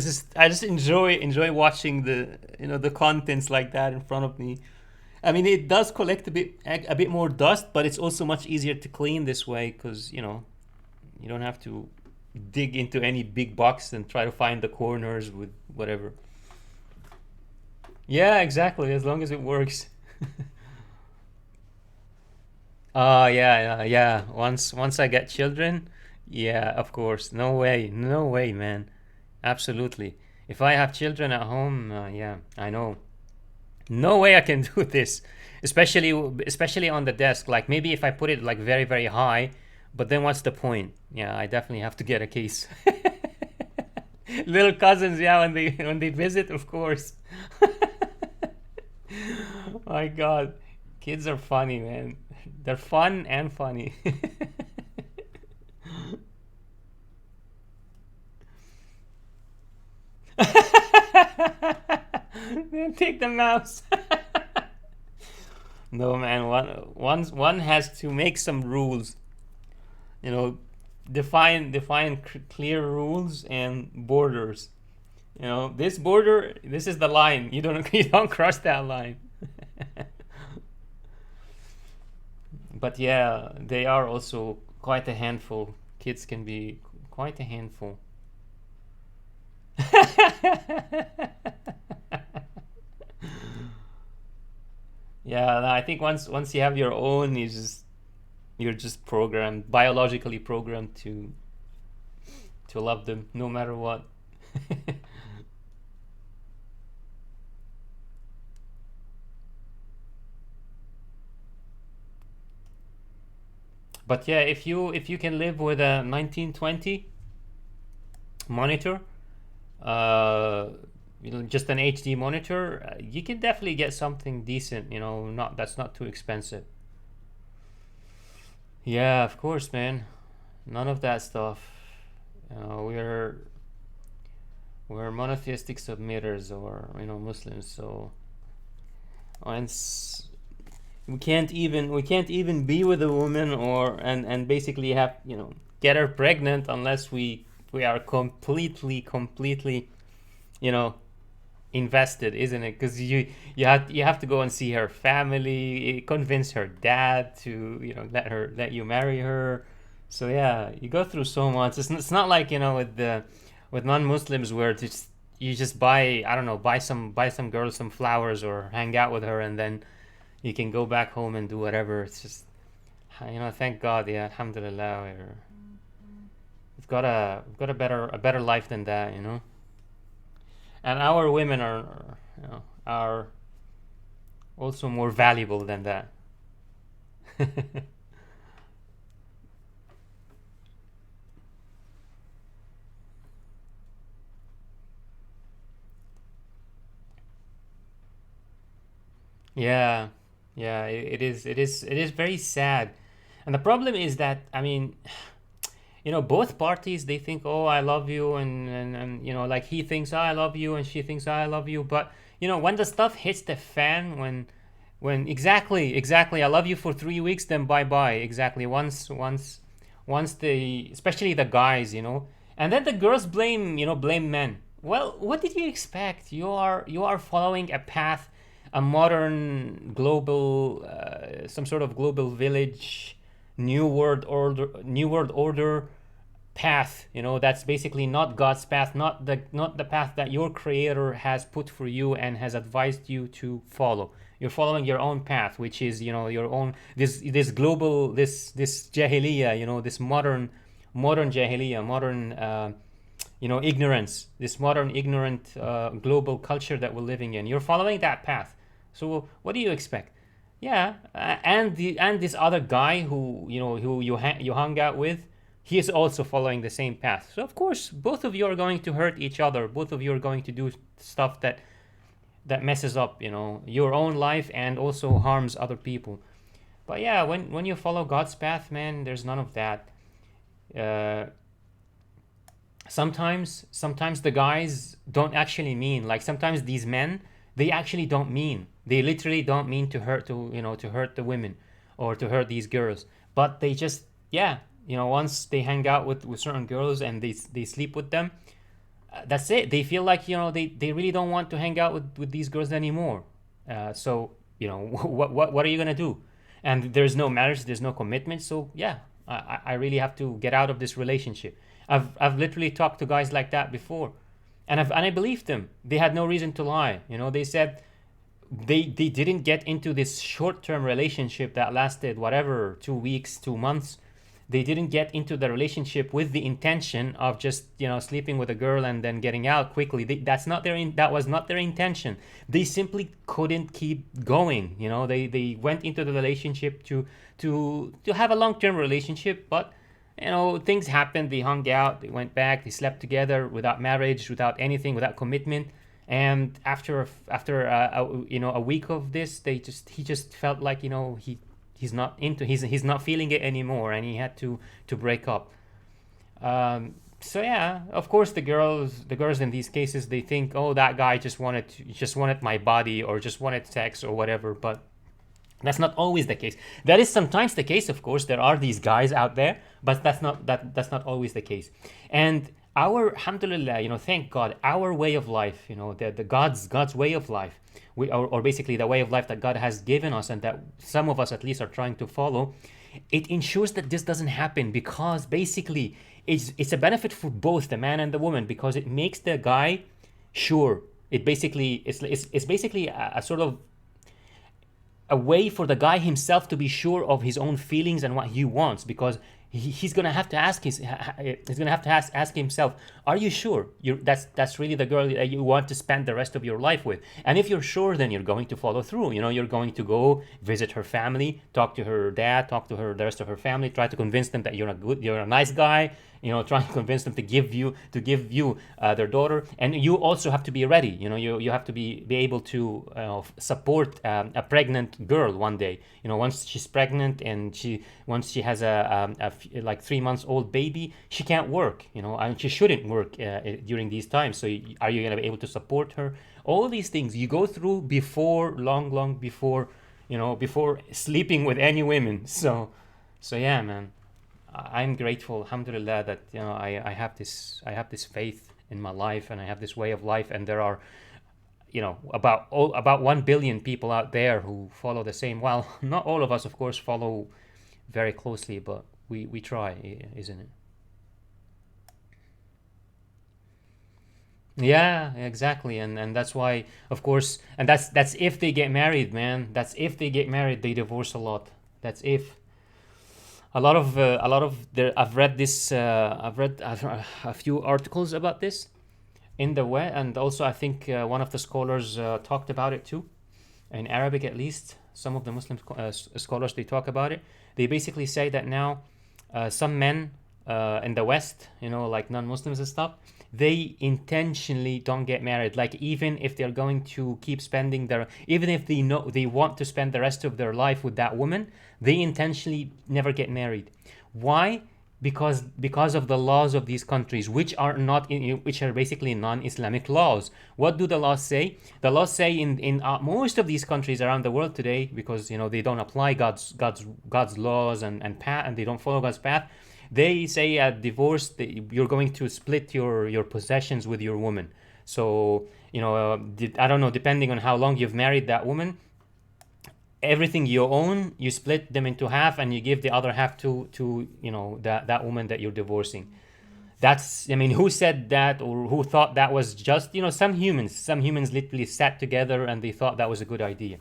just enjoy watching the the contents like that in front of me. I mean, it does collect a bit more dust, but it's also much easier to clean this way because you don't have to dig into any big box and try to find the corners with whatever. Yeah, exactly. As long as it works. Yeah, yeah. Once I get children, yeah, of course. No way, man. Absolutely. If I have children at home, yeah, I know. No way I can do this, especially on the desk. Like maybe if I put it like very very high, but then what's the point? Yeah, I definitely have to get a case. Little cousins, yeah, when they visit, of course. My God, kids are funny, man. They're fun and funny. Take the mouse. No, man. One has to make some rules. You know, define clear rules and borders. This border, this is the line. You don't you don't cross that line. But yeah, they are also quite a handful. Kids can be quite a handful. Yeah, no, I think once you have your own, you're just programmed, biologically programmed to love them no matter what. But yeah, if you can live with a 1920 monitor, uh, just an HD monitor, you can definitely get something decent. Not that's not too expensive. Yeah, of course, man. None of that stuff. We're monotheistic submitters, or Muslims. So once we can't even be with a woman, or and basically have get her pregnant unless we are completely you know invested, isn't it? Because you have to go and see her family, convince her dad to let you marry her. So yeah, you go through so much. It's not like with non-Muslims where you just buy, I don't know, buy some girl some flowers or hang out with her, and then you can go back home and do whatever. It's just thank God, yeah, alhamdulillah, we've got a better life than that. And our women are also more valuable than that. Yeah, yeah, it is very sad. And the problem is that, I mean, both parties, they think, oh, I love you, and like he thinks, I love you, and she thinks, I love you. But when the stuff hits the fan, when exactly, I love you for 3 weeks, then bye bye. Exactly. Once the especially the guys, and then the girls blame men. Well, what did you expect? You are following a path, a modern global, some sort of global village, new world order path. That's basically not God's path, not the path that your creator has put for you and has advised you to follow. You're following your own path, which is your own, this global, this jahiliyyah, this modern jahiliyyah, modern ignorance, this modern ignorant global culture that we're living in. You're following that path. So what do you expect? Yeah, and this other guy who you hung out with, he is also following the same path. So of course, both of you are going to hurt each other. Both of you are going to do stuff that that messes up, your own life and also harms other people. But yeah, when you follow God's path, man, there's none of that. Uh, sometimes the guys don't actually mean, like, sometimes these men, they actually don't mean, they literally don't mean to hurt, to hurt the women or to hurt these girls, but they just, yeah, once they hang out with certain girls and they sleep with them, that's it. They feel like, they really don't want to hang out with these girls anymore. So what are you gonna do? And there's no marriage, there's no commitment. So yeah, I really have to get out of this relationship. I've literally talked to guys like that before, and I believed them. They had no reason to lie. They said they didn't get into this short-term relationship that lasted whatever, 2 weeks, 2 months. They didn't get into the relationship with the intention of just sleeping with a girl and then getting out quickly. That was not their intention. They simply couldn't keep going. They went into the relationship to have a long-term relationship, but things happened. They hung out, they went back, they slept together without marriage, without anything, without commitment. And after a week of this, he just felt like he's not feeling it anymore, and he had to break up. So yeah, of course the girls in these cases, they think, oh, that guy just wanted my body, or just wanted sex or whatever. But that's not always the case. That is sometimes the case, of course. There are these guys out there, but that's not always the case. And our, alhamdulillah, thank God, our way of life, the God's way of life, or basically the way of life that God has given us, and that some of us at least are trying to follow, it ensures that this doesn't happen, because basically it's a benefit for both the man and the woman, because it makes the guy sure. It's basically a sort of a way for the guy himself to be sure of his own feelings and what he wants, because he's gonna have to ask himself, are you sure that's really the girl that you want to spend the rest of your life with? And if you're sure, then you're going to follow through. You're going to go visit her family, talk to her dad, talk to the rest of her family, try to convince them that you're a nice guy, try to convince them to give you their daughter. And you also have to be ready. You have to be able to support a pregnant girl one day. Once she's pregnant and once she has a like 3 months old baby, she can't work. And she shouldn't work during these times. So are you going to be able to support her? All these things you go through before, long before, before sleeping with any women. So yeah, man. I'm grateful, alhamdulillah, that I have this faith in my life, and I have this way of life, and there are about 1 billion people out there who follow the same. Well, not all of us, of course, follow very closely, but we try, isn't it? Yeah, exactly, and that's why, of course, and that's if they get married, man. That's if they get married, they divorce a lot. That's if. A lot of there. I've read this. I've read a few articles about this in the web, and also I think one of the scholars talked about it too, in Arabic at least. Some of the Muslim scholars, they talk about it. They basically say that now some men in the West, like non-Muslims and stuff, they intentionally don't get married. Like, even if they're going to keep spending even if they know they want to spend the rest of their life with that woman, they intentionally never get married. Why? Because of the laws of these countries, which are basically non-Islamic laws. What do the laws say? The laws say in most of these countries around the world today, because they don't apply God's laws and path, and they don't follow God's path. They say at divorce, you're going to split your possessions with your woman. So I don't know, depending on how long you've married that woman, everything you own, you split them into half, and you give the other half to that woman that you're divorcing. Who said that, or who thought that was just, some humans literally sat together and they thought that was a good idea.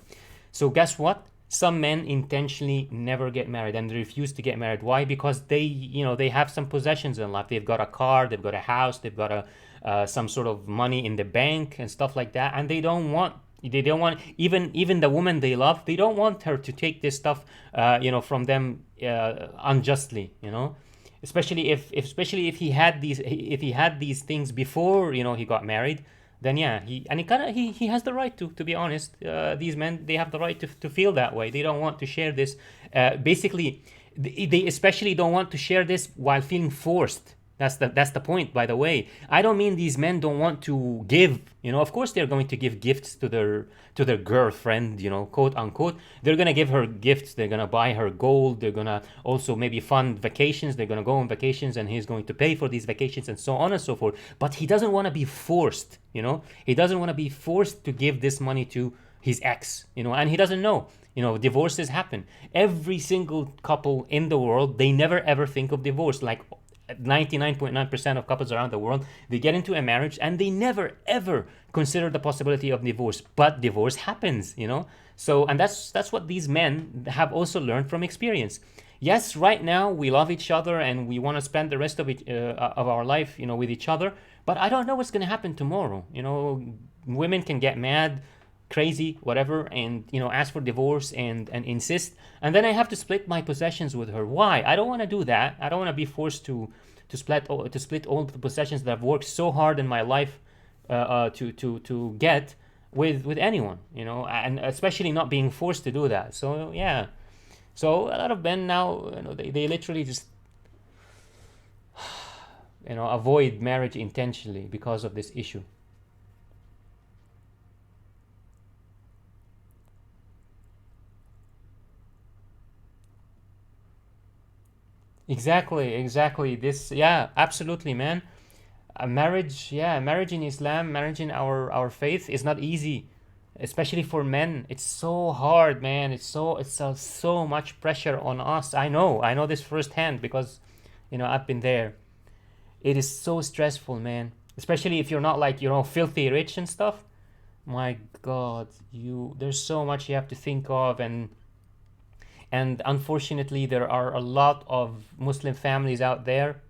So guess what? Some men intentionally never get married, and they refuse to get married. Why? Because they have some possessions in life. They've got a car, they've got a house, they've got some sort of money in the bank and stuff like that, and they don't want even the woman they love. They don't want her to take this stuff, from them unjustly. Especially if he had these things before he got married, then yeah, he has the right to be honest. These men, they have the right to feel that way. They don't want to share this. Basically, they especially don't want to share this while feeling forced. That's the point, by the way. I don't mean these men don't want to give. Of course they're going to give gifts to their girlfriend, quote unquote. They're gonna give her gifts. They're gonna buy her gold. They're gonna also maybe fund vacations. They're gonna go on vacations, and he's going to pay for these vacations and so on and so forth. But he doesn't want to be forced. He doesn't want to be forced to give this money to his ex. And he doesn't know. Divorces happen. Every single couple in the world, they never ever think of divorce. Like 99.9% of couples around the world, they get into a marriage and they never ever consider the possibility of divorce. But divorce happens. So, and that's what these men have also learned from experience. Yes, right now we love each other and we want to spend the rest of our life, with each other. But I don't know what's going to happen tomorrow. Women can get mad, crazy, whatever, and ask for divorce and insist, and then I have to split my possessions with her. Why? I don't want to do that. I don't want to be forced to split all the possessions that I've worked so hard in my life to get with anyone, and especially not being forced to do that. So yeah, so a lot of men now, they literally just avoid marriage intentionally because of this issue. Exactly. This, yeah, absolutely, man. Marriage in Islam, marriage in our faith is not easy, especially for men. It's so hard, man. It's so much pressure on us. I know this firsthand because, I've been there. It is so stressful, man. Especially if you're not like, filthy rich and stuff. My God, there's so much you have to think of, and unfortunately, there are a lot of Muslim families out there,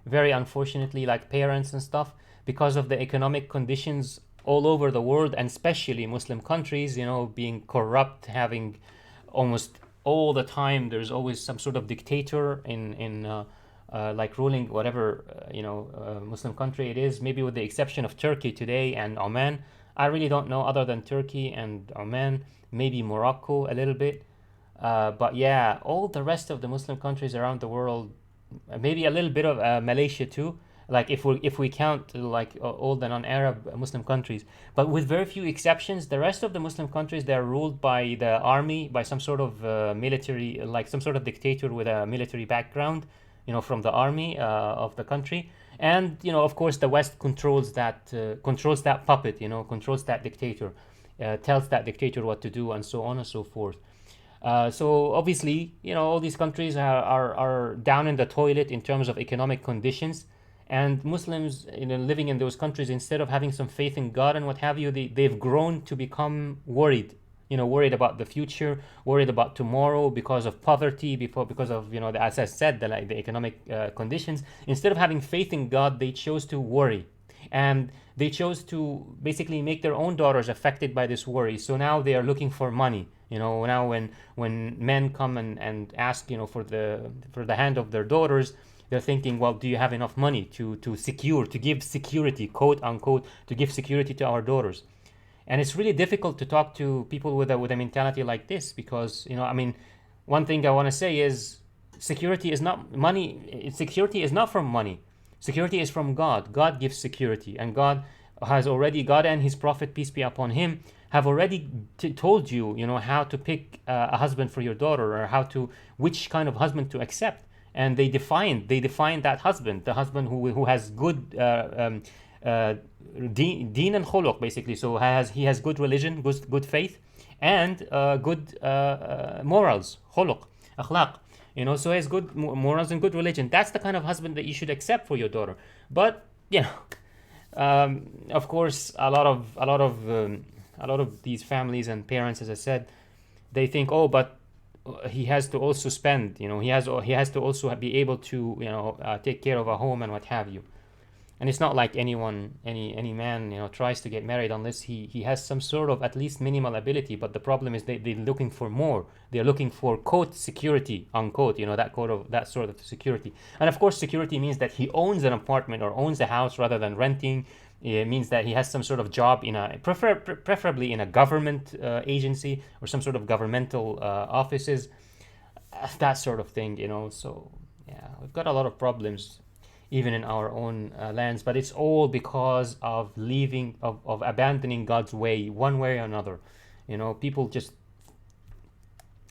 very unfortunately, like parents and stuff, because of the economic conditions all over the world, and especially Muslim countries, being corrupt, having almost all the time, there's always some sort of dictator in like ruling whatever, Muslim country it is, maybe with the exception of Turkey today and Oman. I really don't know other than Turkey and Oman, maybe Morocco a little bit. But yeah, all the rest of the Muslim countries around the world, maybe a little bit of Malaysia too. Like if we count like all the non-Arab Muslim countries, but with very few exceptions, the rest of the Muslim countries, they're ruled by the army, by some sort of military, like some sort of dictator with a military background, from the army of the country. And of course, the West controls that puppet, controls that dictator, tells that dictator what to do, and so on and so forth. So obviously, all these countries are down in the toilet in terms of economic conditions, and Muslims, living in those countries, instead of having some faith in God and what have you, they've grown to become worried. Worried about the future, worried about tomorrow because of poverty, because of as I said, the economic conditions. Instead of having faith in God, they chose to worry, and they chose to basically make their own daughters affected by this worry. So now they are looking for money. Now when men come and ask, for the hand of their daughters, they're thinking, well, do you have enough money to give security, quote unquote, to give security to our daughters? And it's really difficult to talk to people with a mentality like this, because one thing I want to say is security is not money. Security is not from money. Security is from God. God gives security, and God and His Prophet, peace be upon him, have already told you, how to pick a husband for your daughter, or which kind of husband to accept. And they defined that husband, the husband who has good deen and khuluq, basically. So he has good religion, good faith, and good morals, khuluq, akhlaq. So he has good morals and good religion. That's the kind of husband that you should accept for your daughter. But of course, a lot of these families and parents, as I said, they think, oh, but he has to also spend. He has to also be able to take care of a home and what have you. And it's not like any man tries to get married unless he has some sort of at least minimal ability. But the problem is they're looking for more. They're looking for, quote, security, unquote, that sort of security. And of course, security means that he owns an apartment or owns a house rather than renting, It means that he has some sort of job in a preferably in a government agency or some sort of governmental offices, that sort of thing, you know. So yeah, we've got a lot of problems even in our own lands, but it's all because of abandoning God's way one way or another. You know, people just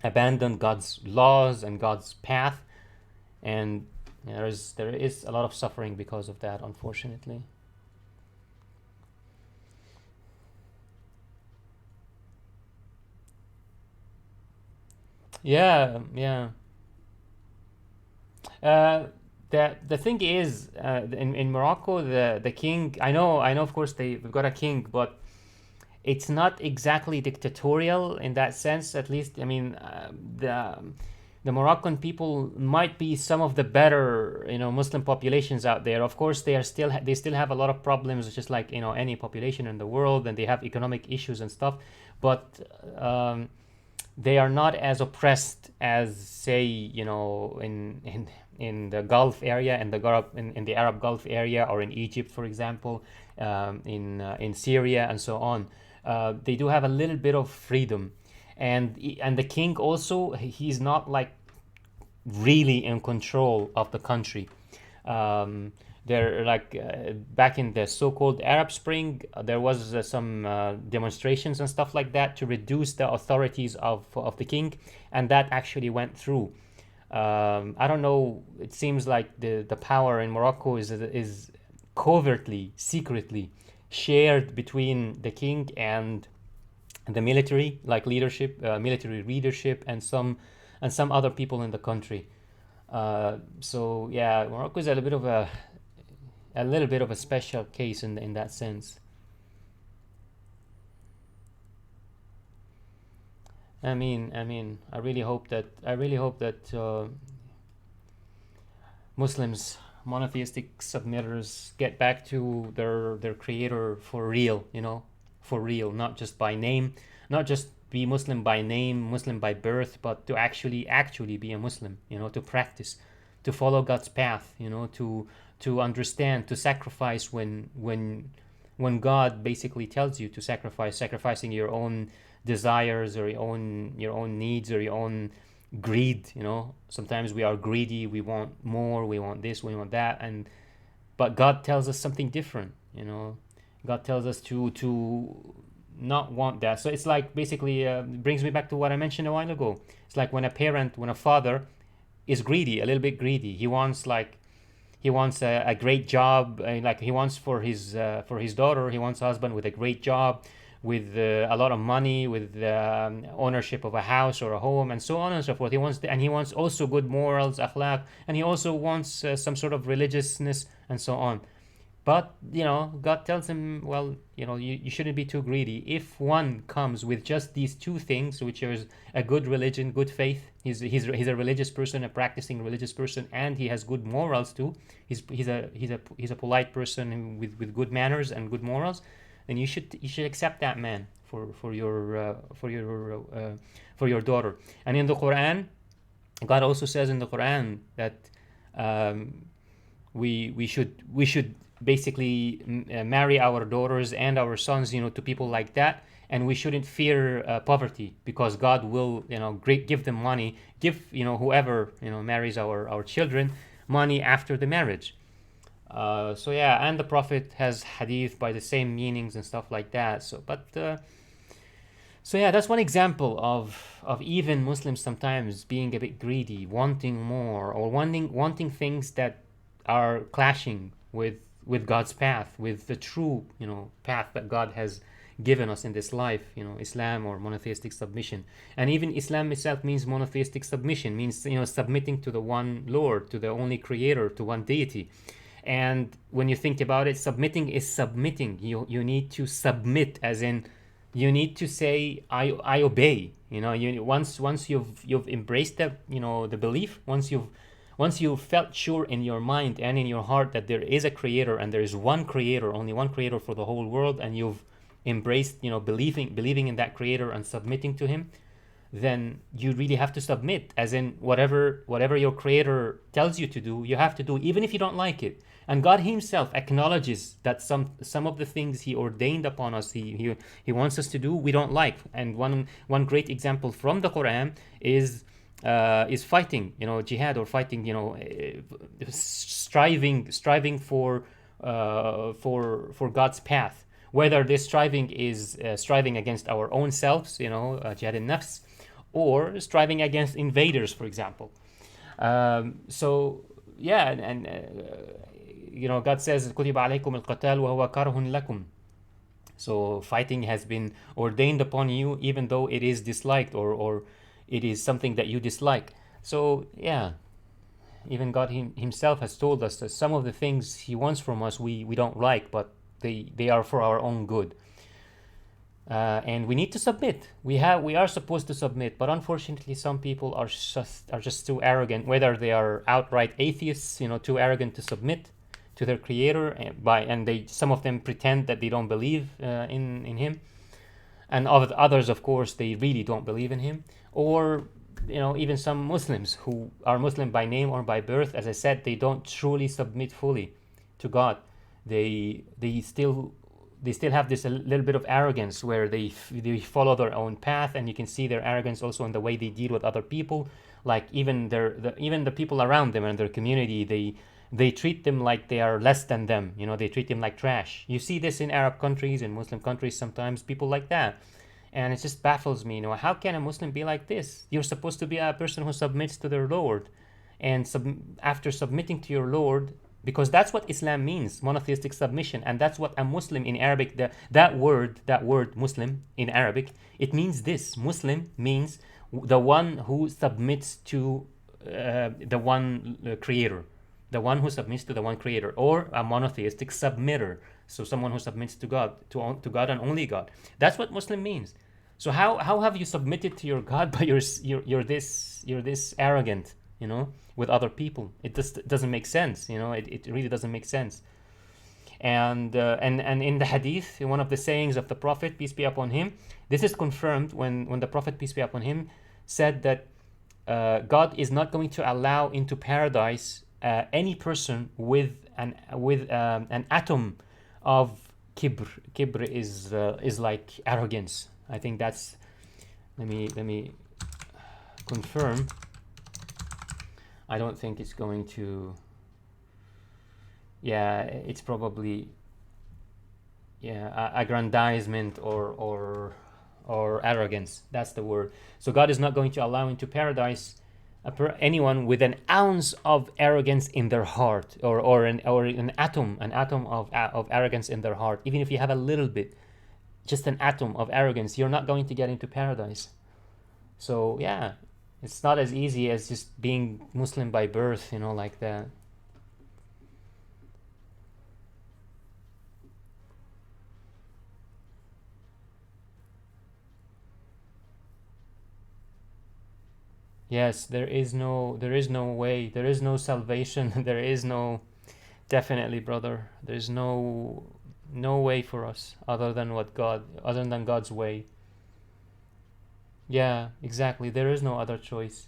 abandon God's laws and God's path, and there is a lot of suffering because of that, unfortunately. Yeah, yeah. Uh, the thing is, in Morocco, the king. I know. Of course, we've got a king, but it's not exactly dictatorial in that sense. At least, I mean, the Moroccan people might be some of the better, you know, Muslim populations out there. Of course, they still have a lot of problems, just like, you know, any population in the world, and they have economic issues and stuff. But they are not as oppressed as, say, you know, in the Gulf area, in the Arab Gulf area, or in Egypt, for example, in Syria, and so on. They do have a little bit of freedom, and the king also, he's not like really in control of the country. They're like back in the so-called Arab Spring, there was some demonstrations and stuff like that to reduce the authorities of the king, and that actually went through. I don't know. It seems like the power in Morocco is covertly, secretly shared between the king and the military, like military leadership, and some other people in the country. So yeah, Morocco is a little bit of a special case in that sense. I really hope that Muslims, monotheistic submitters, get back to their creator for real, you know, for real, not just by name, not just be Muslim by name, Muslim by birth, but to actually be a Muslim, you know, to practice, to follow God's path, you know, to understand, to sacrifice when God basically tells you to sacrifice, sacrificing your own desires or your own needs or your own greed. You know, sometimes we are greedy, we want more, we want this, we want that, but God tells us something different. You know, God tells us to not want that. So it's like basically brings me back to what I mentioned a while ago. It's like when a father is greedy, a little bit greedy. He wants a great job, like he wants for his daughter. He wants a husband with a great job, with a lot of money, with ownership of a house or a home, and so on and so forth. He wants also good morals, akhlaq, and he also wants some sort of religiousness and so on. But you know, God tells him, well, you know, you shouldn't be too greedy. If one comes with just these two things, which is a good religion, good faith, he's a religious person, a practicing religious person, and he has good morals too. He's a polite person with good manners and good morals. Then you should accept that man for your daughter. And in the Quran, God also says in the Quran that um, we should basically marry our daughters and our sons, you know, to people like that, and we shouldn't fear poverty, because God will, you know, give them money, give, you know, whoever, you know, marries our children money after the marriage. So yeah, and the Prophet has hadith by the same meanings and stuff like that. So yeah, that's one example of even Muslims sometimes being a bit greedy, wanting more, or wanting things that are clashing with God's path, with the true, you know, path that God has given us in this life, you know, Islam or monotheistic submission. And even Islam itself means monotheistic submission, means, you know, submitting to the one Lord, to the only creator, to one deity. And when you think about it, submitting is submitting. You need to submit, as in you need to say I obey. You know, once you've embraced the, you know, the belief, once you've felt sure in your mind and in your heart that there is a creator and there is one creator, only one creator for the whole world, and you've embraced, you know, believing in that creator and submitting to him, then you really have to submit, as in whatever your creator tells you to do, you have to do, even if you don't like it. And God himself acknowledges that some of the things he ordained upon us, he wants us to do, we don't like. And one great example from the Quran is fighting, jihad, or fighting, striving for God's path. Whether this striving is striving against our own selves, jihad al-nafs, or striving against invaders, for example. So yeah, and God says, كُتِبَ عَلَيْكُمُ الْقِتَالُ وَهُوَ كَرْهٌ لَكُمْ. So fighting has been ordained upon you, even though it is disliked, or it is something that you dislike. So yeah, even God himself has told us that some of the things he wants from us we don't like, but they are for our own good. And we need to submit. We are supposed to submit, but unfortunately, some people are just too arrogant. Whether they are outright atheists, too arrogant to submit to their Creator, and some of them pretend that they don't believe in Him, and others, of course, they really don't believe in Him. Or even some Muslims who are Muslim by name or by birth, as I said, they don't truly submit fully to God. They still have this a little bit of arrogance where they follow their own path, and you can see their arrogance also in the way they deal with other people. Like even the people around them and their community, they treat them like they are less than them. They treat them like trash. You see this in Arab countries, in Muslim countries, sometimes people like that. And it just baffles me, how can a Muslim be like this? You're supposed to be a person who submits to their Lord. And after submitting to your Lord, because that's what Islam means, monotheistic submission, and that's what a Muslim in Arabic, that word Muslim in Arabic, it means this. Muslim means the one who submits to the one Creator, the one who submits to the one Creator, or a monotheistic submitter. So someone who submits to God, to God and only God. That's what Muslim means. So how have you submitted to your God, but you're this arrogant, with other people? It just doesn't make sense, it really doesn't make sense. And in the hadith, one of the sayings of the Prophet, peace be upon him, this is confirmed when the Prophet, peace be upon him, said that God is not going to allow into paradise any person with an atom of kibr. Kibr is like arrogance. I think that's, let me confirm. I don't think it's going to, it's probably, aggrandizement or arrogance. That's the word. So God is not going to allow into paradise anyone with an ounce of arrogance in their heart, or an atom of arrogance in their heart. Even if you have a little bit, just an atom of arrogance, you're not going to get into paradise. So yeah, it's not as easy as just being Muslim by birth, like that. Yes, there is no way, there is no salvation, there is no, definitely, brother, there's no way for us other than God's way. Yeah, exactly. There is no other choice,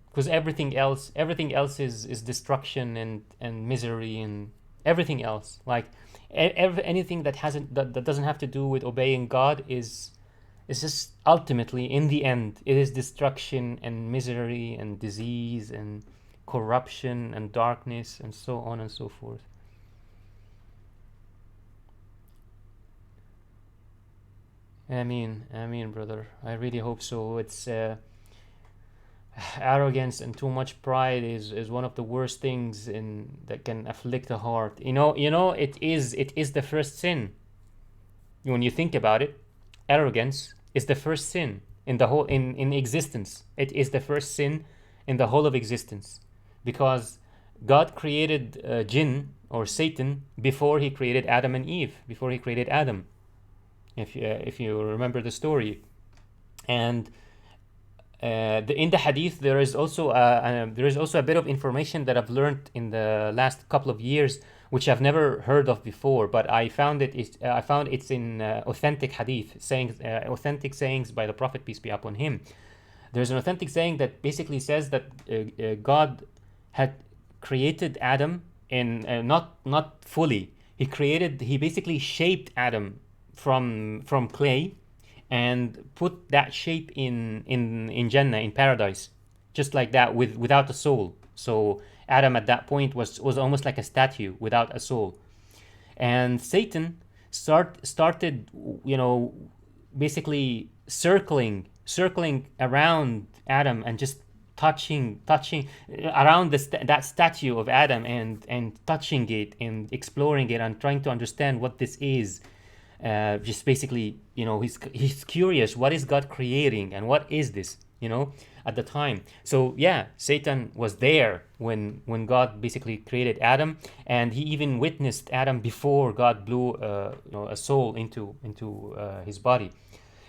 because everything else is destruction and misery and everything else. Like anything that doesn't have to do with obeying God is just ultimately, in the end, it is destruction and misery and disease and corruption and darkness and so on and so forth. Ameen, brother. I really hope so. It's arrogance and too much pride is one of the worst things that can afflict the heart. It is the first sin. When you think about it, arrogance is the first sin in the whole in existence. It is the first sin in the whole of existence, because God created jinn or Satan before he created Adam and Eve, before he created Adam. If you remember the story, and in the hadith there is also a bit of information that I've learned in the last couple of years, which I've never heard of before, but I found it's in authentic hadith sayings, authentic sayings by the Prophet, peace be upon him. There's an authentic saying that basically says that God had created Adam in not fully. He basically shaped Adam from clay, and put that shape in Jannah, in paradise, just like that, without a soul. So Adam at that point was almost like a statue without a soul. And Satan started, basically circling around Adam, and just touching around that statue of Adam, and touching it and exploring it and trying to understand what this is. Just basically, he's curious, what is God creating, and what is this, at the time. So yeah, Satan was there when God basically created Adam, and he even witnessed Adam before God blew a soul into his body.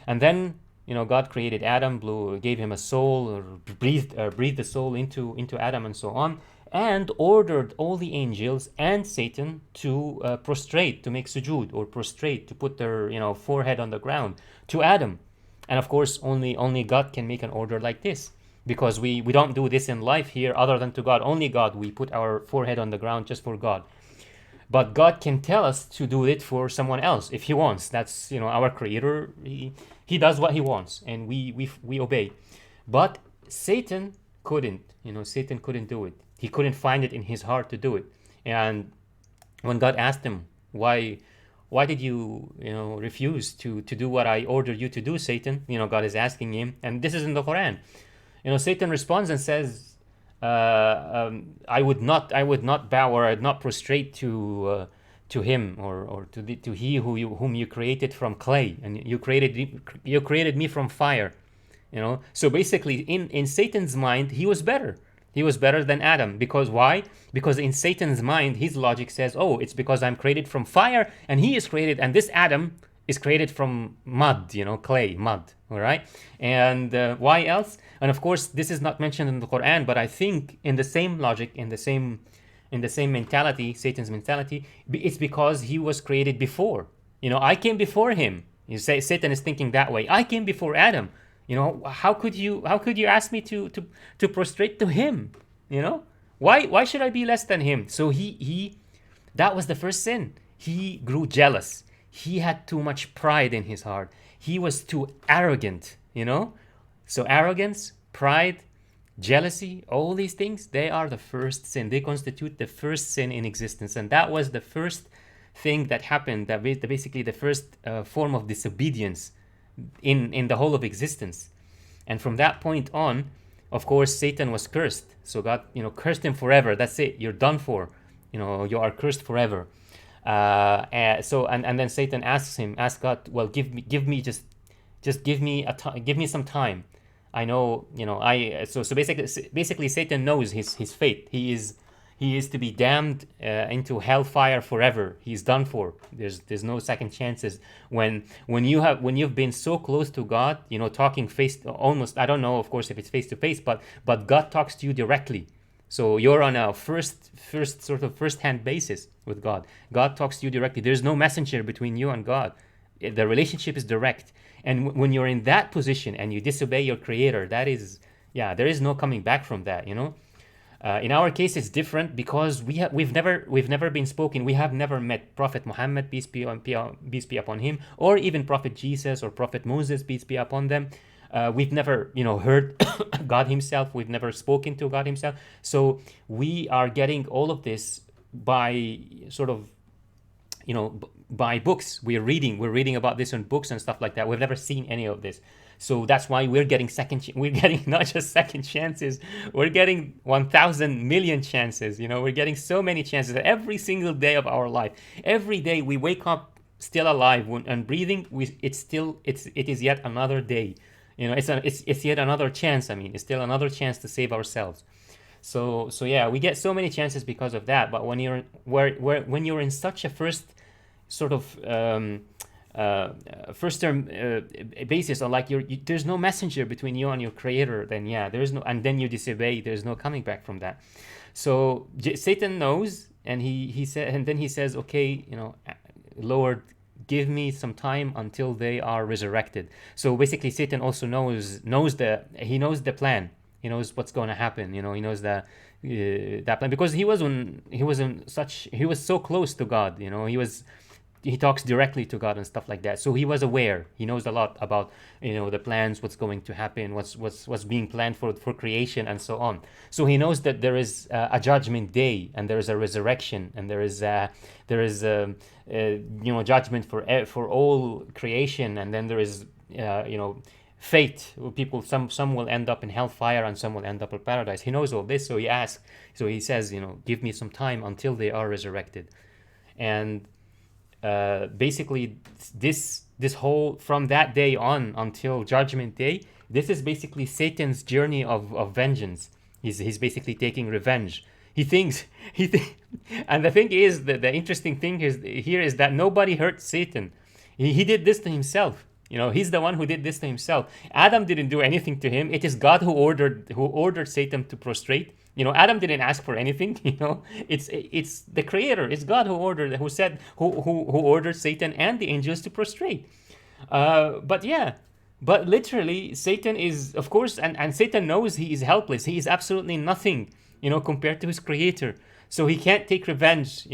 And then, God created Adam, gave him a soul, or breathed the soul into Adam, and so on, and ordered all the angels and Satan to prostrate, to make sujood, or prostrate, to put their forehead on the ground to Adam. And of course, only God can make an order like this, because we don't do this in life here other than to God. Only God, we put our forehead on the ground just for God. But God can tell us to do it for someone else if He wants. That's our Creator. He does what He wants, and we obey. But Satan couldn't. Satan couldn't do it. He couldn't find it in his heart to do it. And when God asked him, why did you refuse to do what I ordered you to do, Satan? God is asking him, and this is in the Quran. Satan responds and says, I would not bow, or I'd not prostrate to him, or to he whom you created from clay, and you created me from fire. So basically, in Satan's mind, he was better. He was better than Adam. Because why? Because in Satan's mind, his logic says, oh, it's because I'm created from fire, and he is created, and this Adam is created from mud, clay, mud. All right? And why else? And of course, this is not mentioned in the Quran, but I think in the same logic, in the same mentality, Satan's mentality, it's because he was created before. I came before him. Satan is thinking that way. I came before Adam. How could you ask me to prostrate to him? Why should I be less than him? So he that was the first sin. He grew jealous. He had too much pride in his heart. He was too arrogant. So arrogance, pride, jealousy, all these things, they are the first sin. They constitute the first sin in existence, and that was the first thing that happened. That basically the first form of disobedience in the whole of existence. And from that point on, of course, Satan was cursed. So God cursed him forever. That's it, you're done for. You are cursed forever. And then Satan asks God, well, give me some time. I know, so basically Satan knows his fate. He is to be damned into hellfire forever. He's done for. There's no second chances. When you've been so close to God, talking almost, I don't know, of course, if it's face to face, but God talks to you directly. So you're on a first-hand basis with God. God talks to you directly. There's no messenger between you and God. The relationship is direct. And when you're in that position and you disobey your Creator, there is no coming back from that. In our case, it's different because we've never been spoken. We have never met Prophet Muhammad, peace be upon him, or even Prophet Jesus or Prophet Moses, peace be upon them. We've never, heard God Himself. We've never spoken to God Himself. So we are getting all of this by sort of, by books. We're reading about this in books and stuff like that. We've never seen any of this. So that's why we're getting not just second chances, we're getting 1,000 million chances. We're getting so many chances every single day of our life. Every day we wake up still alive and breathing. It is yet another day. It's yet another chance. It's still another chance to save ourselves. So yeah, we get so many chances because of that. But when you're in such a first sort of first term basis, or like there's no messenger between you and your Creator, then yeah, there's no, and then you disobey, there's no coming back from that. So Satan knows, and he said, and then he says, okay, Lord, give me some time until they are resurrected. So basically, Satan also knows the plan. He knows what's going to happen. He knows that plan, because he was so close to God. He talks directly to God and stuff like that. So he was aware. He knows a lot about the plans, what's going to happen, what's being planned for creation, and so on. So he knows that there is a judgment day, and there is a resurrection, and there is judgment for all creation, and then there is fate. People, some will end up in hellfire, and some will end up in paradise. He knows all this, so he says, give me some time until they are resurrected. And basically, this whole, from that day on until judgment day, this is basically Satan's journey of vengeance. He's basically taking revenge. He thinks and the thing is, the interesting thing is that nobody hurt Satan. He did this to himself. He's the one who did this to himself. Adam didn't do anything to him. It is God who ordered Satan to prostrate. Adam didn't ask for anything. It's the Creator. It's God who ordered Satan and the angels to prostrate. But literally, Satan is, of course, and Satan knows he is helpless. He is absolutely nothing, compared to his Creator. So he can't take revenge,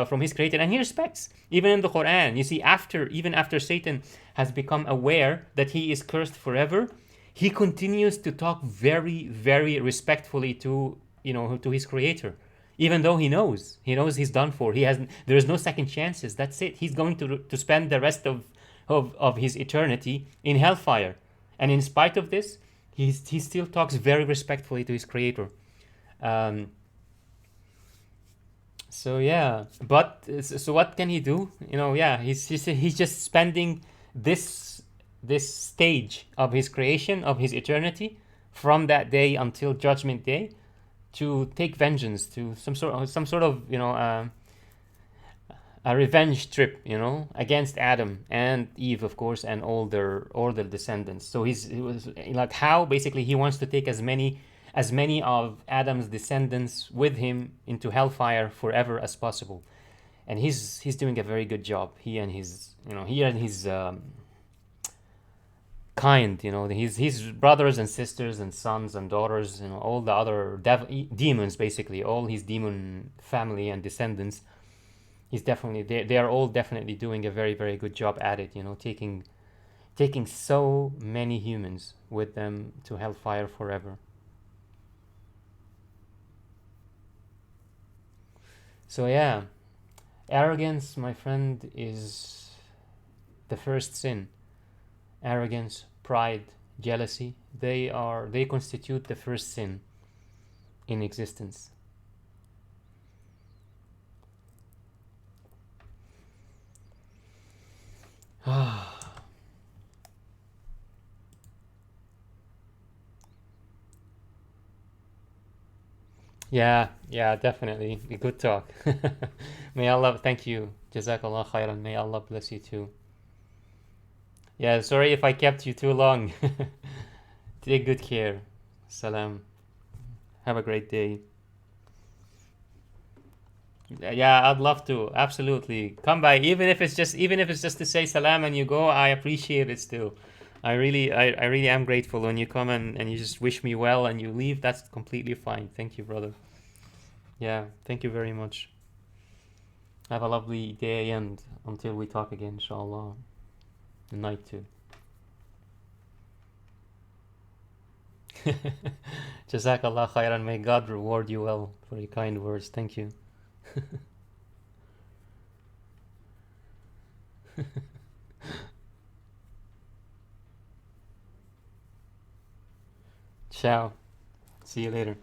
from his Creator, and he respects. Even in the Quran, you see, even after Satan has become aware that he is cursed forever, he continues to talk very, very respectfully to his Creator, even though he knows he's done for. There is no second chances. That's it. He's going to spend the rest of his eternity in hellfire, and in spite of this, he still talks very respectfully to his Creator. So what can he do? He's just spending this stage of his creation, of his eternity, from that day until judgment day, to take vengeance, to some sort of a revenge trip, against Adam and Eve, of course, and all their descendants. So he was like, how basically he wants to take as many of Adam's descendants with him into hellfire forever as possible. And he's doing a very good job. He and his kind, his brothers and sisters and sons and daughters, all the other demons, basically all his demon family and descendants. They are all definitely doing a very, very good job at it. Taking so many humans with them to hellfire forever. So arrogance, my friend, is the first sin. Arrogance, pride, jealousy, they constitute the first sin in existence. Yeah, definitely. A good talk. May Allah, thank you. Jazakallah khairan. May Allah bless you too. Yeah, sorry if I kept you too long. Take good care. Salam. Have a great day. Yeah, I'd love to. Absolutely. Come by, even if it's just to say salam and you go, I appreciate it still. I really am grateful when you come and you just wish me well and you leave. That's completely fine. Thank you, brother. Yeah, thank you very much. Have a lovely day, and until we talk again, inshallah. And night too. Jazakallah khairan. May God reward you well for your kind words. Thank you. Ciao. See you later.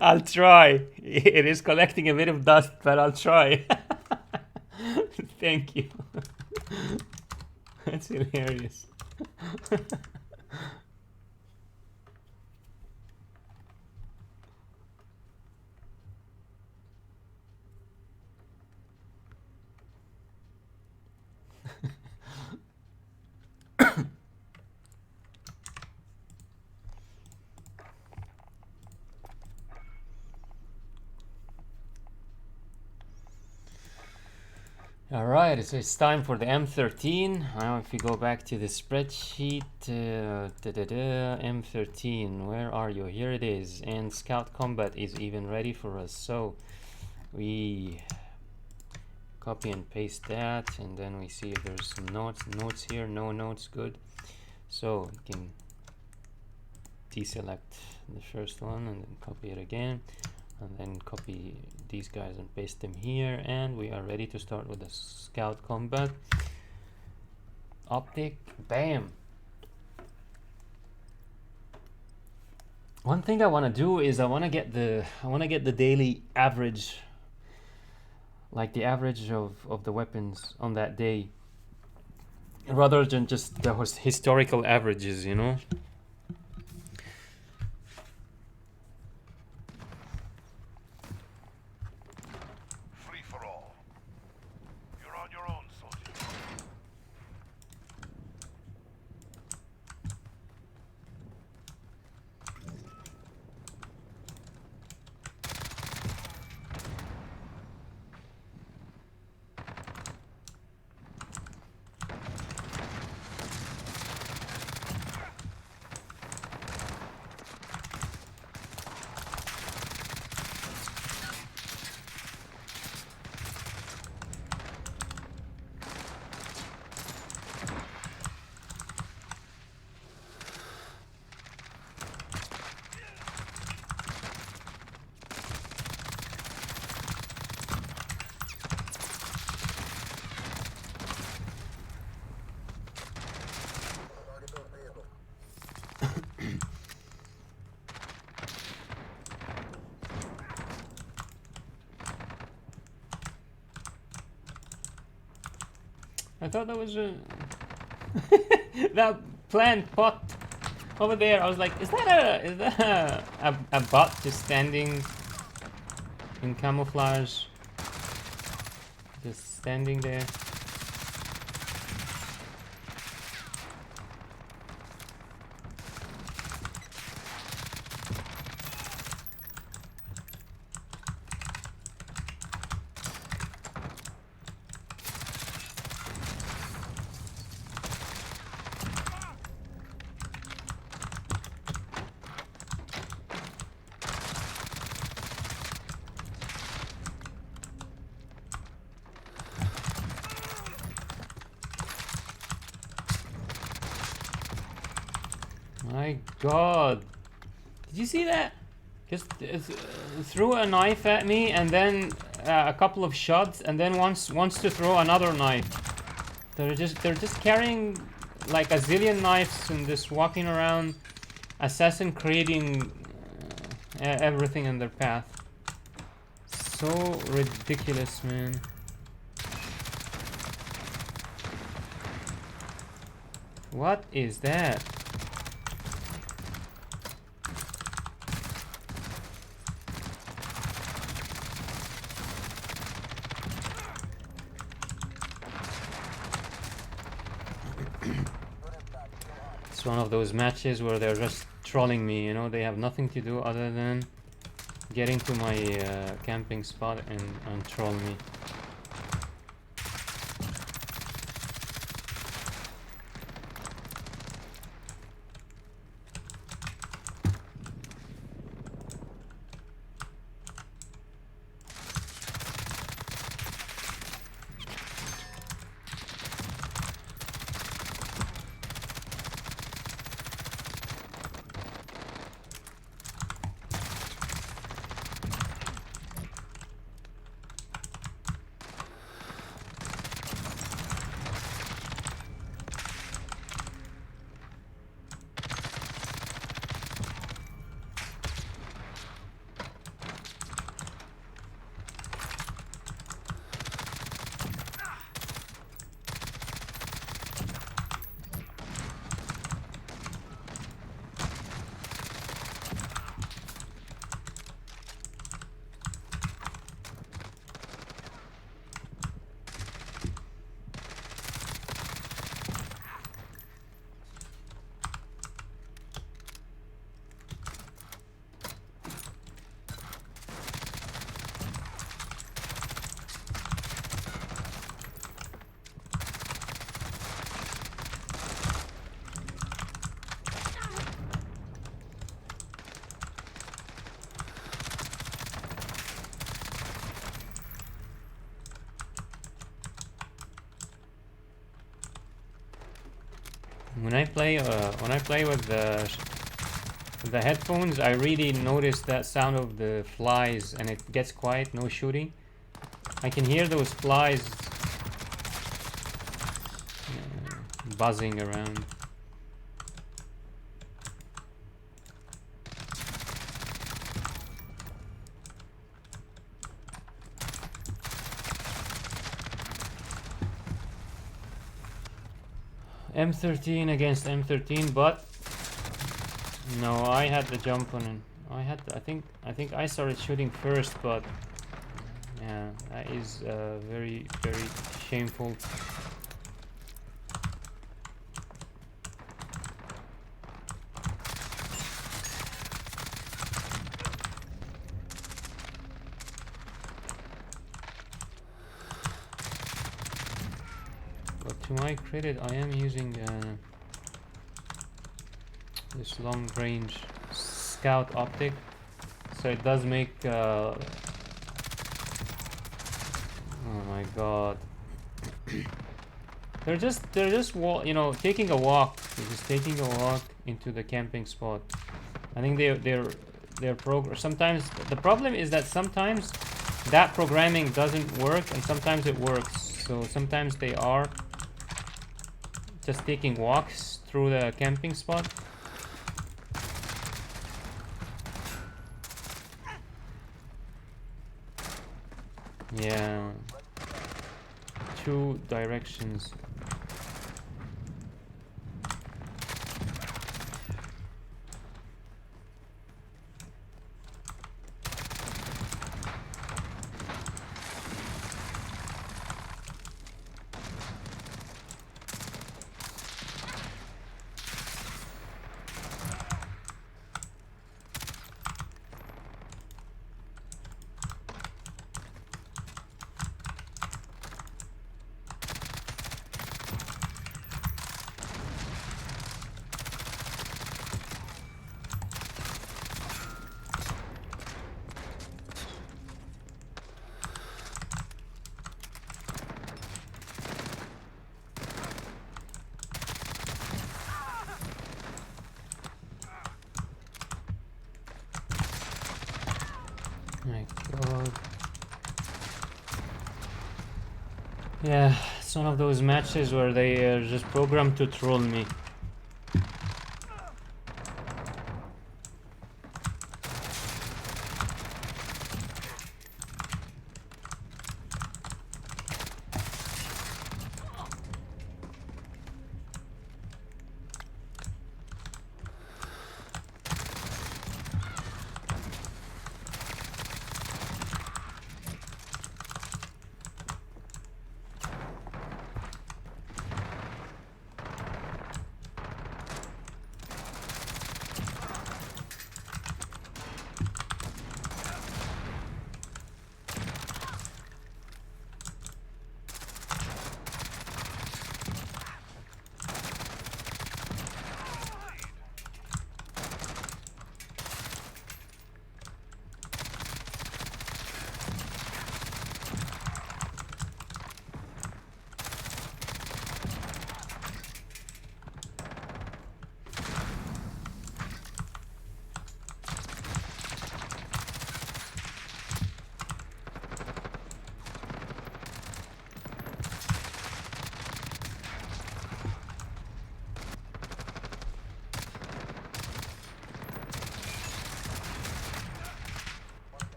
I'll try. It is collecting a bit of dust, but I'll try. Thank you. That's hilarious. All right, so it's time for the M13. Now, if we go back to the spreadsheet, M13, where are you? Here it is, and Scout Combat is even ready for us. So we copy and paste that, and then we see if there's some notes here. No notes, good. So we can deselect the first one and then copy it again, and then copy these guys and paste them here, and we are ready to start with the Scout Combat. Optic, bam. One thing I want to do is I want to get the daily average, like the average of the weapons on that day, rather than just the historical averages, you know. Free for all. You're on your own, soldier. I thought that was a that plant pot over there. I was like, is that a bot just standing in camouflage, just standing there? My God, did you see that? Just threw a knife at me, and then a couple of shots, and then wants to throw another knife. They're just carrying like a zillion knives and just walking around, assassin creating everything in their path. So ridiculous, man. What is that? It's one of those matches where they're just trolling me, you know, they have nothing to do other than getting to my camping spot and troll me. when I play with the headphones, I really notice that sound of the flies, and it gets quiet, no shooting. I can hear those flies buzzing around. M13 against M13, but no, I had the jump on it. I think I started shooting first, but yeah, that is very shameful. But to my credit, I am using this long range scout optic, so it does make oh my god. they're just taking a walk. They're just taking a walk into the camping spot. I think they're sometimes the problem is that sometimes that programming doesn't work and sometimes it works. So sometimes they are just taking walks through the camping spot. Yeah, two directions. My god. Yeah, it's one of those matches where they are just programmed to troll me.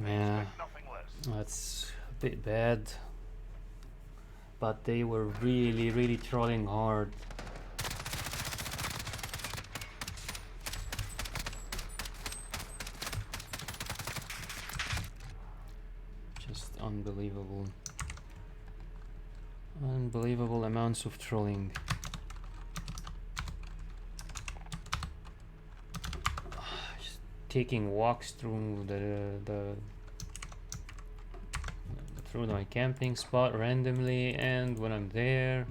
Yeah, Expect nothing less. that's a bit bad. But they were really, really trolling hard. Just unbelievable. Unbelievable amounts of trolling. Just taking walks through through my camping spot randomly, and when I'm there,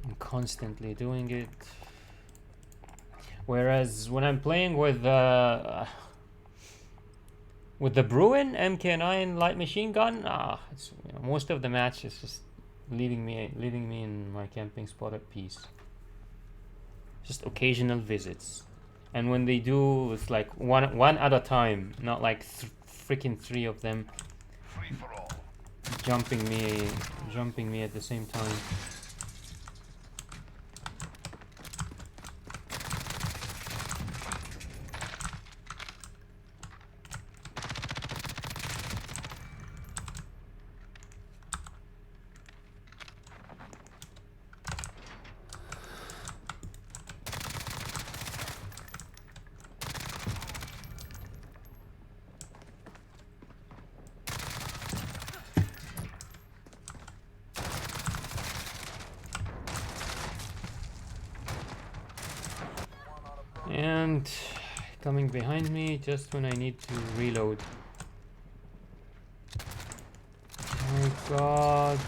I'm constantly doing it. Whereas when I'm playing with the Bruin MK9 light machine gun, it's, you know, most of the match is just leaving me in my camping spot at peace. Just occasional visits, and when they do, it's like one at a time, not like freaking three of them Free for all. jumping me at the same time. And coming behind me just when I need to reload. Oh my god.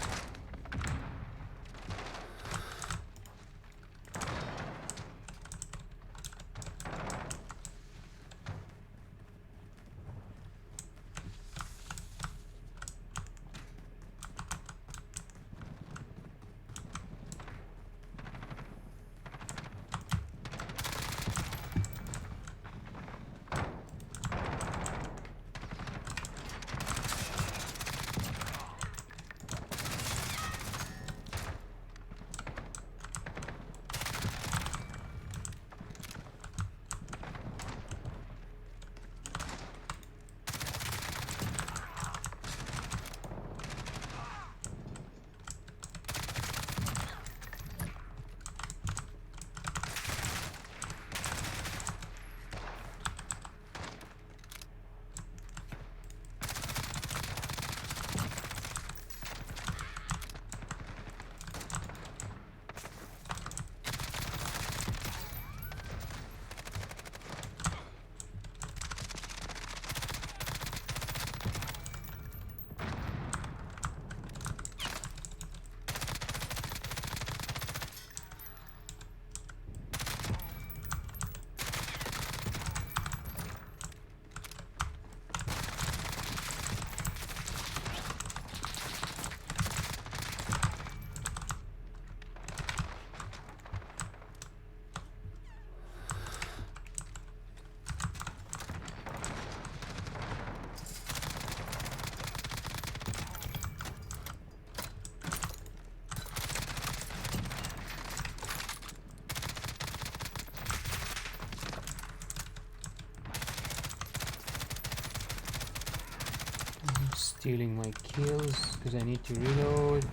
Stealing my kills because I need to reload.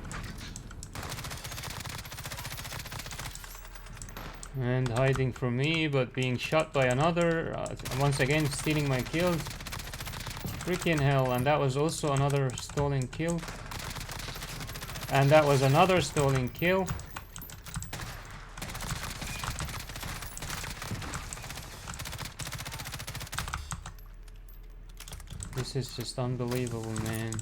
And hiding from me, but being shot by another. Once again, stealing my kills. Freaking hell, and that was also another stolen kill. And that was another stolen kill. This is just unbelievable, man.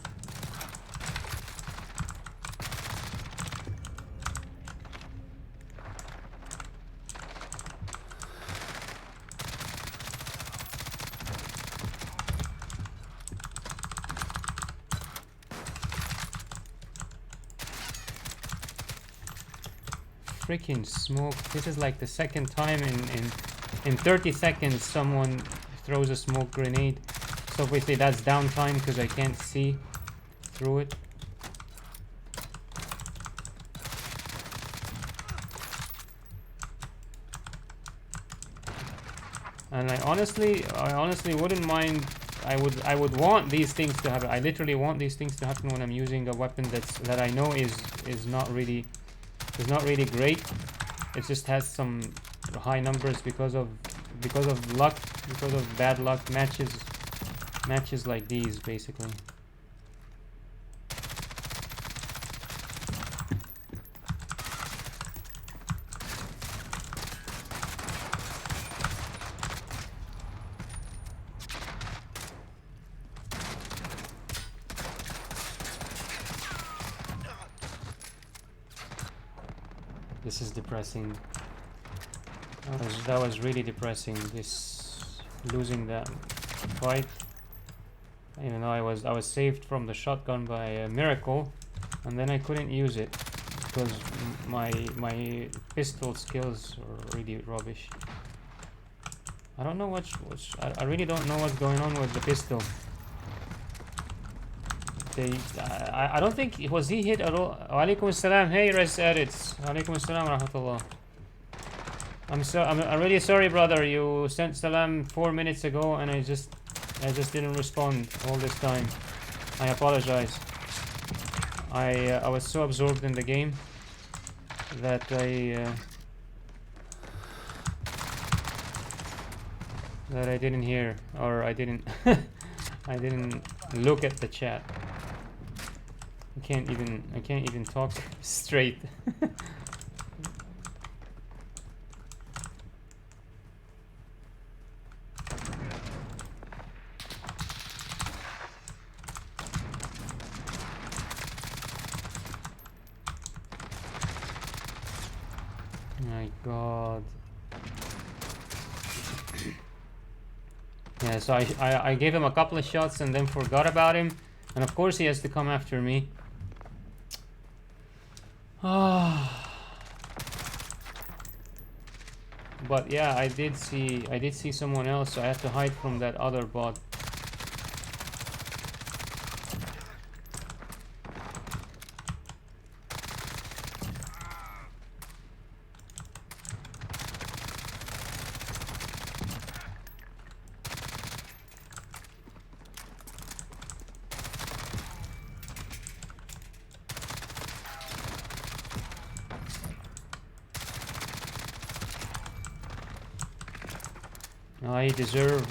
Freaking smoke. This is like the second time in 30 seconds someone throws a smoke grenade. So obviously that's downtime because I can't see through it. And I honestly wouldn't mind. I would want these things to happen. I literally want these things to happen when I'm using a weapon that I know is not really great. It just has some high numbers because of luck, because of bad luck matches like these, basically. This is depressing. That was really depressing. This losing that fight, even though I was saved from the shotgun by a miracle, and then I couldn't use it because my pistol skills are really rubbish. I don't know I really don't know what's going on with the pistol. I don't think was he hit at all. Walaikum assalam. Hey, res edits. Walaikum assalam wa rahmatullah. I'm really sorry, brother. You sent salam 4 minutes ago, and I just didn't respond all this time. I apologize. I was so absorbed in the game that I didn't hear, or I didn't I didn't look at the chat. I can't even talk straight. My god. Yeah, so I gave him a couple of shots and then forgot about him, and of course he has to come after me. But yeah, I did see someone else, so I had to hide from that other bot.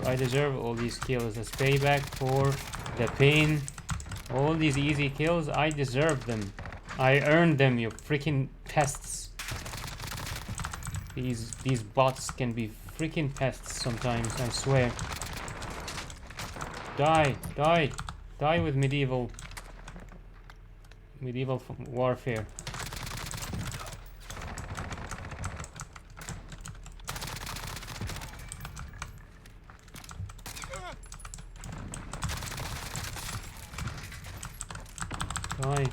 I deserve all these kills as payback for the pain. All these easy kills, I deserve them. I earned them, you freaking pests. These bots can be freaking pests sometimes, I swear. Die with medieval warfare. Die.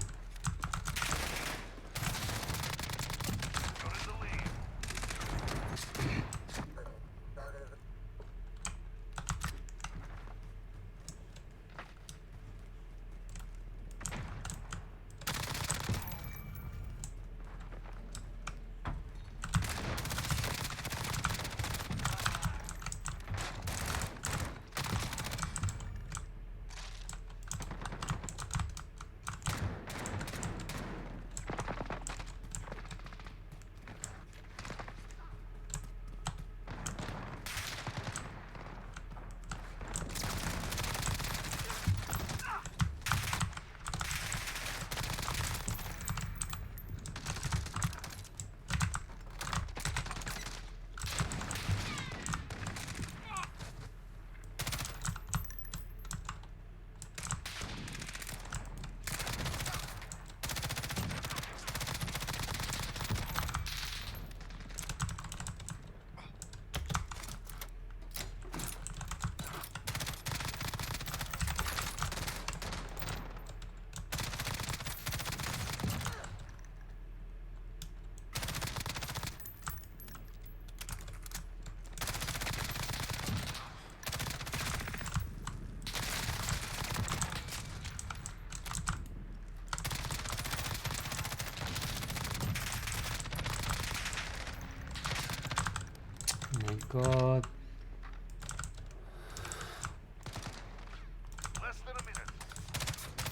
God.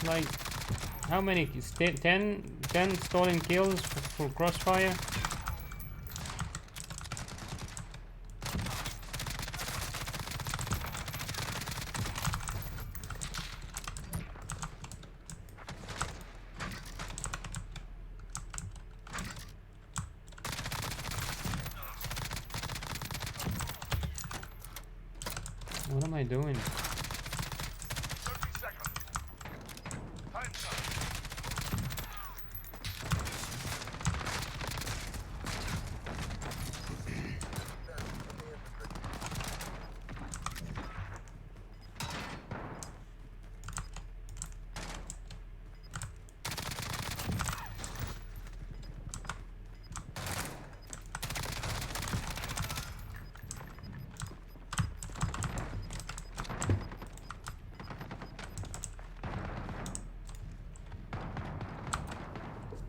like how many? 10 stolen kills for Crossfire. What am I doing? 30 seconds. Time's up.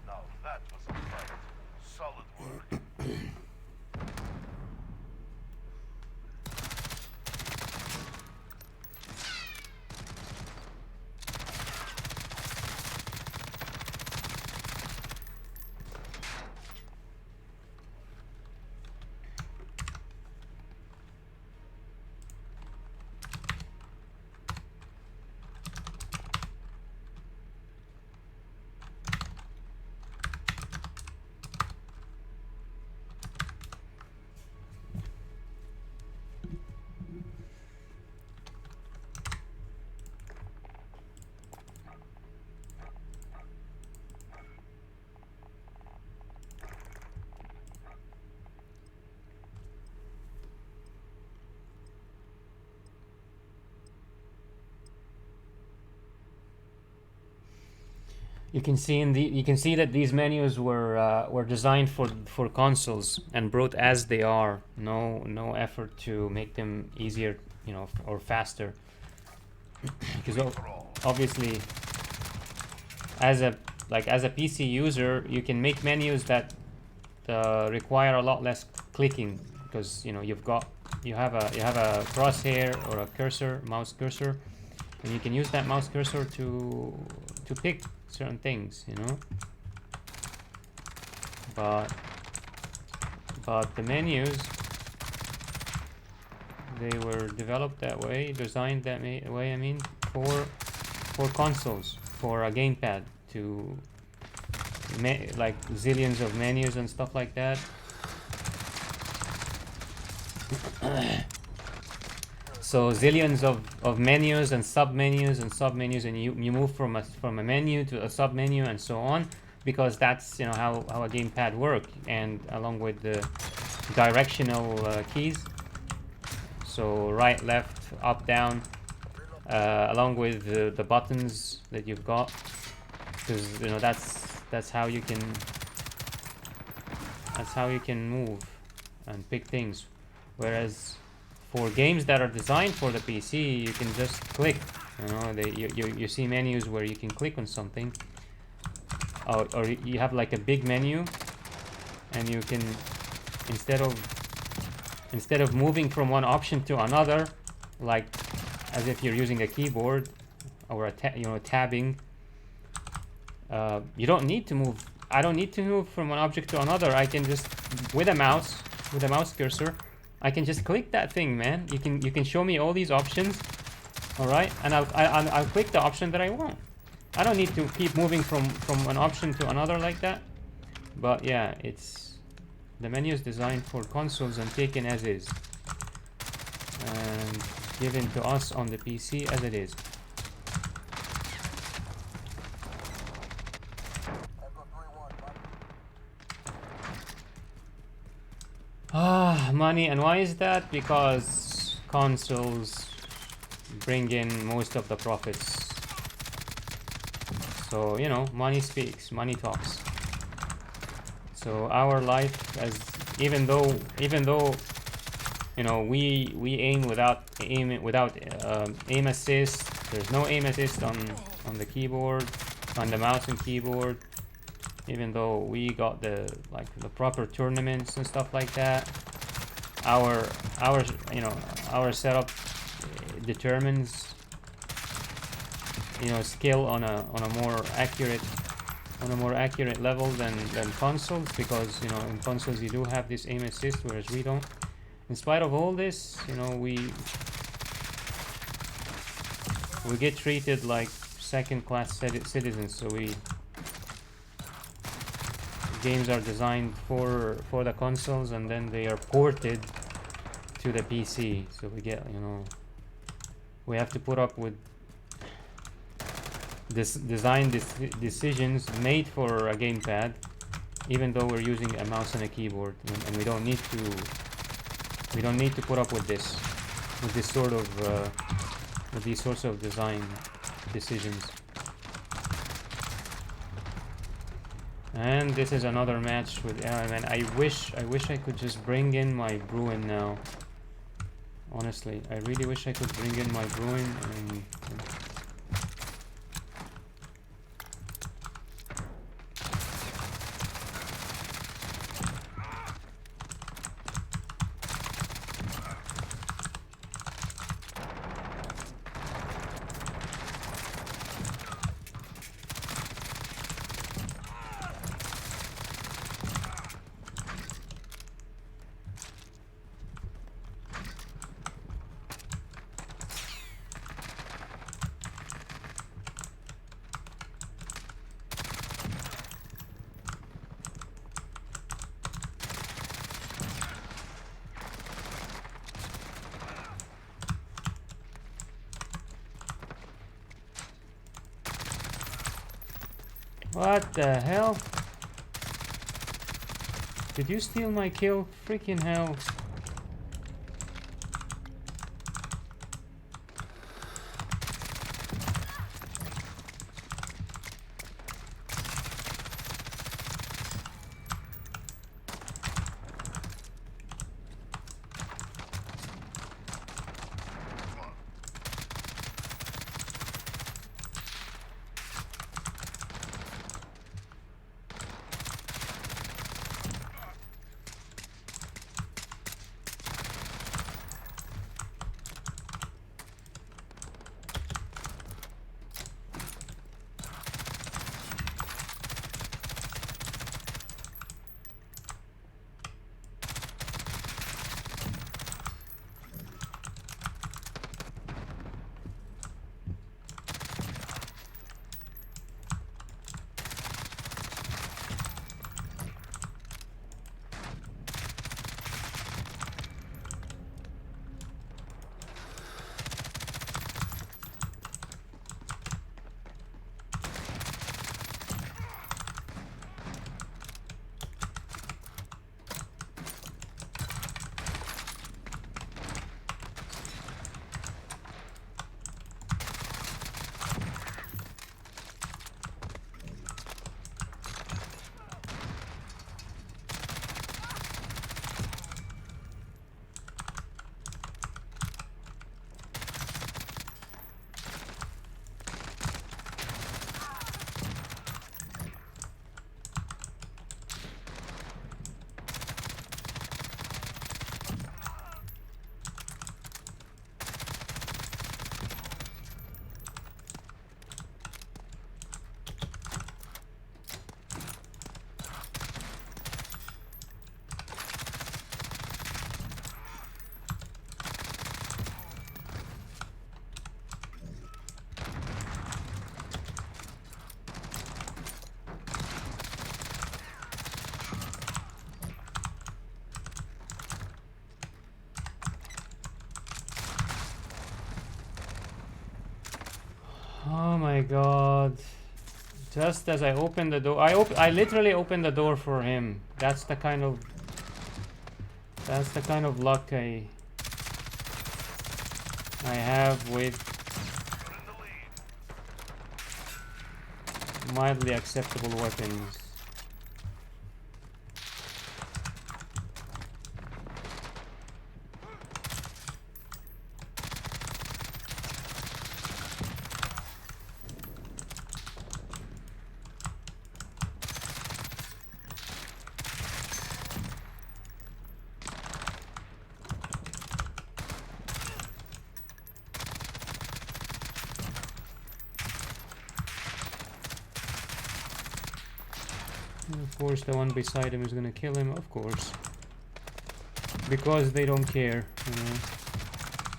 Now that was a fight. Solid work. You can see that these menus were designed for consoles and brought as they are. No effort to make them easier, you know, or faster. Because obviously, as a PC user, you can make menus that require a lot less clicking, because you know you have a crosshair or a cursor, mouse cursor, and you can use that mouse cursor to pick certain things, you know. But the menus, they were developed that way, designed that way. I mean, for consoles, for a gamepad, to like zillions of menus and stuff like that. So zillions of menus and sub-menus and sub-menus, and you move from a menu to a sub-menu and so on, because that's, you know, how a gamepad works, and along with the directional keys, so right, left, up, down, along with the buttons that you've got, because, you know, that's how you can move and pick things. Whereas for games that are designed for the PC, you can just click. You know, you see menus where you can click on something, or you have like a big menu, and you can, instead of moving from one option to another, like as if you're using a keyboard or tabbing, you don't need to move. I don't need to move from one object to another. I can just, with a mouse cursor, I can just click that thing, man. You can show me all these options, all right, and I'll click the option that I want. I don't need to keep moving from an option to another like that. But yeah, the menu is designed for consoles and taken as is, and given to us on the PC as it is. Money. And why is that? Because consoles bring in most of the profits. So, you know, money speaks, money talks. So our life, even though you know, we aim without aim assist. There's no aim assist on the keyboard, on the mouse and keyboard. Even though we got the proper tournaments and stuff like that, our setup determines skill on a more accurate level than consoles, because in consoles you do have this aim assist, whereas we don't. In spite of all this, we get treated like second-class citizens. So games are designed for the consoles, and then they are ported to the PC. So we get, we have to put up with this decisions made for a gamepad, even though we're using a mouse and a keyboard, and we don't need to put up with this, with these sorts of design decisions. And this is another match with man. I wish I could just bring in my Bruin now. Honestly, I really wish I could bring in my Bruin and what the hell? Did you steal my kill? Freaking hell. Oh my god. Just as I opened the door, I literally opened the door for him. That's the kind of luck I have with mildly acceptable weapons. course the one beside him is gonna kill him, of course. Because they don't care, you know.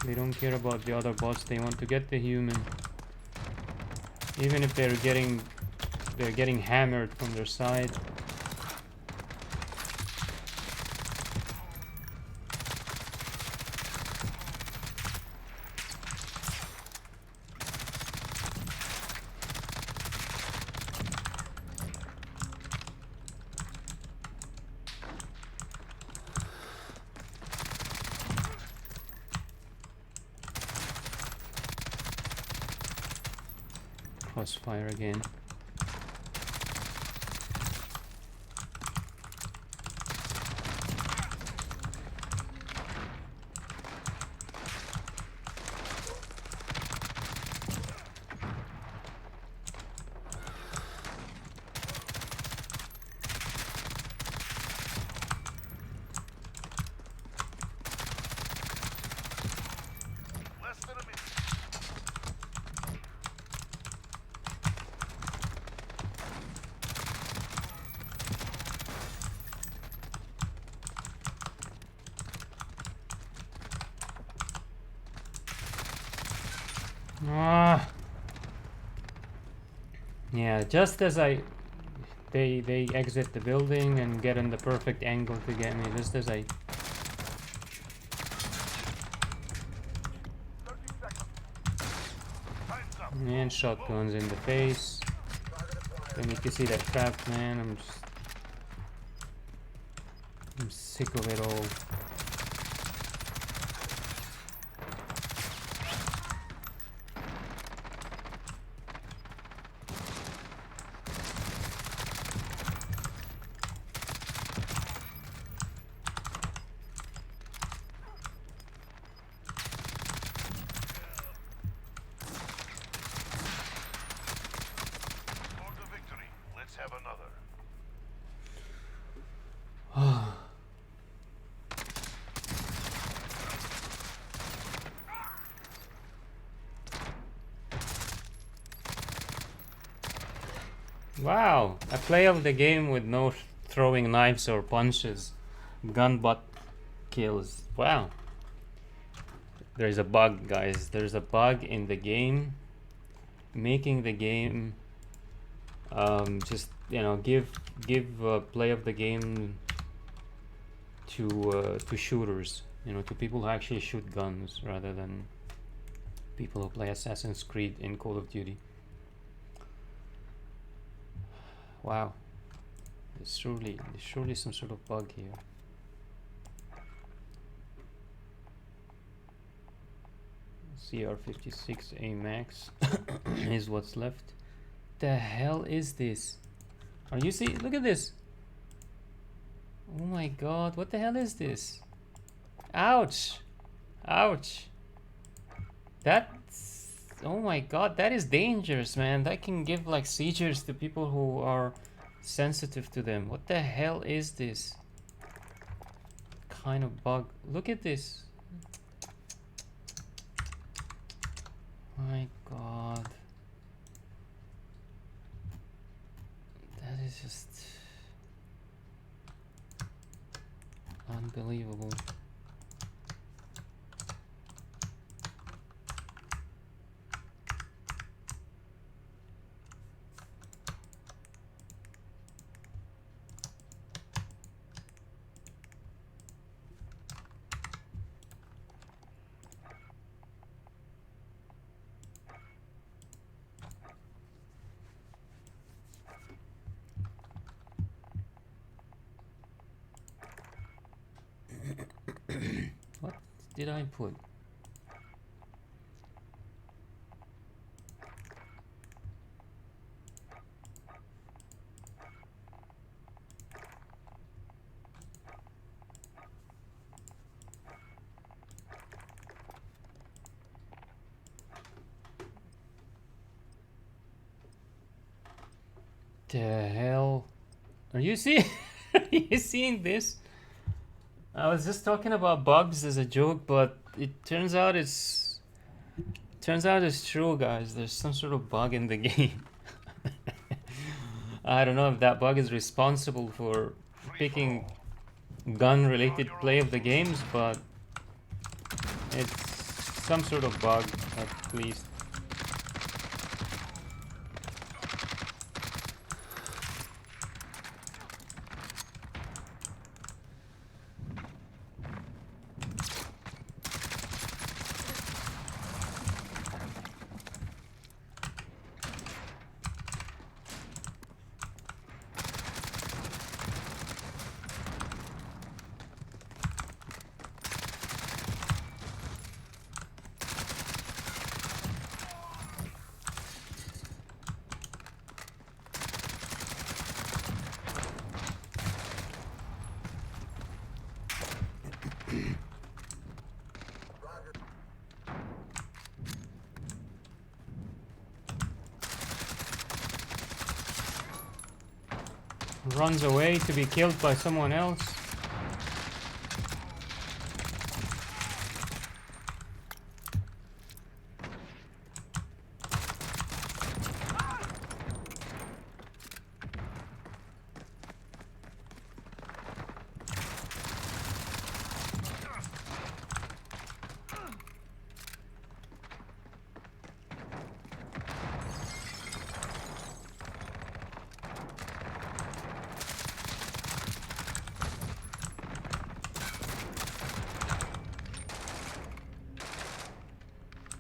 They don't care about the other bots, they want to get the human. Even if they're getting hammered from their side. Crossfire again. Less than a minute. Ah. Yeah, just as they exit the building and get in the perfect angle to get me, just as I 30 seconds. Time's up. man shotguns in the face. Don't need to see that crap, man. I'm sick of it all. For the victory. Let's have another. Wow, a play of the game with no throwing knives or punches. Gun butt kills. Wow. There's a bug, guys. There's a bug in the game making the game just, you know, give play of the game to shooters, you know, to people who actually shoot guns rather than people who play Assassin's Creed in Call of Duty. Wow, there's surely some sort of bug here. CR56 AMAX is what's left. The hell is this? Are you see? Look at this. Oh my god, what the hell is this? Ouch! Ouch! That's... oh my god, that is dangerous, man. That can give like seizures to people who are sensitive to them. What the hell is this kind of bug? Look at this. My god. That is just unbelievable. What did I put? The hell? Are you seeing? Are you seeing this? I was just talking about bugs as a joke, but it turns out it's true, guys. There's some sort of bug in the game. I don't know if that bug is responsible for picking gun-related play of the games, but it's some sort of bug at least. Runs away to be killed by someone else.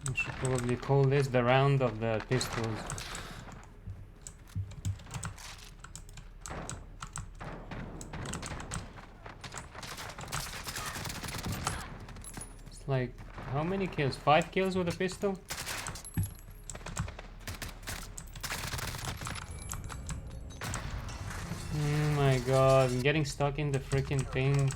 I should probably call this the round of the pistols. It's like, how many kills? 5 kills with a pistol? Oh my god, I'm getting stuck in the freaking thing.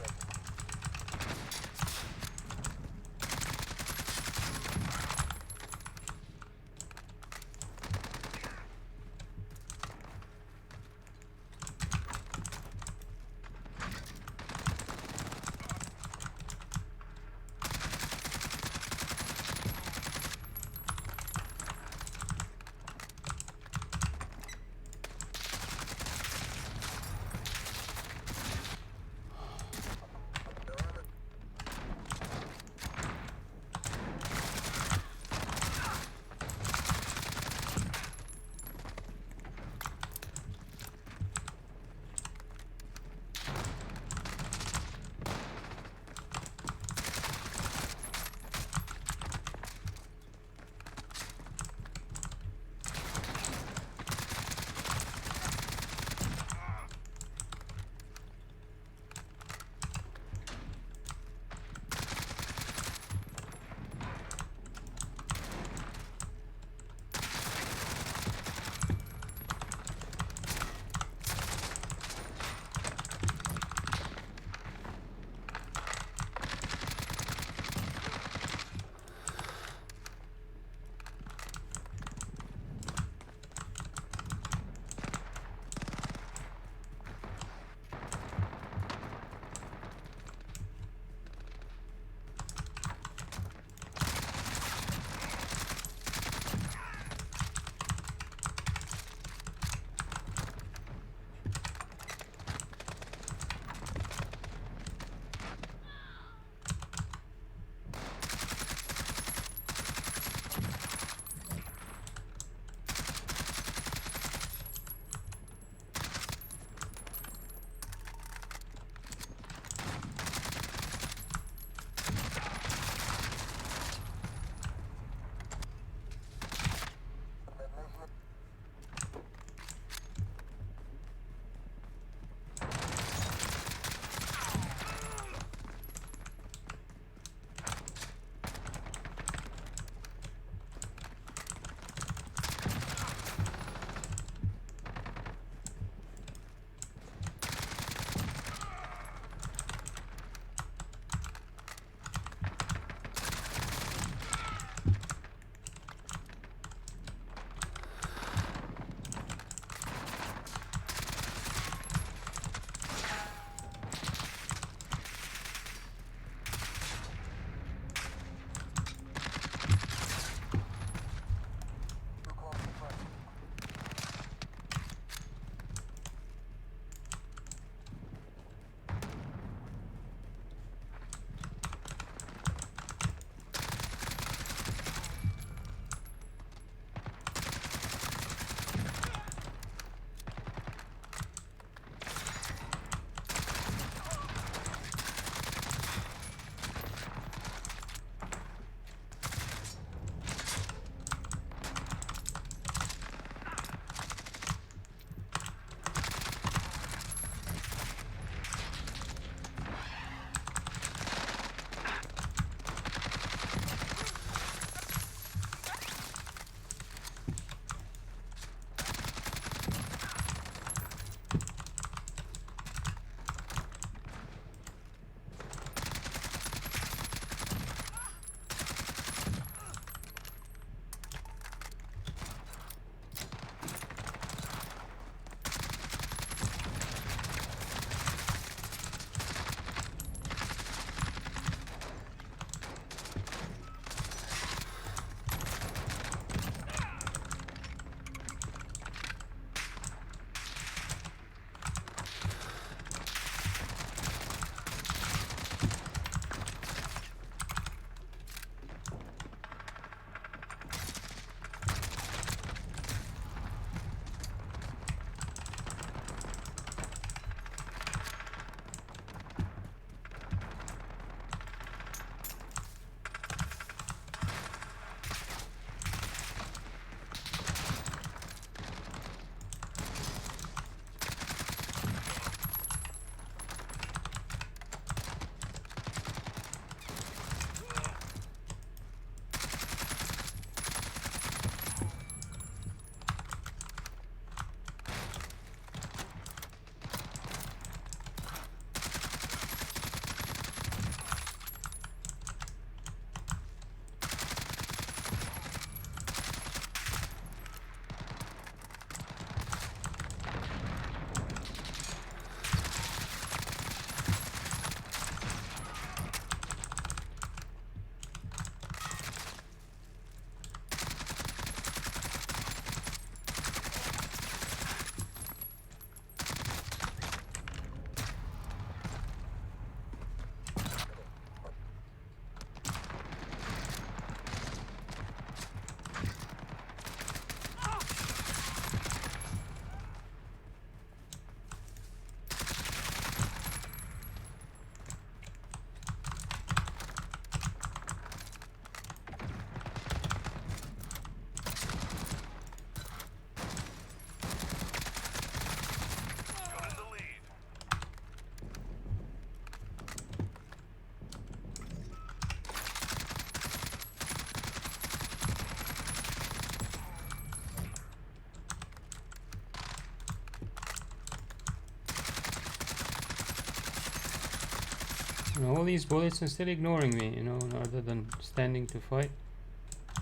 All these bullets and still ignoring me, you know, rather than standing to fight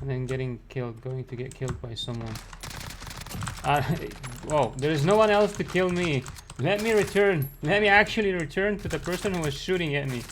and then getting killed, going to get killed by someone. Whoa, there is no one else to kill me. Let me return. Let me actually return to the person who was shooting at me.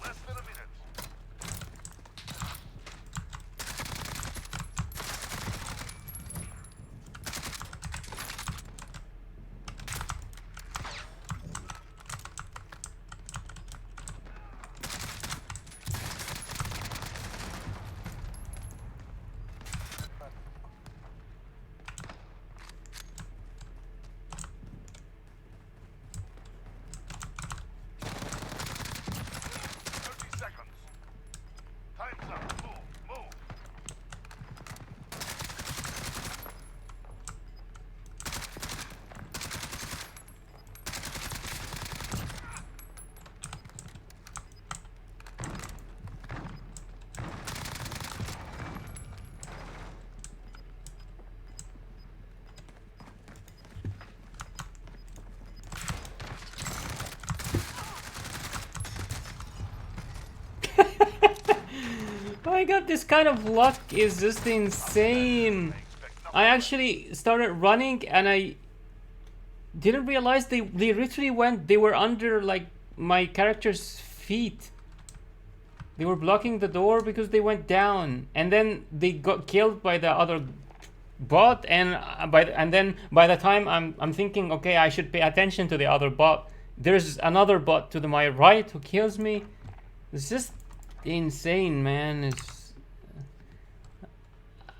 Less than a minute. Time's up. Move. My god, this kind of luck is just insane. I actually started running and I didn't realize they literally they were under like my character's feet. They were blocking the door because they went down, and then they got killed by the other bot, and then by the time I'm thinking, okay, I should pay attention to the other bot, there's another bot to my right who kills me. It's just insane, man.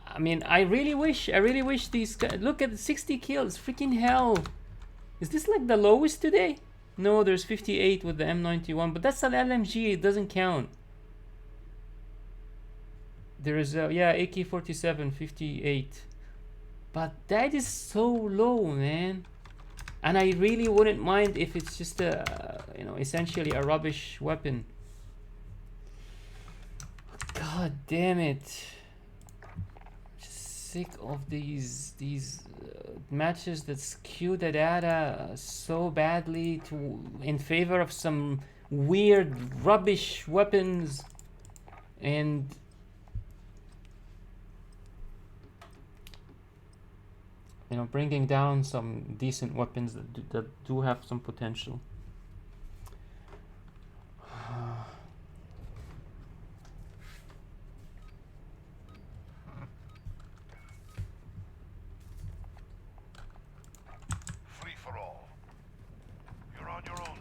I mean, I really wish these guys, look at the 60 kills, freaking hell. Is this like the lowest today? No, there's 58 with the M91, but that's an LMG, it doesn't count. There is yeah, AK-47, 58. But that is so low, man. And I really wouldn't mind if it's just a, you know, essentially a rubbish weapon. God damn it. Sick of these matches that skew the data so badly in favor of some weird rubbish weapons, and you know, bringing down some decent weapons that do have some potential. Free for all. You're on your own.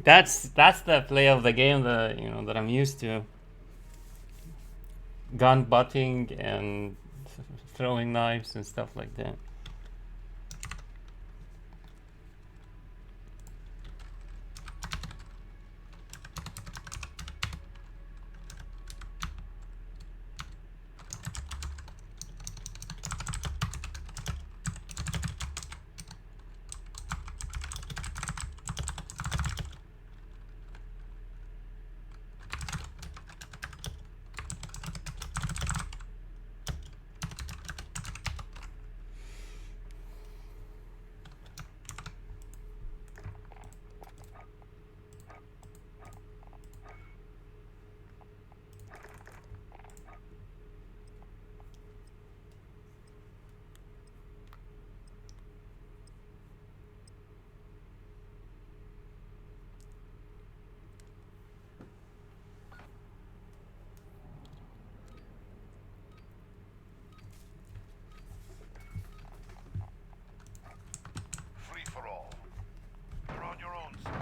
That's the play of the game that that I'm used to. Gun butting and throwing knives and stuff like that. Free for all. You're on your own, soldier.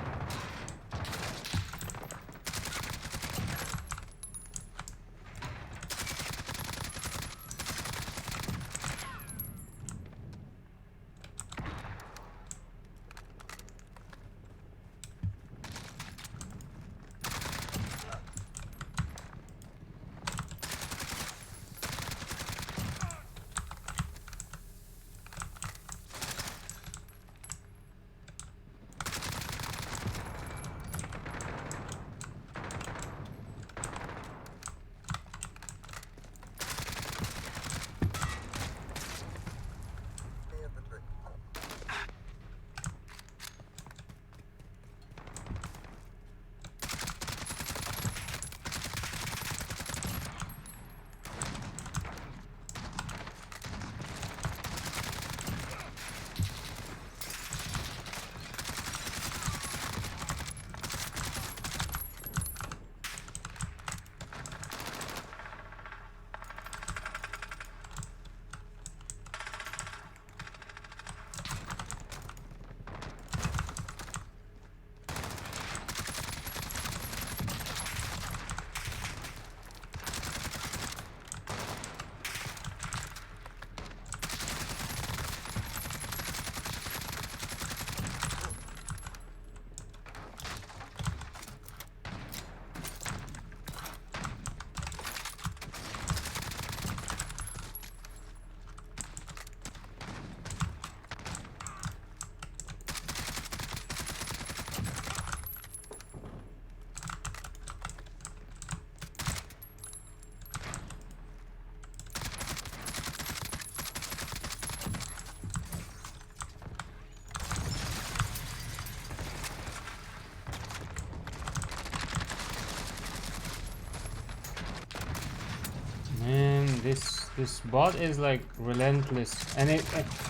Man, this bot is like relentless, and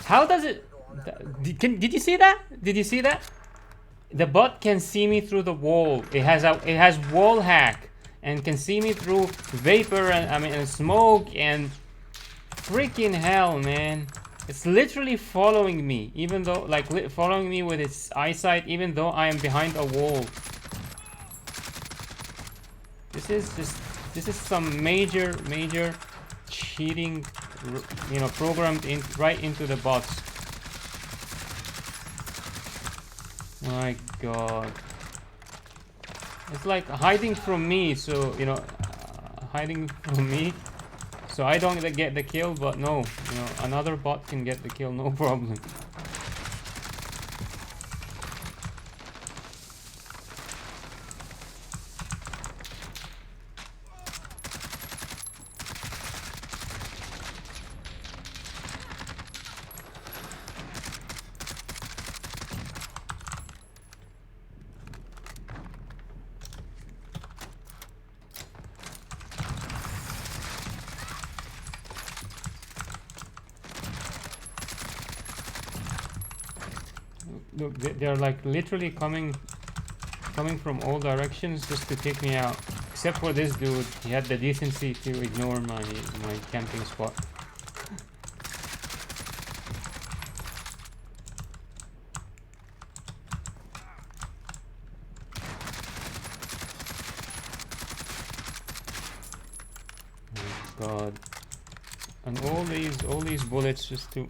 how does it? Did you see that? Did you see that? The bot can see me through the wall. It has wall hack and can see me through vapor and smoke and freaking hell, man. It's literally following me, even though following me with its eyesight, even though I am behind a wall. This is some major cheating, programmed in right into the bots. My god, it's like hiding from me, so hiding from me, so I don't get the kill. But no, another bot can get the kill, no problem. Look, they're like literally coming from all directions just to take me out. Except for this dude, he had the decency to ignore my camping spot. god. And all these bullets just to...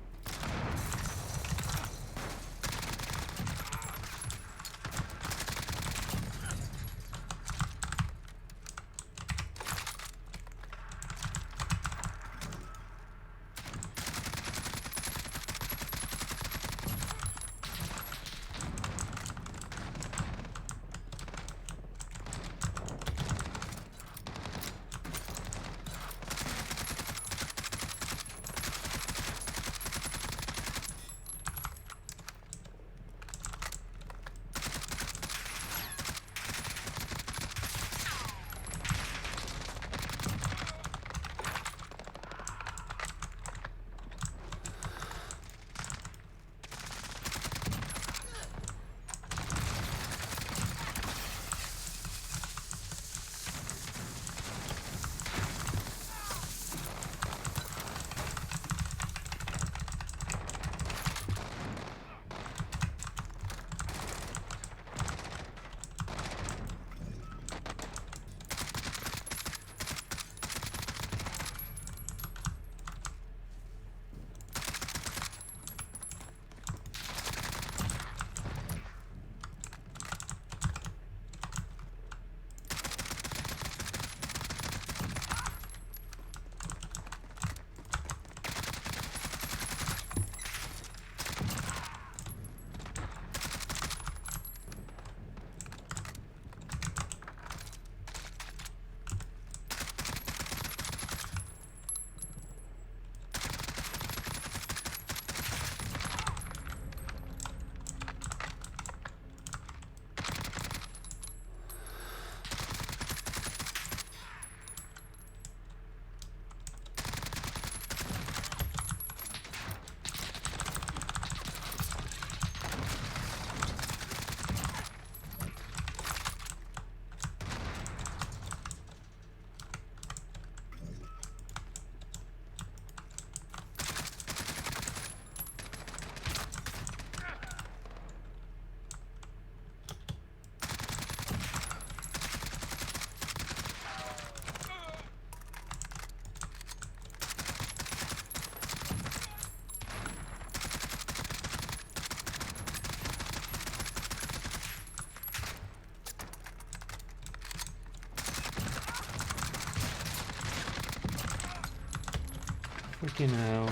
Freaking hell.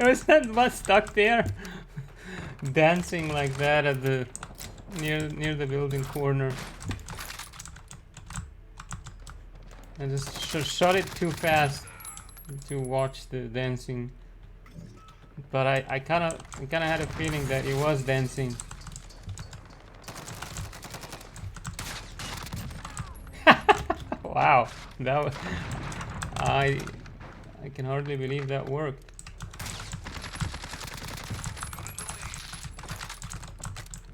Was that bus stuck there? Dancing like that at the near the building corner. I just shot it too fast to watch the dancing. But I kind of had a feeling that it was dancing. Wow, that was... I can hardly believe that worked.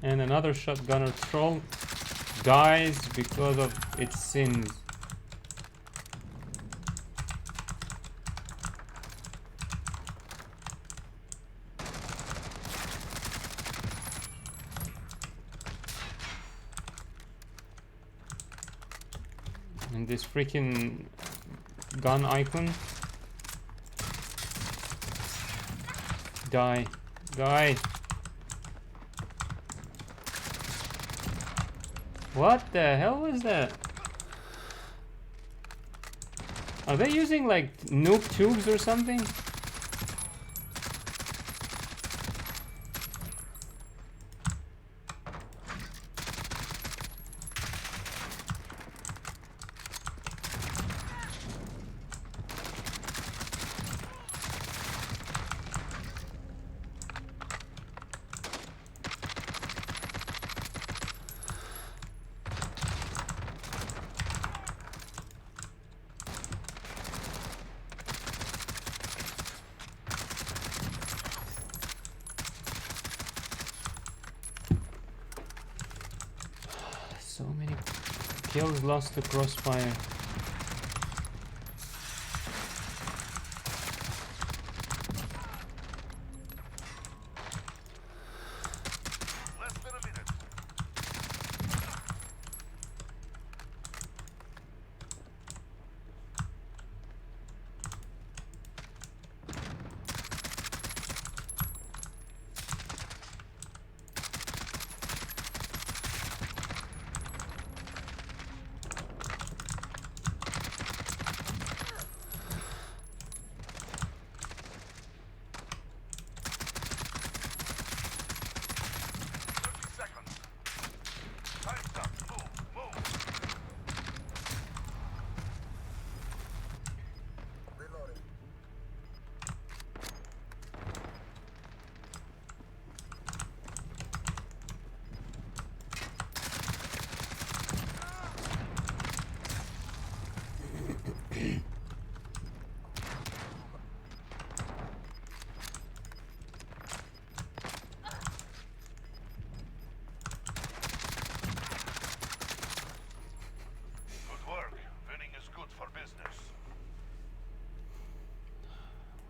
And another shotgunner troll dies because of its sins. And this freaking gun icon. Die. Die. What the hell was that? Are they using like nuke tubes or something? So many kills lost to crossfire.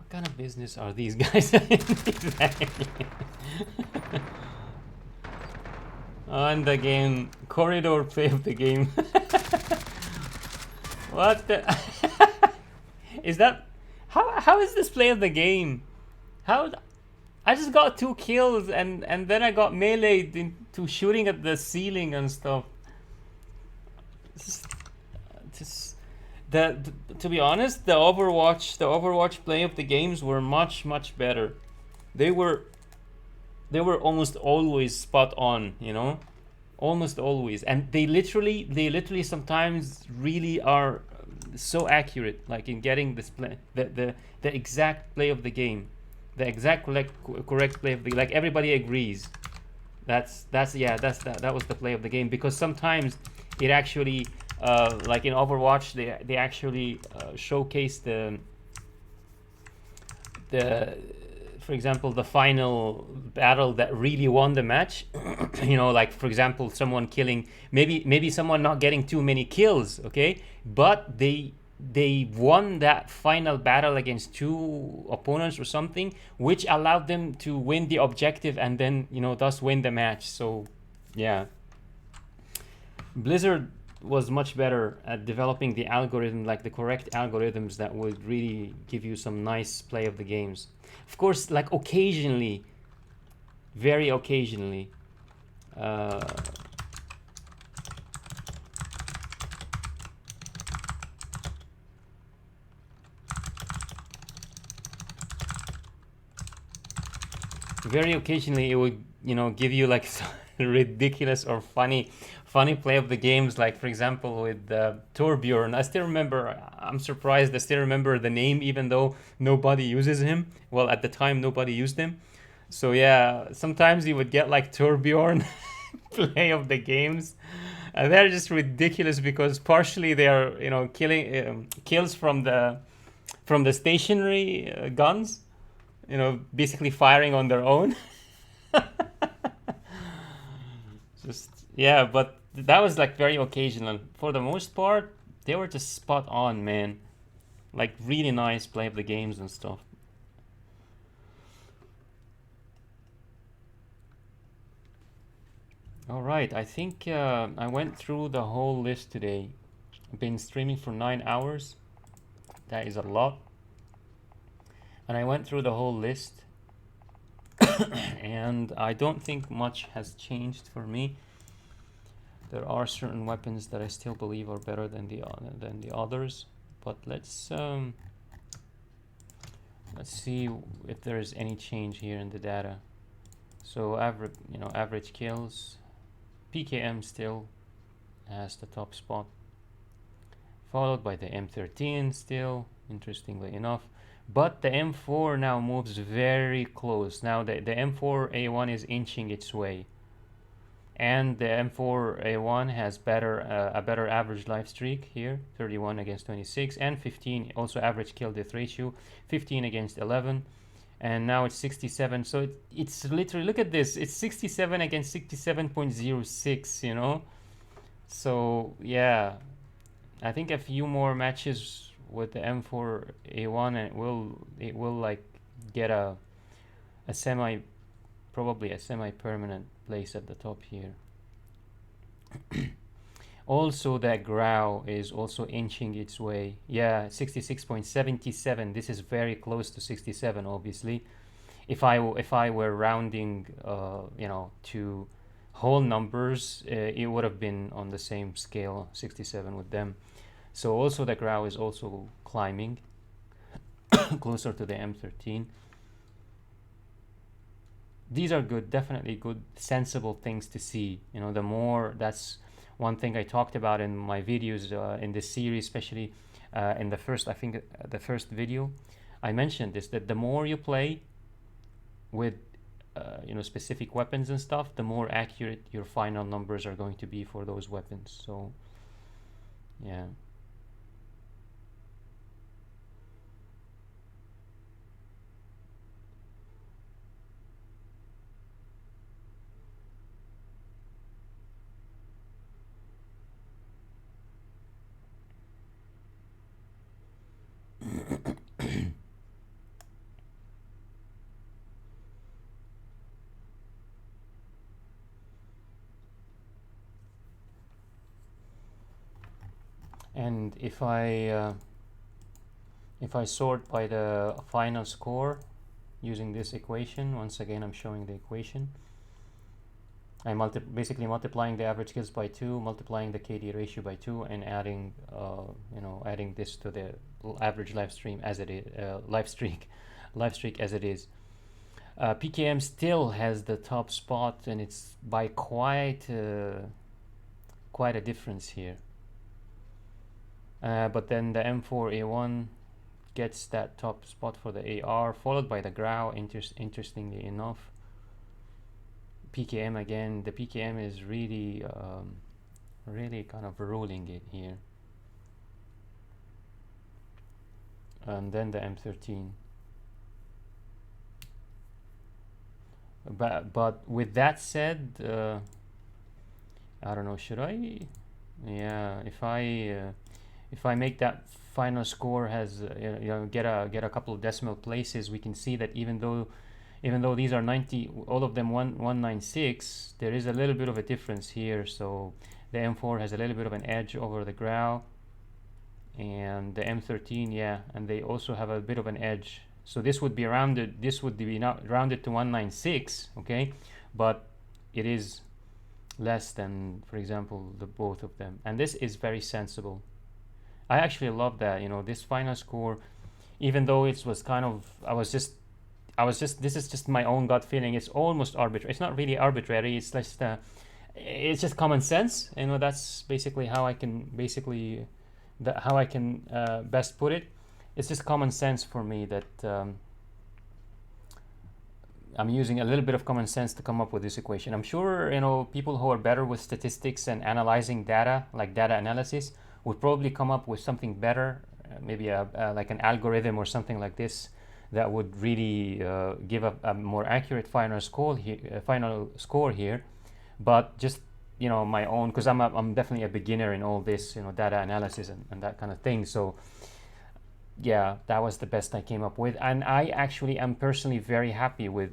What kind of business are these guys in? On the game, corridor play of the game. What the? Is that? How is this play of the game? How? I just got 2 kills and then I got meleeed into shooting at the ceiling and stuff. Just, just to be honest, the Overwatch play of the games were much better. They were almost always spot on, you know, almost always, and they literally sometimes really are so accurate, like in getting this play, the exact play of the game, the exact correct play of the, like everybody agrees. That was the play of the game, because sometimes it actually like in Overwatch they actually showcase the for example the final battle that really won the match. You know, like for example someone killing, maybe someone not getting too many kills, okay, but they won that final battle against 2 opponents or something, which allowed them to win the objective and then, you know, thus win the match. So yeah, Blizzard was much better at developing the algorithm, like the correct algorithms that would really give you some nice play of the games. Of course, like occasionally, very occasionally, uh, very occasionally it would, you know, give you like ridiculous or funny play of the games, like for example with Torbjorn. I still remember, I'm surprised I still remember the name even though nobody uses him. Well, at the time nobody used him. So yeah, sometimes you would get like Torbjorn play of the games, and they're just ridiculous because partially they are, you know, killing kills from the stationary guns, you know, basically firing on their own. Just yeah, but that was like very occasional. For the most part, they were just spot on, man. Like really nice play of the games and stuff. All right, I think I went through the whole list today. I've been streaming for 9 hours. That is a lot. And I went through the whole list, and I don't think much has changed for me. There are certain weapons that I still believe are better than the others, but let's see if there is any change here in the data. So average kills, PKM still has the top spot, followed by the M13 still, interestingly enough. But the M4 now moves very close. Now the M4A1 is inching its way. And the M4A1 has a better average life streak here, 31 against 26, and 15, also average kill death ratio, 15 against 11. And now it's 67. So it's literally, look at this, it's 67 against 67.06, you know? So yeah, I think a few more matches with the M4A1 and it will like get a probably a semi-permanent place at the top here. Also the Grau is also inching its way. Yeah, 66.77. This is very close to 67, obviously. If I were rounding you know, to whole numbers, it would have been on the same scale, 67 with them. So also the Grau is also climbing closer to the M13. These are good, definitely good, sensible things to see. You know, the more, that's one thing I talked about in my videos in this series, especially in the first, I think the first video, I mentioned this, that the more you play with you know, specific weapons and stuff, the more accurate your final numbers are going to be for those weapons. So yeah. And if I sort by the final score using this equation, once again I'm showing the equation. I'm basically multiplying the average kills by 2, multiplying the KD ratio by 2, and adding, adding this to the average live stream as it is, live streak as it is. PKM still has the top spot, and it's by quite a difference here. But then the M4A1 gets that top spot for the AR, followed by the Grau. Interestingly enough, PKM again. The PKM is really, really kind of ruling it here. And then the M13. But with that said, I don't know. Should I? Yeah. If I make that final score has get a couple of decimal places, we can see that even though these are 90, all of them 196, there is a little bit of a difference here. So the M4 has a little bit of an edge over the Grau, and the M13, yeah, and they also have a bit of an edge. So this would be rounded. This would be not rounded to 196, okay, but it is less than, for example, the both of them, and this is very sensible. I actually love that, this final score, even though it was kind of, this is just my own gut feeling. It's almost arbitrary. It's not really arbitrary. It's just common sense. That's basically how I can best put it. It's just common sense for me that I'm using a little bit of common sense to come up with this equation. I'm sure people who are better with statistics and analyzing data, like data analysis, would probably come up with something better, maybe like an algorithm or something like this that would really give a more accurate final score here. But just my own, because I'm definitely a beginner in all this data analysis and that kind of thing. So yeah, that was the best I came up with, and I actually am personally very happy with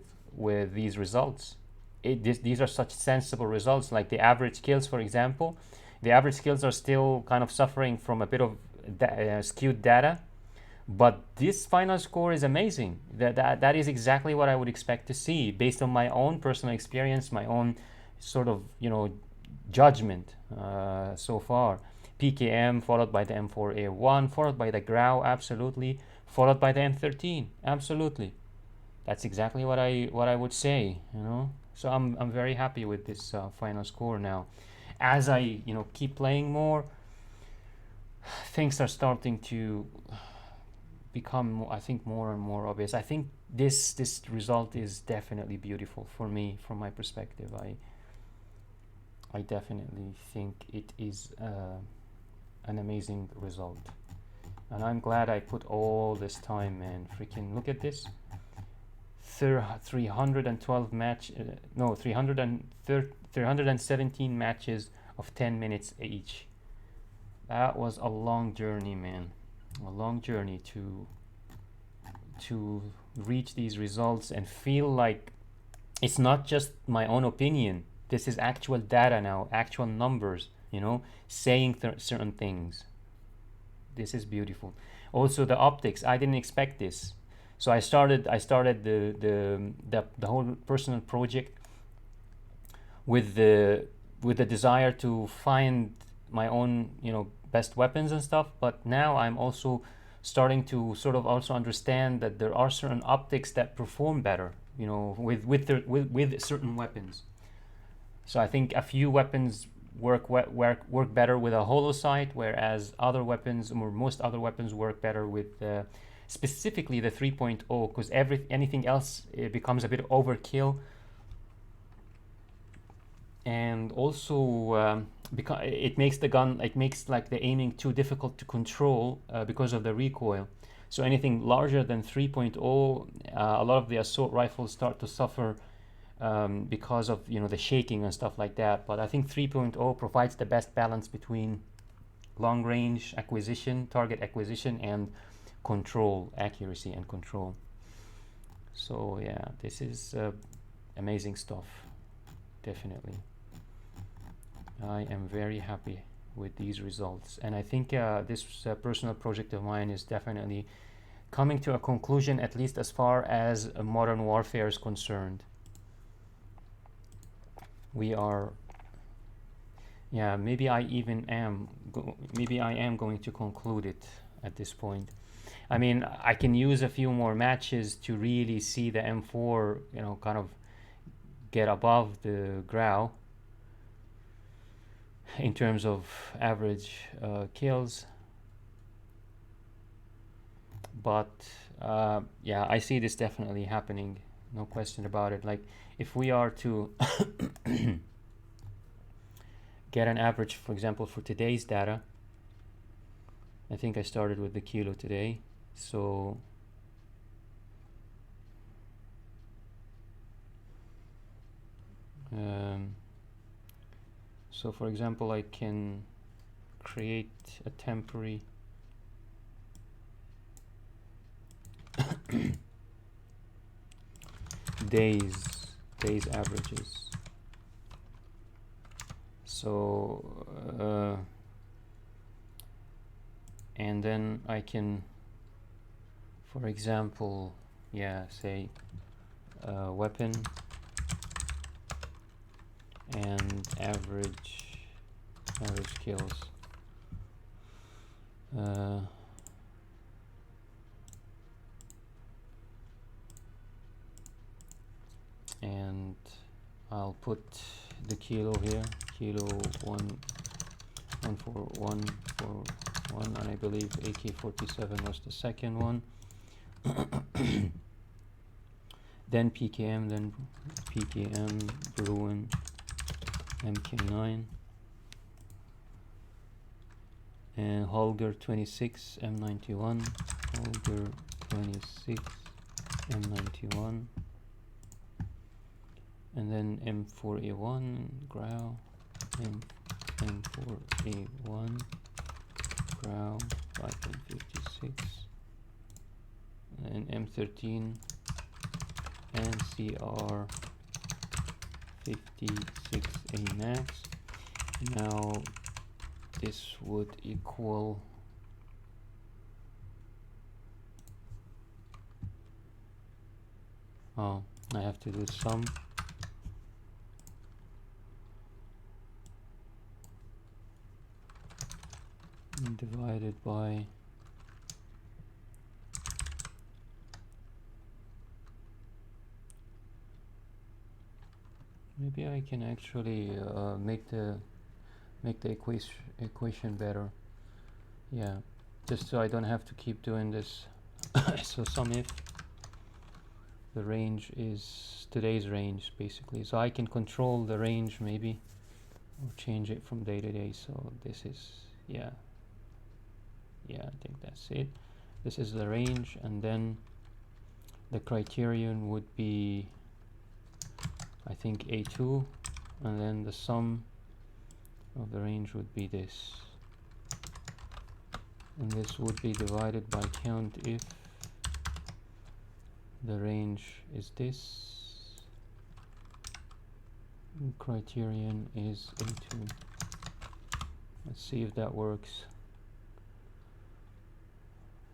these results. These are such sensible results. Like the average kills, for example, the average kills are still kind of suffering from a bit of skewed data, but this final score is amazing. That is exactly what I would expect to see based on my own personal experience, my own sort of judgment so far. PKM followed by the M4A1, followed by the Grau, absolutely, followed by the M13, absolutely. That's exactly what I would say, So I'm very happy with this final score now. As I keep playing more, things are starting to become, I think, more and more obvious. I think this result is definitely beautiful for me, from my perspective. I definitely think it is an amazing result, and I'm glad I put all this time, man. Freaking look at this. 312 match, no, 317 matches of 10 minutes each. That was a long journey, man. A long journey to reach these results and feel like it's not just my own opinion. This is actual data now, actual numbers, saying certain things. This is beautiful. Also the optics, I didn't expect this. So I started the whole personal project with the desire to find my own best weapons and stuff, but now I'm also starting to sort of also understand that there are certain optics that perform better with certain weapons. So I think a few weapons work better with a holo sight, whereas other weapons, or most other weapons, work better with specifically the 3.0, because anything else becomes a bit overkill. And also because it makes like the aiming too difficult to control because of the recoil. So anything larger than 3.0, a lot of the assault rifles start to suffer because of the shaking and stuff like that. But I think 3.0 provides the best balance between long range acquisition, target acquisition, and control, accuracy and control. So yeah, this is amazing stuff. Definitely, I am very happy with these results. And I think this personal project of mine is definitely coming to a conclusion, at least as far as modern warfare is concerned. We are, yeah, maybe I am going to conclude it at this point. I mean, I can use a few more matches to really see the M4, you know, kind of get above the Grau in terms of average kills. But yeah, I see this definitely happening, no question about it. Like, if we are to get an average, for example, for today's data, I think I started with the kilo today, so so for example, I can create a temporary days averages. So and then I can, for example, yeah, say weapon and average kills. And I'll put the kilo here, kilo 14141, and I believe AK-47 was the second one. Then PKM, Bruin, MK9, and Holger 26, M91, Holger 26, M91, and then M4A1, Grau, M4A1, Grau, 5.56, and M13, and CR 56A max. Now this would equal I have to do sum divided by maybe I can actually make the equation better. Yeah, just so I don't have to keep doing this. So sum if the range is today's range, basically, so I can control the range maybe, or change it from day to day. So this is, yeah, I think that's it. This is the range, and then the criterion would be, I think, A2, and then the sum of the range would be this, and this would be divided by count if the range is this, and criterion is A2. Let's see if that works.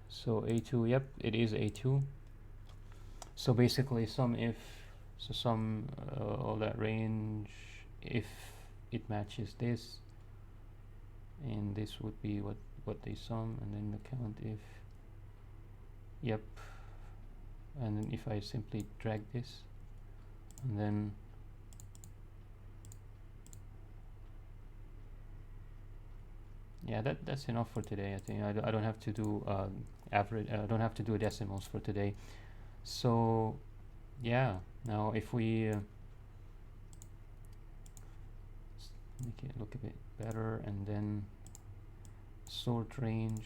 So A2, yep, it is A2. So basically sum if, so sum all that range if it matches this, and this would be what they sum, and then the count if, yep, and then if I simply drag this, and then yeah, that's enough for today. I think I don't have to do average. I don't have to do decimals for today. So yeah, now if we make it look a bit better, and then sort range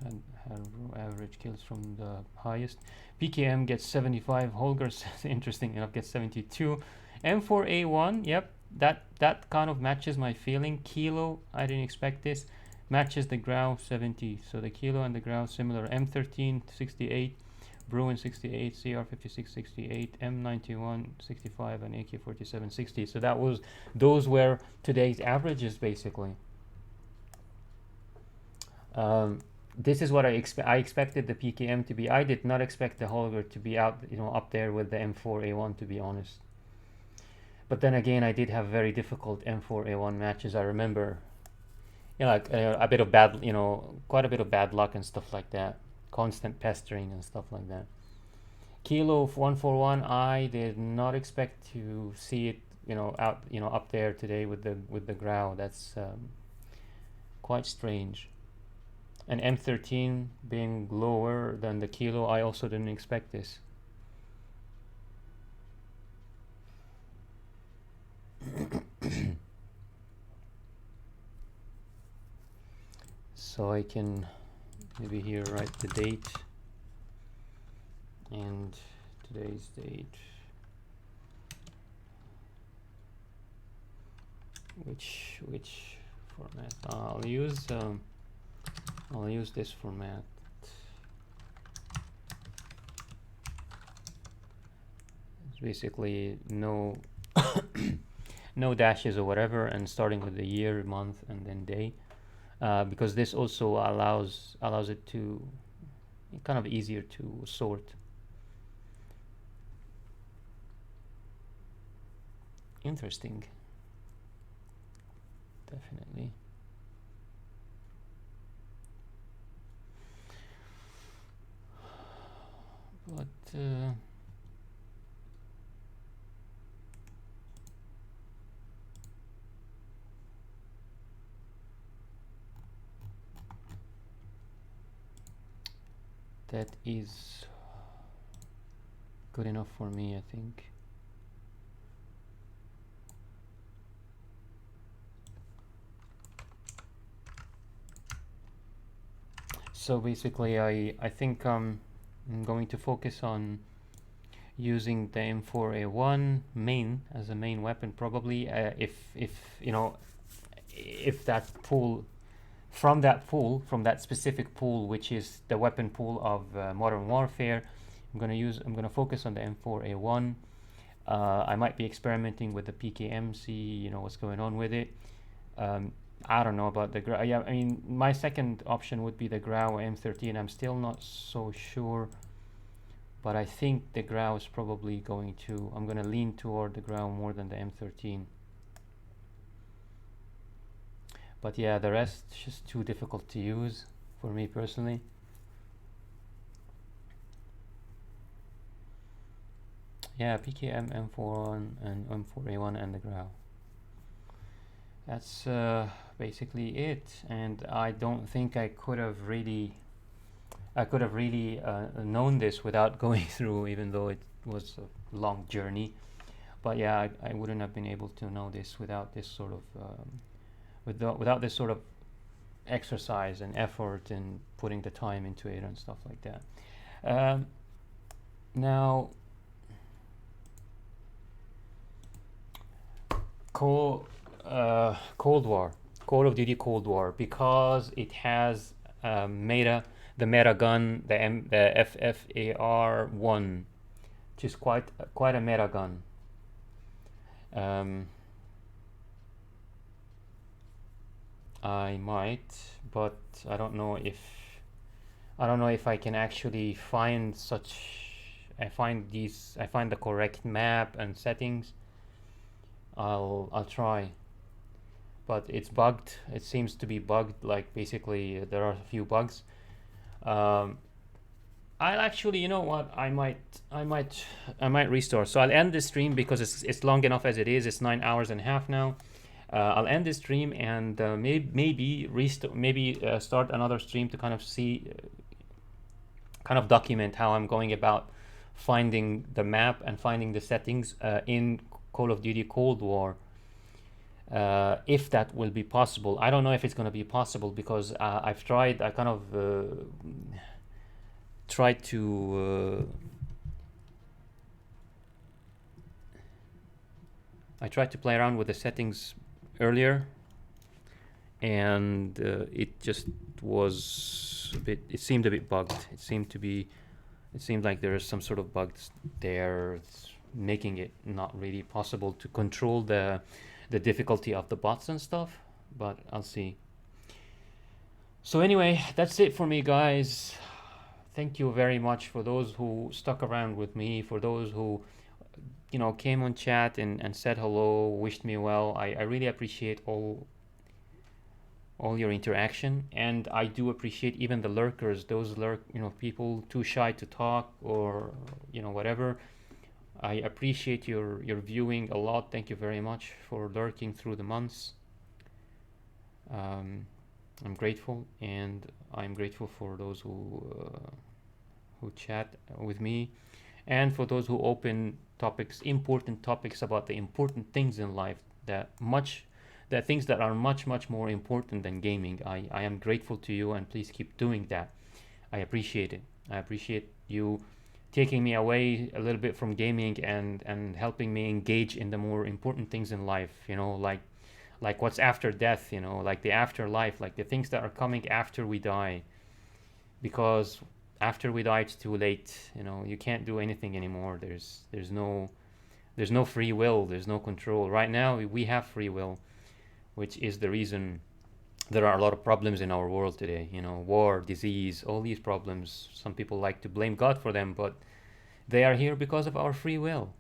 and have average kills from the highest. PKM gets 75. Holger, interesting enough, gets 72. M4A1, yep, that kind of matches my feeling. Kilo, I didn't expect this. Matches the Grau, 70. So the kilo and the Grau similar. M13, 68. Bruin 68, CR 56 68, M91 65, and AK 47 60. So those were today's averages basically. Um, this is what I expected the PKM to be. I did not expect the Holger to be out, up there with the M4A1, to be honest. But then again, I did have very difficult M4A1 matches. I remember, like a bit of bad, quite a bit of bad luck and stuff like that. Constant pestering and stuff like that. Kilo 141, I did not expect to see it, up there today with the Grau. That's quite strange. And M13 being lower than the Kilo, I also didn't expect this. So I can maybe here write the date and today's date, which format I'll use this format. It's basically no no dashes or whatever, and starting with the year, month, and then day, because this also allows it to kind of easier to sort. Interesting. Definitely. But that is good enough for me, I think. So basically, I think I'm going to focus on using the M4A1 main as a main weapon, probably. If that pool, from that specific pool, which is the weapon pool of Modern Warfare, I'm gonna focus on the M4A1. I might be experimenting with the PKM, see what's going on with it. I don't know about the Grau. Yeah, I mean, my second option would be the Grau M13. I'm still not so sure, but I think the Grau is probably going to. I'm gonna lean toward the Grau more than the M13. But yeah, the rest is just too difficult to use for me personally. Yeah, PKM, M41, and M4A1, and the Grau. That's basically it, and I don't think I could have really known this without going through, even though it was a long journey. But yeah, I wouldn't have been able to know this without this sort of without this sort of exercise and effort and putting the time into it and stuff like that. Now, Cold War, Call of Duty Cold War, because it has the meta gun, the FFAR1, which is quite a meta gun. I might, but I don't know if I can actually find I find the correct map and settings. I'll try, but it's bugged. It seems to be bugged. Like, basically, there are a few bugs. I'll actually, you know what? I might restore. So I'll end this stream because it's long enough as it is. It's 9 hours and a half now. I'll end this stream and maybe start another stream to kind of see, kind of document how I'm going about finding the map and finding the settings in Call of Duty Cold War. If that will be possible. I don't know if it's going to be possible because I've tried. I kind of tried to. I tried to play around with the settings earlier, and it just was a bit. It seemed a bit bugged. It seemed like there is some sort of bugs there, making it not really possible to control the difficulty of the bots and stuff. But I'll see. So anyway, that's it for me, guys. Thank you very much for those who stuck around with me, for those who came on chat and said hello, wished me well. I really appreciate all your interaction, and I do appreciate even the lurkers, those people too shy to talk or whatever. I appreciate your viewing a lot. Thank you very much for lurking through the months. I'm grateful, and I'm grateful for those who chat with me, and for those who open topics, important topics about the important things in life, that things that are much more important than gaming. I am grateful to you, and please keep doing that. I appreciate it. I appreciate you taking me away a little bit from gaming and helping me engage in the more important things in life, like what's after death, like the afterlife, like the things that are coming after we die. Because after we die, it's too late. You can't do anything anymore. There's no free will. There's no control. Right now, we have free will, which is the reason there are a lot of problems in our world today. War, disease, all these problems. Some people like to blame God for them, but they are here because of our free will.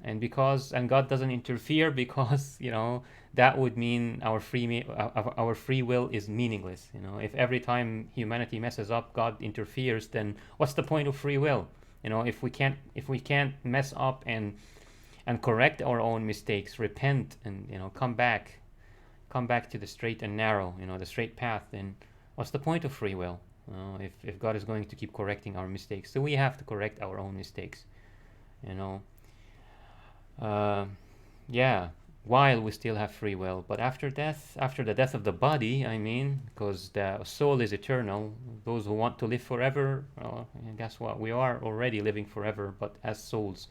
And God doesn't interfere, because that would mean our free will is meaningless. If every time humanity messes up, God interferes, then what's the point of free will? If we can't mess up and correct our own mistakes, repent, and come back to the straight and narrow, the straight path, then what's the point of free will? If God is going to keep correcting our mistakes, so we have to correct our own mistakes. Yeah, while we still have free will. But after death, after the death of the body, because the soul is eternal, those who want to live forever, well, guess what? We are already living forever, but as souls.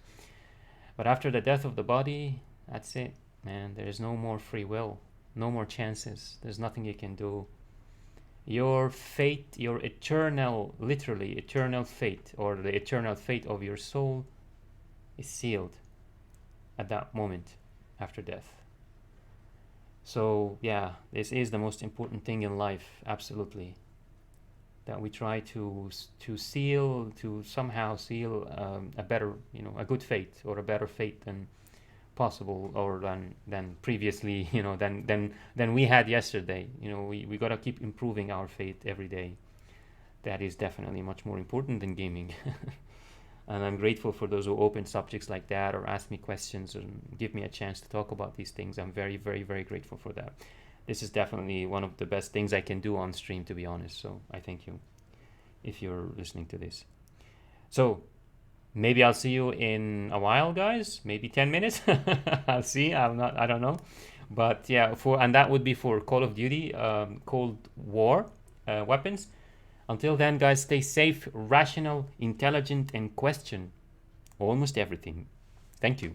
But after the death of the body, that's it, man. There is no more free will, no more chances. There's nothing you can do. Your fate, your eternal, literally eternal fate, or the eternal fate of your soul, is sealed at that moment after death. So yeah, this is the most important thing in life, absolutely, that we try to somehow seal a better, a good fate, or a better fate than possible, or than previously, than we had yesterday. We got to keep improving our fate every day. That is definitely much more important than gaming. And I'm grateful for those who open subjects like that, or ask me questions, and give me a chance to talk about these things. I'm very, very, very grateful for that. This is definitely one of the best things I can do on stream, to be honest. So I thank you if you're listening to this. So maybe I'll see you in a while, guys. Maybe 10 minutes. I'll see. I don't know. But yeah, and that would be for Call of Duty, Cold War weapons. Until then, guys, stay safe, rational, intelligent, and question almost everything. Thank you.